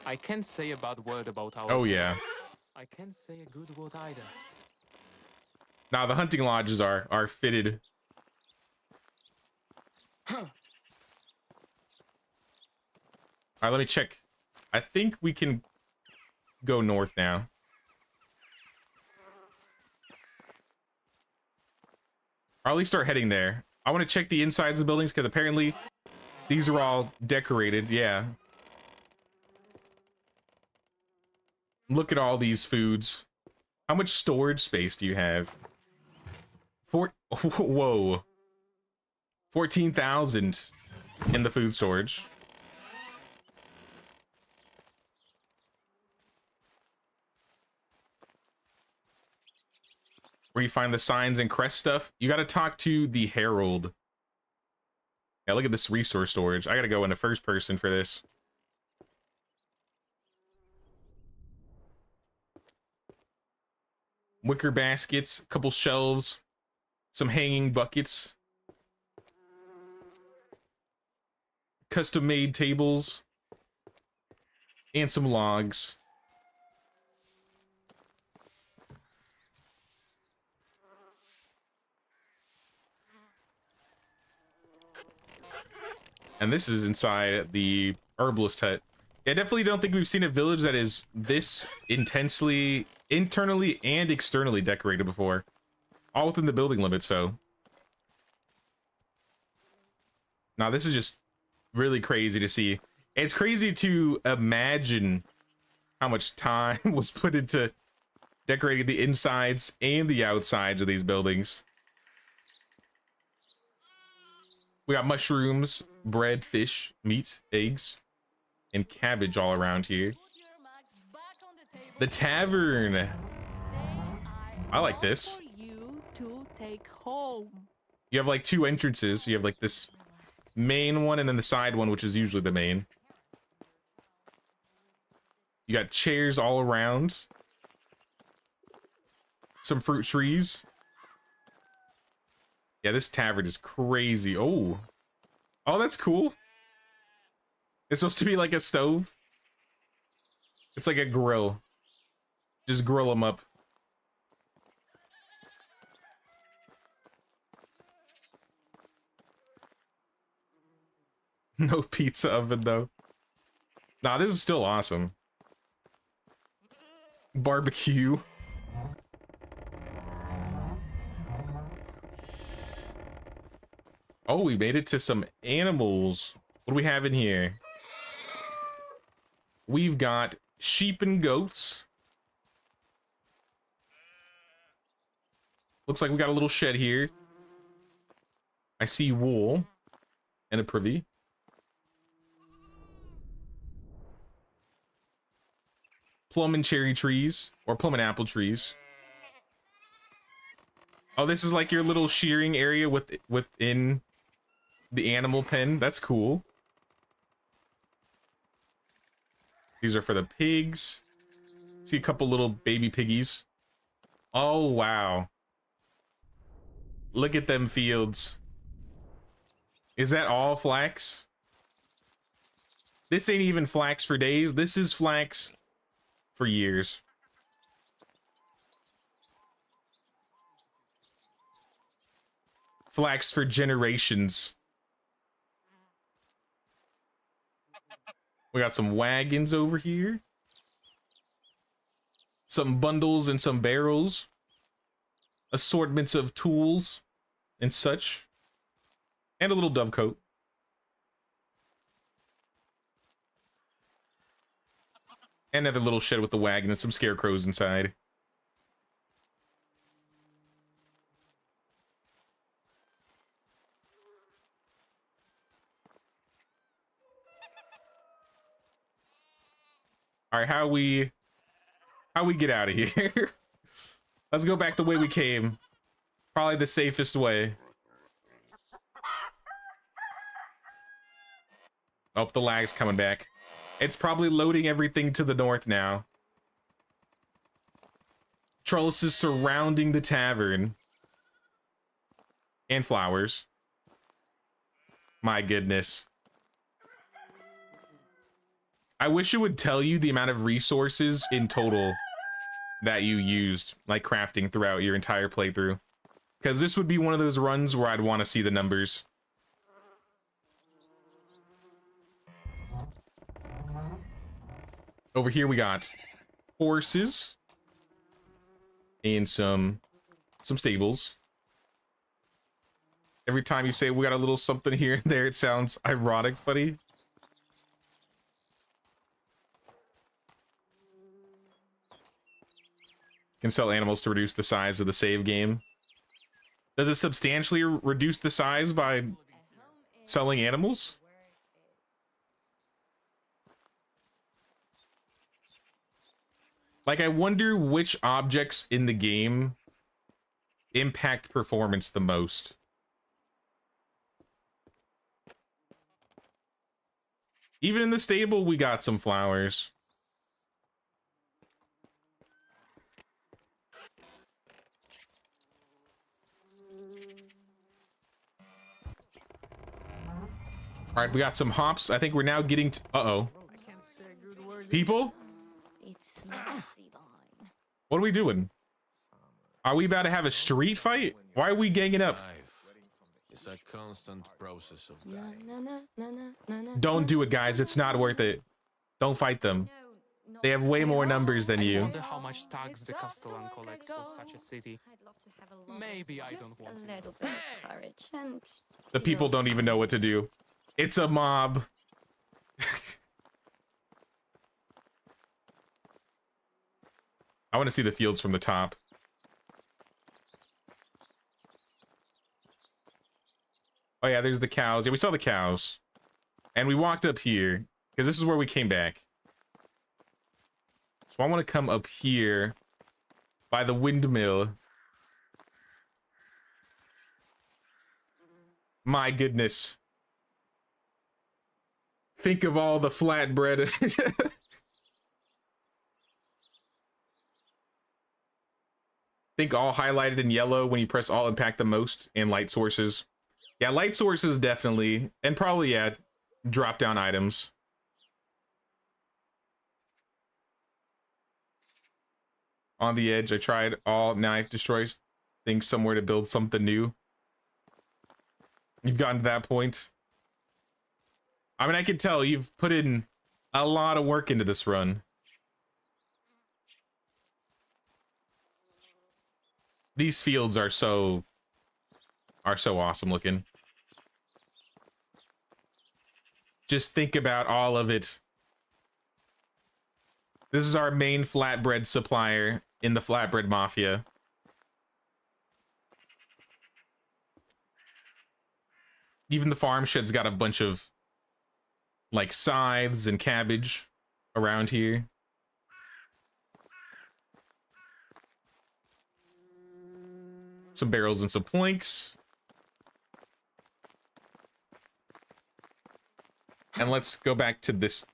I can't say a bad word about our. Oh yeah. I can't say a good word either. Now the hunting lodges are fitted. All right, let me check. I think we can go north now. Or at least start heading there. I want to check the insides of the buildings because apparently these are all decorated. Yeah. Look at all these foods. How much storage space do you have? Whoa. 14,000 in the food storage. Where you find the signs and crest stuff, you got to talk to the Herald. Yeah, look at this resource storage. I got to go into first person for this. Wicker baskets, a couple shelves, some hanging buckets, custom made tables, and some logs. And this is inside the herbalist hut. I definitely don't think we've seen a village that is this intensely, internally and externally decorated before. All within the building limit, so. Now, this is just really crazy to see. It's crazy to imagine how much time was put into decorating the insides and the outsides of these buildings. We got mushrooms, bread, fish, meat, eggs, and cabbage all around here. The tavern. I like this. You have like two entrances. You have like this main one and then the side one, which is usually the main. You got chairs all around. Some fruit trees. Yeah, this tavern is crazy. Oh, that's cool. It's supposed to be like a stove. It's like a grill. Just grill them up. No pizza oven though. Nah, this is still awesome. Barbecue. Oh, we made it to some animals. What do we have in here? We've got sheep and goats. Looks like we got a little shed here. I see wool and a privy. Plum and cherry trees, or plum and apple trees. Oh, this is like your little shearing area within the animal pen. That's cool. These are for the pigs. See a couple little baby piggies. Oh, wow. Look at them fields. Is that all flax? This ain't even flax for days. This is flax for years. Flax for generations. We got some wagons over here. Some bundles and some barrels assortments of tools and such, and a little dovecote. And another little shed with the wagon and some scarecrows inside. All right, how we get out of here? Let's go back the way we came. Probably the safest way. Oh, the lag's coming back. It's probably loading everything to the north now. Trellises surrounding the tavern. And flowers. My goodness. I wish it would tell you the amount of resources in total that you used, like crafting throughout your entire playthrough. Because this would be one of those runs where I'd want to see the numbers. Over here we got horses and some stables. Every time you say we got a little something here and there, it sounds ironic, funny. Can sell animals to reduce the size of the save game. Does it substantially reduce the size by selling animals? Like, I wonder which objects in the game impact performance the most. Even in the stable, we got some flowers. All right, we got some hops. I think we're now getting to... Uh-oh. People? What are we doing? Are we about to have a street fight? Why are we ganging up? It's a constant process of Don't do it, guys. It's not worth it. Don't fight them. They have way more numbers than I you. wonder how much tax the Castellan collects for such a city. Maybe I don't want to. little bit of courage and The people don't even know what to do. It's a mob. I want to see the fields from the top. Oh yeah, there's the cows. Yeah, we saw the cows. And we walked up here, because this is where we came back. So I want to come up here by the windmill. My goodness. Think of all the flatbread. Think all highlighted in yellow when you press all impact the most, and light sources. Yeah, light sources definitely, and probably, yeah, drop down items. On the edge, I tried all, now I have to destroy things somewhere to build something new. You've gotten to that point. I mean, I can tell you've put in a lot of work into this run. These fields are so awesome looking. Just think about all of it. This is our main flatbread supplier in the Flatbread Mafia. Even the farm shed's got a bunch of like scythes and cabbage around here. Some barrels and some planks. And let's go back to this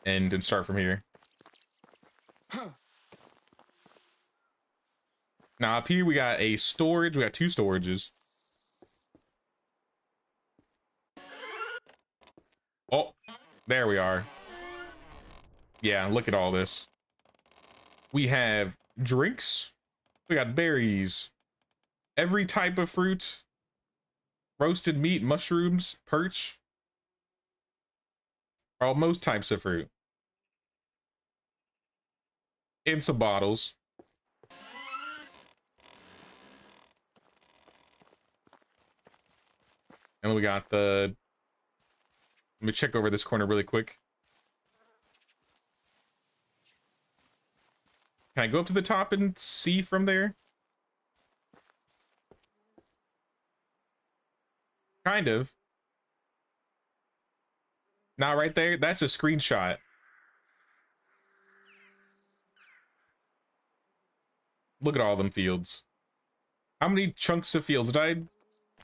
end and start from here. Now up here we got a storage. We got two storages. Oh, there we are. Yeah, look at all this. We have drinks. We got berries. Every type of fruit. Roasted meat, mushrooms, perch. Or most types of fruit. And some bottles. And we got the... Let me check over this corner really quick. Can I go up to the top and see from there? Kind of. Not right there. That's a screenshot. Look at all them fields. How many chunks of fields did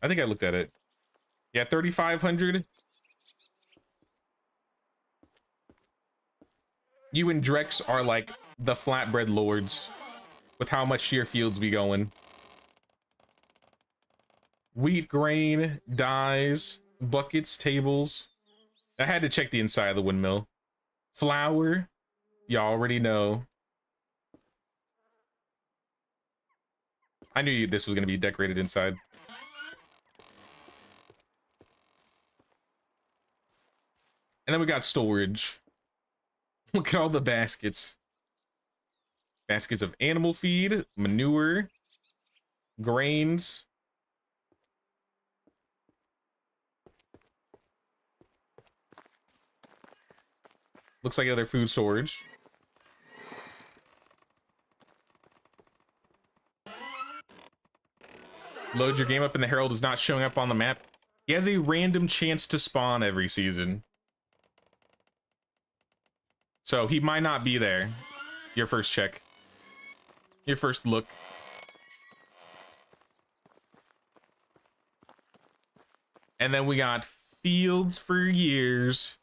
I think I looked at it. Yeah, 3,500. You and Drex are like the flatbread lords with how much your fields be going. Wheat, grain, dyes, buckets, tables. I had to check the inside of the windmill. Flour, you already know. I knew this was going to be decorated inside. And then we got storage. Look at all the baskets. Baskets of animal feed, manure, grains. Looks like other food storage. Load your game up and the Herald is not showing up on the map. He has a random chance to spawn every season. So he might not be there. Your first check. Your first look. And then we got fields for years.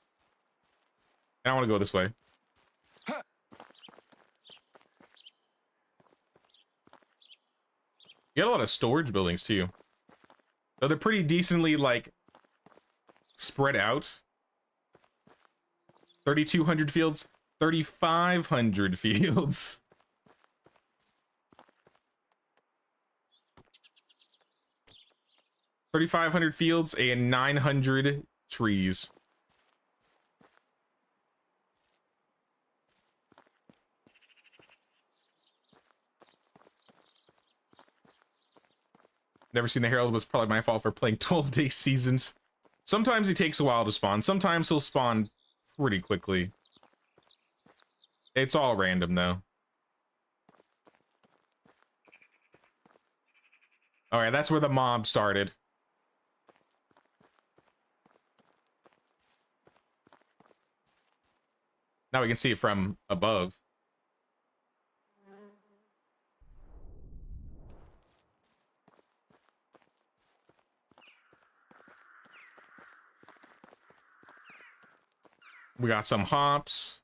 And I want to go this way. You got a lot of storage buildings too. So they're pretty decently like spread out. 3,200 fields, 3,500 fields. $3,500 fields and 900 trees. Never seen the Herald was probably my fault for playing 12-day seasons. Sometimes he takes a while to spawn. Sometimes he'll spawn pretty quickly. It's all random though. Alright, that's where the mob started. Now we can see it from above. We got some hops.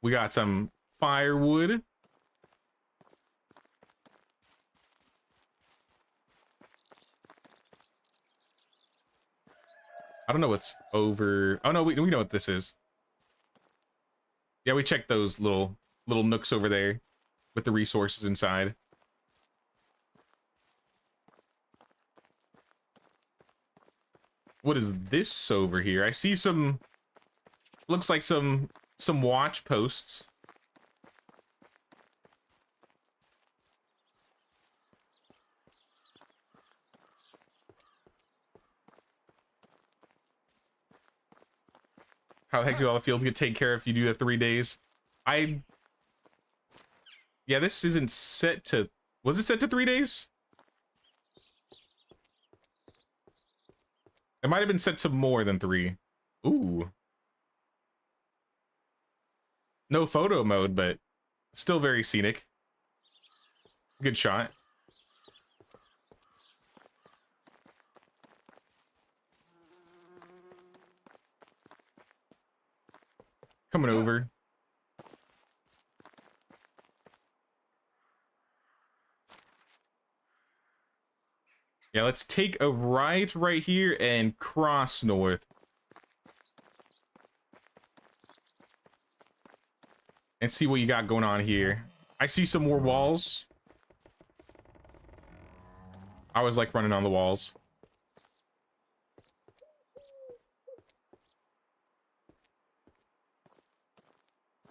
We got some firewood. I don't know what's over. Oh no, we know what this is. Yeah, we checked those little nooks over there with the resources inside. What is this over here? I see some. Looks like some watch posts. How the heck do all the fields get taken care of if you do that 3 days? Yeah, this isn't set to... Was it set to 3 days? It might have been set to more than 3. Ooh. No photo mode, but still very scenic. Good shot. Coming over. Yeah, let's take a right here and cross north. And see what you got going on here. I see some more walls. I always like running on the walls.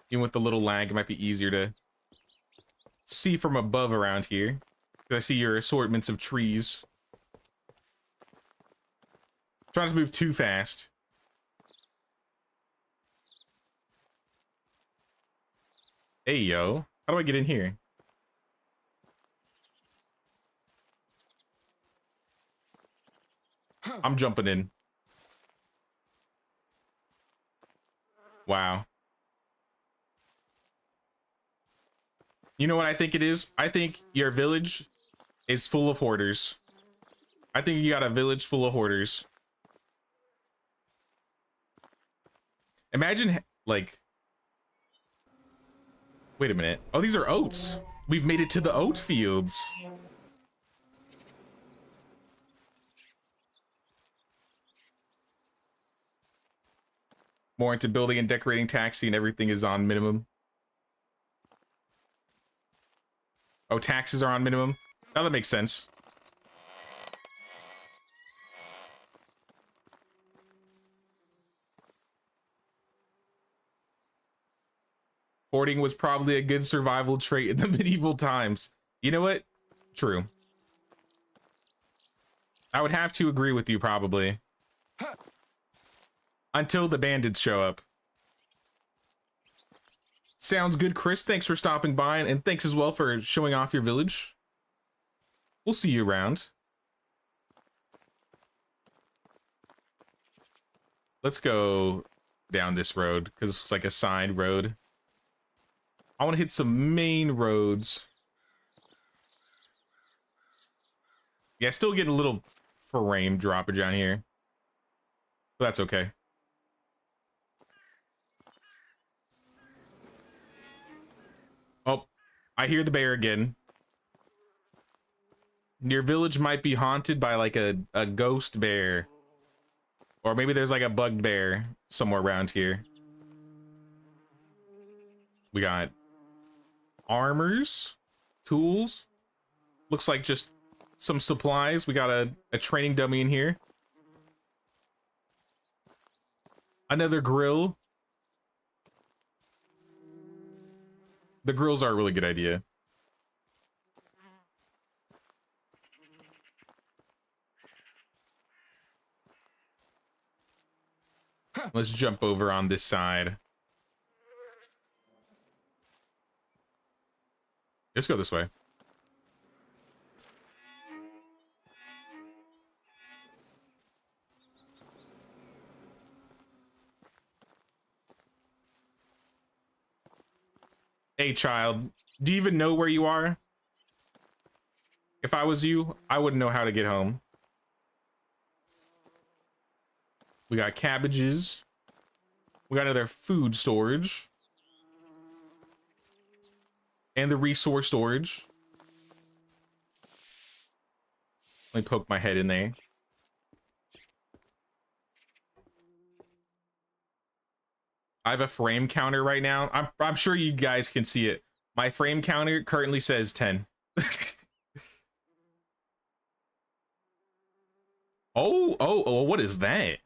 Even with the little lag, it might be easier to see from above around here. I see your assortments of trees. Trying to move too fast. Hey, yo. How do I get in here? I'm jumping in. Wow. You know what I think it is? I think your village is full of hoarders. I think you got a village full of hoarders. Imagine, like... Wait a minute. Oh, these are oats. We've made it to the oat fields. More into building and decorating taxi and everything is on minimum. Oh, taxes are on minimum. Now that makes sense. Hoarding was probably a good survival trait in the medieval times. You know what? True. I would have to agree with you probably. Until the bandits show up. Sounds good, Chris. Thanks for stopping by, and thanks as well for showing off your village. We'll see you around. Let's go down this road, because it looks like a side road. I want to hit some main roads. Yeah, still getting a little frame droppage down here. But that's okay. Oh, I hear the bear again. Your village might be haunted by like a ghost bear. Or maybe there's like a bugged bear somewhere around here. We got armors, tools. Looks like just some supplies. We got a training dummy in here. Another grill. The grills are a really good idea. Let's jump over on this side. Let's go this way. Hey, child, do you even know where you are? If I was you, I wouldn't know how to get home. We got cabbages. We got another food storage. And the resource storage. Let me poke my head in there. I have a frame counter right now. I'm sure you guys can see it. My frame counter currently says 10. Oh, what is that?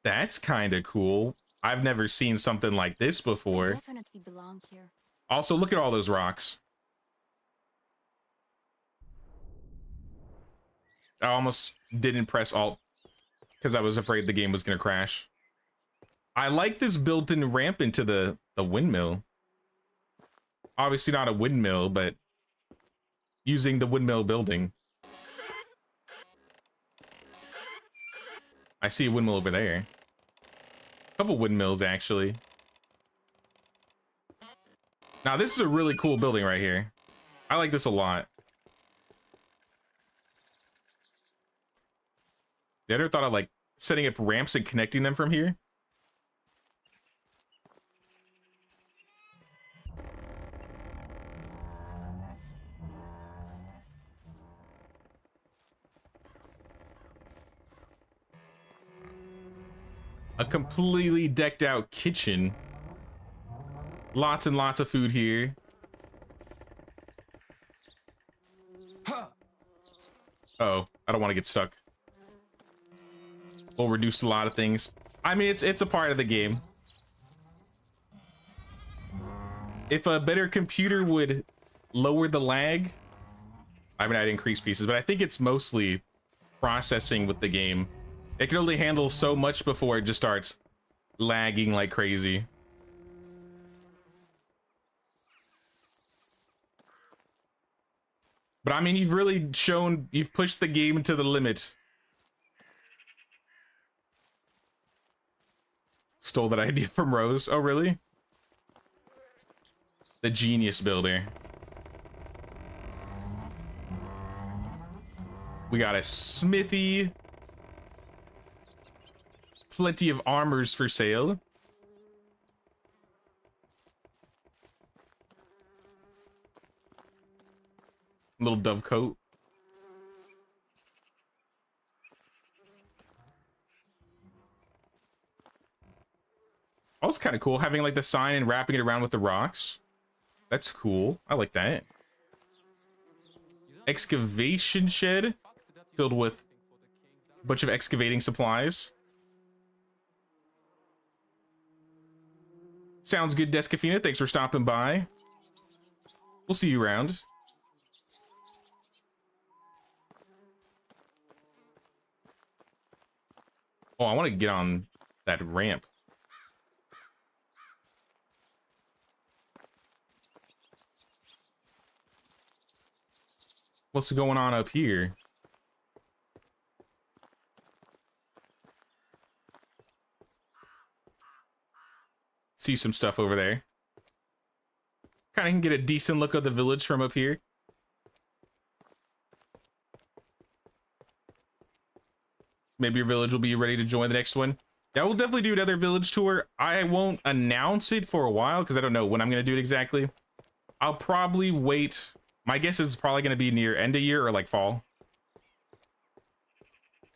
That's kind of cool. I've never seen something like this before. Definitely belong here. Also, look at all those rocks. I almost didn't press Alt because I was afraid the game was going to crash. I like this built-in ramp into the windmill. Obviously not a windmill, but using the windmill building. I see a windmill over there. A couple windmills, actually. Now, this is a really cool building right here. I like this a lot. You ever thought of, like, setting up ramps and connecting them from here? A completely decked out kitchen. Lots and lots of food here. Uh-oh, I don't want to get stuck. We'll reduce a lot of things. I mean, it's a part of the game. If a better computer would lower the lag, I mean, I'd increase pieces, but I think it's mostly processing with the game. It can only handle so much before it just starts lagging like crazy. But I mean, you've really shown, you've pushed the game to the limit. Stole that idea from Rose. Oh, really? The genius builder. We got a smithy. Plenty of armors for sale. Little dove coat. Oh, it's kind of cool having like the sign and wrapping it around with the rocks. That's cool. I like that. Excavation shed filled with a bunch of excavating supplies. Sounds good, Descafina. Thanks for stopping by. We'll see you around. Oh, I want to get on that ramp. What's going on up here? See some stuff over there. Kind of can get a decent look of the village from up here. Maybe your village will be ready to join the next one. Yeah, we'll definitely do another village tour. I won't announce it for a while because I don't know when I'm going to do it exactly. I'll probably wait. My guess is probably going to be near end of year or like fall.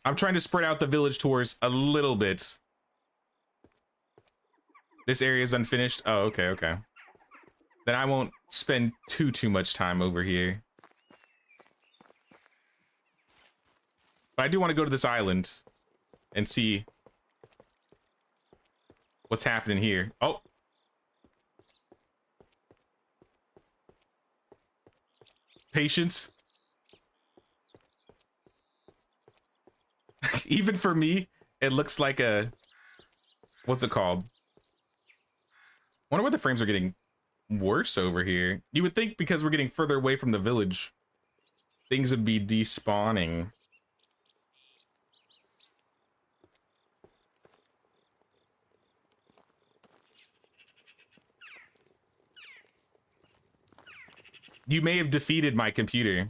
I'm trying to spread out the village tours a little bit. This area is unfinished. Oh, okay, okay. Then I won't spend too much time over here. But I do want to go to this island and see what's happening here. Oh. Patience. Even for me, it looks like a... What's it called? Wonder why the frames are getting worse over here. You would think because we're getting further away from the village, things would be despawning. You may have defeated my computer.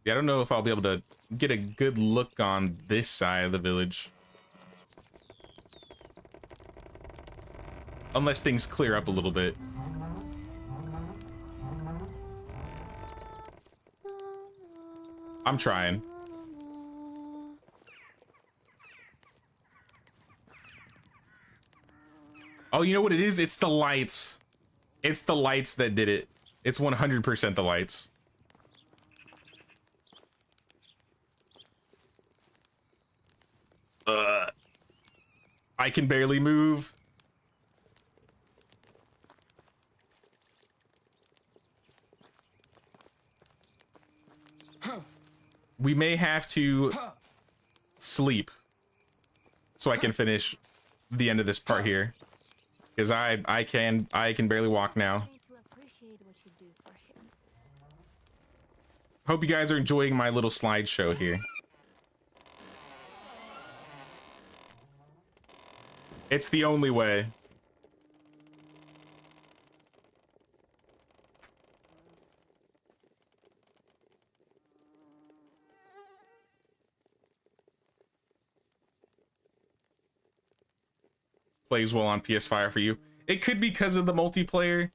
Yeah, I don't know if I'll be able to get a good look on this side of the village. Unless things clear up a little bit. I'm trying. Oh, you know what it is? It's the lights. It's the lights that did it. It's 100% the lights. I can barely move. We may have to sleep so I can finish the end of this part here. Because I can barely walk now. Hope you guys are enjoying my little slideshow here. It's the only way. Plays well on PS5 for you. It could be because of the multiplayer.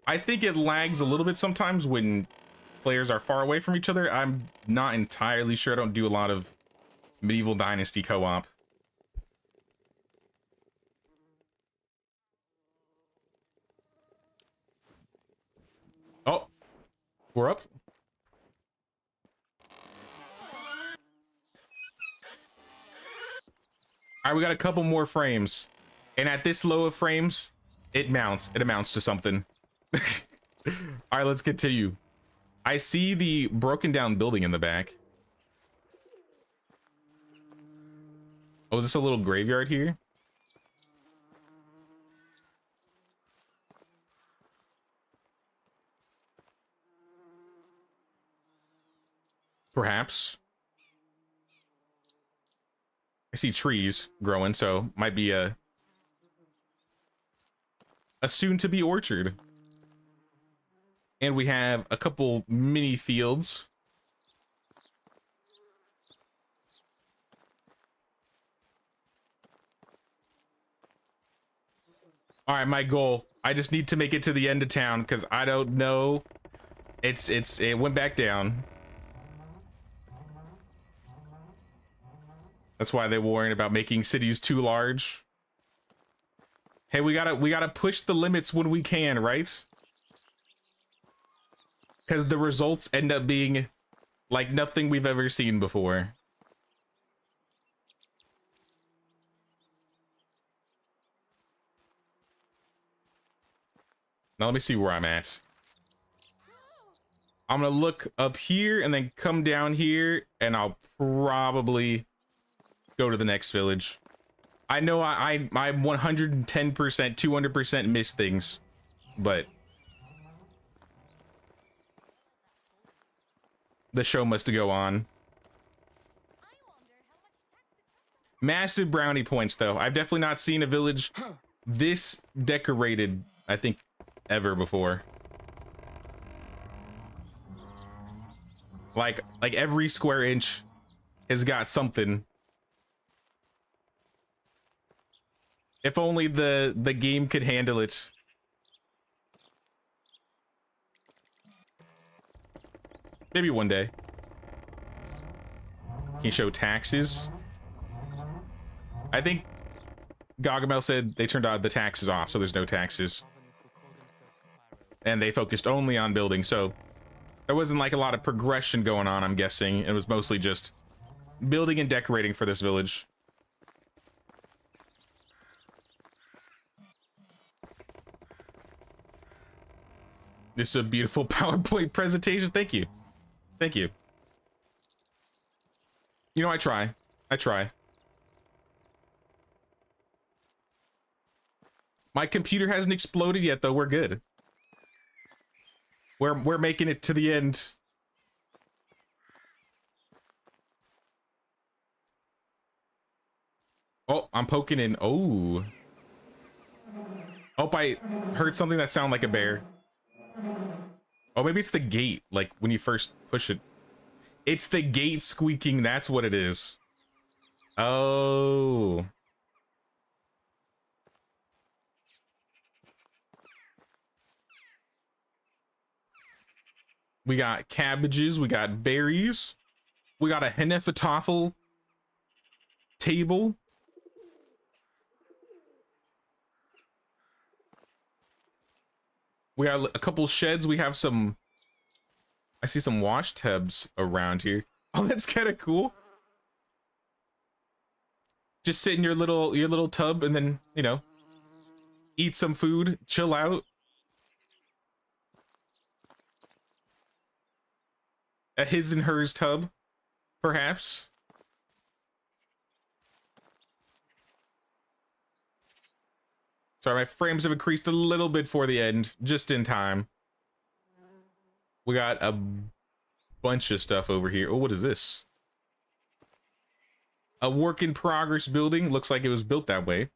I think it lags a little bit sometimes when players are far away from each other. I'm not entirely sure. I don't do a lot of medieval Dynasty co-op. Oh, we're up. All right, we got a couple more frames. And at this low of frames, It amounts to something. All right, let's continue. I see the broken down building in the back. Oh, is this a little graveyard here? Perhaps. I see trees growing, so might be a soon-to-be orchard. And we have a couple mini fields. All right, my goal. I just need to make it to the end of town because I don't know. It went back down. That's why they were worrying about making cities too large. Hey, we gotta push the limits when we can, right? Because the results end up being like nothing we've ever seen before. Now let me see where I'm at. I'm gonna look up here and then come down here, and I'll probably go to the next village. I know I 110%, 200% miss things, but the show must go on. Massive brownie points, though. I've definitely not seen a village this decorated, I think, ever before. Like every square inch has got something. If only the game could handle it. Maybe one day. Can you show taxes? I think Gargamel said they turned the taxes off, so there's no taxes. And they focused only on building, so there wasn't like a lot of progression going on, I'm guessing. It was mostly just building and decorating for this village. This is a beautiful PowerPoint presentation. Thank you. Thank you. You know, I try. My computer hasn't exploded yet, though. We're good. We're making it to the end. Oh, I'm poking in. Oh. Hope I heard something that sounded like a bear. Oh, maybe it's the gate, like when you first push it. It's the gate squeaking, that's what it is. Oh. We got cabbages, we got berries, we got a Hennefetafel table. We got a couple sheds. We have some, I see some wash tubs around here. Oh, that's kind of cool. Just sit in your little tub and then, you know, eat some food, chill out. A his and hers tub, perhaps. Sorry, my frames have increased a little bit for the end, just in time. We got a bunch of stuff over here. Oh, what is this? A work in progress building. Looks like it was built that way.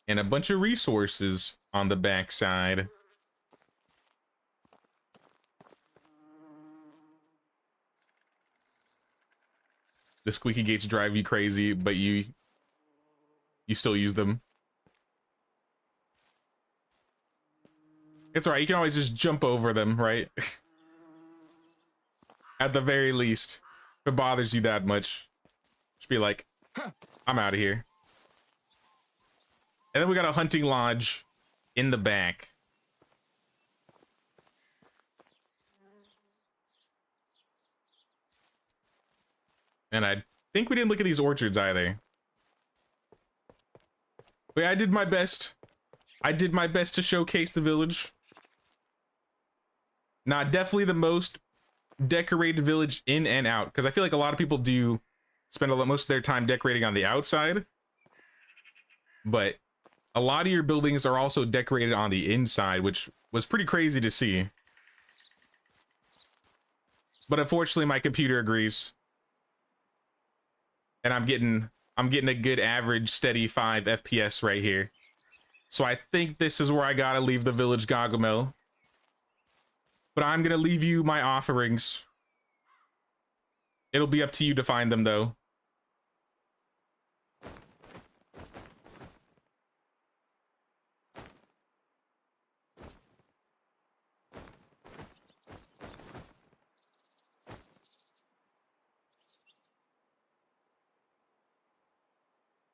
And a bunch of resources on the back side. The squeaky gates drive you crazy, but you still use them. It's all right. You can always just jump over them, right? At the very least, if it bothers you that much, just be like, I'm out of here. And then we got a hunting lodge in the back. And I think we didn't look at these orchards either. But yeah, I did my best. I did my best to showcase the village. Nah, definitely the most decorated village in and out, because I feel like a lot of people do spend most of their time decorating on the outside, but a lot of your buildings are also decorated on the inside, which was pretty crazy to see. But unfortunately, my computer agrees, and I'm getting a good average steady 5 FPS right here. So I think this is where I gotta leave the village, Gargamel. But I'm gonna leave you my offerings. It'll be up to you to find them, though.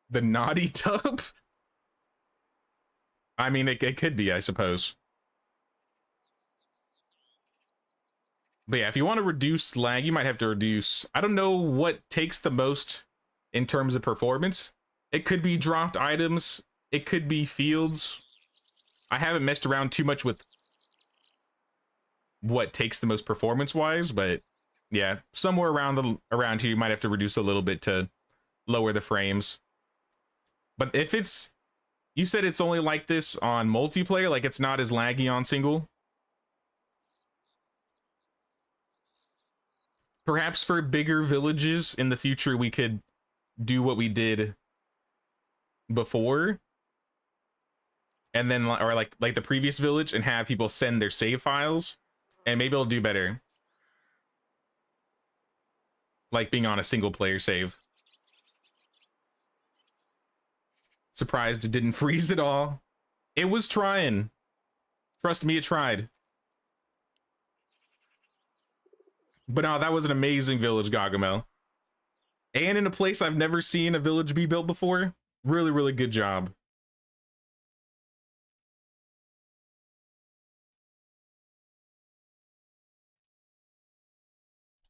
The naughty tub? I mean, it could be, I suppose. But yeah, if you want to reduce lag, you might have to reduce... I don't know what takes the most in terms of performance. It could be dropped items. It could be fields. I haven't messed around too much with what takes the most performance-wise, but yeah, somewhere around here, you might have to reduce a little bit to lower the frames. But if it's... You said it's only like this on multiplayer, like it's not as laggy on single? Perhaps for bigger villages in the future, we could do what we did before. And then, or like the previous village, and have people send their save files. And maybe it'll do better. Like being on a single player save. Surprised it didn't freeze at all. It was trying. Trust me, it tried. But no, that was an amazing village, Gargamel. And in a place I've never seen a village be built before. Really, really good job.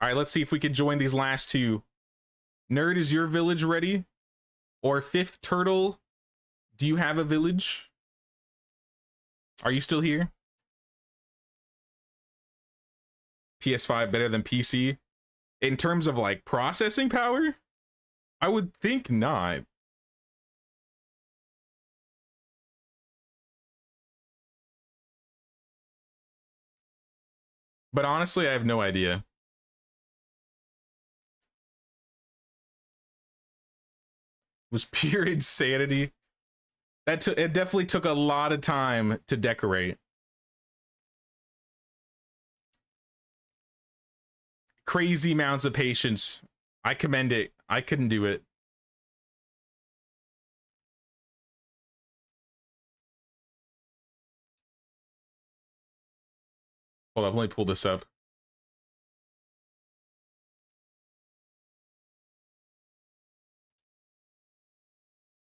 All right, let's see if we can join these last two. Nerd, is your village ready? Or Fifth Turtle, do you have a village? Are you still here? PS5 better than PC? In terms of like processing power? I would think not. But honestly, I have no idea. It was pure insanity. It definitely took a lot of time to decorate. Crazy amounts of patience. I commend it. I couldn't do it. Hold up, let me pull this up.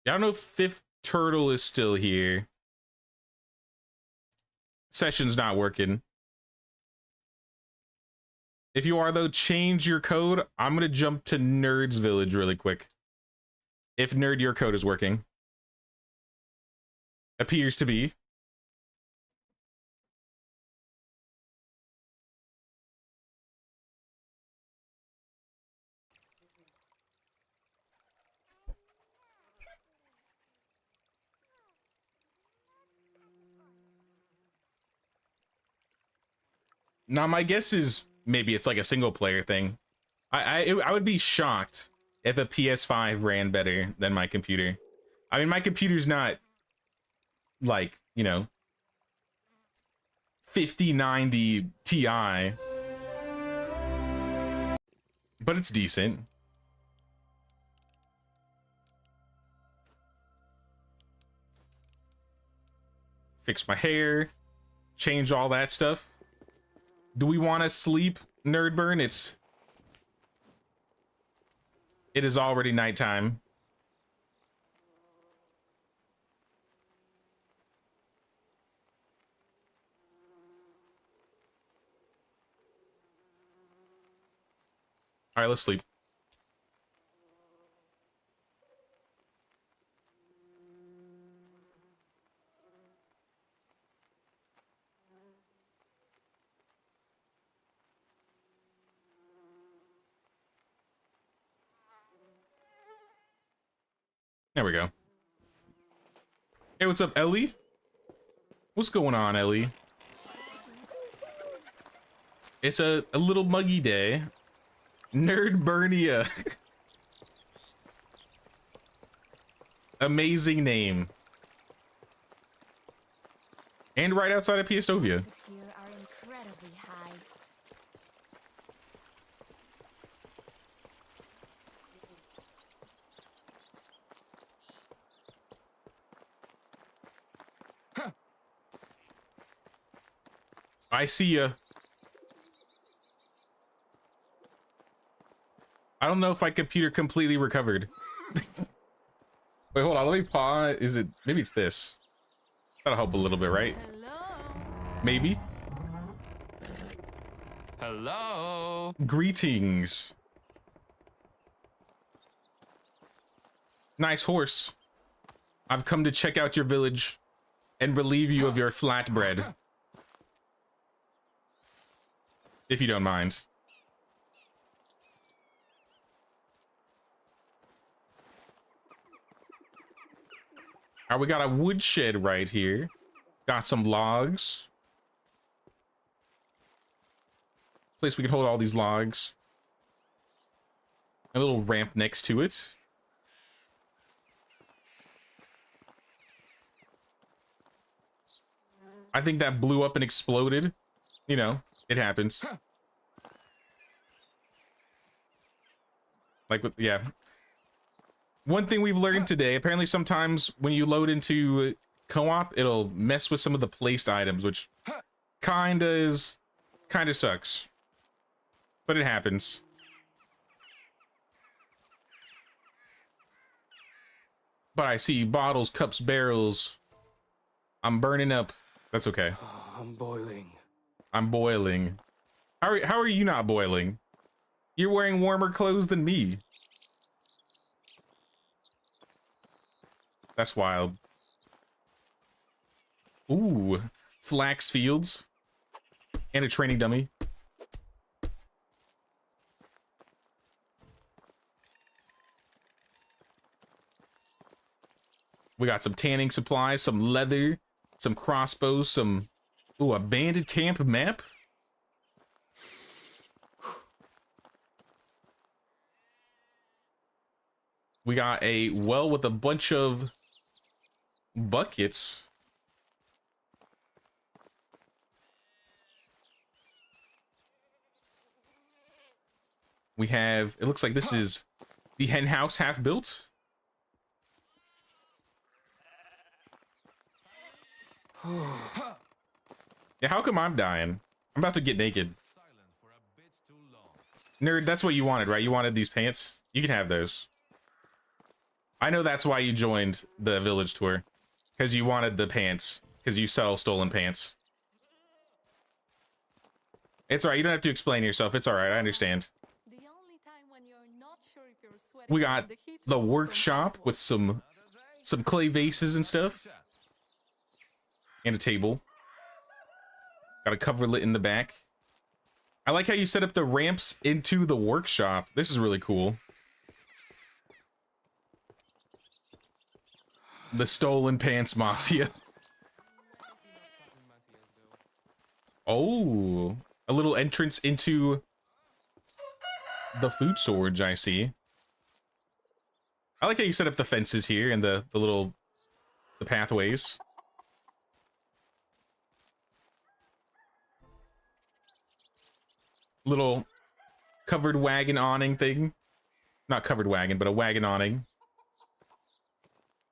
Yeah, I don't know if Fifth Turtle is still here. Session's not working. If you are, though, change your code. I'm going to jump to Nerd's Village really quick. If Nerd, your code is working. Appears to be. Now, my guess is maybe it's like a single player thing. I would be shocked if a PS5 ran better than my computer. I mean, my computer's not like, you know, 5090 Ti, but it's decent. Fix my hair, change all that stuff. Do we want to sleep, Nerdburn? It is already nighttime. All right, let's sleep. There we go. Hey, what's up, Ellie? What's going on, Ellie? It's a little muggy day. Nerdburnia. Amazing name. And right outside of Piastovia. Prices here are incredibly high. I see ya. I don't know if my computer completely recovered. Wait, hold on. Let me pause. Is it? Maybe it's this. That'll help a little bit, right? Hello? Maybe. Hello. Greetings. Nice horse. I've come to check out your village and relieve you of your flatbread. If you don't mind. All right, we got a woodshed right here. Got some logs. Place we can hold all these logs. A little ramp next to it. I think that blew up and exploded. You know, it happens. Like, yeah. One thing we've learned today, apparently sometimes when you load into co-op, it'll mess with some of the placed items, which kinda sucks. But it happens. But I see bottles, cups, barrels. I'm burning up. That's okay. I'm boiling. I'm boiling. How are you not boiling? You're wearing warmer clothes than me. That's wild. Ooh, flax fields. And a training dummy. We got some tanning supplies, some leather, some crossbows, some... Ooh, a bandit camp map? We got a well with a bunch of buckets. We have, it looks like this is the hen house half built. Yeah, how come I'm dying? I'm about to get naked. Nerd, that's what you wanted, right? You wanted these pants? You can have those. I know that's why you joined the village tour. Because you wanted the pants. Because you sell stolen pants. It's alright, you don't have to explain yourself. It's alright, I understand. We got the workshop with some clay vases and stuff. And a table. Got a coverlet in the back. I like how you set up the ramps into the workshop. This is really cool. The stolen pants mafia. Oh, a little entrance into the food storage, I see. I like how you set up the fences here and the pathways. Little covered wagon awning thing. Not covered wagon, but a wagon awning.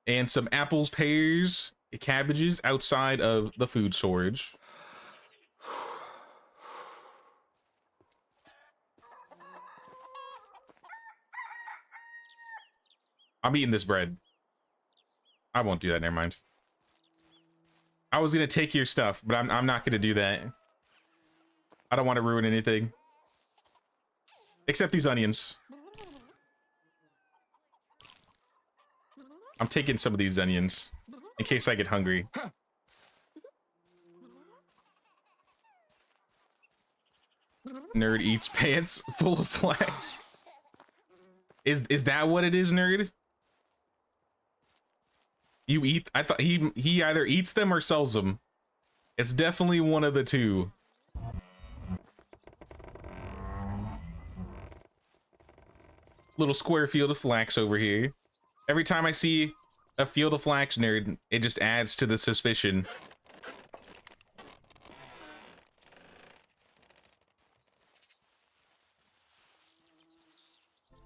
And some apples, pears, cabbages outside of the food storage. I'm eating this bread. I won't do that, never mind. I was gonna take your stuff, but I'm not gonna do that. I don't want to ruin anything. Except these onions. I'm taking some of these onions in case I get hungry. Nerd eats pants full of flags. Is that what it is, nerd? You eat? I thought he either eats them or sells them. It's definitely one of the two. Little square field of flax over here. Every time I see a field of flax nerd, it just adds to the suspicion.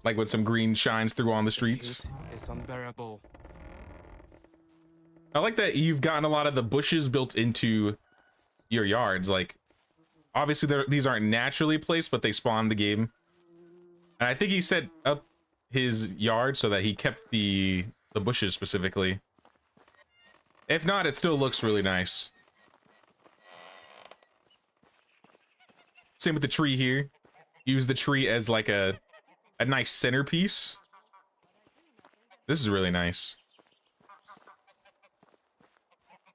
Like when some green shines through on the streets. It's unbearable. I like that you've gotten a lot of the bushes built into your yards. Like, obviously these aren't naturally placed, but they spawn the game. And I think he set up his yard so that he kept the bushes specifically. If not, it still looks really nice. Same with the tree here. Use the tree as like a nice centerpiece. This is really nice.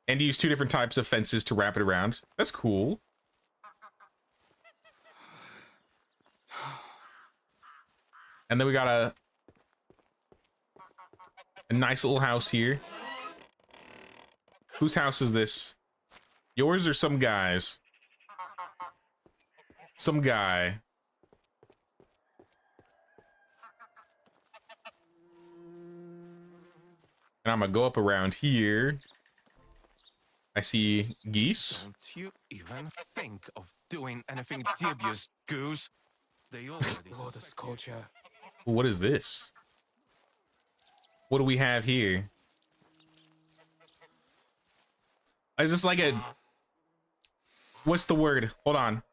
And use 2 different types of fences to wrap it around. That's cool. And then we got a nice little house here. Whose house is this? Yours or some guy's? Some guy. And I'm gonna go up around here. I see geese. Don't you even think of doing anything dubious, goose? They already What a sculpture. What is this? What do we have here? Is this like a... What's the word? Hold on.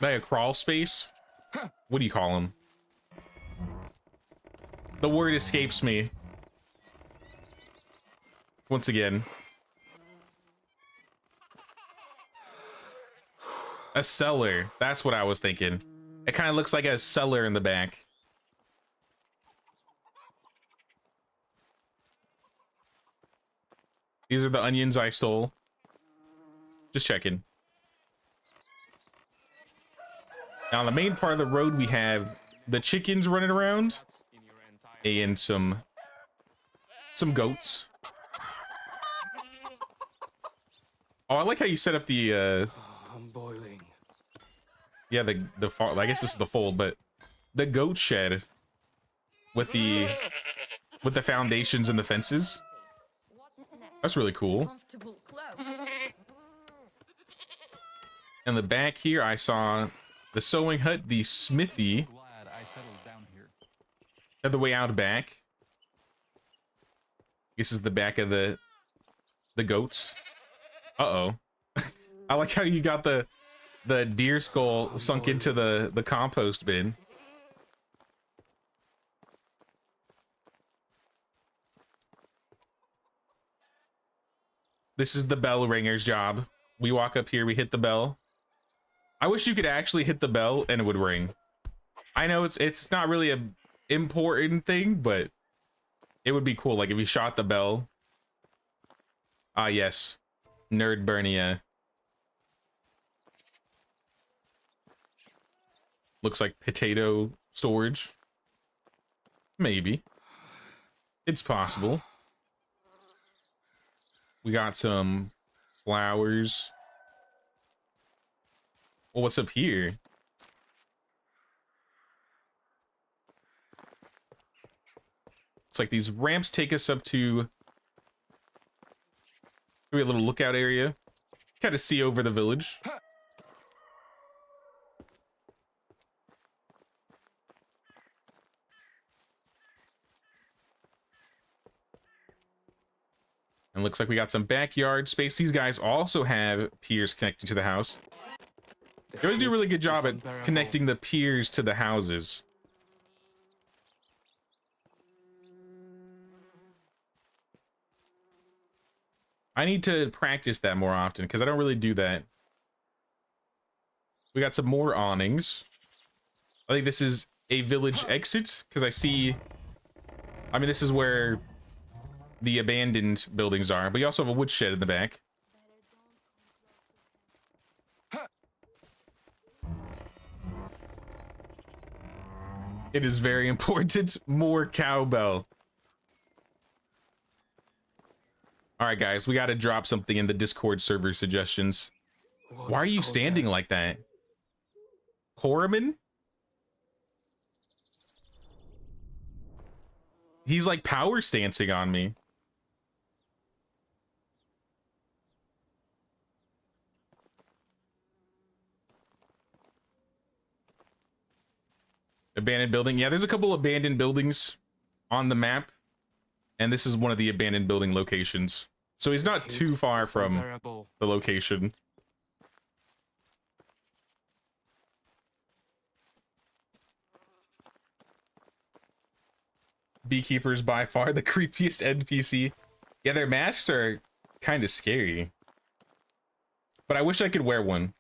Like a crawl space? What do you call them? The word escapes me. Once again. A cellar. That's what I was thinking. It kind of looks like a cellar in the back. These are the onions I stole. Just checking. Now on the main part of the road we have the chickens running around and some goats. Oh, I like how you set up the I'm boiling. yeah, the I guess this is the fold, but the goat shed with the foundations and the fences. That's really cool. In the back here, I saw the sewing hut, the smithy, Glad I settled down here. on the way out back. This is the back of the goats. Uh-oh. I like how you got the deer skull sunk into the compost bin. This is the bell ringer's job. We walk up here, we hit the bell. I wish you could actually hit the bell and it would ring. I know it's not really a important thing, but it would be cool. Like if you shot the bell. Ah, yes. Nerd Burnia. Looks like potato storage. Maybe. It's possible. We got some flowers. Well, what's up here? It's like these ramps take us up to maybe a little lookout area. Kind of see over the village. And looks like we got some backyard space. These guys also have piers connecting to the house. They always do a really good job at connecting the piers to the houses. I need to practice that more often because I don't really do that. We got some more awnings. I think this is a village exit because I see... I mean, this is where the abandoned buildings are, but you also have a woodshed in the back. It is very important. More cowbell. All right, guys, we got to drop something in the Discord server suggestions. Why are you standing like that? Corriman? He's like power stancing on me. Abandoned building. Yeah, there's a couple abandoned buildings on the map. And this is one of the abandoned building locations. So he's not too far from the location. Beekeeper's by far the creepiest NPC. Yeah, their masks are kind of scary. But I wish I could wear one.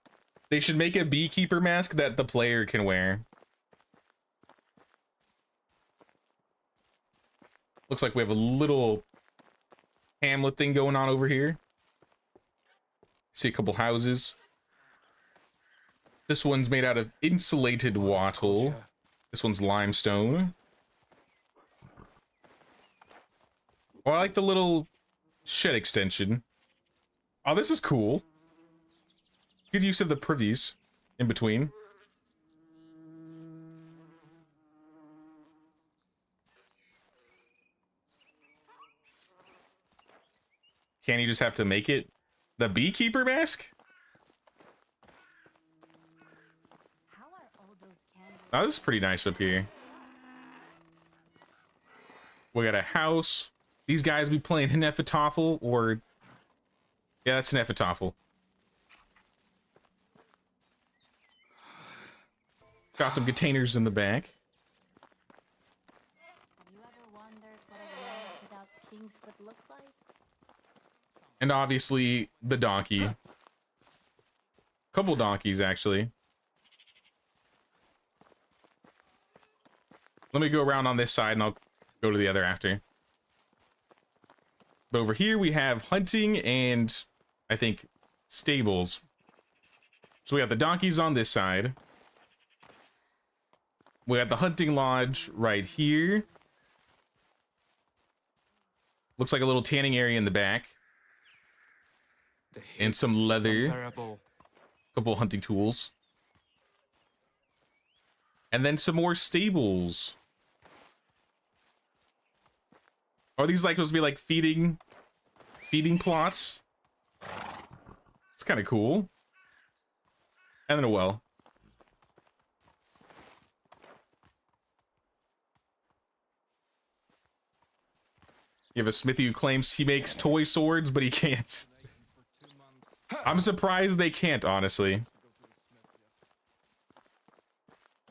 They should make a beekeeper mask that the player can wear. Looks like we have a little hamlet thing going on over here. See a couple houses. This one's made out of insulated wattle. This one's limestone. Oh, I like the little shed extension. Oh, this is cool. Good use of the privies in between. Can't you just have to make it the beekeeper mask? Oh, this is pretty nice up here. We got a house. These guys be playing Hnefatafel or... Yeah, that's Hnefatafel. Got some containers in the back. Have you ever wondered what a world without kings would look like? And obviously, the donkey. Couple donkeys, actually. Let me go around on this side and I'll go to the other after. But over here we have hunting and, I think, stables. So we have the donkeys on this side. We have the hunting lodge right here. Looks like a little tanning area in the back. And some leather. Couple hunting tools. And then some more stables. Are these like supposed to be like feeding plots? It's kind of cool. And then a well. You have a smithy who claims he makes toy swords, but he can't. I'm surprised they can't, honestly.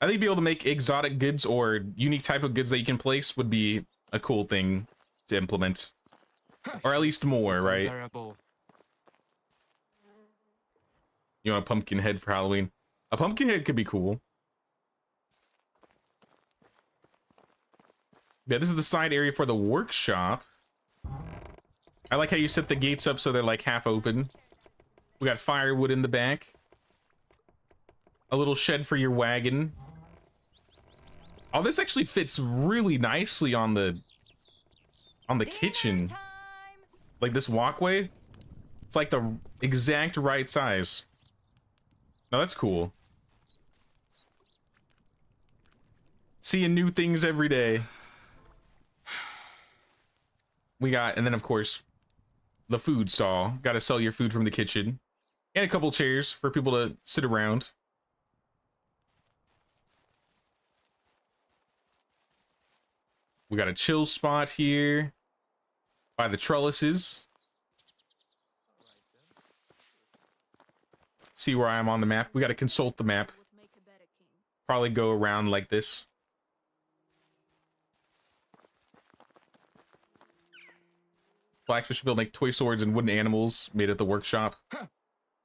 I think being able to make exotic goods or unique type of goods that you can place would be a cool thing to implement. Or at least more, right? You want a pumpkin head for Halloween? A pumpkin head could be cool. Yeah, this is the side area for the workshop. I like how you set the gates up so they're like half open. We got firewood in the back. A little shed for your wagon. Oh, this actually fits really nicely on the kitchen. Like this walkway. It's like the exact right size. No, that's cool. Seeing new things every day. We got, and then of course, the food stall. Got to sell your food from the kitchen. And a couple chairs for people to sit around. We got a chill spot here by the trellises. See where I am on the map. We got to consult the map. Probably go around like this. Blacksmith should be able to make toy swords and wooden animals made at the workshop.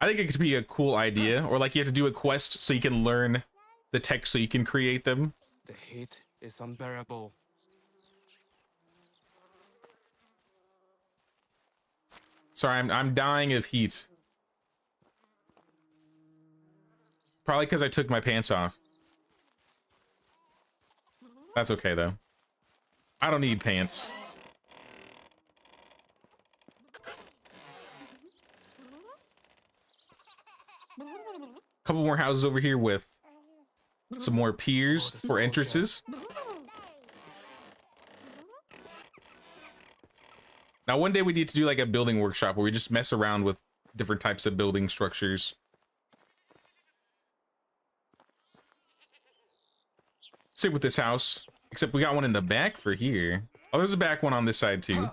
I think it could be a cool idea. Or like you have to do a quest so you can learn the tech so you can create them. The heat is unbearable. Sorry, I'm dying of heat. Probably because I took my pants off. That's okay though. I don't need pants. Couple more houses over here with some more piers for entrances. Now, one day we need to do like a building workshop where we just mess around with different types of building structures. Same with this house, except we got one in the back for here. Oh, there's a back one on this side too.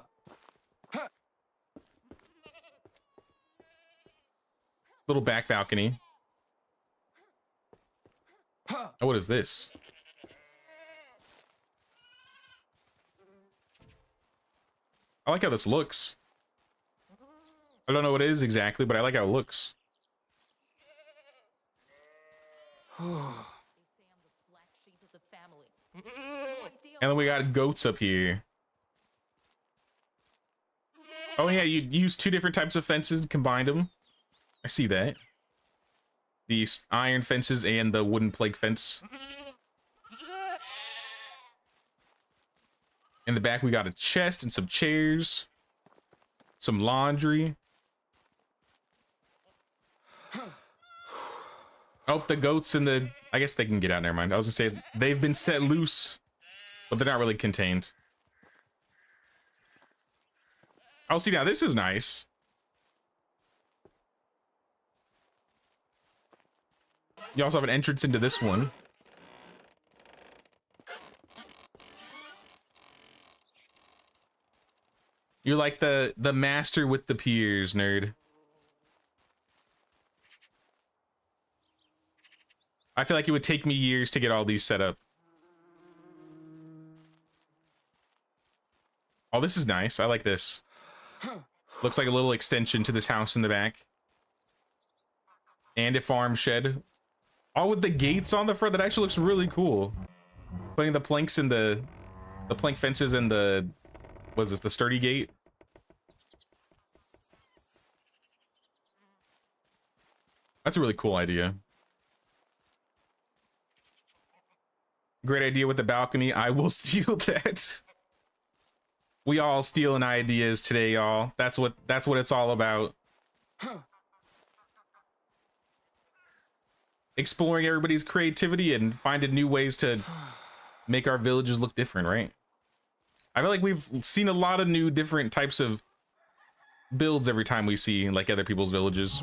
Little back balcony. Oh, what is this? I like how this looks. I don't know what it is exactly, but I like how it looks. And then we got goats up here. Oh yeah, you use two different types of fences and combined them. I see that. These iron fences and the wooden plank fence. In the back, we got a chest and some chairs. Some laundry. Oh, the goats and the... I guess they can get out, never mind. I was gonna say, they've been set loose, but they're not really contained. Oh, see, now this is nice. You also have an entrance into this one. You're like the master with the piers, nerd. I feel like it would take me years to get all these set up. Oh, this is nice. I like this. Looks like a little extension to this house in the back. And a farm shed. All with the gates on the front. That actually looks really cool. Putting the planks in the plank fences and the... Was this the sturdy gate? That's a really cool idea. Great idea with the balcony. I will steal that. We all stealing ideas today, y'all. That's what it's all about. Exploring everybody's creativity and finding new ways to make our villages look different, right? I feel like we've seen a lot of new different types of builds every time we see like other people's villages.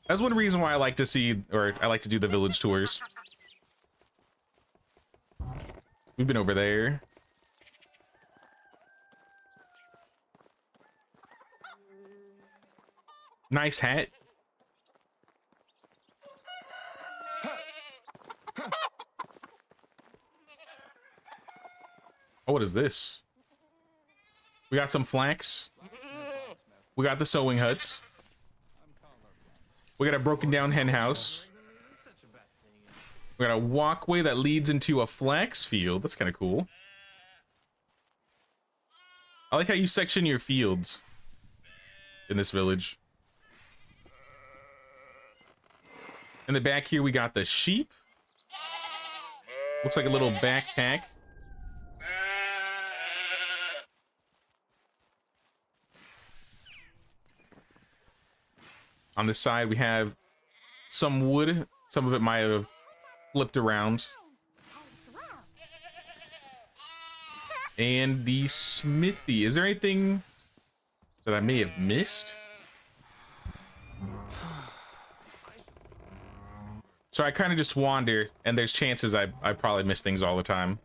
That's one reason why I like to see, or I like to do the village tours. We've been over there. Nice hat. Oh, what is this? We got some flax. We got the sewing huts. We got a broken down hen house. We got a walkway that leads into a flax field. That's kind of cool. I like how you section your fields in this village. In the back here, we got the sheep. Looks like a little backpack. On this side, we have some wood. Some of it might have flipped around. And the smithy. Is there anything that I may have missed? So I kind of just wander, and there's chances I probably miss things all the time.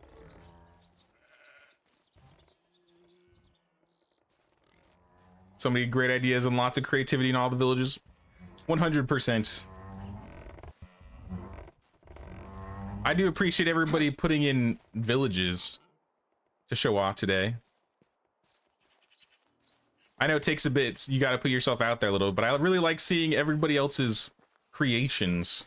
So many great ideas and lots of creativity in all the villages. 100%. I do appreciate everybody putting in villages to show off today. I know it takes a bit. You got to put yourself out there a little, but I really like seeing everybody else's creations.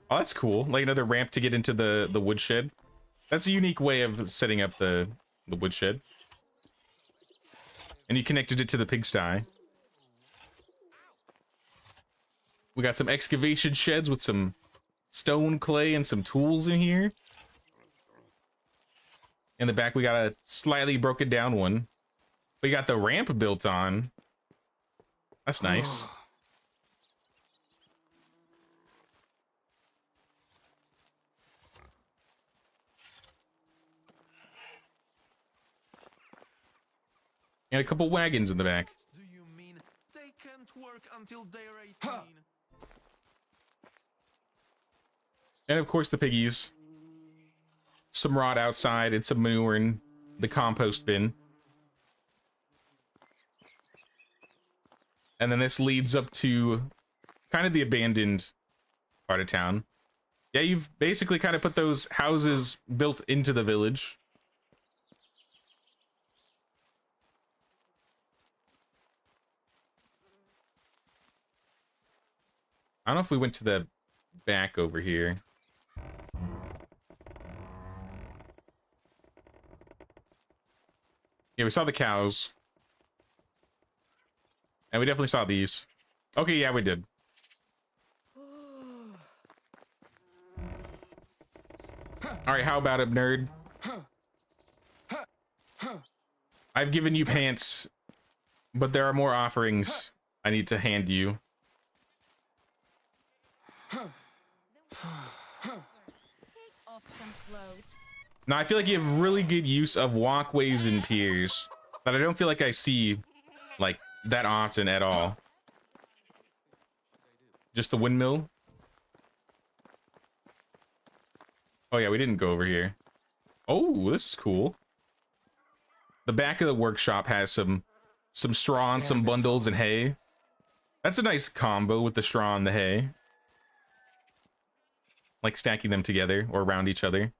Oh, that's cool. Like another ramp to get into the woodshed. That's a unique way of setting up the woodshed. And you connected it to the pigsty. We got some excavation sheds with some stone, clay, and some tools in here. In the back, we got a slightly broken down one. We got the ramp built on. That's nice. And a couple wagons in the back. Do you mean they can't work until they're 18? And of course the piggies. Some rot outside and some manure in the compost bin. And then this leads up to kind of the abandoned part of town. Yeah, you've basically kind of put those houses built into the village. I don't know if we went to the back over here. Yeah, we saw the cows. And we definitely saw these. Okay, yeah, we did. Alright, how about it, nerd? I've given you pants, but there are more offerings I need to hand you. Now, I feel like you have really good use of walkways and piers, but I don't feel like I see, like, that often at all. Just the windmill? Oh yeah, we didn't go over here. Oh, this is cool. The back of the workshop has some straw and some bundles and hay. That's a nice combo with the straw and the hay. Like stacking them together or around each other.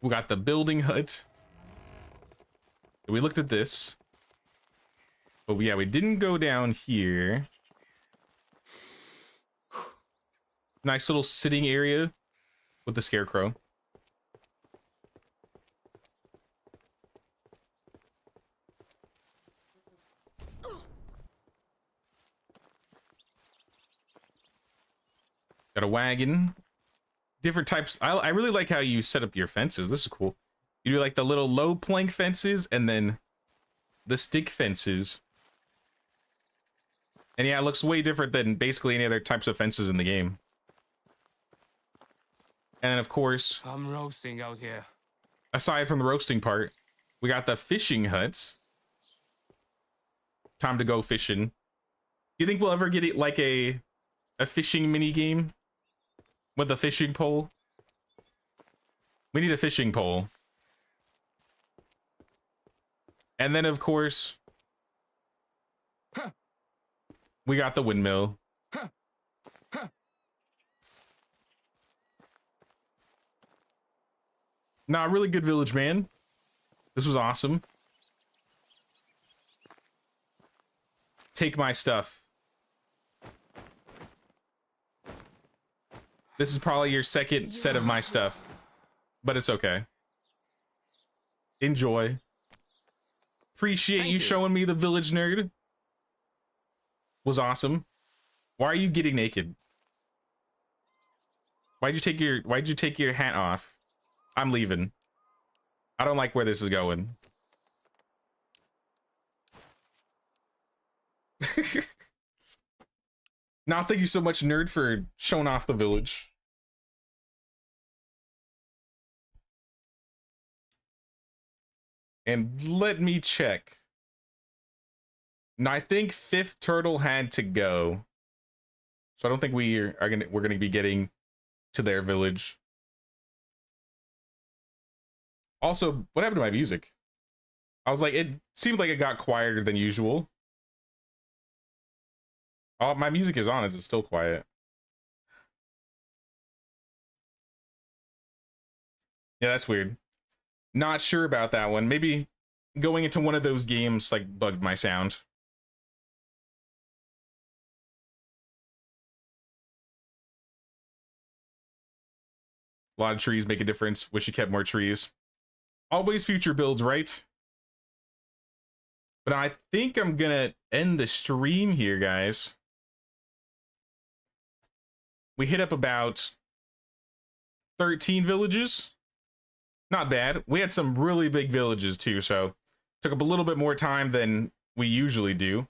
We got the building hut. We looked at this. But yeah, we didn't go down here. Nice little sitting area with the scarecrow. Got a wagon. Different types. I really like how you set up your fences. This is cool. You do like the little low plank fences and then the stick fences. And yeah, it looks way different than basically any other types of fences in the game. And of course, I'm roasting out here. aside from the roasting part, we got the fishing huts. Time to go fishing. You think we'll ever get it like a fishing mini game with a fishing pole? We need a fishing pole. And then of course, we got the windmill. Nah, really good village, man. This was awesome. Take my stuff. This is probably your second set of my stuff, but it's okay. Enjoy. Appreciate you showing me the village, nerd. Was awesome. Why are you getting naked? Why'd you take your hat off? I'm leaving. I don't like where this is going. Now, thank you so much, nerd, for showing off the village. And let me check. Now, I think fifth turtle had to go, so I don't think we're gonna be getting to their village. Also, what happened to my music? I was like, it seemed like it got quieter than usual. Oh, my music is on. Is it still quiet? Yeah, that's weird. Not sure about that one. Maybe going into one of those games like bugged my sound. A lot of trees make a difference. Wish you kept more trees. Always future builds, right? But I think I'm gonna end the stream here, guys. We hit up about 13 villages. Not bad. We had some really big villages too, so took up a little bit more time than we usually do.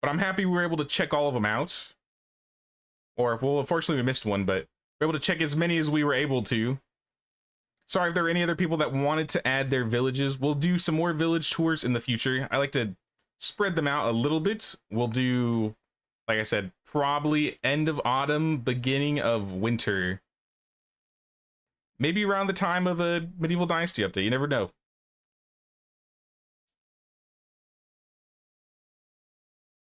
But I'm happy we were able to check all of them out. Or, well, unfortunately we missed one, but we're able to check as many as we were able to. Sorry if there are any other people that wanted to add their villages. We'll do some more village tours in the future. I like to spread them out a little bit. We'll do, like I said, probably end of autumn, beginning of winter. Maybe around the time of a Medieval Dynasty update. You never know.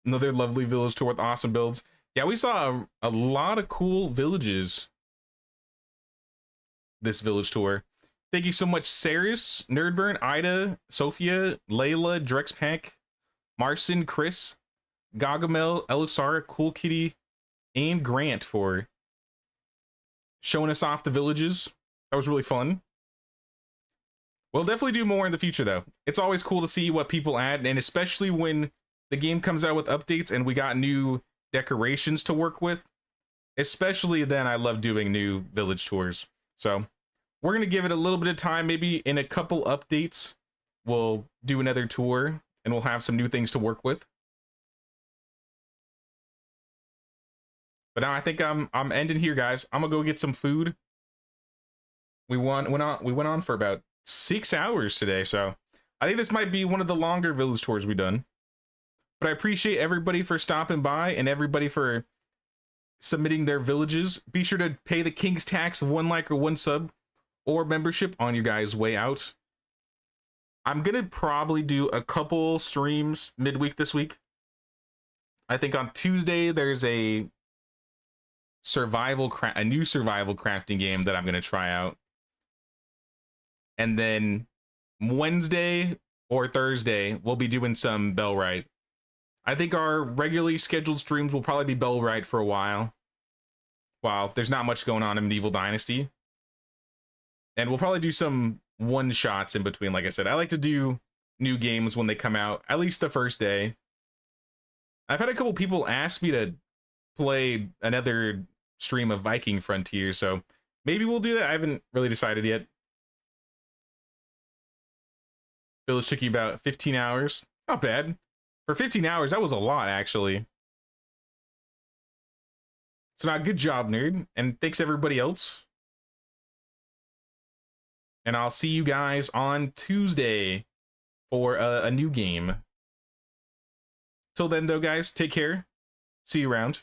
Another lovely village tour with awesome builds. Yeah, we saw a lot of cool villages this village tour. Thank you so much, Saris, Nerdburn, Ida, Sophia, Layla, Drexpack, Marcin, Chris, Gargamel, Elisara, Cool Kitty, and Grant for showing us off the villages. That was really fun. We'll definitely do more in the future, though. It's always cool to see what people add, and especially when the game comes out with updates and we got new decorations to work with. Especially then, I love doing new village tours. So we're going to give it a little bit of time. Maybe in a couple updates, we'll do another tour and we'll have some new things to work with. But now I think I'm ending here, guys. I'm gonna go get some food. We went on for about 6 hours today, so I think this might be one of the longer village tours we've done. But I appreciate everybody for stopping by and everybody for submitting their villages. Be sure to pay the king's tax of 1 like or 1 sub or membership on your guys' way out. I'm gonna probably do a couple streams midweek this week. I think on Tuesday there's a new survival crafting game that I'm gonna try out, and then Wednesday or Thursday we'll be doing some Bellwright. I think our regularly scheduled streams will probably be Bellwright for a while there's not much going on in Medieval Dynasty, and we'll probably do some one-shots in between. Like I said, I like to do new games when they come out, at least the first day. I've had a couple people ask me to play another stream of Viking Frontier, so maybe we'll do that. I haven't really decided yet. Village took you about 15 hours. Not bad. For 15 hours, that was a lot, actually. So now, good job, nerd. And thanks everybody else. And I'll see you guys on Tuesday for a new game. Till then, though, guys, take care. See you around.